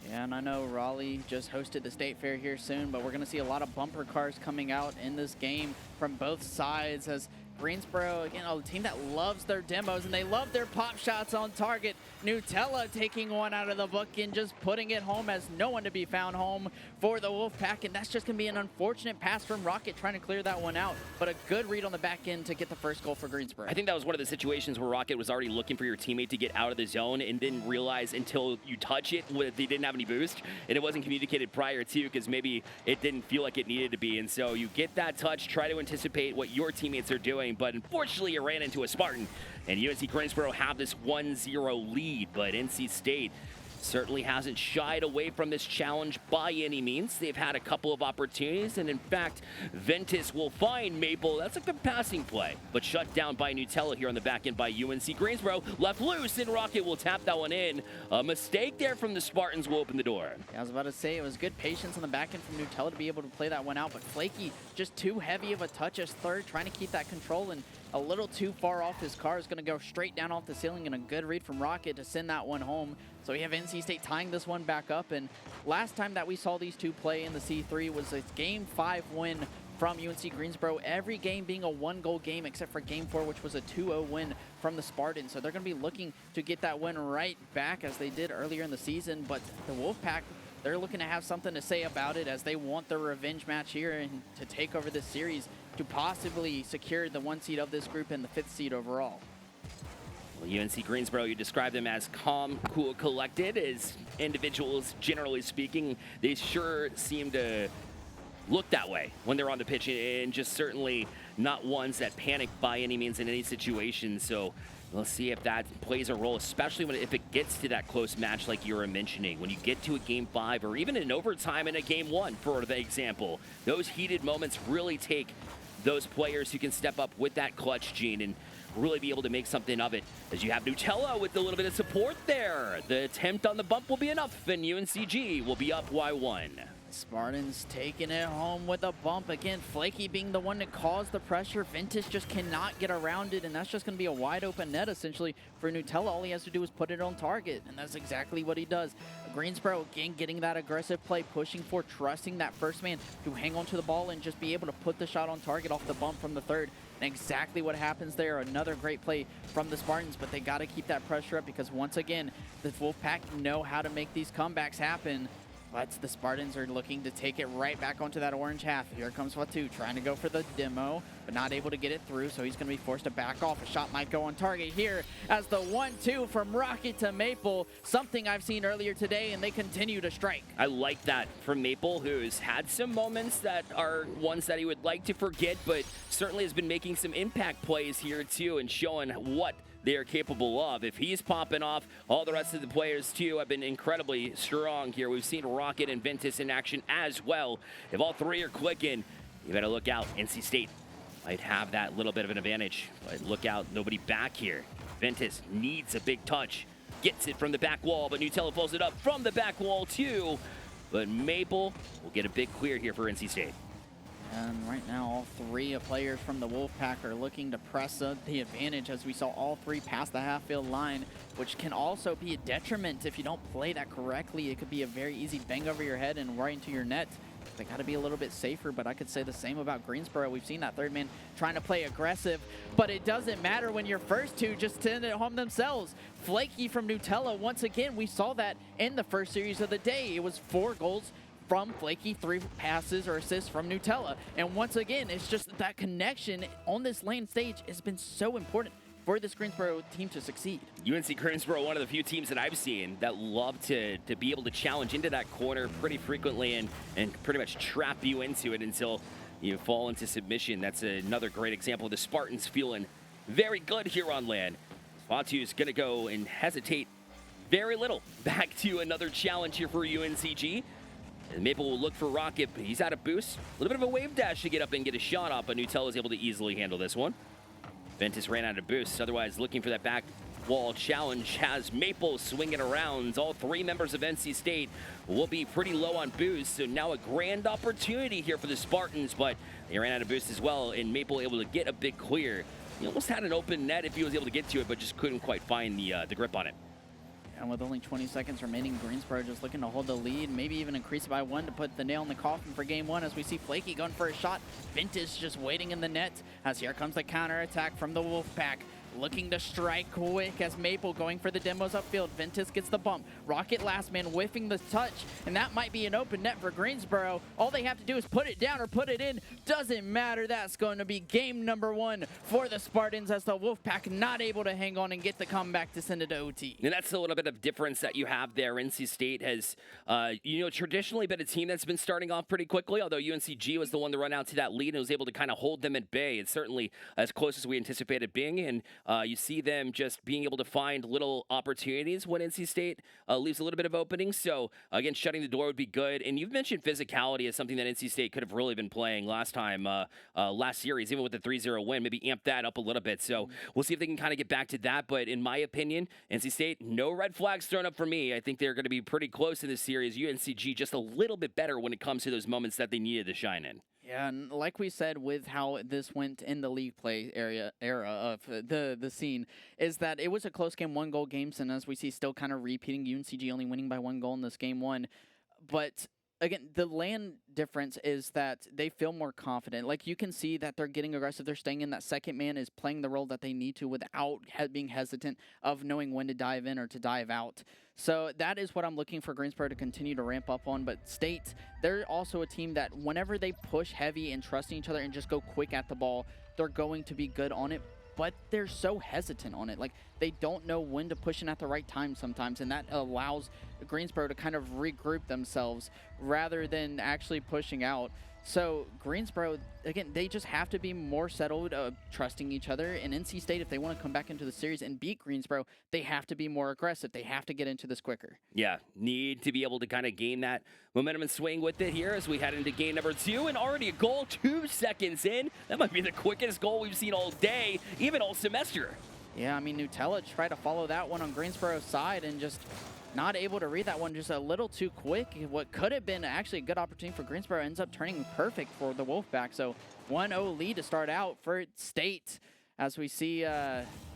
Yeah, and I know Raleigh just hosted the State Fair here soon, but we're going to see a lot of bumper cars coming out in this game from both sides, as Greensboro, again, a team that loves their demos and they love their pop shots on target. Nutella taking one out of the book and just putting it home, as no one to be found home for the Wolfpack, and that's just going to be an unfortunate pass from Rocket trying to clear that one out, but a good read on the back end to get the first goal for Greensboro. I think that was one of the situations where Rocket was already looking for your teammate to get out of the zone and didn't realize until you touch it that they didn't have any boost, and it wasn't communicated prior to, because maybe it didn't feel like it needed to be, and so you get that touch, try to anticipate what your teammates are doing, but unfortunately you ran into a Spartan, and UNC Greensboro have this 1-0 lead, but NC State certainly hasn't shied away from this challenge by any means. They've had a couple of opportunities, and in fact, Ventus will find Maple. That's a good passing play, but shut down by Nutella here on the back end by UNC Greensboro. Left loose, and Rocket will tap that one in. A mistake there from the Spartans will open the door. Yeah, I was about to say, it was good patience on the back end from Nutella to be able to play that one out, but Flaky just too heavy of a touch as third, trying to keep that control, and a little too far off. His car is going to go straight down off the ceiling, and a good read from Rocket to send that one home. So we have NC State tying this one back up, and last time that we saw these two play in the C3 was a Game 5 win from UNC Greensboro. Every game being a 1-goal game except for Game 4, which was a 2-0 win from the Spartans. So they're going to be looking to get that win right back as they did earlier in the season, but the Wolfpack, they're looking to have something to say about it, as they want their revenge match here and to take over this series to possibly secure the 1 seed of this group and the 5th seed overall. Well, UNC Greensboro, you describe them as calm, cool, collected. As individuals, generally speaking, they sure seem to look that way when they're on the pitch, and just certainly not ones that panic by any means in any situation. So we'll see if that plays a role, especially if it gets to that close match like you were mentioning. When you get to a Game 5 or even in overtime in a Game 1, for the example, those heated moments really take those players who can step up with that clutch gene and really be able to make something of it, as you have Nutella with a little bit of support there. The attempt on the bump will be enough, and UNCG will be up Y1. Spartans taking it home with a bump. Again, Flaky being the one that caused the pressure. Ventus just cannot get around it, and that's just going to be a wide open net, essentially, for Nutella. All he has to do is put it on target, and that's exactly what he does. Greensboro, again, getting that aggressive play, pushing for, trusting that first man to hang on to the ball and just be able to put the shot on target off the bump from the third. And exactly what happens there. Another great play from the Spartans, but they got to keep that pressure up, because once again, the Wolfpack know how to make these comebacks happen. But the Spartans are looking to take it right back onto that orange half. Here comes Fatu trying to go for the demo, but not able to get it through, so he's going to be forced to back off. A shot might go on target here as the 1-2 from Rocket to Maple, something I've seen earlier today, and they continue to strike. I like that from Maple, who's had some moments that are ones that he would like to forget, but certainly has been making some impact plays here too, and showing what they are capable of. If he's popping off, all the rest of the players too have been incredibly strong here. We've seen Rocket and Ventus in action as well. If all three are clicking, you better look out. NC State might have that little bit of an advantage, but look out, nobody back here. Ventus needs a big touch, gets it from the back wall, but Nutella follows it up from the back wall too. But Maple will get a big clear here for NC State. And right now, all three players from the Wolfpack are looking to press the advantage, as we saw all three pass the half-field line, which can also be a detriment if you don't play that correctly. It could be a very easy bang over your head and right into your net. They got to be a little bit safer, but I could say the same about Greensboro. We've seen that third man trying to play aggressive, but it doesn't matter when your first two just send it home themselves. Flaky from Nutella, once again, we saw that in the first series of the day. It was 4 goals from Flaky, 3 passes or assists from Nutella. And once again, it's just that connection on this lane stage has been so important for this Greensboro team to succeed. UNC Greensboro, one of the few teams that I've seen that love to be able to challenge into that corner pretty frequently and pretty much trap you into it until you fall into submission. That's another great example of the Spartans feeling very good here on land. Fatu is going to go and hesitate very little. Back to another challenge here for UNCG. And Maple will look for Rocket, but he's out of boost. A little bit of a wave dash to get up and get a shot off, but Nutella is able to easily handle this one. Ventus ran out of boosts, otherwise looking for that back wall challenge has Maple swinging around. All 3 members of NC State will be pretty low on boost, so now a grand opportunity here for the Spartans, but they ran out of boost as well, and Maple able to get a big clear. He almost had an open net if he was able to get to it, but just couldn't quite find the grip on it. And with only 20 seconds remaining, Greensboro just looking to hold the lead, maybe even increase it by 1 to put the nail in the coffin for game 1, as we see Flaky going for a shot. Ventus just waiting in the net, as here comes the counterattack from the Wolfpack. Looking to strike quick as Maple going for the demos upfield. Ventus gets the bump. Rocket last man whiffing the touch, and that might be an open net for Greensboro. All they have to do is put it down or put it in. Doesn't matter. That's going to be game number 1 for the Spartans, as the Wolfpack not able to hang on and get the comeback to send it to OT. And that's a little bit of difference that you have there. NC State has, traditionally been a team that's been starting off pretty quickly, although UNCG was the one to run out to that lead and was able to kind of hold them at bay. It's certainly as close as we anticipated being, and you see them just being able to find little opportunities when NC State leaves a little bit of openings. So, again, shutting the door would be good. And you've mentioned physicality as something that NC State could have really been playing last time, last series, even with the 3-0 win, maybe amp that up a little bit. So we'll see if they can kind of get back to that. But in my opinion, NC State, no red flags thrown up for me. I think they're going to be pretty close in this series. UNCG just a little bit better when it comes to those moments that they needed to shine in. Yeah, and like we said with how this went in the league play era of the scene, is that it was a close game, 1-goal games, and as we see still kind of repeating, UNCG only winning by 1 goal in this game 1. But again, the land difference is that they feel more confident. Like, you can see that they're getting aggressive. They're staying in. That second man is playing the role that they need to without being hesitant of knowing when to dive in or to dive out. So that is what I'm looking for Greensboro to continue to ramp up on. But State, they're also a team that whenever they push heavy and trusting each other and just go quick at the ball, they're going to be good on it. But they're so hesitant on it. Like, they don't know when to push in at the right time sometimes, and that allows Greensboro to kind of regroup themselves rather than actually pushing out. So Greensboro, again, they just have to be more settled, trusting each other. And NC State, if they want to come back into the series and beat Greensboro, they have to be more aggressive. They have to get into this quicker. Yeah, need to be able to kind of gain that momentum and swing with it here as we head into game number 2. And already a goal 2 seconds in. That might be the quickest goal we've seen all day, even all semester. Yeah, I mean, Nutella tried to follow that one on Greensboro's side and just not able to read that one, just a little too quick. What could have been actually a good opportunity for Greensboro ends up turning perfect for the Wolfpack. So 1-0 lead to start out for State, as we see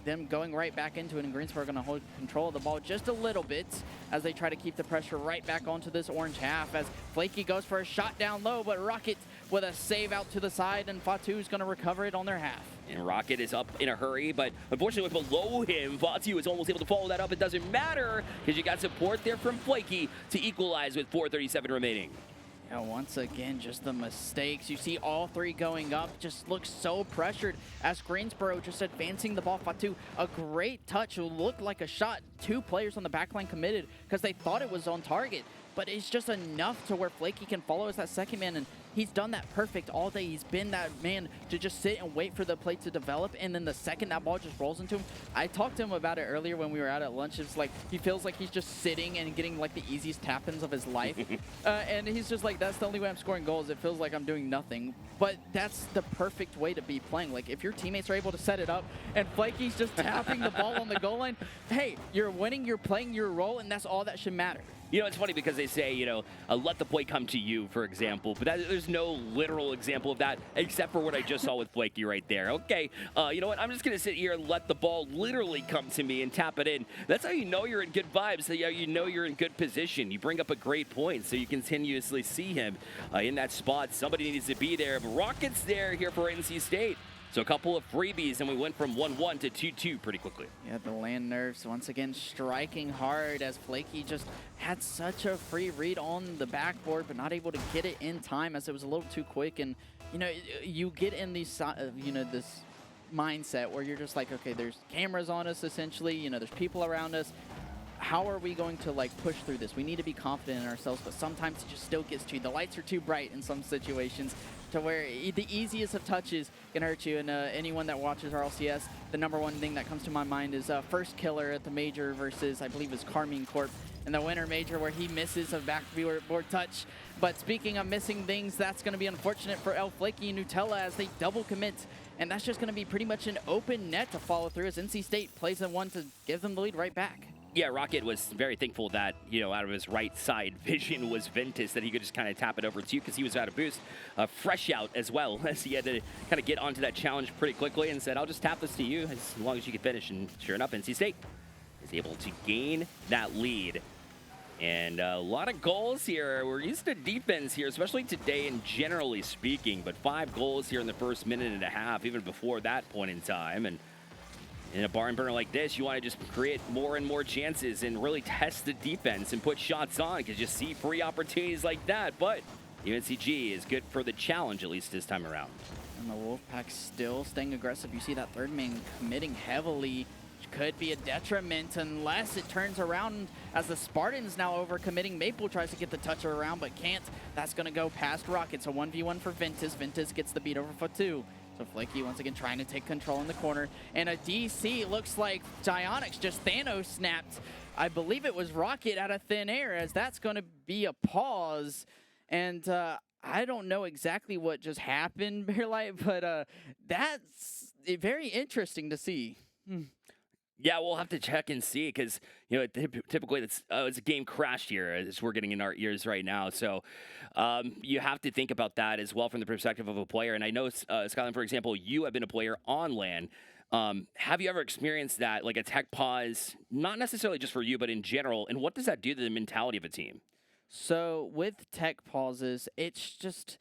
them going right back into it, and Greensboro going to hold control of the ball just a little bit as they try to keep the pressure right back onto this orange half, as Flaky goes for a shot down low, but Rocket with a save out to the side, and Fatu's going to recover it on their half. And Rocket is up in a hurry, but unfortunately below him, Fatu is almost able to follow that up. It doesn't matter because you got support there from Flaky to equalize with 4:37 remaining. Yeah, once again, just the mistakes. You see all 3 going up, just looks so pressured as Greensboro just advancing the ball. Fatu, a great touch, looked like a shot. 2 players on the back line committed because they thought it was on target, but it's just enough to where Flaky can follow as that second man, and he's done that perfect all day. He's been that man to just sit and wait for the play to develop, and then the second that ball just rolls into him. I talked to him about it earlier when we were out at lunch. It's like he feels like he's just sitting and getting like the easiest tap-ins of his life. And he's just like, that's the only way I'm scoring goals. It feels like I'm doing nothing. But that's the perfect way to be playing. Like, if your teammates are able to set it up and Flaky's just tapping the ball on the goal line, hey, you're winning, you're playing your role, and that's all that should matter. You know, it's funny because they say, you know, let the play come to you, for example, but there's no literal example of that except for what I just saw with Flaky right there. Okay, you know what? I'm just going to sit here and let the ball literally come to me and tap it in. That's how you know you're in good vibes. That's how you know you're in good position. You bring up a great point, so you continuously see him in that spot. Somebody needs to be there. But Rocket's there here for NC State. So a couple of freebies, and we went from 1-1 to 2-2 pretty quickly. Yeah, the land nerfs once again striking hard as Flaky just had such a free read on the backboard, but not able to get it in time as it was a little too quick. And, you know, you get in these, you know, this mindset where you're just like, okay, there's cameras on us essentially, you know, there's people around us. How are we going to like push through this? We need to be confident in ourselves, but sometimes it just still gets to you. The lights are too bright in some situations to where the easiest of touches can hurt you. And anyone that watches RLCS, the number one thing that comes to my mind is first killer at the major versus, I believe, is Carmine Corp in the winter major where he misses a backboard touch. But speaking of missing things, that's going to be unfortunate for El Flaky and Nutella as they double commit. And that's just going to be pretty much an open net to follow through as NC State plays in one to give them the lead right back. Yeah, Rocket was very thankful that, you know, out of his right side vision was Ventus, that he could just kind of tap it over to you because he was out of boost. Fresh out as well, as he had to kind of get onto that challenge pretty quickly and said, I'll just tap this to you as long as you can finish. And sure enough, NC State is able to gain that lead. And a lot of goals here. We're used to defense here, especially today and generally speaking, but 5 goals here in the first minute and a half, even before that point in time. And in a barn burner like this, you want to just create more and more chances and really test the defense and put shots on because you see free opportunities like that. But UNCG is good for the challenge, at least this time around. And the Wolfpack still staying aggressive. You see that third man committing heavily. Could be a detriment unless it turns around as the Spartans now overcommitting. Maple tries to get the touch around but can't. That's going to go past Rocket. So 1v1 for Ventus. Ventus gets the beat over Fatu. So Flaky once again trying to take control in the corner. And a DC looks like Dionyx just Thanos snapped. I believe it was Rocket out of thin air as that's going to be a pause. And I don't know exactly what just happened, Bearlight, but that's very interesting to see. Yeah, we'll have to check and see because, you know, typically it's a game crashed here as we're getting in our ears right now. So you have to think about that as well from the perspective of a player. And I know, Skyline, for example, you have been a player on LAN. Have you ever experienced that, like a tech pause, not necessarily just for you, but in general? And what does that do to the mentality of a team? So with tech pauses, it's just...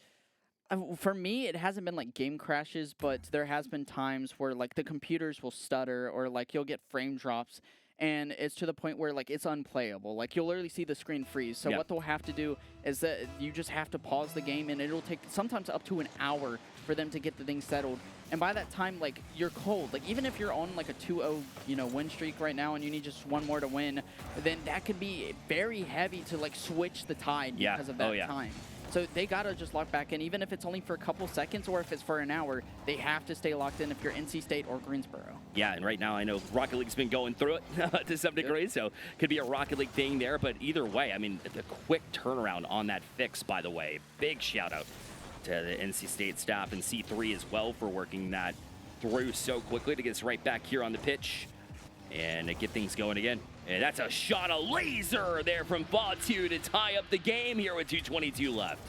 for me, it hasn't been like game crashes, but there has been times where like the computers will stutter or like you'll get frame drops and it's to the point where like it's unplayable. Like you'll literally see the screen freeze. So what they'll have to do is that you just have to pause the game and it'll take sometimes up to an hour for them to get the thing settled. And by that time, like you're cold. Like even if you're on like a 2-0, you know, win streak right now and you need just one more to win, then that could be very heavy to like switch the tide because of that time. So they got to just lock back in, even if it's only for a couple seconds or if it's for an hour, they have to stay locked in if you're NC State or Greensboro. Yeah, and right now I know Rocket League's been going through it to some degree, so could be a Rocket League thing there. But either way, I mean, the quick turnaround on that fix, by the way. Big shout out to the NC State staff and C3 as well for working that through so quickly to get us right back here on the pitch and get things going again. And that's a shot, a laser there from Fatu to tie up the game here with 2:22 left.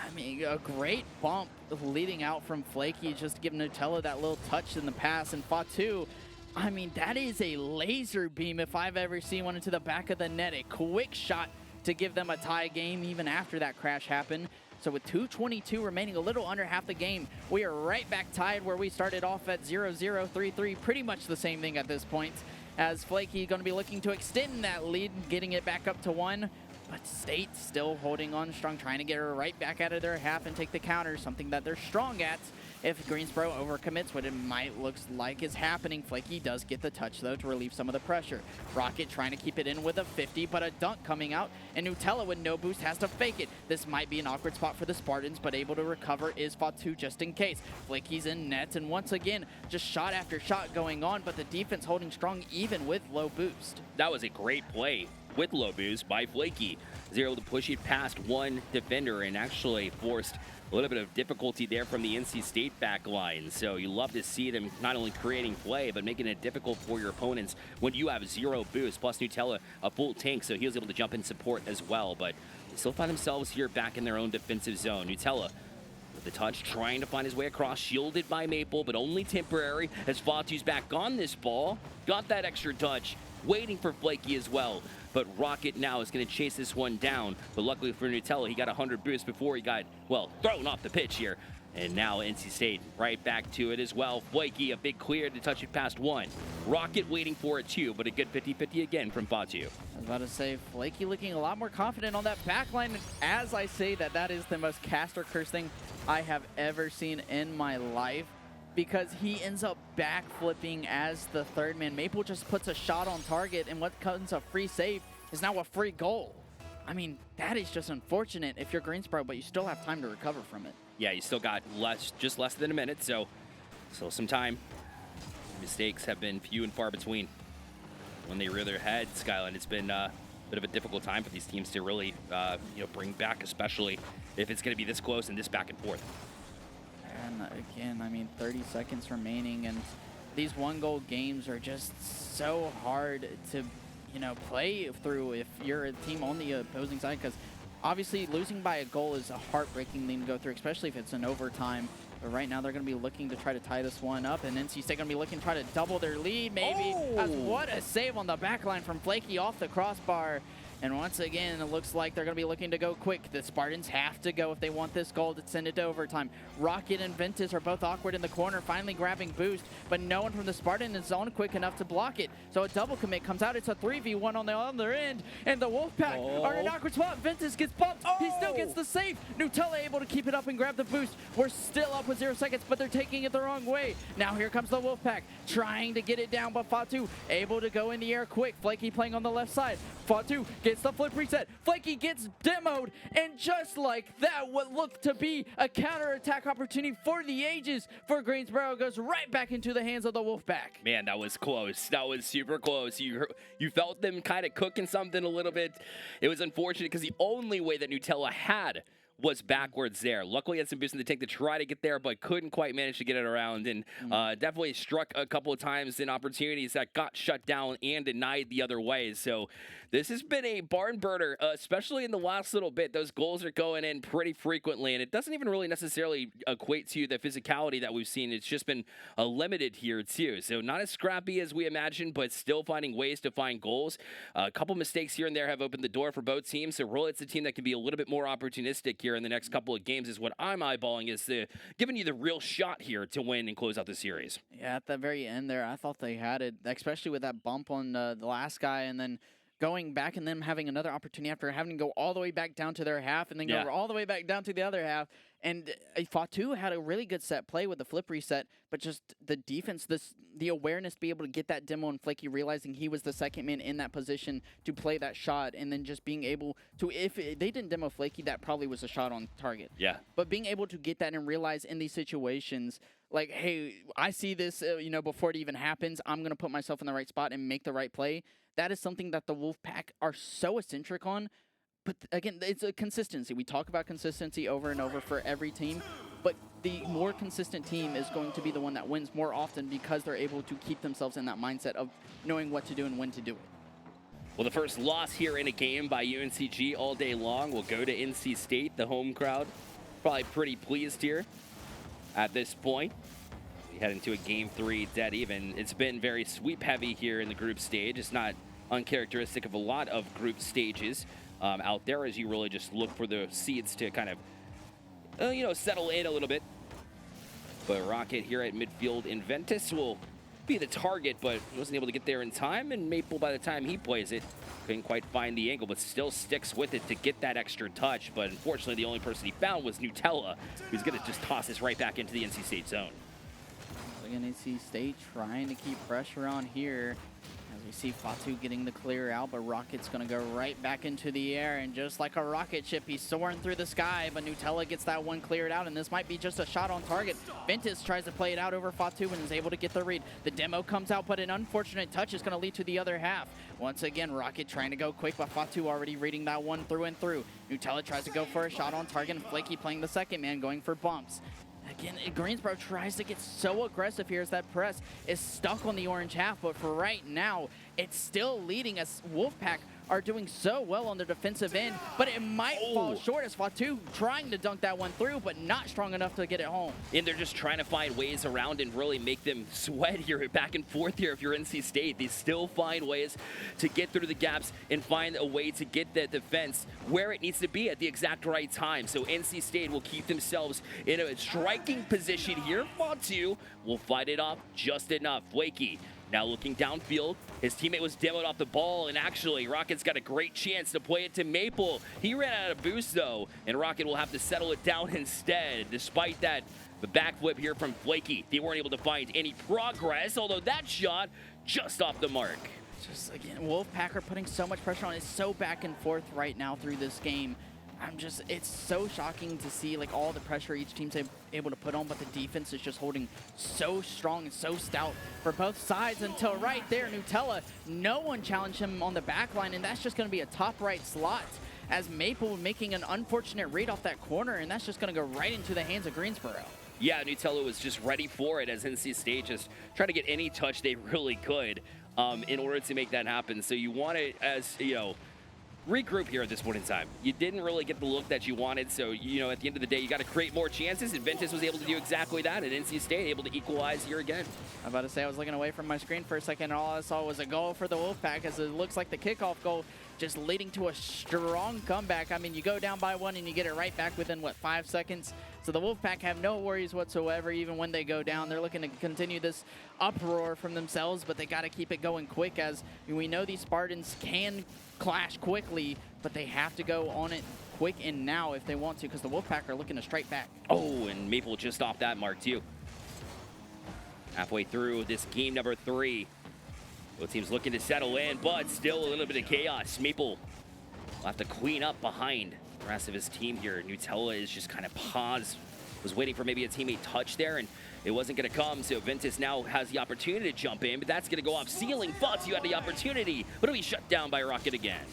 I mean, a great bump leading out from Flaky, just giving Nutella that little touch in the pass. And Fatu, I mean, that is a laser beam if I've ever seen one into the back of the net. A quick shot to give them a tie game even after that crash happened. So with 2:22 remaining, a little under half the game, we are right back tied where we started off at 0-0, 3-3. Pretty much the same thing at this point. As Flaky going to be looking to extend that lead, getting it back up to 1. But State still holding on strong, trying to get her right back out of their half and take the counter, something that they're strong at. If Greensboro overcommits, what it might look like is happening. Flaky does get the touch, though, to relieve some of the pressure. Rocket trying to keep it in with a 50, but a dunk coming out, and Nutella with no boost has to fake it. This might be an awkward spot for the Spartans, but able to recover is Fatu just in case. Flaky's in net, and once again, just shot after shot going on, but the defense holding strong even with low boost. That was a great play with low boost by Flaky. Was able to push it past one defender and actually forced a little bit of difficulty there from the NC State back line. So you love to see them not only creating play, but making it difficult for your opponents when you have 0 boost, plus Nutella a full tank, so he was able to jump in support as well. But they still find themselves here back in their own defensive zone. Nutella with the touch, trying to find his way across, shielded by Maple, but only temporary as Fatu's back on this ball. Got that extra touch, waiting for Flaky as well. But Rocket now is going to chase this one down. But luckily for Nutella, he got 100 boost before he got, well, thrown off the pitch here. And now NC State right back to it as well. Flaky, a big clear to touch it past one. Rocket waiting for it too, but a good 50-50 again from Fatu. I was about to say, Flaky looking a lot more confident on that back line. As I say that, that is the most caster curse thing I have ever seen in my life, because he ends up backflipping as the third man. Maple just puts a shot on target, and what comes a free save is now a free goal. I mean, that is just unfortunate if you're Greensboro, but you still have time to recover from it. Yeah, you still got just less than a minute, so some time. Mistakes have been few and far between. When they rear their head, Skyline, it's been a bit of a difficult time for these teams to really bring back, especially if it's going to be this close and this back and forth. And again, I mean, 30 seconds remaining, and these one-goal games are just so hard to, play through if you're a team on the opposing side, because obviously losing by a goal is a heartbreaking thing to go through, especially if it's an overtime. But right now they're going to be looking to try to tie this one up, and NC State going to be looking to try to double their lead, maybe. What a save on the back line from Flaky off the crossbar. And once again, it looks like they're going to be looking to go quick. The Spartans have to go if they want this goal to send it to overtime. Rocket and Ventus are both awkward in the corner, finally grabbing boost, but no one from the Spartan is on quick enough to block it. So a double commit comes out. It's a 3v1 on the other end, and the Wolfpack are in an awkward spot. Ventus gets bumped. He still gets the save. Nutella able to keep it up and grab the boost. We're still up with 0 seconds, but they're taking it the wrong way. Now here comes the Wolfpack, trying to get it down, but Fatu able to go in the air quick. Flaky playing on the left side. Fatu gets the flip reset. Flaky gets demoed, and just like that, what looked to be a counterattack opportunity for the ages for Greensboro goes right back into the hands of the Wolfpack. Man, that was close. That was super close. You felt them kind of cooking something a little bit. It was unfortunate because the only way that Nutella had was backwards there. Luckily, had some boost in the tank to try to get there, but couldn't quite manage to get it around, and definitely struck a couple of times in opportunities that got shut down and denied the other way. So this has been a barn burner, especially in the last little bit. Those goals are going in pretty frequently, and it doesn't even really necessarily equate to the physicality that we've seen. It's just been limited here too. So not as scrappy as we imagined, but still finding ways to find goals. A couple mistakes here and there have opened the door for both teams. So really, it's a team that can be a little bit more opportunistic here in the next couple of games is what I'm eyeballing, is giving you the real shot here to win and close out the series. Yeah, at the very end there, I thought they had it, especially with that bump on the last guy, and then going back and them having another opportunity after having to go all the way back down to their half and then go all the way back down to the other half. And Fatu had a really good set play with the flip reset, but just the defense, the awareness to be able to get that demo, and Flaky realizing he was the second man in that position to play that shot, and then just being able to, if they didn't demo Flaky, that probably was a shot on target. Yeah. But being able to get that and realize in these situations, like, hey, I see this, before it even happens, I'm going to put myself in the right spot and make the right play. That is something that the Wolfpack are so eccentric on. But again, it's a consistency. We talk about consistency over and over for every team, but the more consistent team is going to be the one that wins more often because they're able to keep themselves in that mindset of knowing what to do and when to do it. Well, the first loss here in a game by UNCG all day long will go to NC State. The home crowd probably pretty pleased here at this point. We head into a game 3 dead even. It's been very sweep heavy here in the group stage. It's not uncharacteristic of a lot of group stages out there, as you really just look for the seeds to kind of, settle in a little bit. But Rocket here at midfield, Inventus will be the target, but he wasn't able to get there in time, and Maple, by the time he plays it, couldn't quite find the angle, but still sticks with it to get that extra touch. But unfortunately, the only person he found was Nutella, who's going to just toss this right back into the NC State zone. Again, NC State trying to keep pressure on here. As we see Fatu getting the clear out, but Rocket's going to go right back into the air. And just like a rocket ship, he's soaring through the sky, but Nutella gets that one cleared out, and this might be just a shot on target. Ventus tries to play it out over Fatu and is able to get the read. The demo comes out, but an unfortunate touch is going to lead to the other half. Once again, Rocket trying to go quick, but Fatu already reading that one through and through. Nutella tries to go for a shot on target, and Flaky playing the second man, going for bumps. Again, Greensboro tries to get so aggressive here as that press is stuck on the orange half, but for right now, it's still leading as Wolfpack are doing so well on the defensive end, but it might fall short as Fatu trying to dunk that one through, but not strong enough to get it home. And they're just trying to find ways around and really make them sweat here, back and forth here. If you're NC State, they still find ways to get through the gaps and find a way to get the defense where it needs to be at the exact right time. So NC State will keep themselves in a striking position here. Fatu will fight it off just enough. Wakey now looking downfield. His teammate was demoed off the ball, and actually Rocket's got a great chance to play it to Maple. He ran out of boost though, and Rocket will have to settle it down instead. Despite that, the backflip here from Flaky. They weren't able to find any progress, although that shot just off the mark. Just again, Wolfpack are putting so much pressure on. It's so back and forth right now through this game. It's so shocking to see like all the pressure each team's able to put on, but the defense is just holding so strong and so stout for both sides until right there, Nutella, no one challenged him on the back line, and that's just going to be a top right slot as Maple making an unfortunate read off that corner, and that's just going to go right into the hands of Greensboro. Yeah, Nutella was just ready for it as NC State just trying to get any touch they really could in order to make that happen. So you want it as, you know, regroup here at this point in time. You didn't really get the look that you wanted, so, you know, at the end of the day, you got to create more chances, and Ventus was able to do exactly that, and NC State able to equalize here again. I'm about to say I was looking away from my screen for a second, and all I saw was a goal for the Wolfpack, as it looks like the kickoff goal just leading to a strong comeback. I mean, you go down by one and you get it right back within, what, 5 seconds? So the Wolfpack have no worries whatsoever, even when they go down. They're looking to continue this uproar from themselves, but they got to keep it going quick, as we know these Spartans can clash quickly, but they have to go on it quick and now if they want to, because the Wolfpack are looking to strike back. Oh, and Maple just off that mark too. Halfway through this game number 3. Both teams looking to settle in, but still a little bit of chaos. Maple will have to clean up behind the rest of his team here. Nutella is just kind of paused, was waiting for maybe a teammate touch there, and it wasn't going to come, so Ventus now has the opportunity to jump in, but that's going to go off ceiling. Fatu had the opportunity, but it'll be shut down by Rocket again.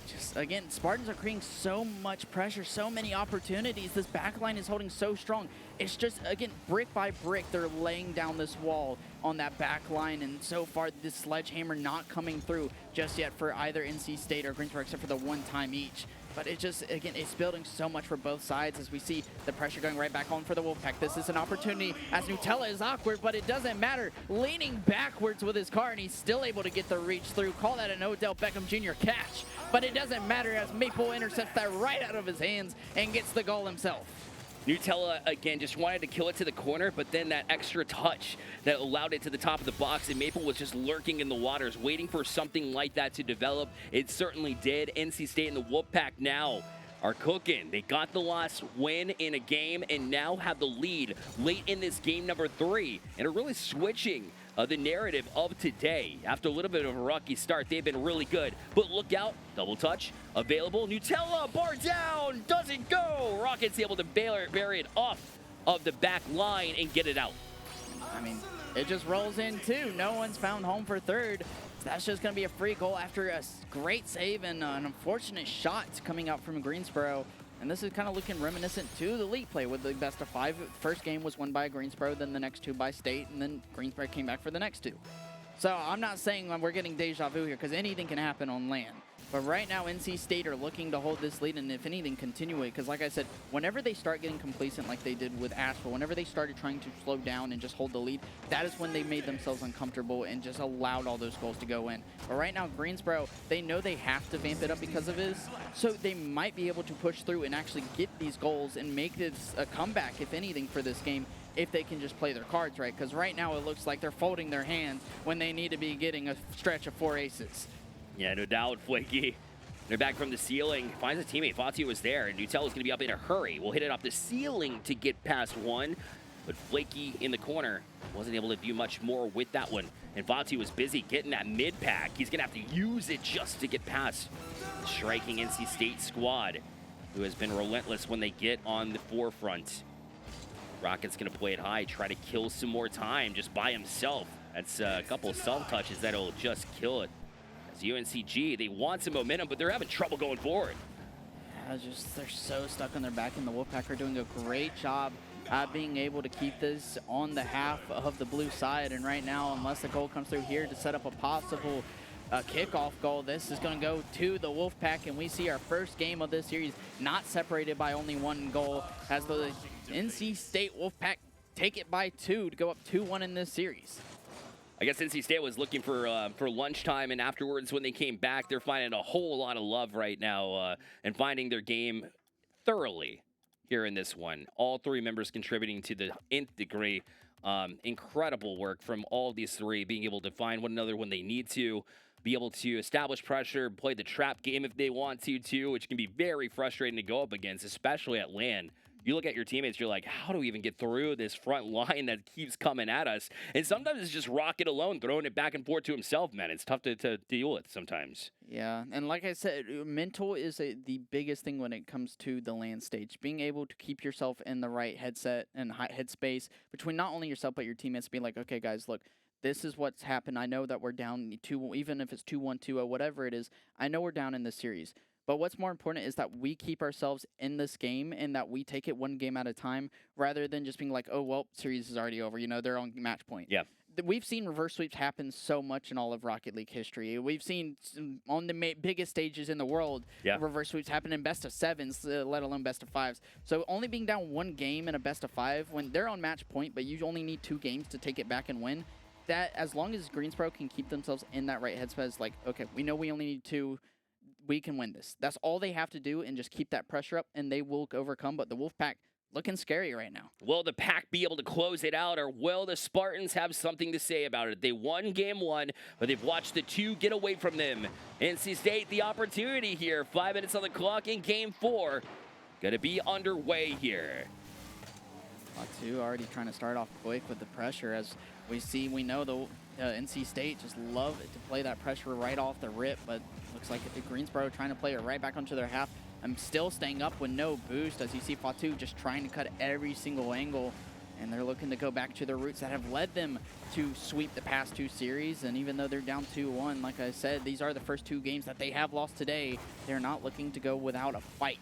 Just, again, Spartans are creating so much pressure, so many opportunities. This backline is holding so strong. It's just, again, brick by brick, they're laying down this wall on that back line, and so far, this sledgehammer not coming through just yet for either NC State or Greensboro, except for the one time each. But it just, again, it's building so much for both sides as we see the pressure going right back on for the Wolfpack. This is an opportunity as Nutella is awkward, but it doesn't matter. Leaning backwards with his car, and he's still able to get the reach through. Call that an Odell Beckham Jr. catch. But it doesn't matter as Maple intercepts that right out of his hands and gets the goal himself. Nutella, again, just wanted to kill it to the corner, but then that extra touch that allowed it to the top of the box, and Maple was just lurking in the waters, waiting for something like that to develop. It certainly did. NC State and the Wolfpack now are cooking. They got the last win in a game and now have the lead late in this game number 3, and are really switching the narrative of today. After a little bit of a rocky start, they've been really good. But look out, double touch available. Nutella, bar down, doesn't go. Rocket's able to bury it off of the back line and get it out. I mean, it just rolls in too. No one's found home for third. So that's just going to be a free goal after a great save and an unfortunate shot coming out from Greensboro. And this is kind of looking reminiscent to the league play with the best of 5. First game was won by Greensboro, then the next 2 by State, and then Greensboro came back for the next 2. So I'm not saying we're getting deja vu here, because anything can happen on land. But right now, NC State are looking to hold this lead, and if anything, continue it. Because like I said, whenever they start getting complacent like they did with Asheville, whenever they started trying to slow down and just hold the lead, that is when they made themselves uncomfortable and just allowed all those goals to go in. But right now, Greensboro, they know they have to vamp it up because of this, so they might be able to push through and actually get these goals and make this a comeback, if anything, for this game, if they can just play their cards right. Because right now, it looks like they're folding their hands when they need to be getting a stretch of 4 aces. Yeah, no doubt, Flaky. They're back from the ceiling. Finds a teammate. Fatu was there, and Nutella's going to be up in a hurry. We'll hit it off the ceiling to get past one. but Flaky in the corner wasn't able to do much more with that one. And Fatu was busy getting that mid pack. He's gonna have to use it just to get past the striking NC State squad, who has been relentless when they get on the forefront. Rocket's gonna play it high, try to kill some more time just by himself. That's a couple of self-touches that'll just kill it. As UNCG, they want some momentum, but they're having trouble going forward. Yeah, they're so stuck on their back, and the Wolfpack are doing a great job at being able to keep this on the half of the blue side. And right now, unless the goal comes through here to set up a possible kickoff goal, this is going to go to the Wolfpack, and we see our first game of this series not separated by only one goal, as the NC State Wolfpack take it by 2 to go up 2-1 in this series. I guess NC State was looking for lunchtime, and afterwards when they came back, they're finding a whole lot of love right now and finding their game thoroughly here in this one. All 3 members contributing to the nth degree. Incredible work from all of these 3, being able to find one another when they need to, be able to establish pressure, play the trap game if they want to too, which can be very frustrating to go up against, especially at LAN. You look at your teammates, you're like, how do we even get through this front line that keeps coming at us? And sometimes it's just Rocket alone throwing it back and forth to himself, man. It's tough to deal with sometimes. Yeah, and like I said, mental is the biggest thing when it comes to the LAN stage. Being able to keep yourself in the right headset and headspace between not only yourself but your teammates, being like, okay, guys, look, this is what's happened. I know that we're down 2, even if it's 2-1, 2-0, whatever it is. I know we're down in this series. But what's more important is that we keep ourselves in this game and that we take it one game at a time rather than just being like, oh, well, series is already over. You know, they're on match point. Yeah. We've seen reverse sweeps happen so much in all of Rocket League history. We've seen on the biggest stages in the world, reverse sweeps happen in best of 7s, let alone best of 5s. So only being down 1 game in a best of 5 when they're on match point, but you only need 2 games to take it back and win. That, as long as Greensboro can keep themselves in that right headspace, like, okay, we know we only need 2. We can win this. That's all they have to do, and just keep that pressure up, and they will overcome. But the Wolfpack looking scary right now. Will the Pack be able to close it out, or will the Spartans have something to say about it? They won game 1, but they've watched the 2 get away from them. NC State, the opportunity here. 5 minutes on the clock in game 4. Gonna be underway here. Fatu already trying to start off quick with the pressure. As we know the NC State just love to play that pressure right off the rip, but looks like Greensboro trying to play it right back onto their half. I'm still staying up with no boost, as you see Fatu just trying to cut every single angle, and they're looking to go back to their roots that have led them to sweep the past 2 series. And even though they're down 2-1, like I said, these are the first 2 games that they have lost today. They're not looking to go without a fight.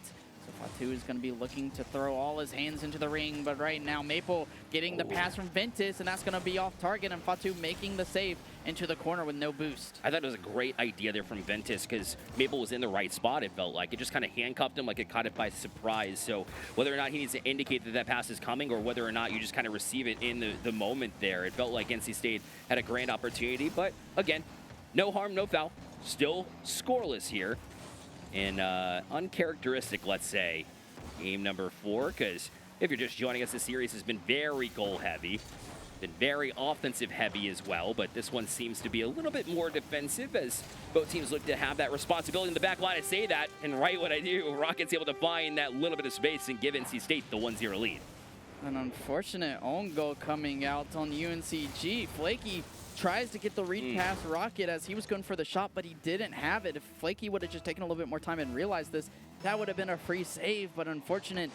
Fatu is going to be looking to throw all his hands into the ring, but right now Maple getting the pass from Ventus, and that's going to be off target, and Fatu making the save into the corner with no boost. I thought it was a great idea there from Ventus, because Maple was in the right spot, it felt like. It just kind of handcuffed him, like it caught it by surprise. So whether or not he needs to indicate that that pass is coming, or whether or not you just kind of receive it in the moment there, it felt like NC State had a grand opportunity. But again, no harm, no foul. Still scoreless here. And uncharacteristic, let's say, game number 4, because if you're just joining us, the series has been very goal-heavy, been very offensive-heavy as well, but this one seems to be a little bit more defensive as both teams look to have that responsibility in the back line. I say that, and right when I do, Rocket's able to find that little bit of space and give NC State the 1-0 lead. An unfortunate own goal coming out on UNCG. Flaky tries to get the read past Rocket as he was going for the shot, but he didn't have it. If Flaky would have just taken a little bit more time and realized this, that would have been a free save, but unfortunate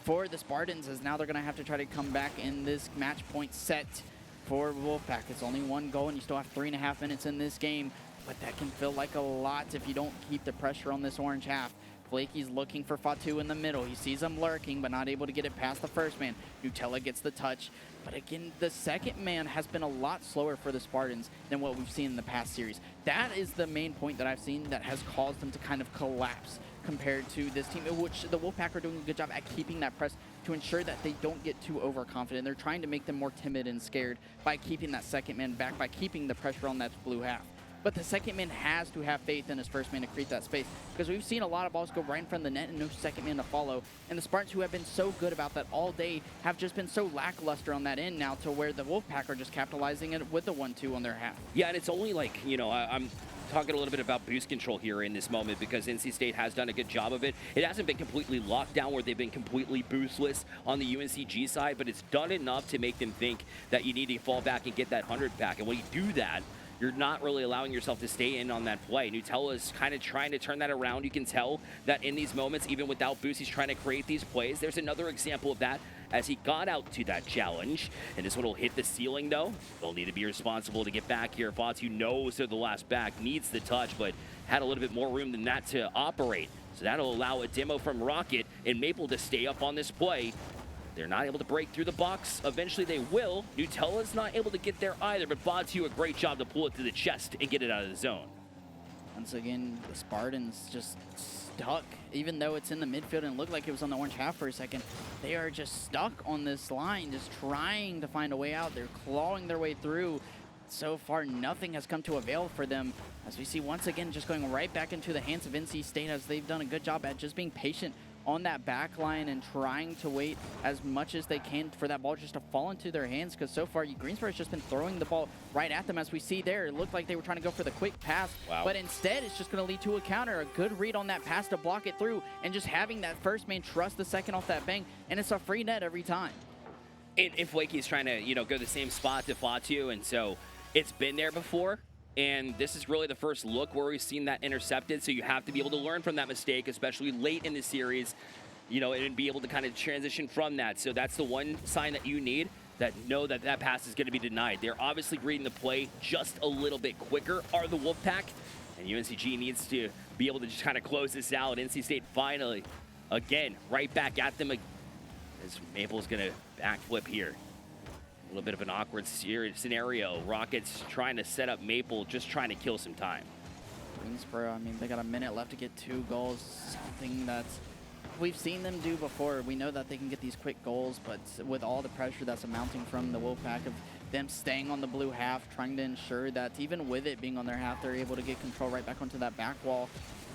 for the Spartans, as now they're going to have to try to come back in this match point set for Wolfpack. It's only 1 goal, and you still have 3.5 minutes in this game, but that can feel like a lot if you don't keep the pressure on this orange half. Flaky's looking for Fatu in the middle. He sees him lurking, but not able to get it past the first man. Nutella gets the touch. But again, the second man has been a lot slower for the Spartans than what we've seen in the past series. That is the main point that I've seen that has caused them to kind of collapse compared to this team, which the Wolfpack are doing a good job at keeping that press to ensure that they don't get too overconfident. They're trying to make them more timid and scared by keeping that second man back, by keeping the pressure on that blue half. But the second man has to have faith in his first man to create that space, because we've seen a lot of balls go right in front of the net and no second man to follow. And the Spartans, who have been so good about that all day, have just been so lackluster on that end now, to where the Wolfpack are just capitalizing it with the 1-2 on their half. Yeah, and it's only like, you know, I'm talking a little bit about boost control here in this moment because NC State has done a good job of it. It hasn't been completely locked down where they've been completely boostless on the UNCG side, but it's done enough to make them think that you need to fall back and get that 100 back. And when you do that, you're not really allowing yourself to stay in on that play. Nutella is kind of trying to turn that around. You can tell that in these moments, even without boost, he's trying to create these plays. There's another example of that as he got out to that challenge. And this one will hit the ceiling, though. They'll need to be responsible to get back here. Fatu knows they're the last back, needs the touch, but had a little bit more room than that to operate. So that'll allow a demo from Rocket and Maple to stay up on this play. They're not able to break through the box. Eventually they will. Nutella's not able to get there either, but Fatu a great job to pull it to the chest and get it out of the zone. Once again, the Spartans just stuck. Even though it's in the midfield and looked like it was on the orange half for a second, they are just stuck on this line, just trying to find a way out. They're clawing their way through. So far, nothing has come to avail for them. As we see, once again, just going right back into the hands of NC State, as they've done a good job at just being patient on that back line and trying to wait as much as they can for that ball just to fall into their hands, because so far Greensboro has just been throwing the ball right at them. As we see there, it looked like they were trying to go for the quick pass, but instead it's just going to lead to a counter. A good read on that pass to block it through, and just having that first man trust the second off that bang, and it's a free net every time. And Flaky's trying to, you know, go the same spot to Fatu, and so it's been there before. And this is really the first look where we've seen that intercepted, so you have to be able to learn from that mistake, especially late in the series, you know, and be able to kind of transition from that. So that's the one sign that you need, that know that that pass is going to be denied. They're obviously reading the play just a little bit quicker, are the Wolfpack, and UNCG needs to be able to just kind of close this out. NC State finally, again, right back at them as Maple's going to backflip here. A little bit of an awkward scenario. Rockets trying to set up Maple, just trying to kill some time. Greensboro, I mean, they got a minute left to get 2 goals, something that's we've seen them do before. We know that they can get these quick goals, but with all the pressure that's mounting from the Wolfpack of them staying on the blue half, trying to ensure that even with it being on their half, they're able to get control right back onto that back wall.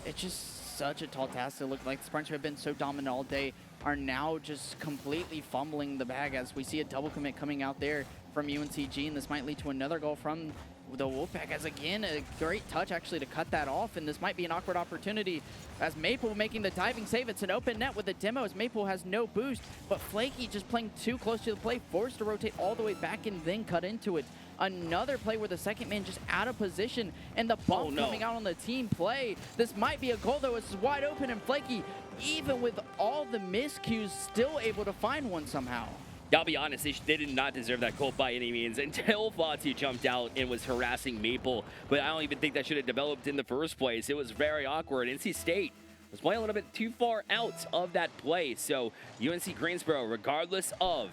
It's just such a tall task. It looked like the Spartans, who have been so dominant all day, are now just completely fumbling the bag, as we see a double commit coming out there from UNCG, and this might lead to another goal from the Wolfpack, as again, a great touch actually to cut that off, and this might be an awkward opportunity as Maple making the diving save. It's an open net with the demo, as Maple has no boost, but Flaky just playing too close to the play, forced to rotate all the way back and then cut into it. Another play where the second man just out of position, and the bump coming out on the team play. This might be a goal, though. It's wide open, and Flaky, even with all the miscues, still able to find one somehow. I'll be honest, they did not deserve that goal by any means until Fatu jumped out and was harassing Maple. But I don't even think that should have developed in the first place. It was very awkward. NC State was playing a little bit too far out of that play. So UNC Greensboro, regardless of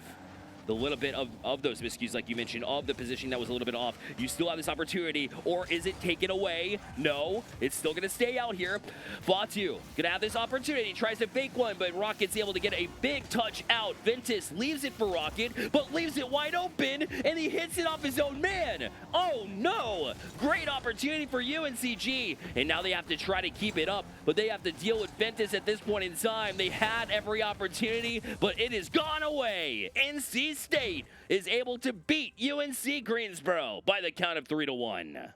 the little bit of those miscues, like you mentioned, of the position that was a little bit off, you still have this opportunity, or is it taken away? No, it's still gonna stay out here. Fatu gonna have this opportunity, tries to fake one, but Rocket's able to get a big touch out. Ventus leaves it for Rocket, but leaves it wide open, and he hits it off his own man. Oh no, great opportunity for UNCG, and now they have to try to keep it up, but they have to deal with Ventus at this point in time. They had every opportunity, but it is gone away. NC State is able to beat UNC Greensboro by the count of 3-1.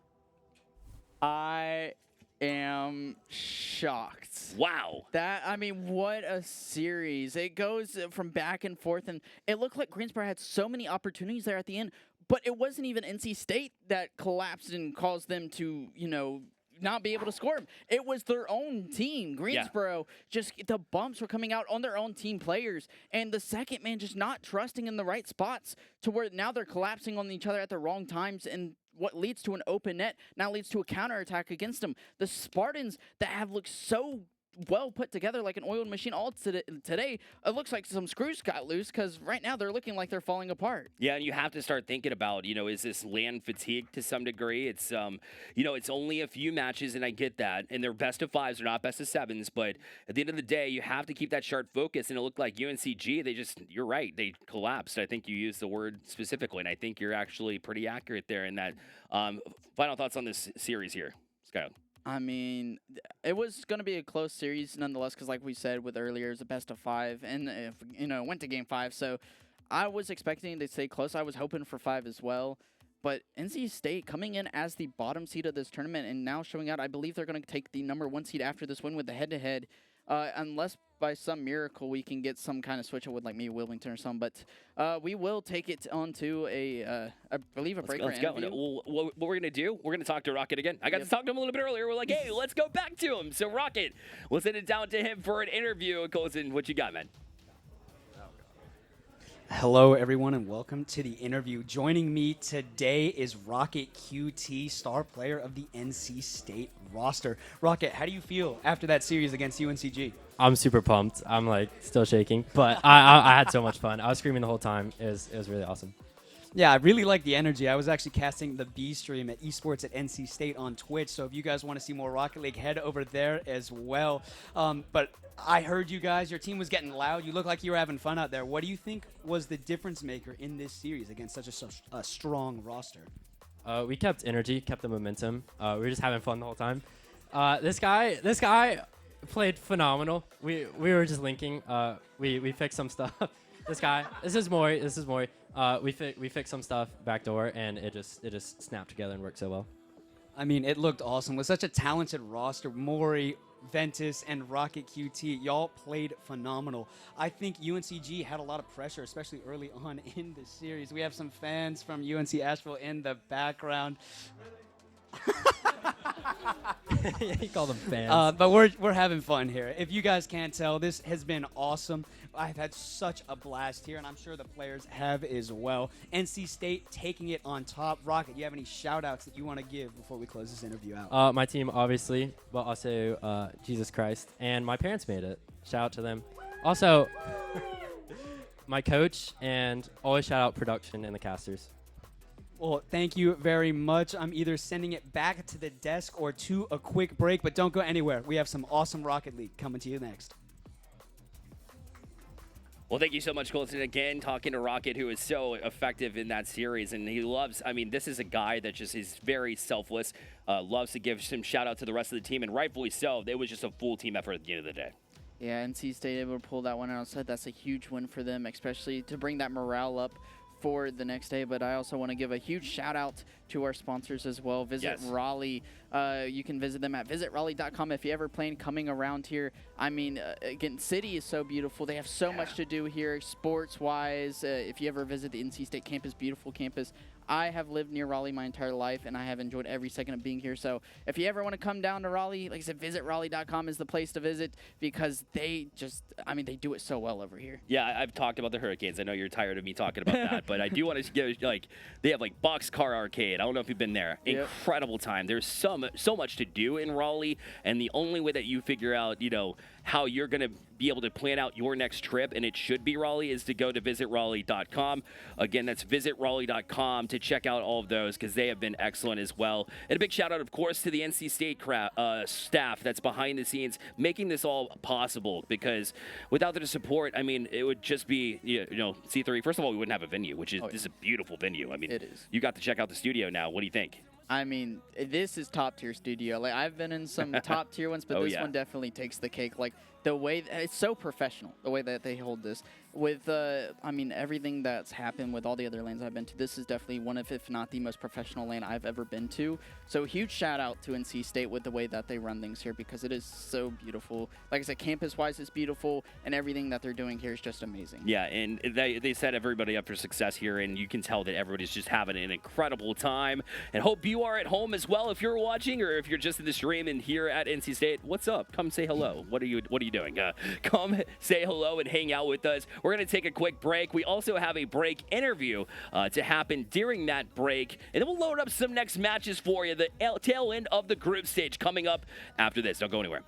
I am shocked. Wow. I mean, what a series. It goes from back and forth, and it looked like Greensboro had so many opportunities there at the end, but it wasn't even NC State that collapsed and caused them to, you know, not be able to score. It was their own team. Greensboro, just the bumps were coming out on their own team players, and the second man just not trusting in the right spots, to where now they're collapsing on each other at the wrong times, and what leads to an open net now leads to a counterattack against them. The Spartans that have looked so well put together like an oiled machine all today, it looks like some screws got loose, because right now they're looking like they're falling apart. Yeah, and you have to start thinking about, you know, is this land fatigue to some degree? It's, you know, it's only a few matches, and I get that, and they're best of 5s, they're not best of 7s, but at the end of the day, you have to keep that sharp focus, and it looked like UNCG, they just, you're right, they collapsed. I think you used the word specifically, and I think you're actually pretty accurate there in that. Final thoughts on this series here, Skylar? I mean, it was going to be a close series nonetheless, because like we said with earlier, it's a best of 5, and if, you know, went to game 5, so I was expecting to stay close. I was hoping for 5 as well, But NC State coming in as the bottom seed of this tournament and now showing out, I believe they're going to take the #1 seed after this win with the head-to-head, unless by some miracle we can get some kind of switch up with like maybe Wilmington or something. But we will take it on to I believe a breaker Let's go. interview. What we're going to do, we're going to talk to Rocket again. I got to talk to him a little bit earlier. We're like, hey, let's go back to him. So, Rocket, we'll send it down to him for an interview. Colson, what you got, man? Hello, everyone, and welcome to the interview. Joining me today is Rocket QT, star player of the NC State roster. Rocket, how do you feel after that series against UNCG? I'm super pumped. I'm like still shaking, but I had so much fun. I was screaming the whole time. It was really awesome. Yeah, I really like the energy. I was actually casting the B stream at Esports at NC State on Twitch, so if you guys want to see more Rocket League, head over there as well. But I heard you guys, your team was getting loud. You look like you were having fun out there. What do you think was the difference maker in this series against such a strong roster? We kept energy, kept the momentum. We were just having fun the whole time. This guy played phenomenal. We were just linking. We fixed some stuff. This is Mori. We fixed some stuff backdoor, and it just snapped together and worked so well. I mean, it looked awesome. With such a talented roster, Mori, Ventus, and Rocket QT, y'all played phenomenal. I think UNCG had a lot of pressure, especially early on in the series. We have some fans from UNC Asheville in the background. You call them fans. But we're having fun here. If you guys can't tell, this has been awesome. I've had such a blast here, and I'm sure the players have as well. NC State taking it on top. Rocket, you have any shout-outs that you want to give before we close this interview out? My team, obviously, but also Jesus Christ. And my parents made it. Shout out to them. Also, my coach, and always shout out production and the casters. Well, thank you very much. I'm either sending it back to the desk or to a quick break, but don't go anywhere. We have some awesome Rocket League coming to you next. Well, thank you so much, Colton. Again, talking to Rocket, who is so effective in that series, and he loves, I mean, this is a guy that just is very selfless, loves to give some shout out to the rest of the team, and rightfully so. It was just a full team effort at the end of the day. Yeah, NC State able to pull that one out. So that's a huge win for them, especially to bring that morale up for the next day. But I also want to give a huge shout out to our sponsors as well. Visit Raleigh. You can visit them at visitraleigh.com if you ever plan coming around here. I mean, again, city is so beautiful. They have so much to do here sports wise. If you ever visit the NC State campus, beautiful campus. I have lived near Raleigh my entire life, and I have enjoyed every second of being here. So if you ever want to come down to Raleigh, like I said, visitraleigh.com is the place to visit because they just, I mean, they do it so well over here. Yeah, I've talked about the Hurricanes. I know you're tired of me talking about that, but I do want to give, like, they have, like, Boxcar Arcade. I don't know if you've been there. Yep. Incredible time. There's so much to do in Raleigh, and the only way that you figure out, you know, how you're going to be able to plan out your next trip, and it should be Raleigh, is to go to visitraleigh.com. Again, that's visitraleigh.com to check out all of those because they have been excellent as well. And a big shout out, of course, to the NC State staff that's behind the scenes making this all possible, because without their support, I mean, it would just be, you know, C3. First of all, we wouldn't have a venue, which is this is a beautiful venue. I mean, it is. You got to check out the studio now. What do you think? I mean, this is top tier studio. Like, I've been in some top tier ones, but this one definitely takes the cake. Like, the way it's so professional, the way that they hold this with, I mean, everything that's happened with all the other lanes I've been to. This is definitely one of, if not the most professional lane I've ever been to. So huge shout out to NC State with the way that they run things here because it is so beautiful. Like I said, campus wise, it's beautiful, and everything that they're doing here is just amazing. Yeah, and they set everybody up for success here, and you can tell that everybody's just having an incredible time. And hope you are at home as well if you're watching, or if you're just in the stream and here at NC State. What's up? Come say hello. What are you doing? Come say hello and hang out with us. We're going to take a quick break. We also have a break interview to happen during that break, and then we'll load up some next matches for you. The tail end of the group stage coming up after this. Don't go anywhere.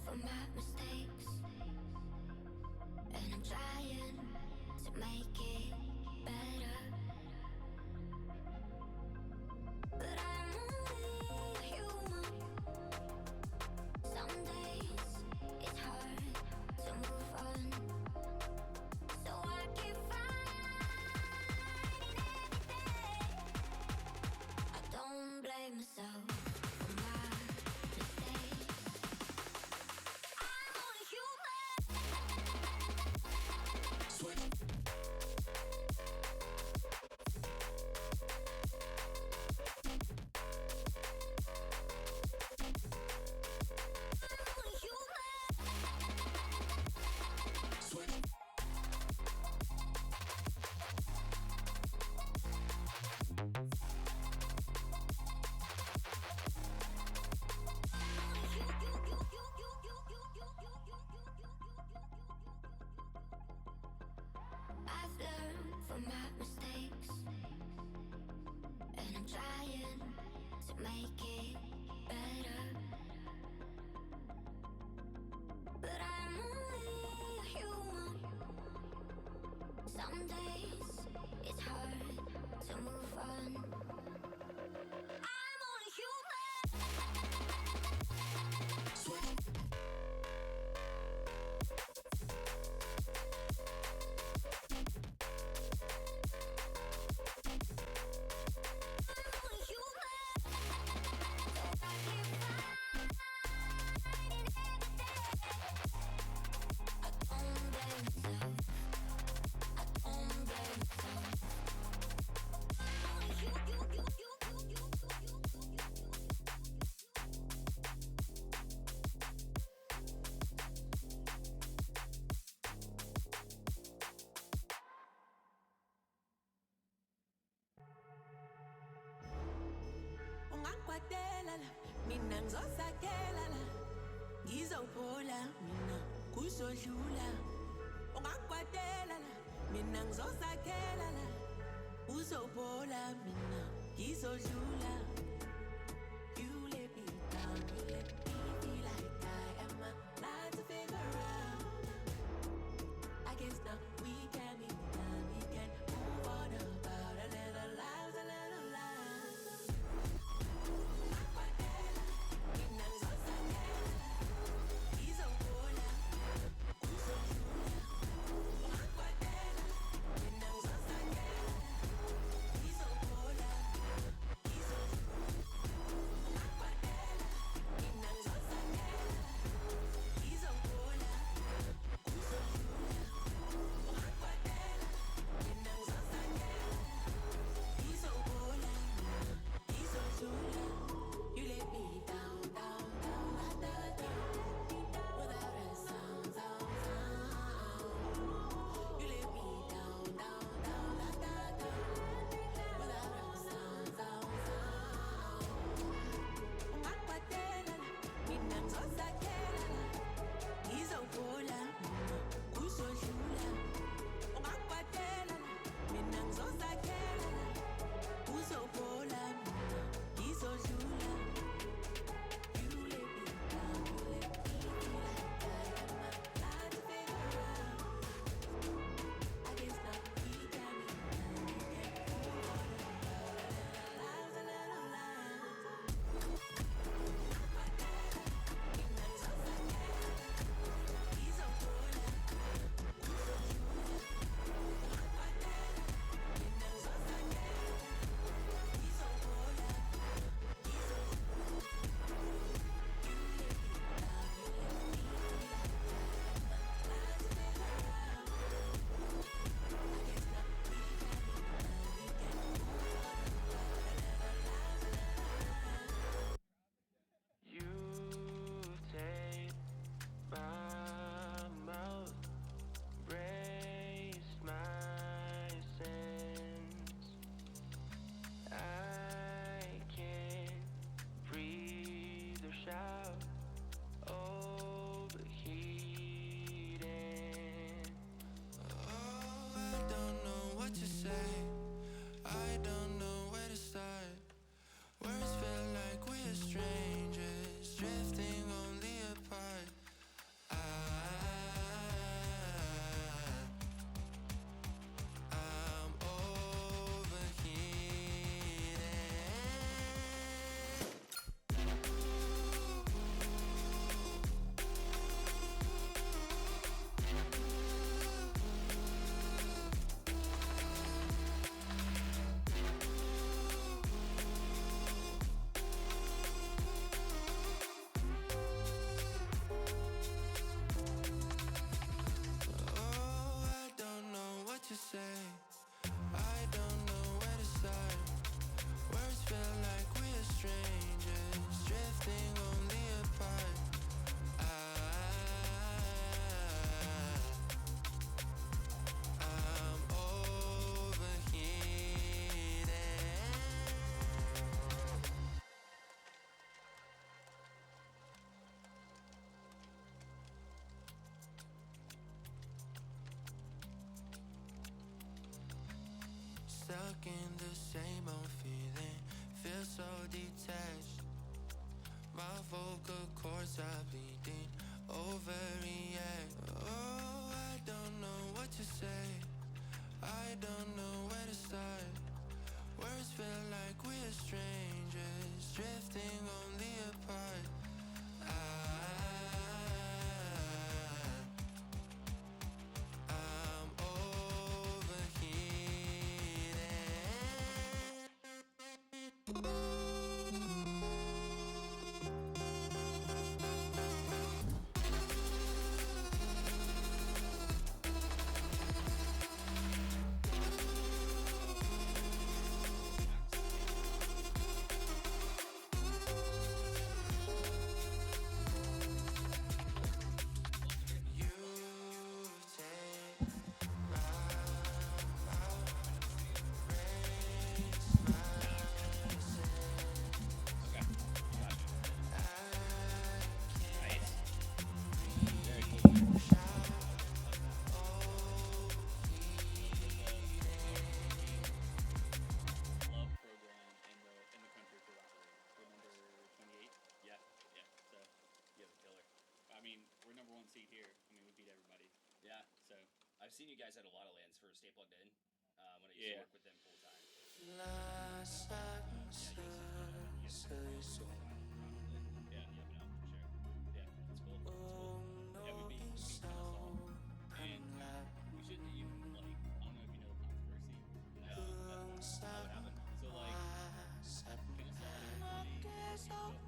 from my mistakes, and I'm trying to make it better. But I'm only human. Some days it's hard to move on, so I keep fighting every day. I don't blame myself. la mina ngizosakhela la ngizophola mina kuzodlula ungakwatela la mina ngizosakhela la uzophola mina ngizodlula. You let me down, you let me feel like I am alive to figure out. I guess now we can be done, we can move on about a little lives, a little lives. Ungakwatela mina ngizosakhela la ngizophola uzodlula. Ungakwatela mina ngizosakhela la ngizophola you let me down, down, down, la, da, da. Without a sound, sound, sound. You let me down, down, down, la, da, da. Without a sound, sound, sound. Ungakwatela la, mina ngizosakhela la. Ngizophola mina kuzodlula. Ungakwatela la, mina ngizosakhela la. Uzophola mina ngizodlula. You let me down, you let me feel like I am alive to figure out. I guess now we can be done, we can move on about a little lives, a little lives. Ungakwatela mina ngizosakhela la ngizophola uzodlula. Ungakwatela mina ngizosakhela la ngizophola You take my mouth, raise my sins. I can't breathe or shout, overheating. Oh, I don't know what to say. I don't know where to start. Words feel like we're strangers, drifting only apart. I'm overheating. Oh, I don't know what to say. I don't know where to start. Words feel like we're strangers, drifting only apart. I'm overheating. Stuck in the same old feeling, feel so detached. My vocal cords are bleeding, overreact. Oh, I don't know what to say. I don't know where to start. Words feel like we're strangers, drifting only apart. I'm overheating. 1 seed here. I mean, we beat everybody. Yeah. So I've seen you guys at a lot of lands for Stay Plugged In when I used to work with them full time. Yeah, no, for sure. Yeah, that's cool. That's cool. Yeah, we beat Kennesaw. And we shouldn't even, like, I don't know if you know the controversy. No, that's not what happened. So, like, Kennesaw and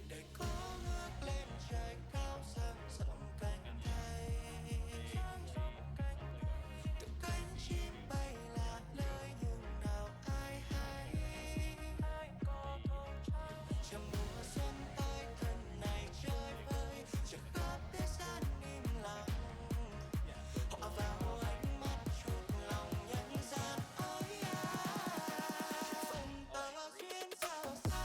để có ngước lên trời cao dang rộng cánh tay, từng cánh chim bay lạc nơi nhưng nào ai hay. Chờ mùa xuân tới thân này chơi vơi, chờ khắp thế gian im lặng. Hòa vào ánh mắt chuộc lòng nhân gian. Ôi à, phần tơ duyên sao xa.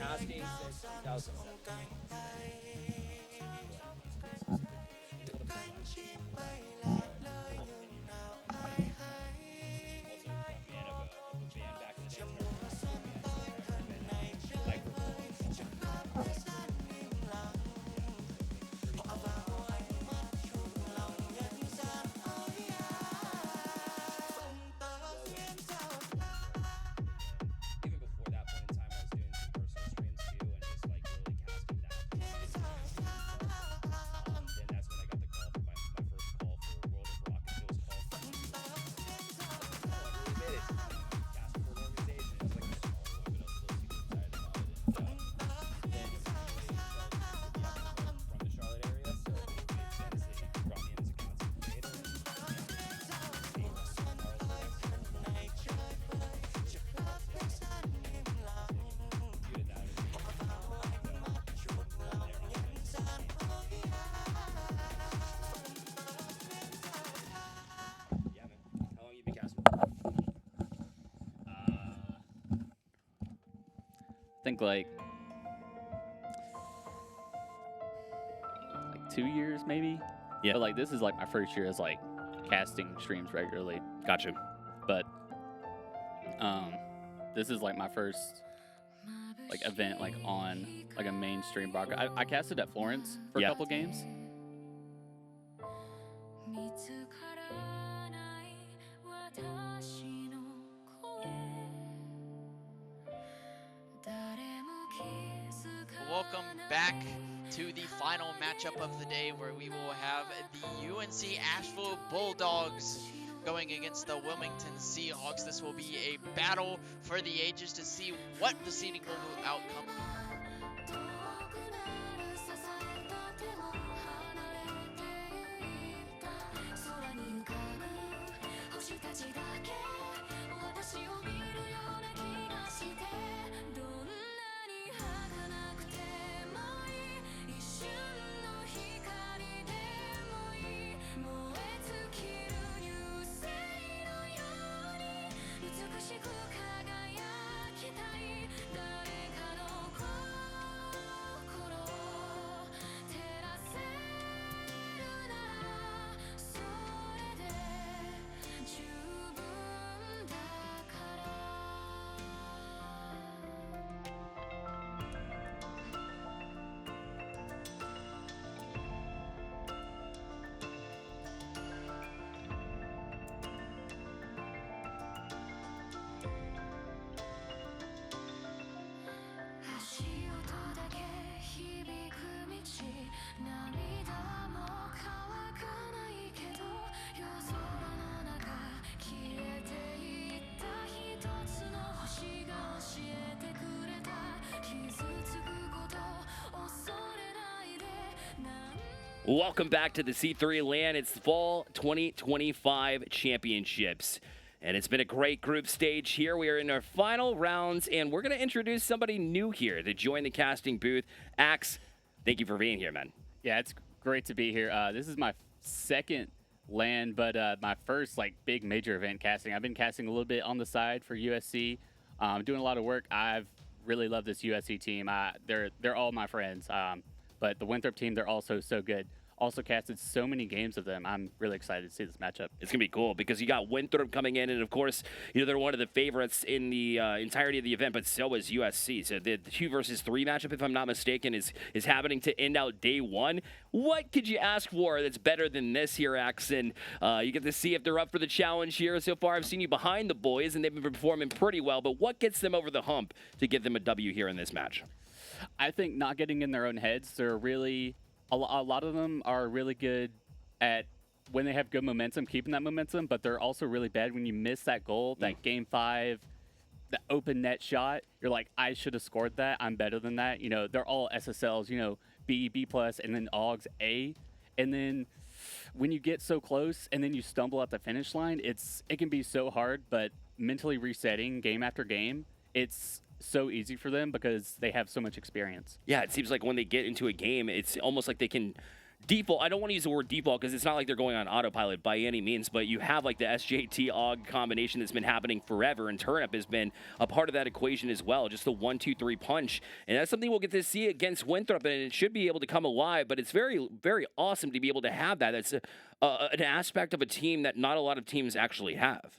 Casting since 2007. Even before that point in time, I was doing some personal streams too, and just like really casting that. Then that's when I got the call for my first call for World of Rock and Bill's call for we made it. Cast for an organization. It's like a small one, but I was still super excited about it. And then from the Charlotte area, so they brought me in as a content creator. Yeah, man. How long you been casting? I think like 2 years maybe. Yeah. But like this is like my first year as like casting streams regularly. Gotcha. But this is like my first like event like on like a mainstream broadcast. I casted at Florence for a couple games. Welcome back to the final matchup of the day, where we will have the UNC Asheville Bulldogs going against the Wilmington Seahawks. This will be a battle for the ages to see what the seeding will outcome. Welcome back to the C3 LAN. It's Fall 2025 Championships. And it's been a great group stage here. We are in our final rounds, and we're going to introduce somebody new here to join the casting booth. Axe, thank you for being here, man. Yeah, it's great to be here. This is my second LAN, but my first big major event casting. I've been casting a little bit on the side for USC. Doing a lot of work. I've really loved this USC team. They're all my friends. But the Winthrop team, they're also so good. Also casted so many games of them. I'm really excited to see this matchup. It's going to be cool because you got Winthrop coming in, and of course, they're one of the favorites in the entirety of the event, but so is USC. So the 2 versus 3 matchup, if I'm not mistaken, is happening to end out day 1. What could you ask for that's better than this here, Axon? You get to see if they're up for the challenge here. So far, I've seen you behind the boys, and they've been performing pretty well, but what gets them over the hump to get them a W here in this match? I think not getting in their own heads. They're really... A lot of them are really good at when they have good momentum, keeping that momentum, but they're also really bad when you miss that goal, that Game 5, the open net shot. You're like, I should have scored that. I'm better than that. They're all SSLs, B, B+, and then AUGs, A. And then when you get so close and then you stumble at the finish line, it can be so hard, but mentally resetting game after game, it's so easy for them because they have so much experience. Yeah, it seems like when they get into a game, it's almost like they can default. I don't want to use the word default because it's not like they're going on autopilot by any means, but you have the SJT AUG combination that's been happening forever, and Turnip has been a part of that equation as well. Just the 1-2-3 punch, and that's something we'll get to see against Winthrop, and it should be able to come alive. But it's very, very awesome to be able to have that. That's an aspect of a team that not a lot of teams actually have.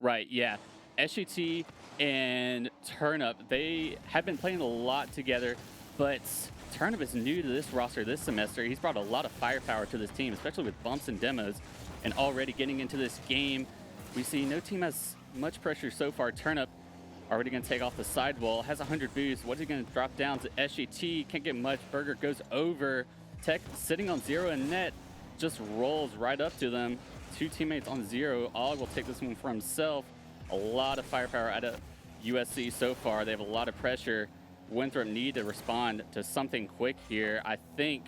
Right. Yeah. SGT and Turnip, they have been playing a lot together, but Turnip is new to this roster this semester. He's brought a lot of firepower to this team, especially with bumps and demos, and already getting into this game, we see no team has much pressure so far. Turnip already going to take off the sidewall, has 100 boost. What is he going to drop down to SGT? Can't get much. Burger goes over. Tech sitting on 0 and net, just rolls right up to them. 2 teammates on 0. AUG will take this one for himself. A lot of firepower out of USC so far. They have a lot of pressure. Winthrop need to respond to something quick here. I think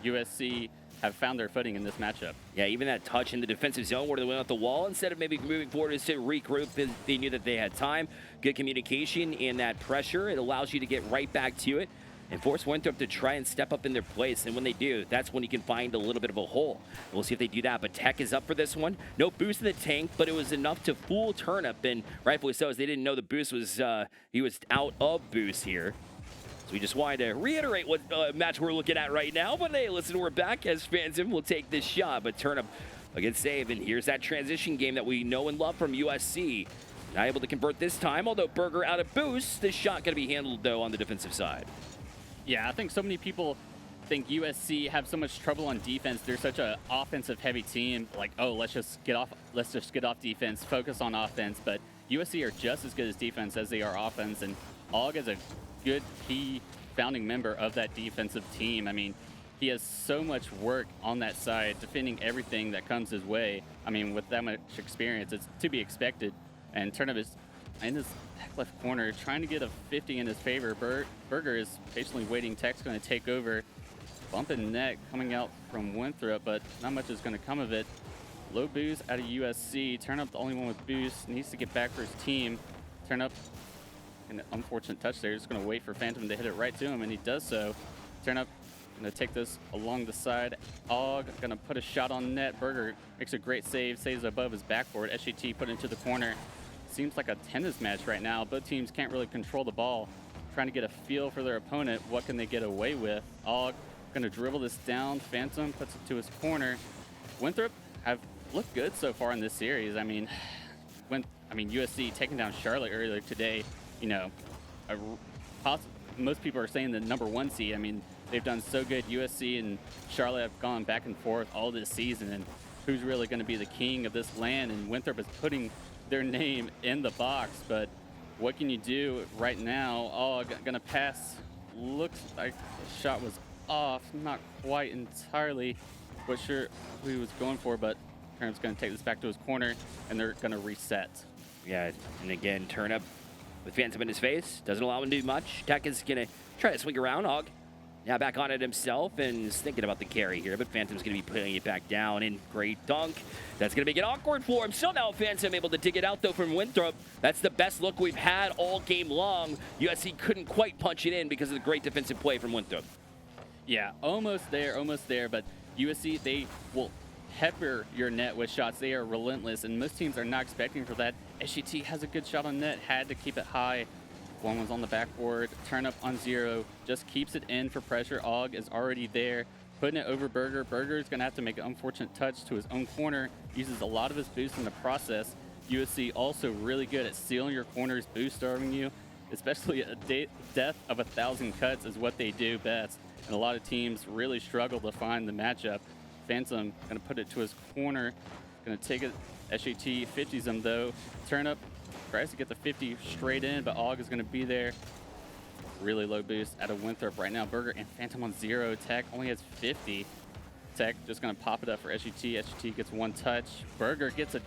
USC have found their footing in this matchup. Yeah, even that touch in the defensive zone where they went off the wall, instead of maybe moving forward to regroup, they knew that they had time. Good communication and that pressure. It allows you to get right back to it and force Winthrop to try and step up in their place. And when they do, that's when you can find a little bit of a hole. We'll see if they do that, but Tech is up for this one. No boost in the tank, but it was enough to fool Turnip, and rightfully so, as they didn't know the boost was, he was out of boost here. So we just wanted to reiterate what match we're looking at right now. But hey, listen, we're back as Phantom will take this shot, but Turnip a good save, and here's that transition game that we know and love from USC. Not able to convert this time, although Burger out of boost. This shot going to be handled, though, on the defensive side. Yeah, I think so many people think USC have so much trouble on defense. They're such an offensive heavy team. Like, oh, let's just get off defense, focus on offense. But USC are just as good as defense as they are offense, and AUG is a good key founding member of that defensive team. I mean, he has so much work on that side, defending everything that comes his way. I mean, with that much experience, it's to be expected. And Turnip is in his left corner, trying to get a 50 in his favor. Burger is patiently waiting. Tech's going to take over. Bumping net coming out from Winthrop, but not much is going to come of it. Low boost out of USC. Turnip, the only one with boost, needs to get back for his team. Turnip, an unfortunate touch there. Just going to wait for Phantom to hit it right to him, and he does so. Turnip going to take this along the side. AUG going to put a shot on net. Burger makes a great save, saves above his backboard. SGT put into the corner. Seems like a tennis match right now. Both teams can't really control the ball. Trying to get a feel for their opponent. What can they get away with? AUG going to dribble this down. Phantom puts it to his corner. Winthrop have looked good so far in this series. I mean, USC taking down Charlotte earlier today. You know, most people are saying the #1 seed. I mean, they've done so good. USC and Charlotte have gone back and forth all this season, and who's really going to be the king of this land? And Winthrop is putting their name in the box, but what can you do right now? AUG gonna pass. Looks like the shot was off, not quite entirely sure who he was going for, but Turnip's gonna take this back to his corner, and they're gonna reset. Yeah, and again, Turnip with Phantom in his face, doesn't allow him to do much. Tech is gonna try to swing around. AUG Now back on it himself and is thinking about the carry here, but Phantom's going to be putting it back down. And great dunk. That's going to make it awkward for him. Somehow Phantom able to dig it out, though, from Winthrop. That's the best look we've had all game long. USC couldn't quite punch it in because of the great defensive play from Winthrop. Yeah, almost there, but USC, they will pepper your net with shots. They are relentless, and most teams are not expecting for that. SGT has a good shot on net, had to keep it high. One was on the backboard, turn up on 0, just keeps it in for pressure. Og is already there, putting it over Burger. Burger is going to have to make an unfortunate touch to his own corner, uses a lot of his boost in the process. USC also really good at stealing your corners, boost starving you, especially a death of 1,000 cuts is what they do best. And a lot of teams really struggle to find the matchup. Phantom going to put it to his corner, going to take it. SGT 50s him though. Turn up, tries to get the 50 straight in, but Og is going to be there. Really low boost out of Winthrop right now. Burger and Phantom on 0. Tech only has 50. Tech just going to pop it up for SGT. SGT gets one touch. Burger gets a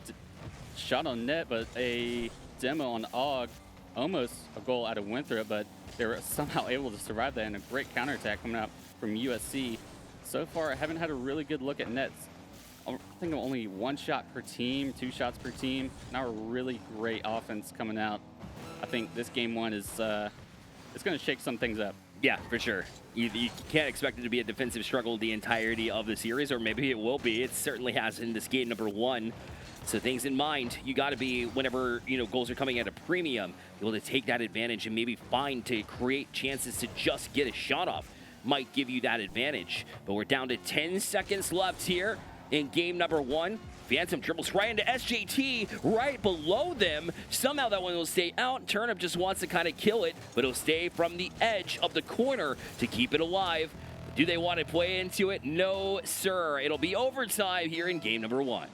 shot on net, but a demo on Og. Almost a goal out of Winthrop, but they were somehow able to survive that, and a great counterattack coming out from USC. So far, I haven't had a really good look at nets. I think only 1 shot per team, 2 shots per team. Not a really great offense coming out. I think this game 1 is it's going to shake some things up. Yeah, for sure. You can't expect it to be a defensive struggle the entirety of the series, or maybe it will be. It certainly has in this game number 1. So things in mind, you got to be, whenever goals are coming at a premium, able to take that advantage and maybe find to create chances to just get a shot off. Might give you that advantage. But we're down to 10 seconds left here in game number 1. Phantom dribbles right into SJT, right below them. Somehow that one will stay out. Turnip just wants to kind of kill it, but it'll stay from the edge of the corner to keep it alive. Do they want to play into it? No, sir. It'll be overtime here in game number 1.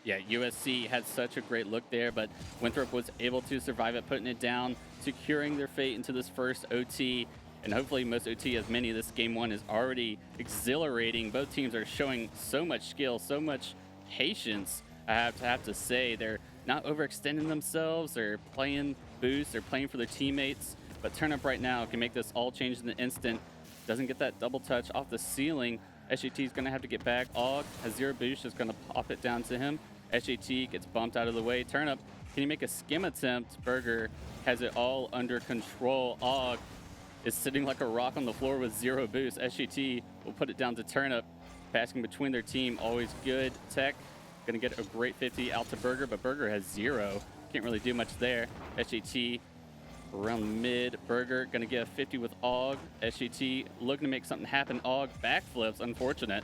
Yeah, USC had such a great look there, but Winthrop was able to survive it, putting it down, securing their fate into this first OT. And hopefully most OT as many. This game 1 is already exhilarating. Both teams are showing so much skill, so much patience. I have to say, they're not overextending themselves. They're playing boost. They're playing for their teammates. But Turnip right now can make this all change in an instant. Doesn't get that double touch off the ceiling. SGT is going to have to get back. Og has 0 boost, just going to pop it down to him. SGT gets bumped out of the way. Turnip, can he make a skim attempt? Burger has it all under control. Og is sitting like a rock on the floor with 0 boost. SGT will put it down to Turnip. Passing between their team, always good. Tech going to get a great 50 out to Burger, but Burger has 0. Can't really do much there. SGT around mid. Burger going to get a 50 with Og. SGT looking to make something happen. Og backflips, unfortunate.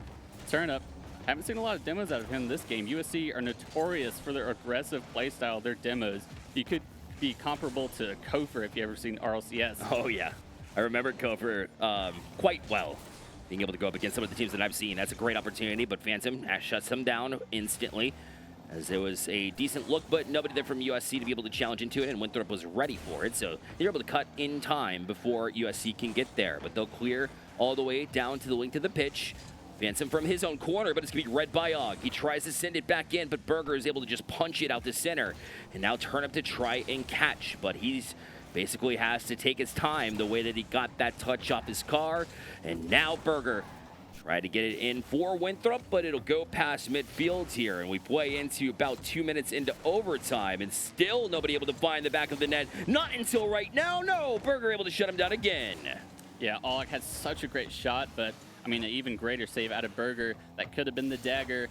Turnip, haven't seen a lot of demos out of him this game. USC are notorious for their aggressive play style, their demos. You could be comparable to Kofor if you ever seen RLCS. Oh, yeah. I remember Kofor quite well. Being able to go up against some of the teams that I've seen. That's a great opportunity, but Phantom shuts them down instantly, as there was a decent look, but nobody there from USC to be able to challenge into it, and Winthrop was ready for it, so they're able to cut in time before USC can get there. But they'll clear all the way down to the length of the pitch. Phantom from his own corner, but it's going to be read by Og. He tries to send it back in, but Burger is able to just punch it out the center. And now Turnip to try and catch, but he's basically has to take his time the way that he got that touch off his car. And now Burger try to get it in for Winthrop, but it'll go past midfield here. And we play into about 2 minutes into overtime, and still nobody able to find the back of the net. Not until right now. No, Burger able to shut him down again. Yeah, Og had such a great shot, but I mean, an even greater save out of Burger. That could have been the dagger.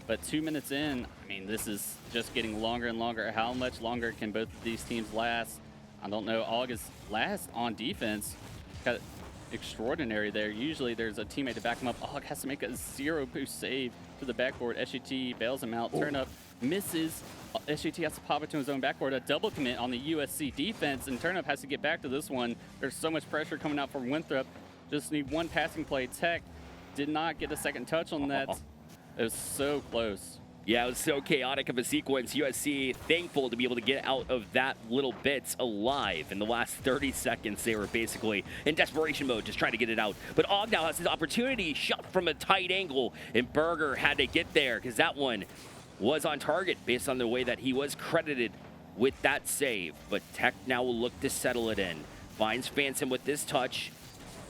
But 2 minutes in, I mean, this is just getting longer and longer. How much longer can both of these teams last? I don't know. Og is last on defense. Got extraordinary there. Usually there's a teammate to back him up. Og has to make a 0 boost save to the backboard. SGT bails him out. Turn up, misses. SGT has to pop it to his own backboard. A double commit on the USC defense, and Turnup has to get back to this one. There's so much pressure coming out from Winthrop. Just need one passing play. Tech did not get a second touch on that. It was so close. Yeah, it was so chaotic of a sequence. USC thankful to be able to get out of that little bit alive. In the last 30 seconds, they were basically in desperation mode, just trying to get it out. But Og now has his opportunity, shot from a tight angle, and Burger had to get there because that one was on target based on the way that he was credited with that save. But Tech now will look to settle it in. Finds Phantom with this touch.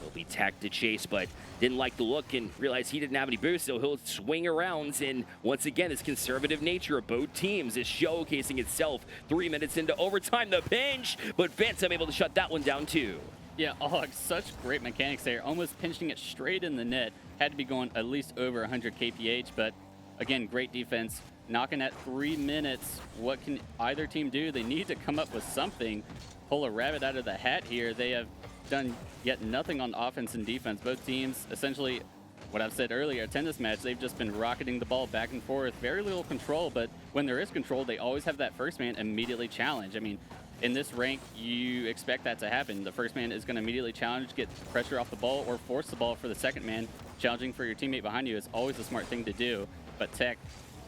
It'll be Tech to chase, but didn't like the look and realized he didn't have any boost, so he'll swing around. And once again, this conservative nature of both teams is showcasing itself. 3 minutes into overtime, the pinch, but Phantom able to shut that one down too. Yeah, Og, such great mechanics there. Almost pinching it straight in the net. Had to be going at least over 100 kph, but again, great defense. Knocking at 3 minutes. What can either team do? They need to come up with something. Pull a rabbit out of the hat here. They have done yet nothing on offense and defense. Both teams, essentially, what I've said earlier, tennis match, they've just been rocketing the ball back and forth. Very little control, but when there is control, they always have that first man immediately challenge. I mean, in this rank, you expect that to happen. The first man is going to immediately challenge, get pressure off the ball, or force the ball for the second man. Challenging for your teammate behind you is always a smart thing to do. But Tech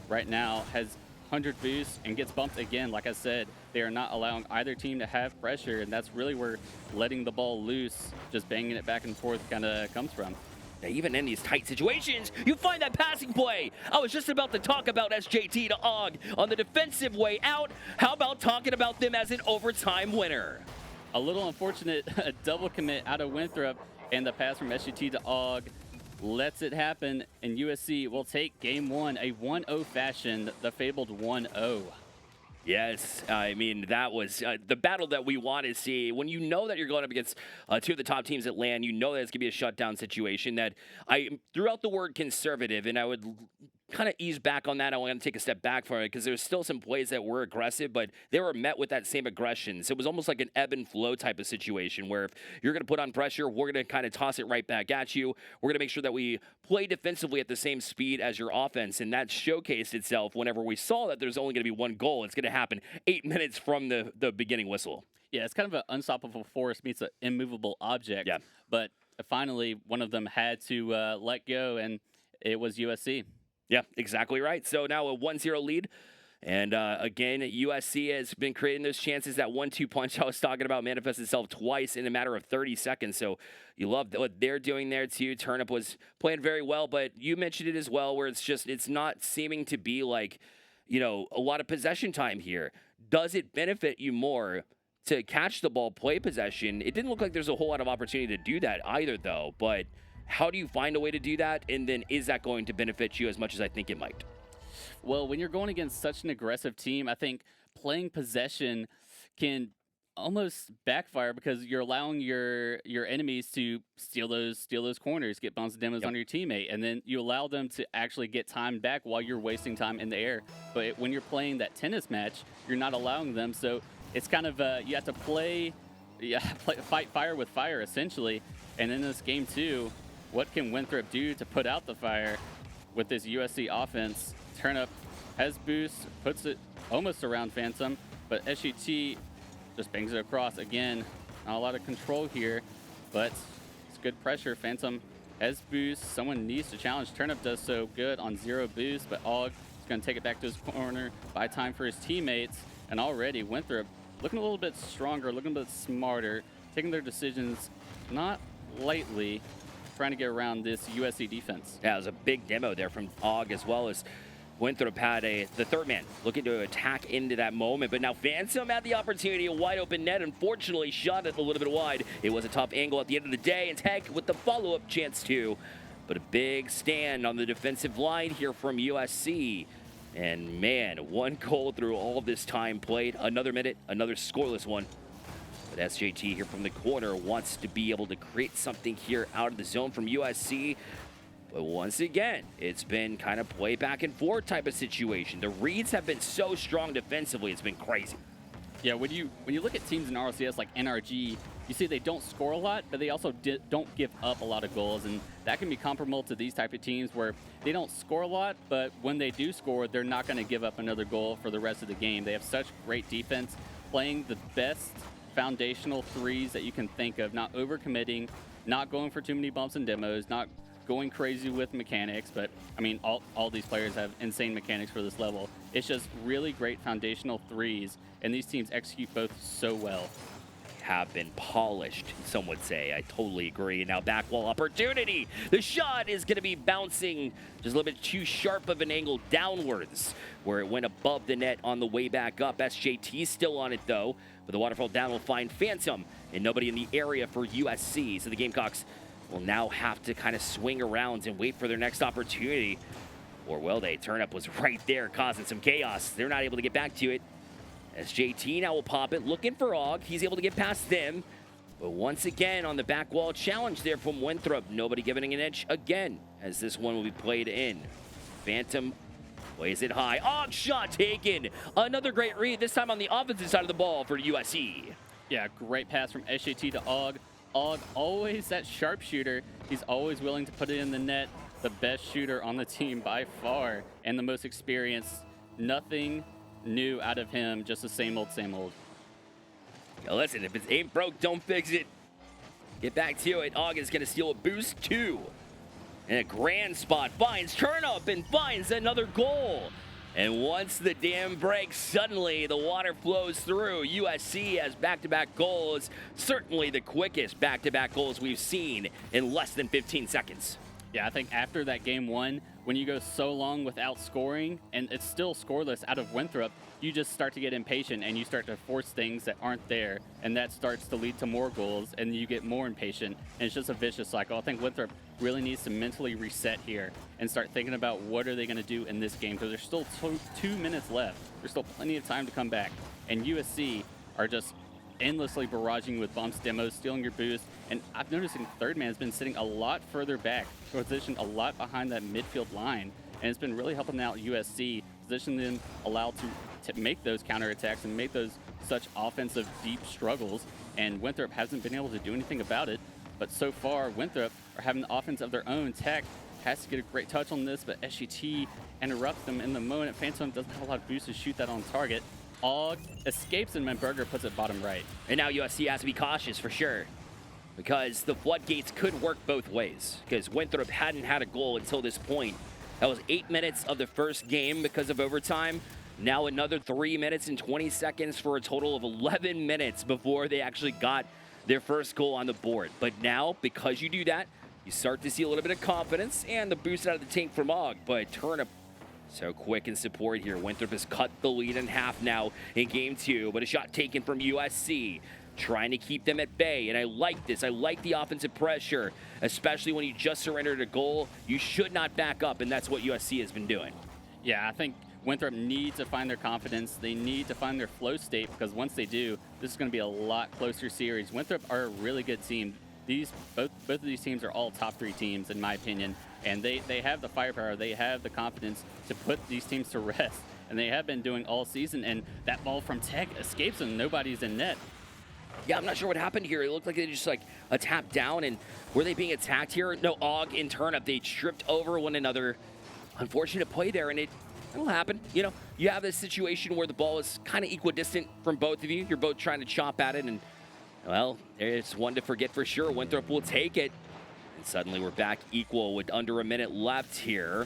right now has 100 boosts and gets bumped again. Like I said, they are not allowing either team to have pressure, and that's really where letting the ball loose, just banging it back and forth kind of comes from. Now, even in these tight situations, you find that passing play. I was just about to talk about SJT to Og on the defensive way out. How about talking about them as an overtime winner? A little unfortunate, a double commit out of Winthrop, and the pass from SGT to Og lets it happen, and USC will take game one, a 1-0 fashion, the fabled 1-0. Yes, I mean, that was the battle that we want to see. When you know that you're going up against two of the top teams at LAN, you know that it's going to be a shutdown situation. That I threw out the word conservative, and I would kind of ease back on that. I want to take a step back from it because there's still some plays that were aggressive, but they were met with that same aggression. So it was almost like an ebb and flow type of situation where if you're going to put on pressure, we're going to kind of toss it right back at you. We're going to make sure that we play defensively at the same speed as your offense, and that showcased itself whenever we saw that there's only going to be one goal. It's going to happen 8 minutes from the beginning whistle. Yeah, it's kind of an unstoppable force meets an immovable object. Yeah. But finally, one of them had to let go, and it was USC. Yeah, exactly right. So now a 1-0 lead. And again, USC has been creating those chances. That 1-2 punch I was talking about manifests itself twice in a matter of 30 seconds. So you love what they're doing there too. Turnip was playing very well, but you mentioned it as well where it's not seeming to be like, you know, a lot of possession time here. Does it benefit you more to catch the ball, play possession? It didn't look like there's a whole lot of opportunity to do that either though, but how do you find a way to do that? And then is that going to benefit you as much as I think it might? Well, when you're going against such an aggressive team, I think playing possession can almost backfire because you're allowing your enemies to steal those corners, get bounce and demos on your teammate, and then you allow them to actually get time back while you're wasting time in the air. But when you're playing that tennis match, you're not allowing them, so it's kind of you have to fight fire with fire essentially. And in this game too, what can Winthrop do to put out the fire with this USC offense? Turnip has boost, puts it almost around Phantom, but SGT just bangs it across. Again, not a lot of control here, but it's good pressure. Phantom has boost. Someone needs to challenge. Turnip does so good on 0 boost, but Og is going to take it back to his corner, buy time for his teammates, and already Winthrop looking a little bit stronger, looking a bit smarter, taking their decisions not lightly, trying to get around this USC defense. Yeah, it was a big demo there from Og as well as Winthrop had the third man looking to attack into that moment, but now Phantom had the opportunity, a wide open net, unfortunately shot it a little bit wide. It was a top angle at the end of the day, and Tech with the follow-up chance too. But a big stand on the defensive line here from USC. And man, 1 goal through all this time played. Another minute, another scoreless one. But SJT here from the corner wants to be able to create something here out of the zone from USC. But once again, it's been kind of play back and forth type of situation. The reads have been so strong defensively, it's been crazy. Yeah, when you look at teams in RLCS like NRG, you see they don't score a lot, but they also don't give up a lot of goals, and that can be comparable to these type of teams where they don't score a lot, but when they do score, they're not going to give up another goal for the rest of the game. They have such great defense, playing the best foundational threes that you can think of, not overcommitting, not going for too many bumps and demos, not going crazy with mechanics, but I mean, all these players have insane mechanics for this level. It's just really great foundational threes, and these teams execute both so well. Have been polished, some would say. I totally agree. Now back wall opportunity. The shot is going to be bouncing just a little bit too sharp of an angle downwards, where it went above the net on the way back up. SJT still on it though, but the waterfall down will find Phantom and nobody in the area for USC. So the Gamecocks will now have to kind of swing around and wait for their next opportunity. Or will they? Turnip was right there causing some chaos. They're not able to get back to it. As JT now will pop it, looking for Og. He's able to get past them. But once again, on the back wall challenge there from Winthrop. Nobody giving an inch again, as this one will be played in. Phantom plays it high. Og shot taken. Another great read, this time on the offensive side of the ball for USC. Yeah, great pass from SJT to Og. Og, always that sharpshooter. He's always willing to put it in the net. The best shooter on the team by far, and the most experienced. Nothing new out of him, just the same old, same old. Now listen, if it ain't broke, don't fix it. Get back to it. Og is going to steal a boost, too. And a grand spot finds Turnip and finds another goal. And once the dam breaks, suddenly the water flows through. USC has back-to-back goals. Certainly the quickest back-to-back goals we've seen in less than 15 seconds. Yeah, I think after that game one, when you go so long without scoring, and it's still scoreless out of Winthrop, you just start to get impatient and you start to force things that aren't there, and that starts to lead to more goals, and you get more impatient, and it's just a vicious cycle. I think Winthrop really needs to mentally reset here and start thinking about what are they going to do in this game, because there's still 2 minutes left. There's still plenty of time to come back, and USC are just endlessly barraging with bumps, demos, stealing your boost, and I've noticed third man has been sitting a lot further back, positioned a lot behind that midfield line, and it's been really helping out USC, positioning them allowed to make those counterattacks and make those such offensive deep struggles, and Winthrop hasn't been able to do anything about it. But so far, Winthrop are having the offense of their own. Tech has to get a great touch on this, but SGT interrupts them in the moment. Phantom doesn't have a lot of boost to shoot that on target. Og escapes and Burger puts it bottom right. And now USC has to be cautious for sure, because the floodgates could work both ways, because Winthrop hadn't had a goal until this point. That was 8 minutes of the first game because of overtime. Now another 3 minutes and 20 seconds for a total of 11 minutes before they actually got their first goal on the board. But now, because you do that, you start to see a little bit of confidence and the boost out of the tank from Og. But Turnip so quick in support here. Winthrop has cut the lead in half now in game 2, but a shot taken from USC, trying to keep them at bay. And I like this. I like the offensive pressure, especially when you just surrendered a goal. You should not back up, and that's what USC has been doing. Yeah, I think Winthrop needs to find their confidence. They need to find their flow state, because once they do, this is going to be a lot closer series. Winthrop are a really good team. Both of these teams are all top 3 teams, in my opinion, and they have the firepower. They have the confidence to put these teams to rest, and they have been doing all season. And that ball from Tech escapes them. Nobody's in net. Yeah, I'm not sure what happened here. It looked like they just like a tap down, and were they being attacked here? No, Og and Turnip, they tripped over one another. Unfortunate play there, and it'll happen. You know, you have this situation where the ball is kind of equidistant from both of you. You're both trying to chop at it, and, well, there's one to forget for sure. Winthrop will take it. And suddenly we're back equal with under a minute left here,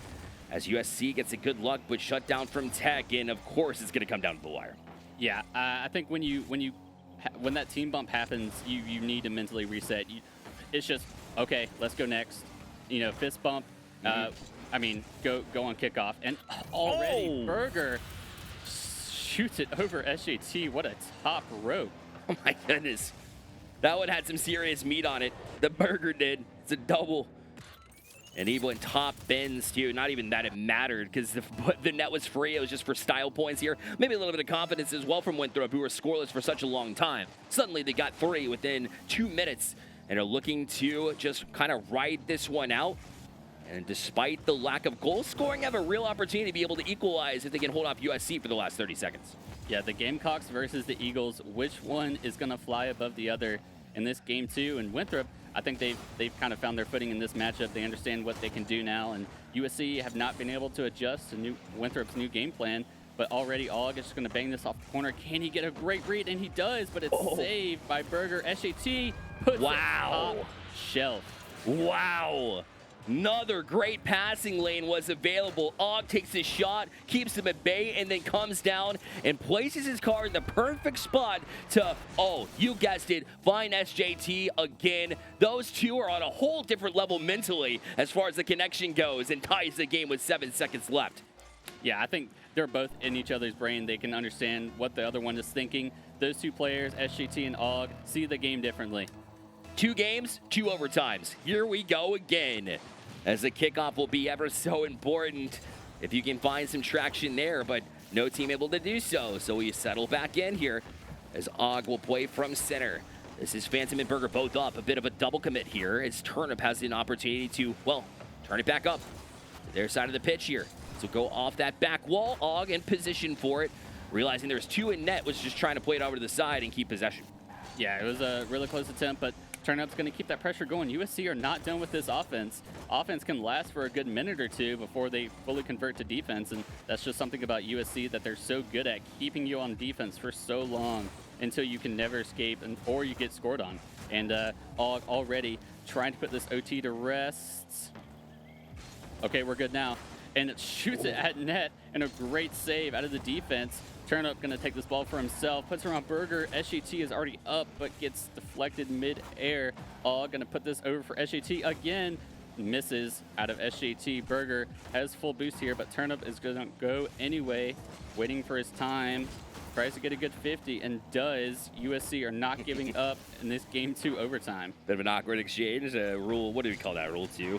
as USC gets a good luck, but shut down from Tech, and of course it's going to come down to the wire. Yeah, I think when that team bump happens, you need to mentally reset. It's just, okay, let's go next. You know, fist bump. I mean, go on kickoff, and already Burger shoots it over SJT. What a top rope! Oh my goodness, that one had some serious meat on it. The Burger did. It's a double. And he went top bends too. Not even that it mattered, because the net was free. It was just for style points here. Maybe a little bit of confidence as well from Winthrop, who were scoreless for such a long time. Suddenly they got 3 within 2 minutes and are looking to just kind of ride this one out. And despite the lack of goal scoring, have a real opportunity to be able to equalize if they can hold off USC for the last 30 seconds. Yeah, the Gamecocks versus the Eagles. Which one is going to fly above the other in this game 2? And Winthrop, I think they've kind of found their footing in this matchup. They understand what they can do now, and USC have not been able to adjust to Winthrop's new game plan. But already Og is just going to bang this off the corner. Can he get a great read? And he does, but it's saved by Burger. SJT puts it top shelf. Wow. Another great passing lane was available. Og takes his shot, keeps him at bay, and then comes down and places his car in the perfect spot to, you guessed it, find SJT again. Those two are on a whole different level mentally as far as the connection goes, and ties the game with 7 seconds left. Yeah, I think they're both in each other's brain. They can understand what the other one is thinking. Those two players, SJT and Og, see the game differently. 2 games, 2 overtimes. Here we go again. As the kickoff will be ever so important if you can find some traction there, but no team able to do so. So we settle back in here as Og will play from center. This is Phantom and Burger both up. A bit of a double commit here as Turnip has an opportunity to, well, turn it back up to their side of the pitch here. So go off that back wall. Og in position for it. Realizing there's 2 in net, was just trying to play it over to the side and keep possession. Yeah, it was a really close attempt, but Turnip's going to keep that pressure going. USC are not done with this offense. Offense can last for a good minute or 2 before they fully convert to defense, and that's just something about USC that they're so good at, keeping you on defense for so long until you can never escape or you get scored on. And already trying to put this OT to rest. Okay, we're good now. And it shoots it at net, and a great save out of the defense. Turnip gonna take this ball for himself, puts her on Burger. SGT is already up, but gets deflected mid-air. Gonna put this over for SGT again. Misses out of SGT. Burger has full boost here, but Turnip is gonna go anyway, waiting for his time. Tries to get a good 50 and does. USC are not giving up in this game 2 overtime. Bit of an awkward exchange. Rule, what do we call that? Rule 2?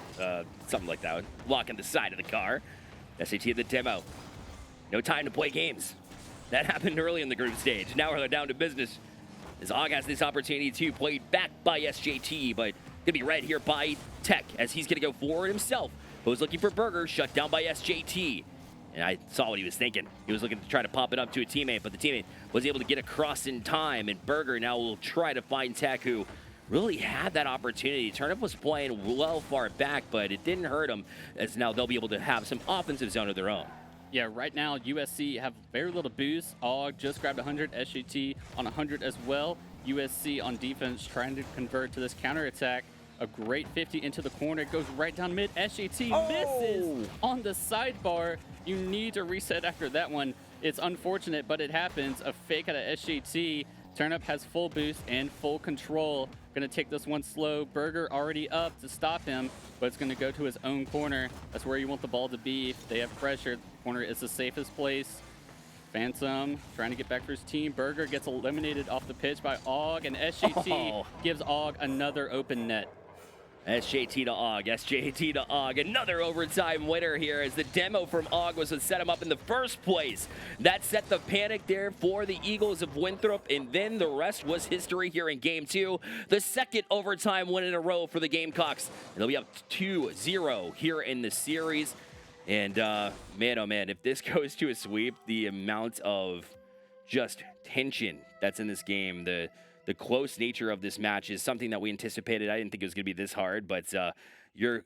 Something like that. Locking the side of the car. SAT at the demo. No time to play games. That happened early in the group stage. Now we're down to business. As Og has this opportunity to play back by SJT, but gonna be read here by Tech as he's gonna go forward himself. But was looking for Burger, shut down by SJT. And I saw what he was thinking. He was looking to try to pop it up to a teammate, but the teammate was able to get across in time. And Burger now will try to find Tech, who really had that opportunity. Turnip was playing well far back, but it didn't hurt him, as now they'll be able to have some offensive zone of their own. Yeah, right now USC have very little boost. Og just grabbed 100, SGT on 100 as well. USC on defense trying to convert to this counterattack. A great 50 into the corner, goes right down mid. SGT misses on the sidebar. You need to reset after that one. It's unfortunate, but it happens. A fake out of SGT. Turnip has full boost and full control. Gonna take this one slow. Burger already up to stop him, but it's gonna go to his own corner. That's where you want the ball to be. If they have pressure, the corner is the safest place. Phantom trying to get back for his team. Burger gets eliminated off the pitch by Og, and SGT gives Og another open net. SJT to Og, SJT to Og, another overtime winner here as the demo from Og was what set him up in the first place. That set the panic there for the Eagles of Winthrop, and then the rest was history here in Game 2. The second overtime win in a row for the Gamecocks. And they'll be up 2-0 here in the series. And man, oh man, if this goes to a sweep, the amount of just tension that's in this game, the close nature of this match is something that we anticipated. I didn't think it was going to be this hard, but you're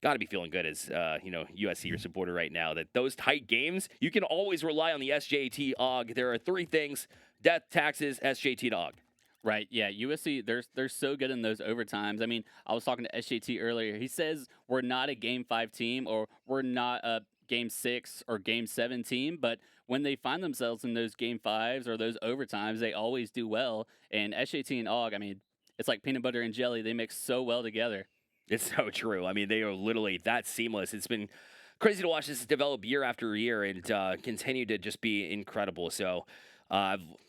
got to be feeling good as USC supporter right now that those tight games, you can always rely on the SJT Og. There are 3 things: death, taxes, SJT to Og. Right, yeah, USC, they're so good in those overtimes. I mean, I was talking to SJT earlier. He says we're not a Game 5 team, or we're not a Game 6 or Game 7 team, but when they find themselves in those Game 5s or those overtimes, they always do well. And SJT and Og, I mean, it's like peanut butter and jelly. They mix so well together. It's so true. I mean, they are literally that seamless. It's been crazy to watch this develop year after year and continue to just be incredible. So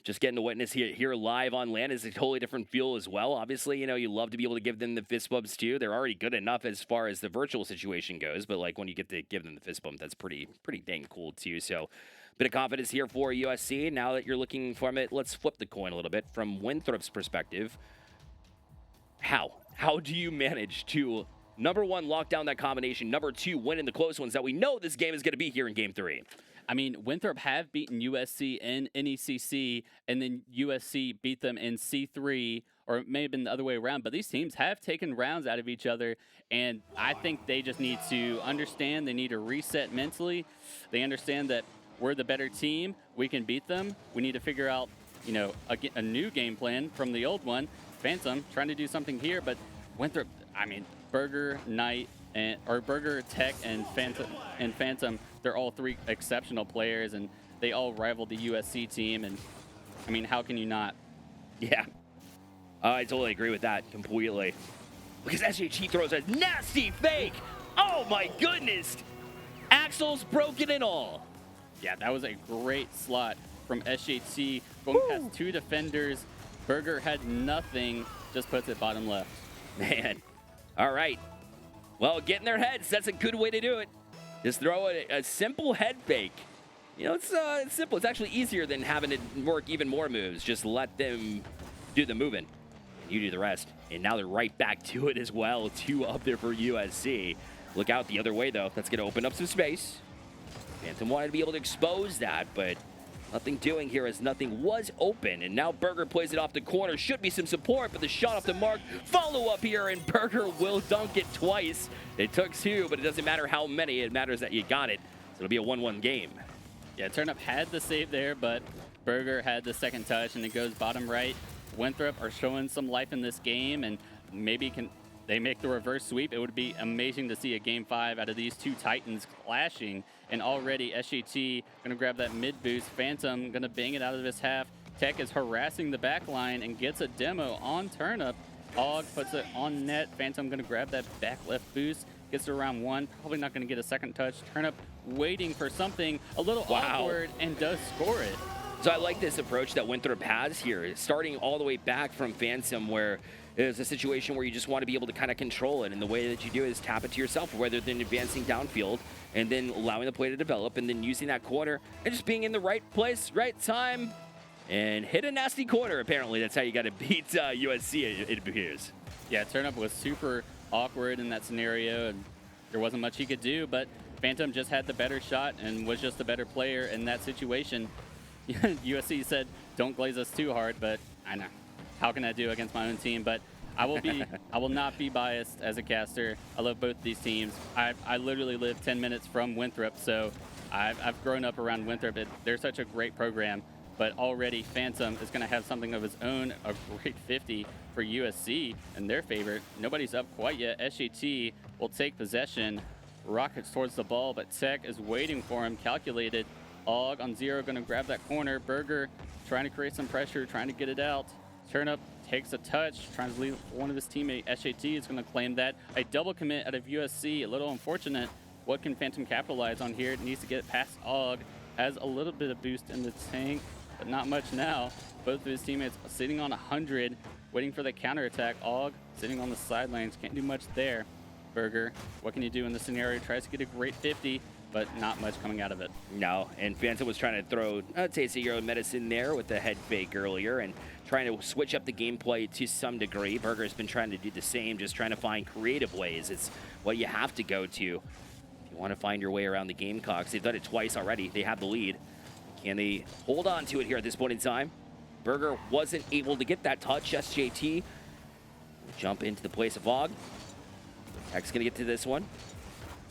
just getting to witness here live on land is a totally different feel as well. Obviously, you love to be able to give them the fist bumps too. They're already good enough as far as the virtual situation goes, but like when you get to give them the fist bump, that's pretty dang cool too. So bit of confidence here for USC. Now that you're looking from it, let's flip the coin a little bit from Winthrop's perspective. How do you manage to, number 1, lock down that combination, number 2, win in the close ones that we know this game is going to be here in Game 3? I mean, Winthrop have beaten USC in NECC, and then USC beat them in C3, or it may have been the other way around, but these teams have taken rounds out of each other, and I think they just need to understand, they need to reset mentally. They understand that we're the better team, we can beat them. We need to figure out, a new game plan from the old one. Phantom trying to do something here, but Winthrop, I mean, Burger, Knight, Burger, Tech, and Phantom, they're all 3 exceptional players, and they all rival the USC team, and I mean, how can you not? Yeah, I totally agree with that completely. Because SJT throws a nasty fake. Oh my goodness! Axles broken and all. Yeah, that was a great slot from SJT, going past 2 defenders. Burger had nothing, just puts it bottom left. Man. All right. Well, get in their heads. That's a good way to do it. Just throw a simple head fake. You know, it's simple. It's actually easier than having to work even more moves. Just let them do the moving. You do the rest. And now they're right back to it as well. 2 up there for USC. Look out the other way, though. That's going to open up some space. Phantom wanted to be able to expose that, but nothing doing here as nothing was open. And now Burger plays it off the corner. Should be some support, but the shot off the mark. Follow up here, and Burger will dunk it twice. It took 2, but it doesn't matter how many. It matters that you got it. So it'll be a 1-1 game. Yeah, Turnip had the save there, but Burger had the second touch, and it goes bottom right. Winthrop are showing some life in this game, and maybe can they make the reverse sweep. It would be amazing to see a Game 5 out of these 2 Titans clashing. And already SGT going to grab that mid boost. Phantom going to bang it out of his half. Tech is harassing the back line and gets a demo on Turnip. Og puts it on net. Phantom going to grab that back left boost. Gets to around 1. Probably not going to get a second touch. Turnip waiting for something a little awkward and does score it. So I like this approach that Winthrop has here, starting all the way back from Phantom, where there's a situation where you just want to be able to kind of control it, and the way that you do it is tap it to yourself rather than advancing downfield and then allowing the play to develop and then using that corner and just being in the right place, right time, and hit a nasty corner. Apparently, that's how you got to beat USC, it appears. Yeah, Turnip was super awkward in that scenario, and there wasn't much he could do, but Phantom just had the better shot and was just a better player in that situation. USC said, don't glaze us too hard, but I know. How can I do against my own team? But I will not be biased as a caster. I love both these teams. I literally live 10 minutes from Winthrop, so I've grown up around Winthrop. They're such a great program, but already Phantom is going to have something of his own, a great 50 for USC in their favor. Nobody's up quite yet. SGT will take possession. Rockets towards the ball, but Tech is waiting for him, calculated. Og on 0, going to grab that corner. Burger trying to create some pressure, trying to get it out. Turnip takes a touch, trying to leave one of his teammate. SJT is going to claim that. A double commit out of USC, a little unfortunate. What can Phantom capitalize on here? It needs to get past Og. Has a little bit of boost in the tank, but not much now. Both of his teammates sitting on 100, waiting for the counterattack. Og sitting on the sidelines, can't do much there. Burger, what can you do in this scenario? Tries to get a great 50, but not much coming out of it. No, and Phantom was trying to throw a taste of your own medicine there with the head fake earlier and trying to switch up the gameplay to some degree. Burger's been trying to do the same, just trying to find creative ways. It's what you have to go to if you want to find your way around the Gamecocks. They've done it twice already. They have the lead. Can they hold on to it here at this point in time? Burger wasn't able to get that touch. SJT jump into the place of Og. Tech's going to get to this one.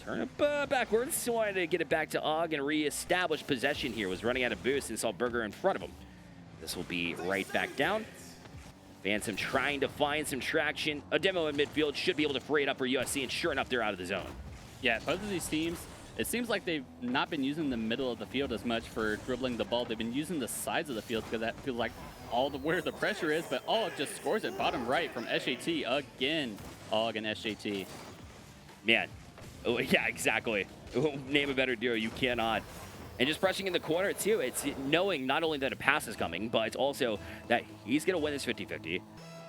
Turn up backwards. Wanted to get it back to Og and reestablish possession here. Was running out of boost and saw Burger in front of him. This will be right back down. Phantom trying to find some traction. A demo in midfield should be able to free it up for USC, and sure enough, they're out of the zone. Yeah, both of these teams, it seems like they've not been using the middle of the field as much for dribbling the ball. They've been using the sides of the field because that feels like where the pressure is, but Og just scores it bottom right from SJT again. Og and SJT. Man. Oh, yeah, exactly. Name a better duo, you cannot. And just pressing in the corner, too. It's knowing not only that a pass is coming, but it's also that he's going to win this 50-50,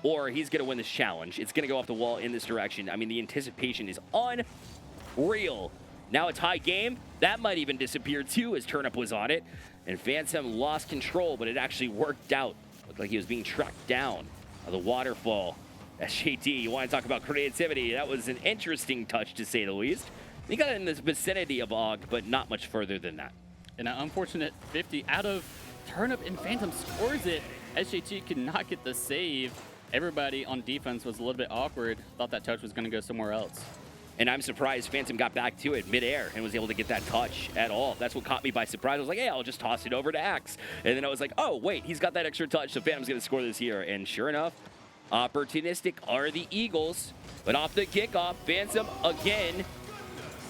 or he's going to win this challenge. It's going to go off the wall in this direction. I mean, the anticipation is unreal. Now a tie game. That might even disappear, too, as Turnip was on it. And Phantom lost control, but it actually worked out. Looked like he was being tracked down by the waterfall. SJT, you want to talk about creativity. That was an interesting touch, to say the least. He got in the vicinity of Og, but not much further than that. And an unfortunate 50 out of Turnip, and Phantom scores it. SJT could not get the save. Everybody on defense was a little bit awkward. Thought that touch was going to go somewhere else. And I'm surprised Phantom got back to it midair and was able to get that touch at all. That's what caught me by surprise. I was like, hey, I'll just toss it over to Axe. And then I was like, oh, wait, he's got that extra touch, so Phantom's going to score this here. And sure enough, opportunistic are the Eagles. But off the kickoff, Phantom again.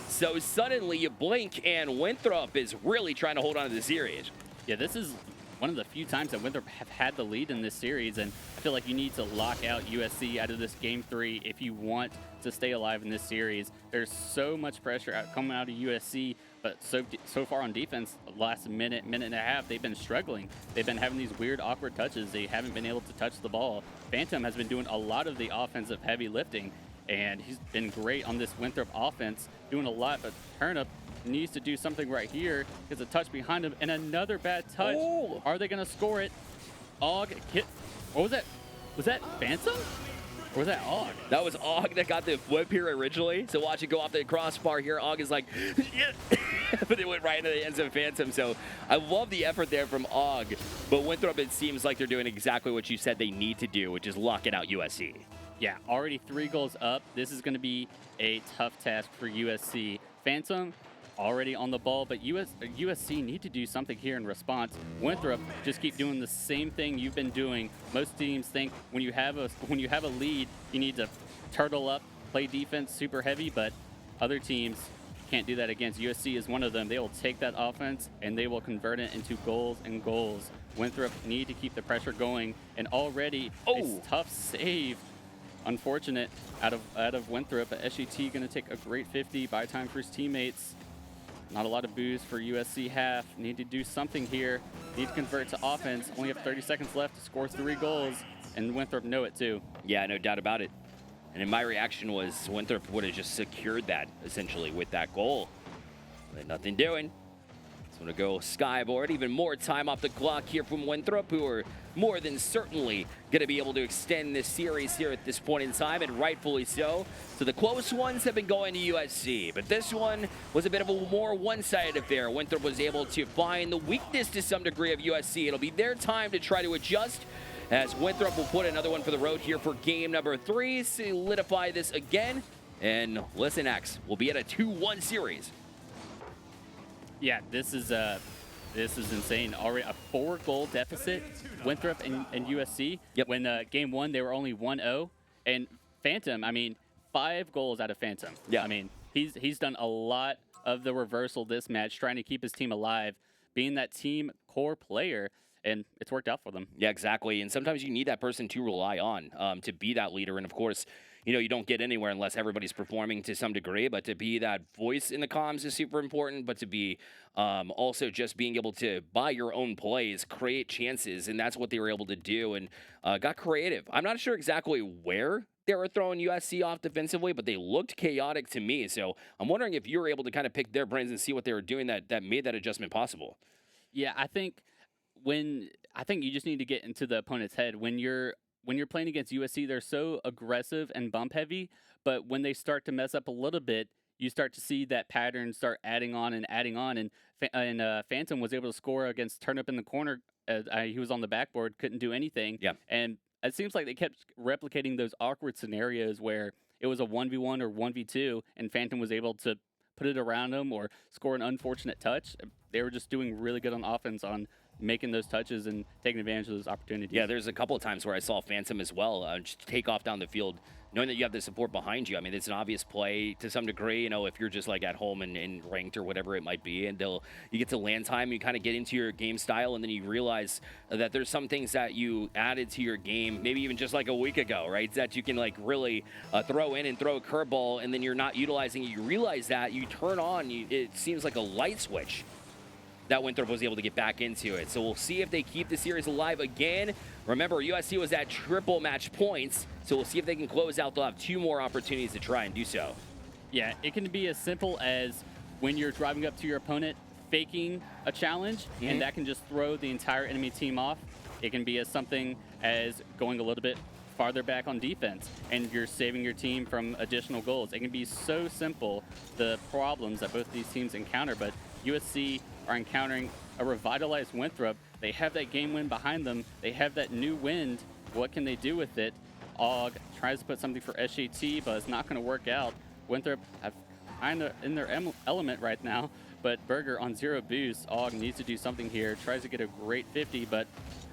So suddenly you blink and Winthrop is really trying to hold on to the series. Yeah, this is one of the few times that Winthrop have had the lead in this series, and I feel like you need to lock out USC out of this Game 3 if you want to stay alive in this series. There's so much pressure coming out of USC, but so far on defense, the last minute and a half, they've been struggling. They've been having these weird, awkward touches. They haven't been able to touch the ball. Phantom has been doing a lot of the offensive heavy lifting, and he's been great on this Winthrop offense, doing a lot, but Turnip needs to do something right here. Gets a touch behind him, and another bad touch. Oh. Are they going to score it? Og, what was that? Was that Phantom? Or was that Og? That was Og that got the whip here originally. So watch it go off the crossbar here. Og is like, but it went right into the ends of Phantom. So I love the effort there from Og. But Winthrop, it seems like they're doing exactly what you said they need to do, which is lock it out USC. Yeah, already 3 goals up. This is going to be a tough task for USC. Phantom already on the ball, but USC need to do something here in response. Winthrop just keep doing the same thing you've been doing. Most teams think when you have a lead, you need to turtle up, play defense super heavy, but other teams can't do that against. USC is one of them. They will take that offense and they will convert it into goals and goals. Winthrop need to keep the pressure going, and already a tough save. Unfortunate out of Winthrop, but SGT going to take a great 50, buy time for his teammates. Not a lot of boos for USC half. Need to do something here. Need to convert to offense. Only have 30 seconds left to score 3 goals, and Winthrop know it too. Yeah, no doubt about it. And in my reaction was Winthrop would have just secured that essentially with that goal. But nothing doing. It's going to go skyboard. Even more time off the clock here from Winthrop, who are more than certainly going to be able to extend this series here at this point in time, and rightfully so. So the close ones have been going to USC, but this one was a bit of a more one-sided affair. Winthrop was able to find the weakness to some degree of USC. It'll be their time to try to adjust, as Winthrop will put another one for the road here for game number 3, solidify this again, and listen, X, we'll be at a 2-1 series. Yeah, this is insane. Already a 4-goal deficit, Winthrop and USC. Yep. When game 1 they were only 1-0, and Phantom, I mean, 5 goals out of Phantom. Yeah. I mean, he's done a lot of the reversal this match, trying to keep his team alive, being that team core player, and it's worked out for them. Yeah, exactly. And sometimes you need that person to rely on to be that leader. And of course, you know, you don't get anywhere unless everybody's performing to some degree, but to be that voice in the comms is super important, but to be also just being able to, by your own plays, create chances, and that's what they were able to do, and got creative. I'm not sure exactly where they were throwing USC off defensively, but they looked chaotic to me, so I'm wondering if you were able to kind of pick their brains and see what they were doing that made that adjustment possible. Yeah, I think you just need to get into the opponent's head. When you're playing against USC, they're so aggressive and bump heavy, but when they start to mess up a little bit, you start to see that pattern start adding on, and Phantom was able to score against Turnip in the corner. He was on the backboard, couldn't do anything. Yeah. And it seems like they kept replicating those awkward scenarios where it was a 1v1 or 1v2, and Phantom was able to put it around him or score an unfortunate touch. They were just doing really good on offense on making those touches and taking advantage of those opportunities. Yeah, there's a couple of times where I saw Phantom as well just take off down the field, knowing that you have the support behind you. I mean, it's an obvious play to some degree, you know, if you're just like at home and ranked or whatever it might be, and you get to land time, you kind of get into your game style, and then you realize that there's some things that you added to your game, maybe even just like a week ago, right, that you can like really throw in and throw a curveball, and then you're not utilizing it. You realize that, you turn on, it seems like a light switch that Winthrop was able to get back into it. So we'll see if they keep the series alive again. Remember, USC was at triple match points, so we'll see if they can close out. They'll have 2 more opportunities to try and do so. Yeah, it can be as simple as when you're driving up to your opponent, faking a challenge, and that can just throw the entire enemy team off. It can be as something as going a little bit farther back on defense, and you're saving your team from additional goals. It can be so simple, the problems that both these teams encounter, but USC are encountering a revitalized Winthrop. They have that game win behind them. They have that new wind. What can they do with it? Og tries to put something for SGT, but it's not going to work out. Winthrop have kind of in their element right now, but Berger on 0 boost. Og needs to do something here. Tries to get a great 50, but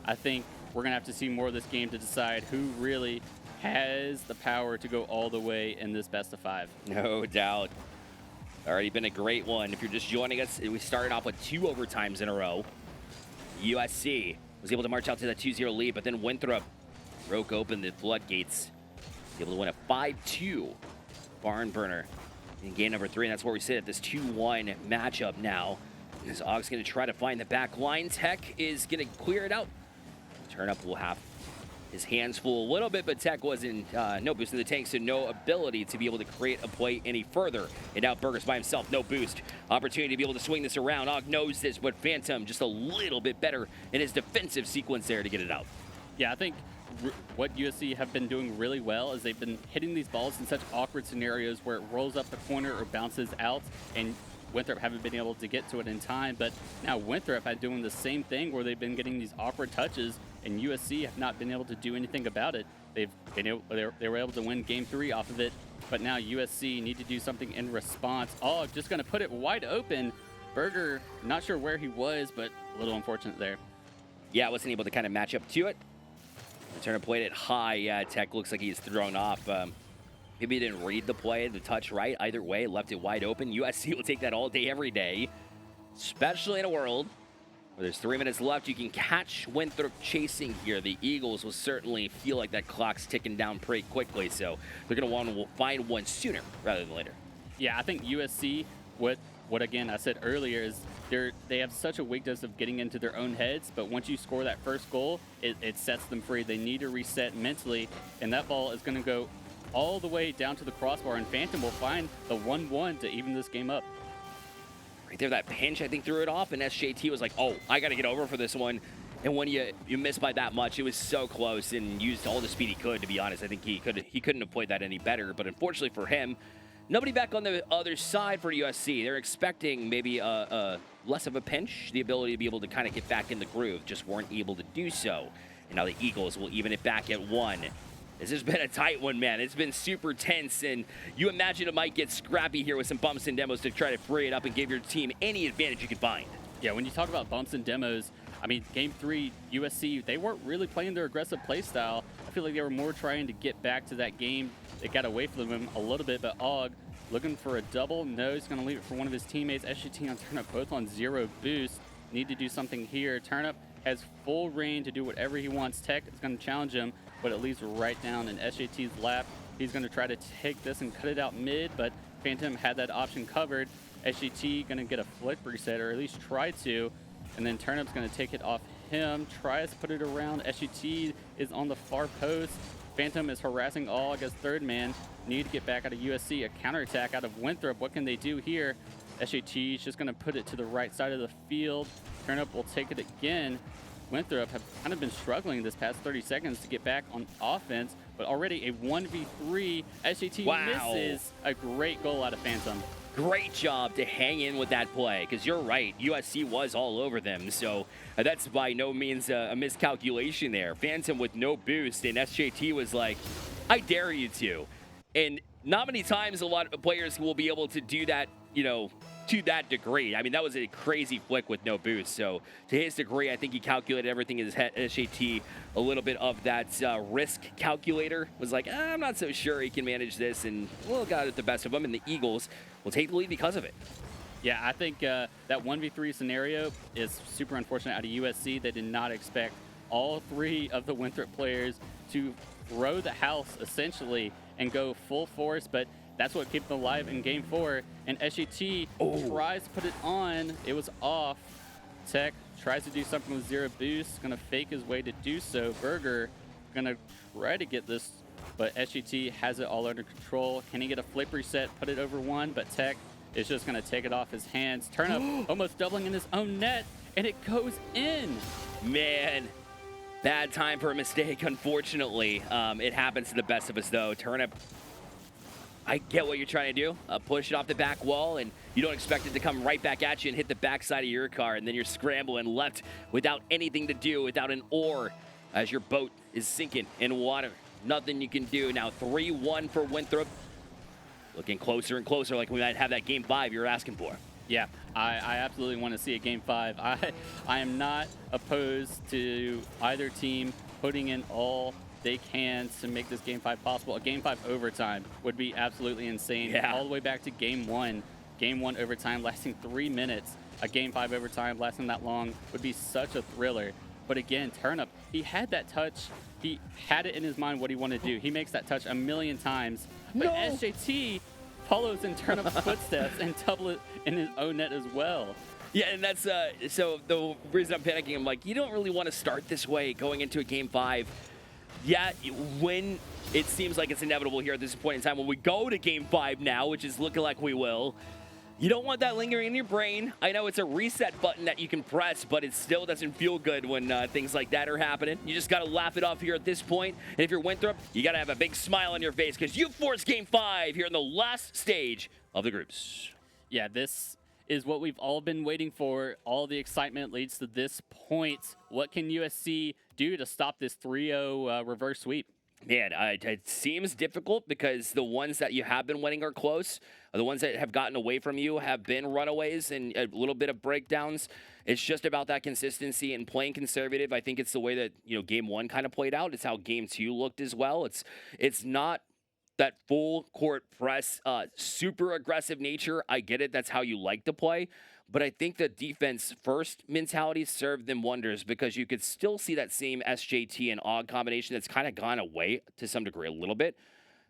I think we're going to have to see more of this game to decide who really has the power to go all the way in this best of 5. No doubt. Already been a great one. If you're just joining us, we started off with 2 overtimes in a row. USC was able to march out to that 2-0 lead, but then Winthrop broke open the floodgates. Able to win a 5-2 barn burner in game number 3, and that's where we sit at this 2-1 matchup now. As Ogg's going to try to find the back line. Tech is going to clear it out. Turnup will have his hands full a little bit, but Tech wasn't, no boost in the tank, so no ability to be able to create a play any further. And now Burgers by himself, no boost. Opportunity to be able to swing this around. Ogg knows this, but Phantom just a little bit better in his defensive sequence there to get it out. Yeah, I think what USC have been doing really well is they've been hitting these balls in such awkward scenarios where it rolls up the corner or bounces out, and Winthrop haven't been able to get to it in time. But now Winthrop had doing the same thing where they've been getting these awkward touches, and USC have not been able to do anything about it. They were able to win game 3 off of it, but now USC need to do something in response. Oh, just going to put it wide open. Berger, not sure where he was, but a little unfortunate there. Yeah, wasn't able to kind of match up to it. Turner played it high. Yeah, Tech looks like he's thrown off. Maybe he didn't read the play, the touch right. Either way, left it wide open. USC will take that all day, every day, especially in a world where there's 3 minutes left. You can catch Winthrop chasing here. The Eagles will certainly feel like that clock's ticking down pretty quickly, so they're going to want to find one sooner rather than later. Yeah, I think USC, what again I said earlier, is they have such a weakness of getting into their own heads, but once you score that first goal, it sets them free. They need to reset mentally, and that ball is going to go all the way down to the crossbar, and Phantom will find the 1-1 to even this game up. Right there, that pinch, I think, threw it off, and SJT was like, oh, I got to get over for this one. And when you miss by that much, it was so close, and used all the speed he could, to be honest. I think he couldn't have played that any better, but unfortunately for him, nobody back on the other side for USC. They're expecting maybe a less of a pinch, the ability to be able to kind of get back in the groove, just weren't able to do so. And now the Eagles will even it back at 1. This has been a tight one, man. It's been super tense, and you imagine it might get scrappy here with some bumps and demos to try to free it up and give your team any advantage you can find. Yeah, when you talk about bumps and demos, I mean, game 3, USC, they weren't really playing their aggressive play style. I feel like they were more trying to get back to that game. It got away from them a little bit, but Ogg looking for a double. No, he's going to leave it for one of his teammates. SGT on Turnup, both on 0 boost. Need to do something here. Turnup has full reign to do whatever he wants. Tech is going to challenge him, but it leaves right down in SJT's lap. He's going to try to take this and cut it out mid, but Phantom had that option covered. SGT going to get a flip reset, or at least try to, and then Turnup's going to take it off him, tries to put it around. SGT is on the far post. Phantom is harassing Ogg as third man. Need to get back out of USC. A counterattack out of Winthrop. What can they do here? SJT is just going to put it to the right side of the field. Turnup will take it again. Winthrop have kind of been struggling this past 30 seconds to get back on offense, but already a 1v3. SJT misses a great goal out of Phantom. Great job to hang in with that play, because you're right, USC was all over them, so that's by no means a miscalculation there. Phantom with no boost, and SJT was like, I dare you to. And not many times a lot of players will be able to do that, you know, to that degree. I mean, that was a crazy flick with no boost. So to his degree, I think he calculated everything in his head. SJT, a little bit of that risk calculator, was like, I'm not so sure he can manage this, and well, got it the best of him, and the Eagles will take the lead because of it. Yeah, I think that 1v3 scenario is super unfortunate out of USC. They did not expect all 3 of the Winthrop players to throw the house, essentially, and go full force, but that's what kept them alive in game 4. And SGT tries to put it on. It was off. Tech tries to do something with 0 boost. Going to fake his way to do so. Berger going to try to get this, but SGT has it all under control. Can he get a flip reset, put it over 1? But Tech is just going to take it off his hands. Turnup almost doubling in his own net, and it goes in. Man, bad time for a mistake, unfortunately. It happens to the best of us, though. Turnup, I get what you're trying to do. Push it off the back wall, and you don't expect it to come right back at you and hit the backside of your car, and then you're scrambling left without anything to do, without an oar, as your boat is sinking in water. Nothing you can do. Now 3-1 for Winthrop. Looking closer and closer, like we might have that game 5 you're asking for. Yeah, I absolutely want to see a game 5. I am not opposed to either team putting in all they can to make this game 5 possible. A game 5 overtime would be absolutely insane. Yeah. All the way back to game 1. Game 1 overtime lasting 3 minutes, a Game 5 overtime lasting that long would be such a thriller. But again, Turnip, he had that touch. He had it in his mind what he wanted to do. He makes that touch a million times. But SJT follows in Turnip's footsteps and double it in his own net as well. Yeah, and that's so the reason I'm panicking, I'm like, you don't really want to start this way going into a Game 5. Yeah, when it seems like it's inevitable here at this point in time, when we go to Game 5 now, which is looking like we will, you don't want that lingering in your brain. I know it's a reset button that you can press, but it still doesn't feel good when things like that are happening. You just got to laugh it off here at this point. And if you're Winthrop, you got to have a big smile on your face because you forced Game 5 here in the last stage of the groups. Yeah, this is what we've all been waiting for. All the excitement leads to this point. What can USC do to stop this 3-0 reverse sweep? Man, it seems difficult because the ones that you have been winning are close. The ones that have gotten away from you have been runaways and a little bit of breakdowns. It's just about that consistency and playing conservative. I think it's the way that, Game 1 kind of played out. It's how Game 2 looked as well. It's not that full court press, super aggressive nature. I get it. That's how you like to play. But I think the defense first mentality served them wonders because you could still see that same SJT and Og combination that's kind of gone away to some degree a little bit.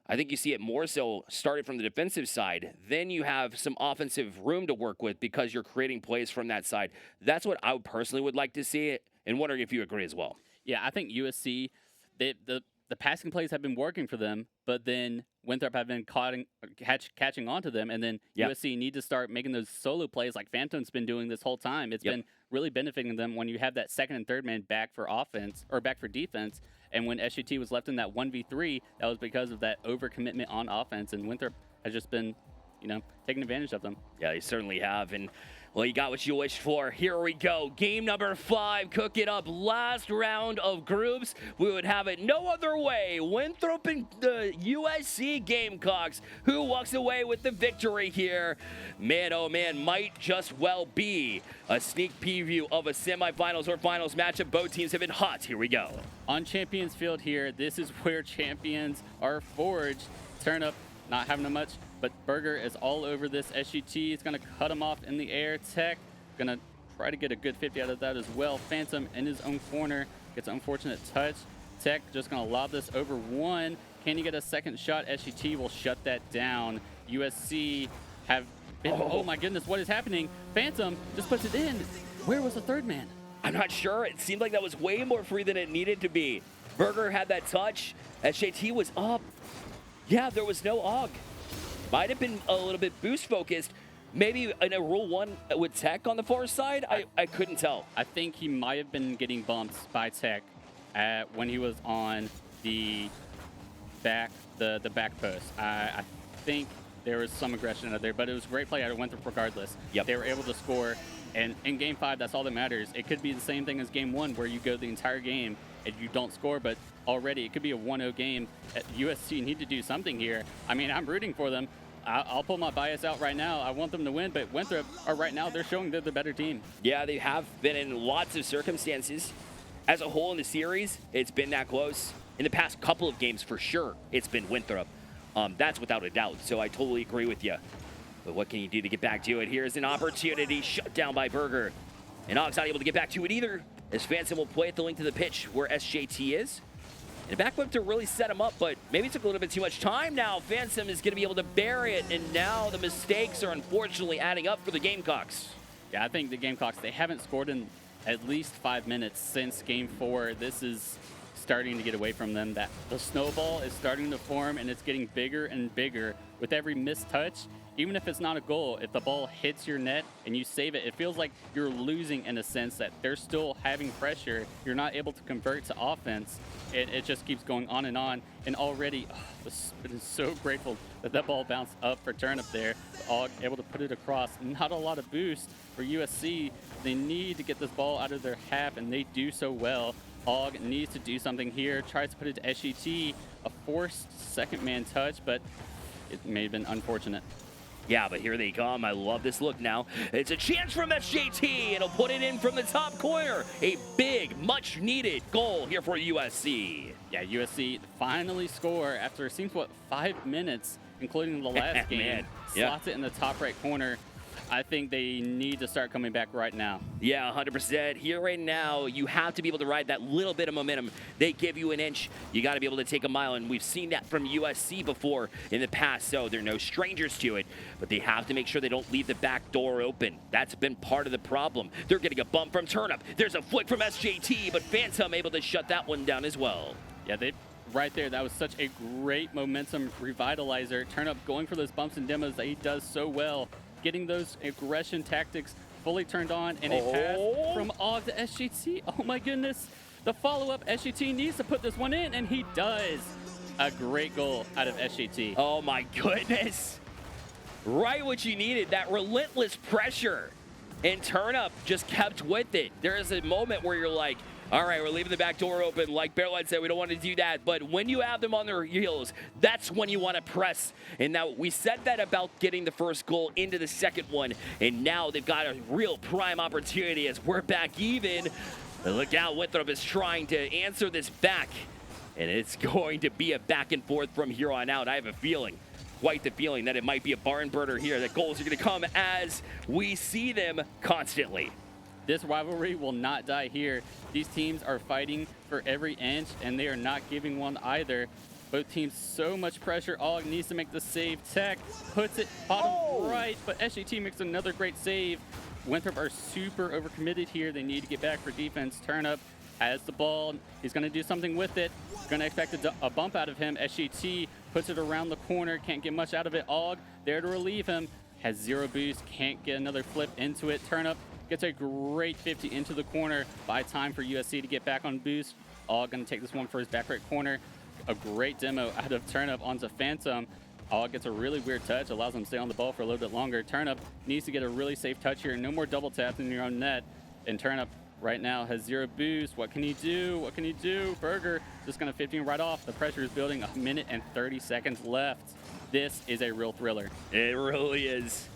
I think you see it more so started from the defensive side. Then you have some offensive room to work with because you're creating plays from that side. That's what I personally would like to see, and wondering if you agree as well. Yeah, I think USC, the passing plays have been working for them, but then Winthrop have been catching on to them, and then USC need to start making those solo plays like Phantom's been doing this whole time. It's been really benefiting them when you have that second and third man back for offense or back for defense. And when SGT was left in that 1v3, that was because of that overcommitment on offense, and Winthrop has just been, taking advantage of them. Yeah, they certainly have, and well, you got what you wished for. Here we go. Game number 5. Cook it up. Last round of groups. We would have it no other way. Winthrop and the USC Gamecocks. Who walks away with the victory here? Man, oh man, might just well be a sneak preview of a semifinals or finals matchup. Both teams have been hot. Here we go. On Champions Field here, this is where champions are forged. Turnip not having much, but Burger is all over this. SGT is going to cut him off in the air. Tech going to try to get a good 50 out of that as well. Phantom in his own corner gets an unfortunate touch. Tech just going to lob this over one. Can he get a second shot? SGT will shut that down. USC have been, oh my goodness, what is happening? Phantom just puts it in. Where was the third man? I'm not sure. It seemed like that was way more free than it needed to be. Burger had that touch. SJT was up. Yeah, there was no Og. Might have been a little bit boost focused. Maybe in a Rule 1 with Tech on the far side? I couldn't tell. I think he might have been getting bumped by Tech when he was on the back post. I think there was some aggression out there, but it was a great play out of Winthrop regardless. They were able to score, and in Game 5, that's all that matters. It could be the same thing as Game 1 where you go the entire game and you don't score, but already it could be a 1-0 game. USC need to do something here. I mean, I'm rooting for them. I'll pull my bias out right now. I want them to win, but Winthrop are right now, they're showing they're the better team. Yeah, they have been in lots of circumstances. As a whole in the series, it's been that close. In the past couple of games, for sure, it's been Winthrop. That's without a doubt, so I totally agree with you. But what can you do to get back to it? Here's an opportunity shut down by Burger. And Og's not able to get back to it either, as Phantom will play at the link to the pitch where SJT is. And a back whip to really set him up, but maybe it took a little bit too much time now. Phantom is going to be able to bury it, and now the mistakes are unfortunately adding up for the Gamecocks. Yeah, I think the Gamecocks, they haven't scored in at least 5 minutes since Game 4. This is starting to get away from them. That the snowball is starting to form, and it's getting bigger and bigger with every missed touch. Even if it's not a goal, if the ball hits your net and you save it, it feels like you're losing in a sense that they're still having pressure. You're not able to convert to offense. It just keeps going on. And already, I'm so grateful that that ball bounced up for Turnip there. Og able to put it across. Not a lot of boost for USC. They need to get this ball out of their half, and they do so well. Og needs to do something here. Tries to put it to SGT. A forced second man touch, but it may have been unfortunate. Yeah, but here they come. I love this look now. It's a chance from SJT, and he'll put it in from the top corner. A big, much-needed goal here for USC. Yeah, USC finally score after it seems, 5 minutes including the last game, Man, yeah. slots it in the top right corner. I think they need to start coming back right now. Yeah, 100%. Here right now, you have to be able to ride that little bit of momentum. They give you an inch, you got to be able to take a mile, and we've seen that from USC before in the past, so they're no strangers to it, but they have to make sure they don't leave the back door open. That's been part of the problem. They're getting a bump from Turnip. There's a flick from SJT, but Phantom able to shut that one down as well. Yeah, right there, that was such a great momentum revitalizer. Turnip going for those bumps and demos that he does so well. Getting those aggression tactics fully turned on, and a pass from Og to SGT. Oh my goodness. The follow-up, SGT needs to put this one in, and he does. A great goal out of SGT. Oh my goodness. Right what you needed, that relentless pressure. And Turnip just kept with it. There is a moment where you're like, all right, we're leaving the back door open. Like Bearlight said, we don't want to do that. But when you have them on their heels, that's when you want to press. And now we said that about getting the first goal into the second one. And now they've got a real prime opportunity as we're back even. But look out, Winthrop is trying to answer this back. And it's going to be a back and forth from here on out. I have a feeling, quite the feeling, that it might be a barn burner here. That goals are going to come as we see them constantly. This rivalry will not die here. These teams are fighting for every inch, and they are not giving one either. Both teams so much pressure. Og needs to make the save. Tech puts it bottom right, but SGT makes another great save. Winthrop are super overcommitted here. They need to get back for defense. Turnip has the ball. He's going to do something with it. Going to expect a bump out of him. SGT puts it around the corner. Can't get much out of it. Og there to relieve him. Has 0 boost. Can't get another flip into it. Turnip gets a great 50 into the corner. By time for USC to get back on boost. Og going to take this one for his back right corner. A great demo out of Turnip onto Phantom. Og gets a really weird touch, allows him to stay on the ball for a little bit longer. Turnip needs to get a really safe touch here. No more double taps in your own net. And Turnip right now has 0 boost. What can he do? What can he do? Burger just going to 15 right off. The pressure is building. 1 minute and 30 seconds left. This is a real thriller. It really is.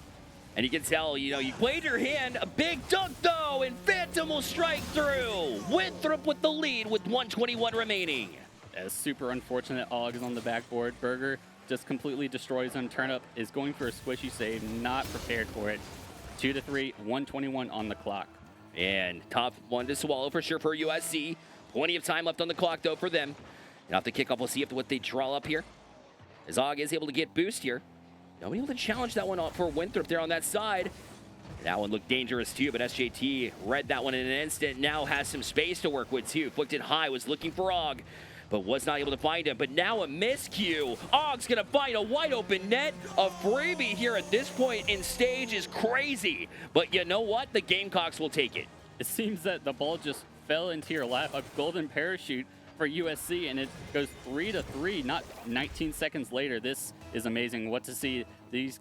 And you can tell, you know, you played your hand, a big dunk though, and Phantom will strike through. Winthrop with the lead with 1:21 remaining. That's super unfortunate. Og is on the backboard. Burger just completely destroys him. Turnip is going for a squishy save, not prepared for it. 2-3, 1:21 on the clock. And tough one to swallow for sure for USC. Plenty of time left on the clock though for them. And off the kickoff, we'll see what they draw up here. As Og is able to get boost here. Nobody able to challenge that one for Winthrop there on that side. That one looked dangerous too, but SJT read that one in an instant. Now has some space to work with too. Flicked it high, was looking for Og, but was not able to find him. But now a miscue. Og's gonna find a wide open net. A freebie here at this point in stage is crazy. But you know what? The Gamecocks will take it. It seems that the ball just fell into your lap. A golden parachute for USC, and it goes 3-3, not 19 seconds later. This is amazing. What to see these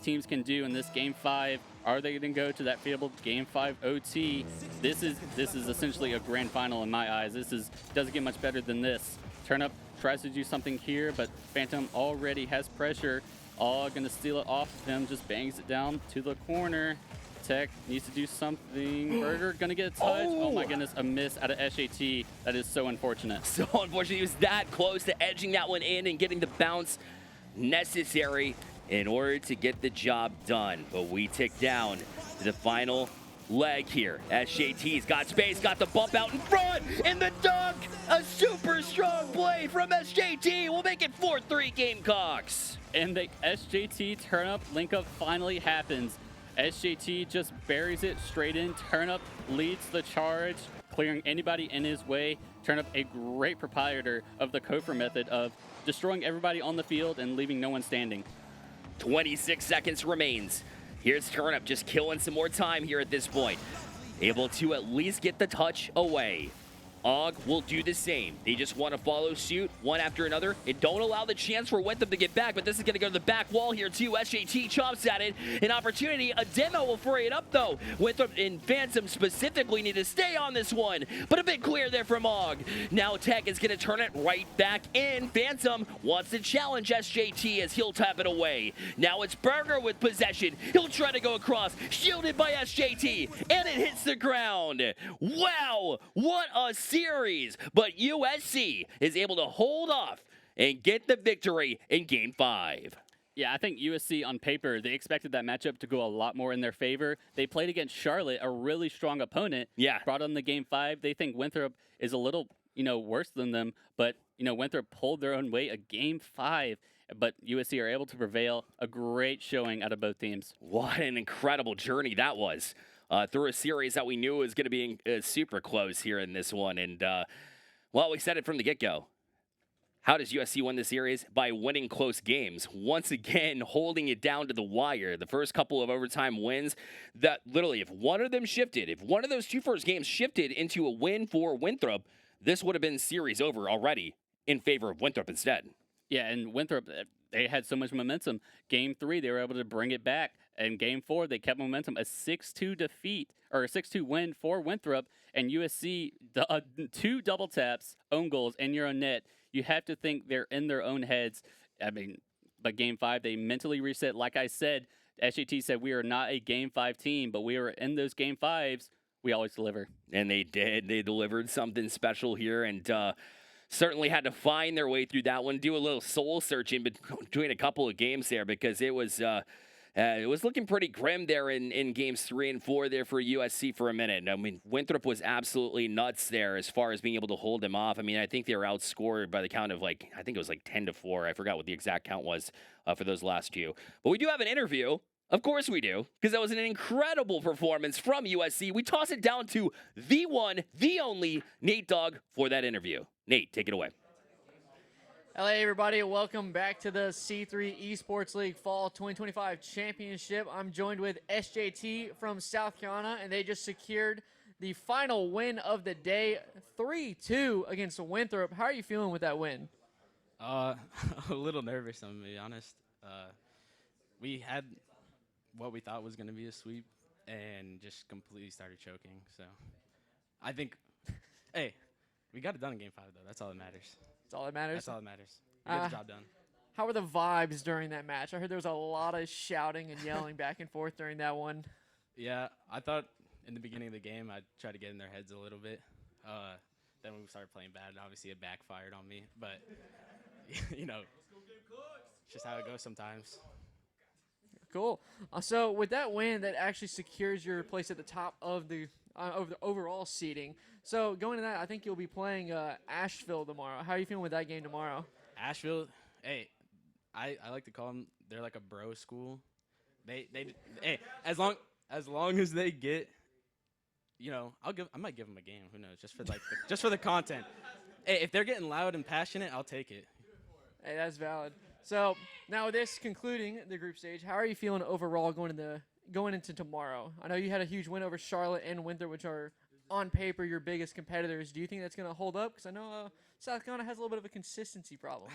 teams can do in this Game 5. Are they going to go to that fabled Game 5 OT? This is essentially a grand final in my eyes. Doesn't get much better than this. Turnip tries to do something here, but Phantom already has pressure. All going to steal it off of him, just bangs it down to the corner. Tech needs to do something. Burger gonna get a touch. Oh my goodness, a miss out of SAT. That is so unfortunate. So unfortunate. He was that close to edging that one in and getting the bounce necessary in order to get the job done. But we tick down to the final leg here. SJT's got space, got the bump out in front, and the dunk! A super strong play from SJT will make it 4-3 Gamecocks. And the SJT Turnip link up finally happens. SJT just buries it straight in. Turnip leads the charge, clearing anybody in his way. Turnip, a great proprietor of the Kofor method of destroying everybody on the field and leaving no one standing. 26 seconds remains. Here's Turnip just killing some more time here at this point. Able to at least get the touch away. Og will do the same. They just want to follow suit one after another and don't allow the chance for Winthrop to get back, but this is going to go to the back wall here too. SJT chops at it. An opportunity. A demo will fray it up though. Winthrop and Phantom specifically need to stay on this one, but a bit clear there from Og. Now Tech is going to turn it right back in. Phantom wants to challenge SJT as he'll tap it away. Now it's Burger with possession. He'll try to go across, shielded by SJT, and it hits the ground. Wow, what a series, but USC is able to hold off and get the victory in Game 5. Yeah, I think USC on paper, they expected that matchup to go a lot more in their favor. They played against Charlotte, a really strong opponent. Yeah. Brought on the game 5. They think Winthrop is a little, worse than them, but, Winthrop pulled their own weight a game 5. But USC are able to prevail. A great showing out of both teams. What an incredible journey that was through a series that we knew was going to be super close here in this one. And, we said it from the get-go. How does USC win the series? By winning close games. Once again, holding it down to the wire. The first couple of overtime wins, that literally, if one of them shifted, if one of those two first games shifted into a win for Winthrop, this would have been series over already in favor of Winthrop instead. Yeah, and Winthrop, they had so much momentum. Game 3, they were able to bring it back. And Game 4, they kept momentum. A 6-2 defeat, or a 6-2 win for Winthrop. And USC, 2 double taps, own goals, and your own net. You have to think they're in their own heads. But Game 5, they mentally reset. Like I said, SJT said we are not a Game 5 team, but we are in those Game 5s. We always deliver. And they did. They delivered something special here, and certainly had to find their way through that one, do a little soul searching between a couple of games there, because it was looking pretty grim there in games 3 and 4 there for USC for a minute. I mean, Winthrop was absolutely nuts there as far as being able to hold them off. I mean, I think they were outscored by the count of I think it was 10-4. I forgot what the exact count was for those last two. But we do have an interview. Of course we do, because that was an incredible performance from USC. We toss it down to the one, the only Nate Dogg for that interview. Nate, take it away. Hello, everybody. Welcome back to the C3 Esports League Fall 2025 Championship. I'm joined with SJT from South Carolina, and they just secured the final win of the day, 3-2 against Winthrop. How are you feeling with that win? A little nervous, I'm going to be honest. We had what we thought was going to be a sweep and just completely started choking. So I think, hey, we got it done in Game 5, though. That's all that matters. That's all that matters? That's all that matters. We get the job done. How were the vibes during that match? I heard there was a lot of shouting and yelling back and forth during that one. Yeah, I thought in the beginning of the game I'd try to get in their heads a little bit. Then when we started playing bad, obviously it backfired on me. But, it's just how it goes sometimes. Cool. So with that win, that actually secures your place at the top of the overall seeding. So going to that, I think you'll be playing Asheville tomorrow. How are you feeling with that game tomorrow? Asheville, hey, I like to call them. They're like a bro school. Hey, as long as they get, I might give them a game. Who knows? Just for the content. Hey, if they're getting loud and passionate, I'll take it. Hey, that's valid. So now this concluding the group stage, how are you feeling overall going into tomorrow? I know you had a huge win over Charlotte and Winthrop, which are on paper your biggest competitors. Do you think that's going to hold up? Because I know South Carolina has a little bit of a consistency problem.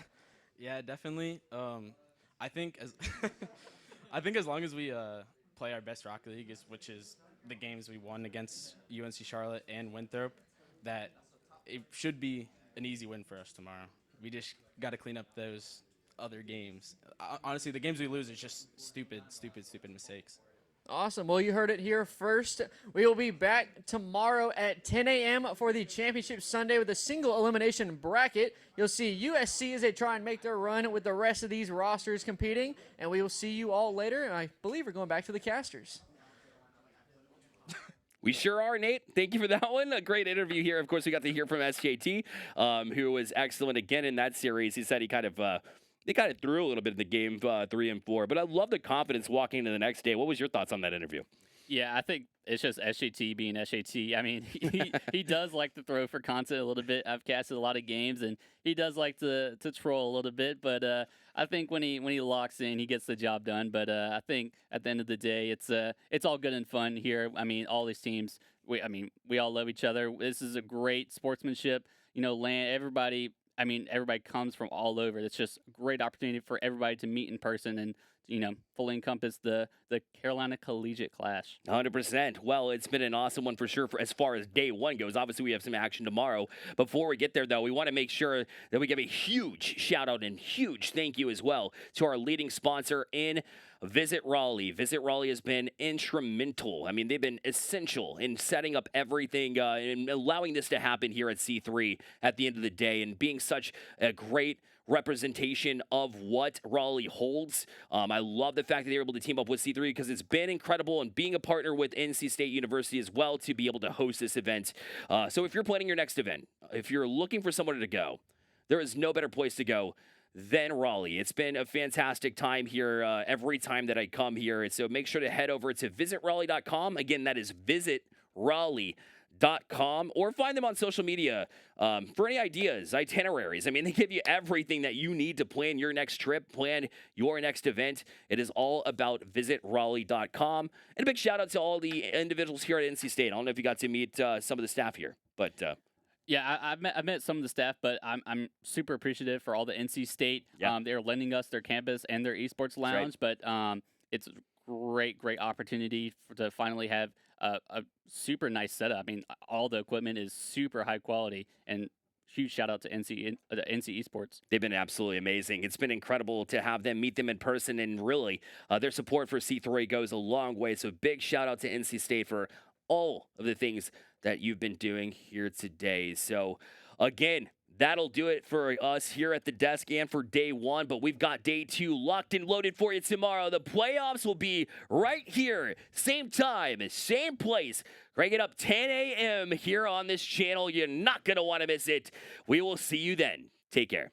Yeah, definitely. I think as long as we play our best Rocket League, which is the games we won against UNC Charlotte and Winthrop, that it should be an easy win for us tomorrow. We just got to clean up those other games. Honestly, the games we lose is just stupid mistakes. Awesome. Well, you heard it here first. We will be back tomorrow at 10 a.m. for the Championship Sunday with a single elimination bracket. You'll see USC as they try and make their run with the rest of these rosters competing, and we will see you all later. And I believe we're going back to the casters. We sure are, Nate. Thank you for that one. A great interview here. Of course, we got to hear from SJT, who was excellent again in that series. He said he kind of threw a little bit in the game 3 and 4, but I love the confidence walking into the next day. What was your thoughts on that interview? Yeah, I think it's just SJT being SJT. I mean, he does like to throw for content a little bit. I've casted a lot of games, and he does like to troll a little bit. But I think when he locks in, he gets the job done. But I think at the end of the day, it's all good and fun here. I mean, all these teams, we all love each other. This is a great sportsmanship. Everybody comes from all over. It's just a great opportunity for everybody to meet in person and, fully encompass the Carolina Collegiate Clash. 100%. Well, it's been an awesome one for sure as far as day one goes. Obviously, we have some action tomorrow. Before we get there, though, we want to make sure that we give a huge shout out and huge thank you as well to our leading sponsor in Visit Raleigh. Visit Raleigh has been instrumental. I mean, they've been essential in setting up everything and allowing this to happen here at C3 at the end of the day, and being such a great representation of what Raleigh holds. I love the fact that they were able to team up with C3 because it's been incredible, and being a partner with NC State University as well to be able to host this event. So if you're planning your next event, if you're looking for somewhere to go, there is no better place to go than Raleigh. It's been a fantastic time here every time that I come here. And so make sure to head over to visitraleigh.com. Again, that is visitraleigh.com, or find them on social media for any ideas, itineraries. I mean, they give you everything that you need to plan your next trip, plan your next event. It is all about visitraleigh.com. And a big shout out to all the individuals here at NC State. I don't know if you got to meet some of the staff here, but yeah, I've met some of the staff, but I'm super appreciative for all the NC State. Yeah. They're lending us their campus and their esports lounge, but it's a great opportunity to finally have a super nice setup. I mean, all the equipment is super high quality, and huge shout out to NC Esports. They've been absolutely amazing. It's been incredible to have them, meet them in person, and really their support for C3 goes a long way. So big shout out to NC State for all of the things that you've been doing here today. So again, that'll do it for us here at the desk and for day one, but we've got day two locked and loaded for you tomorrow. The playoffs will be right here, same time, same place. Crank it up 10 a.m. here on this channel. You're not going to want to miss it. We will see you then. Take care.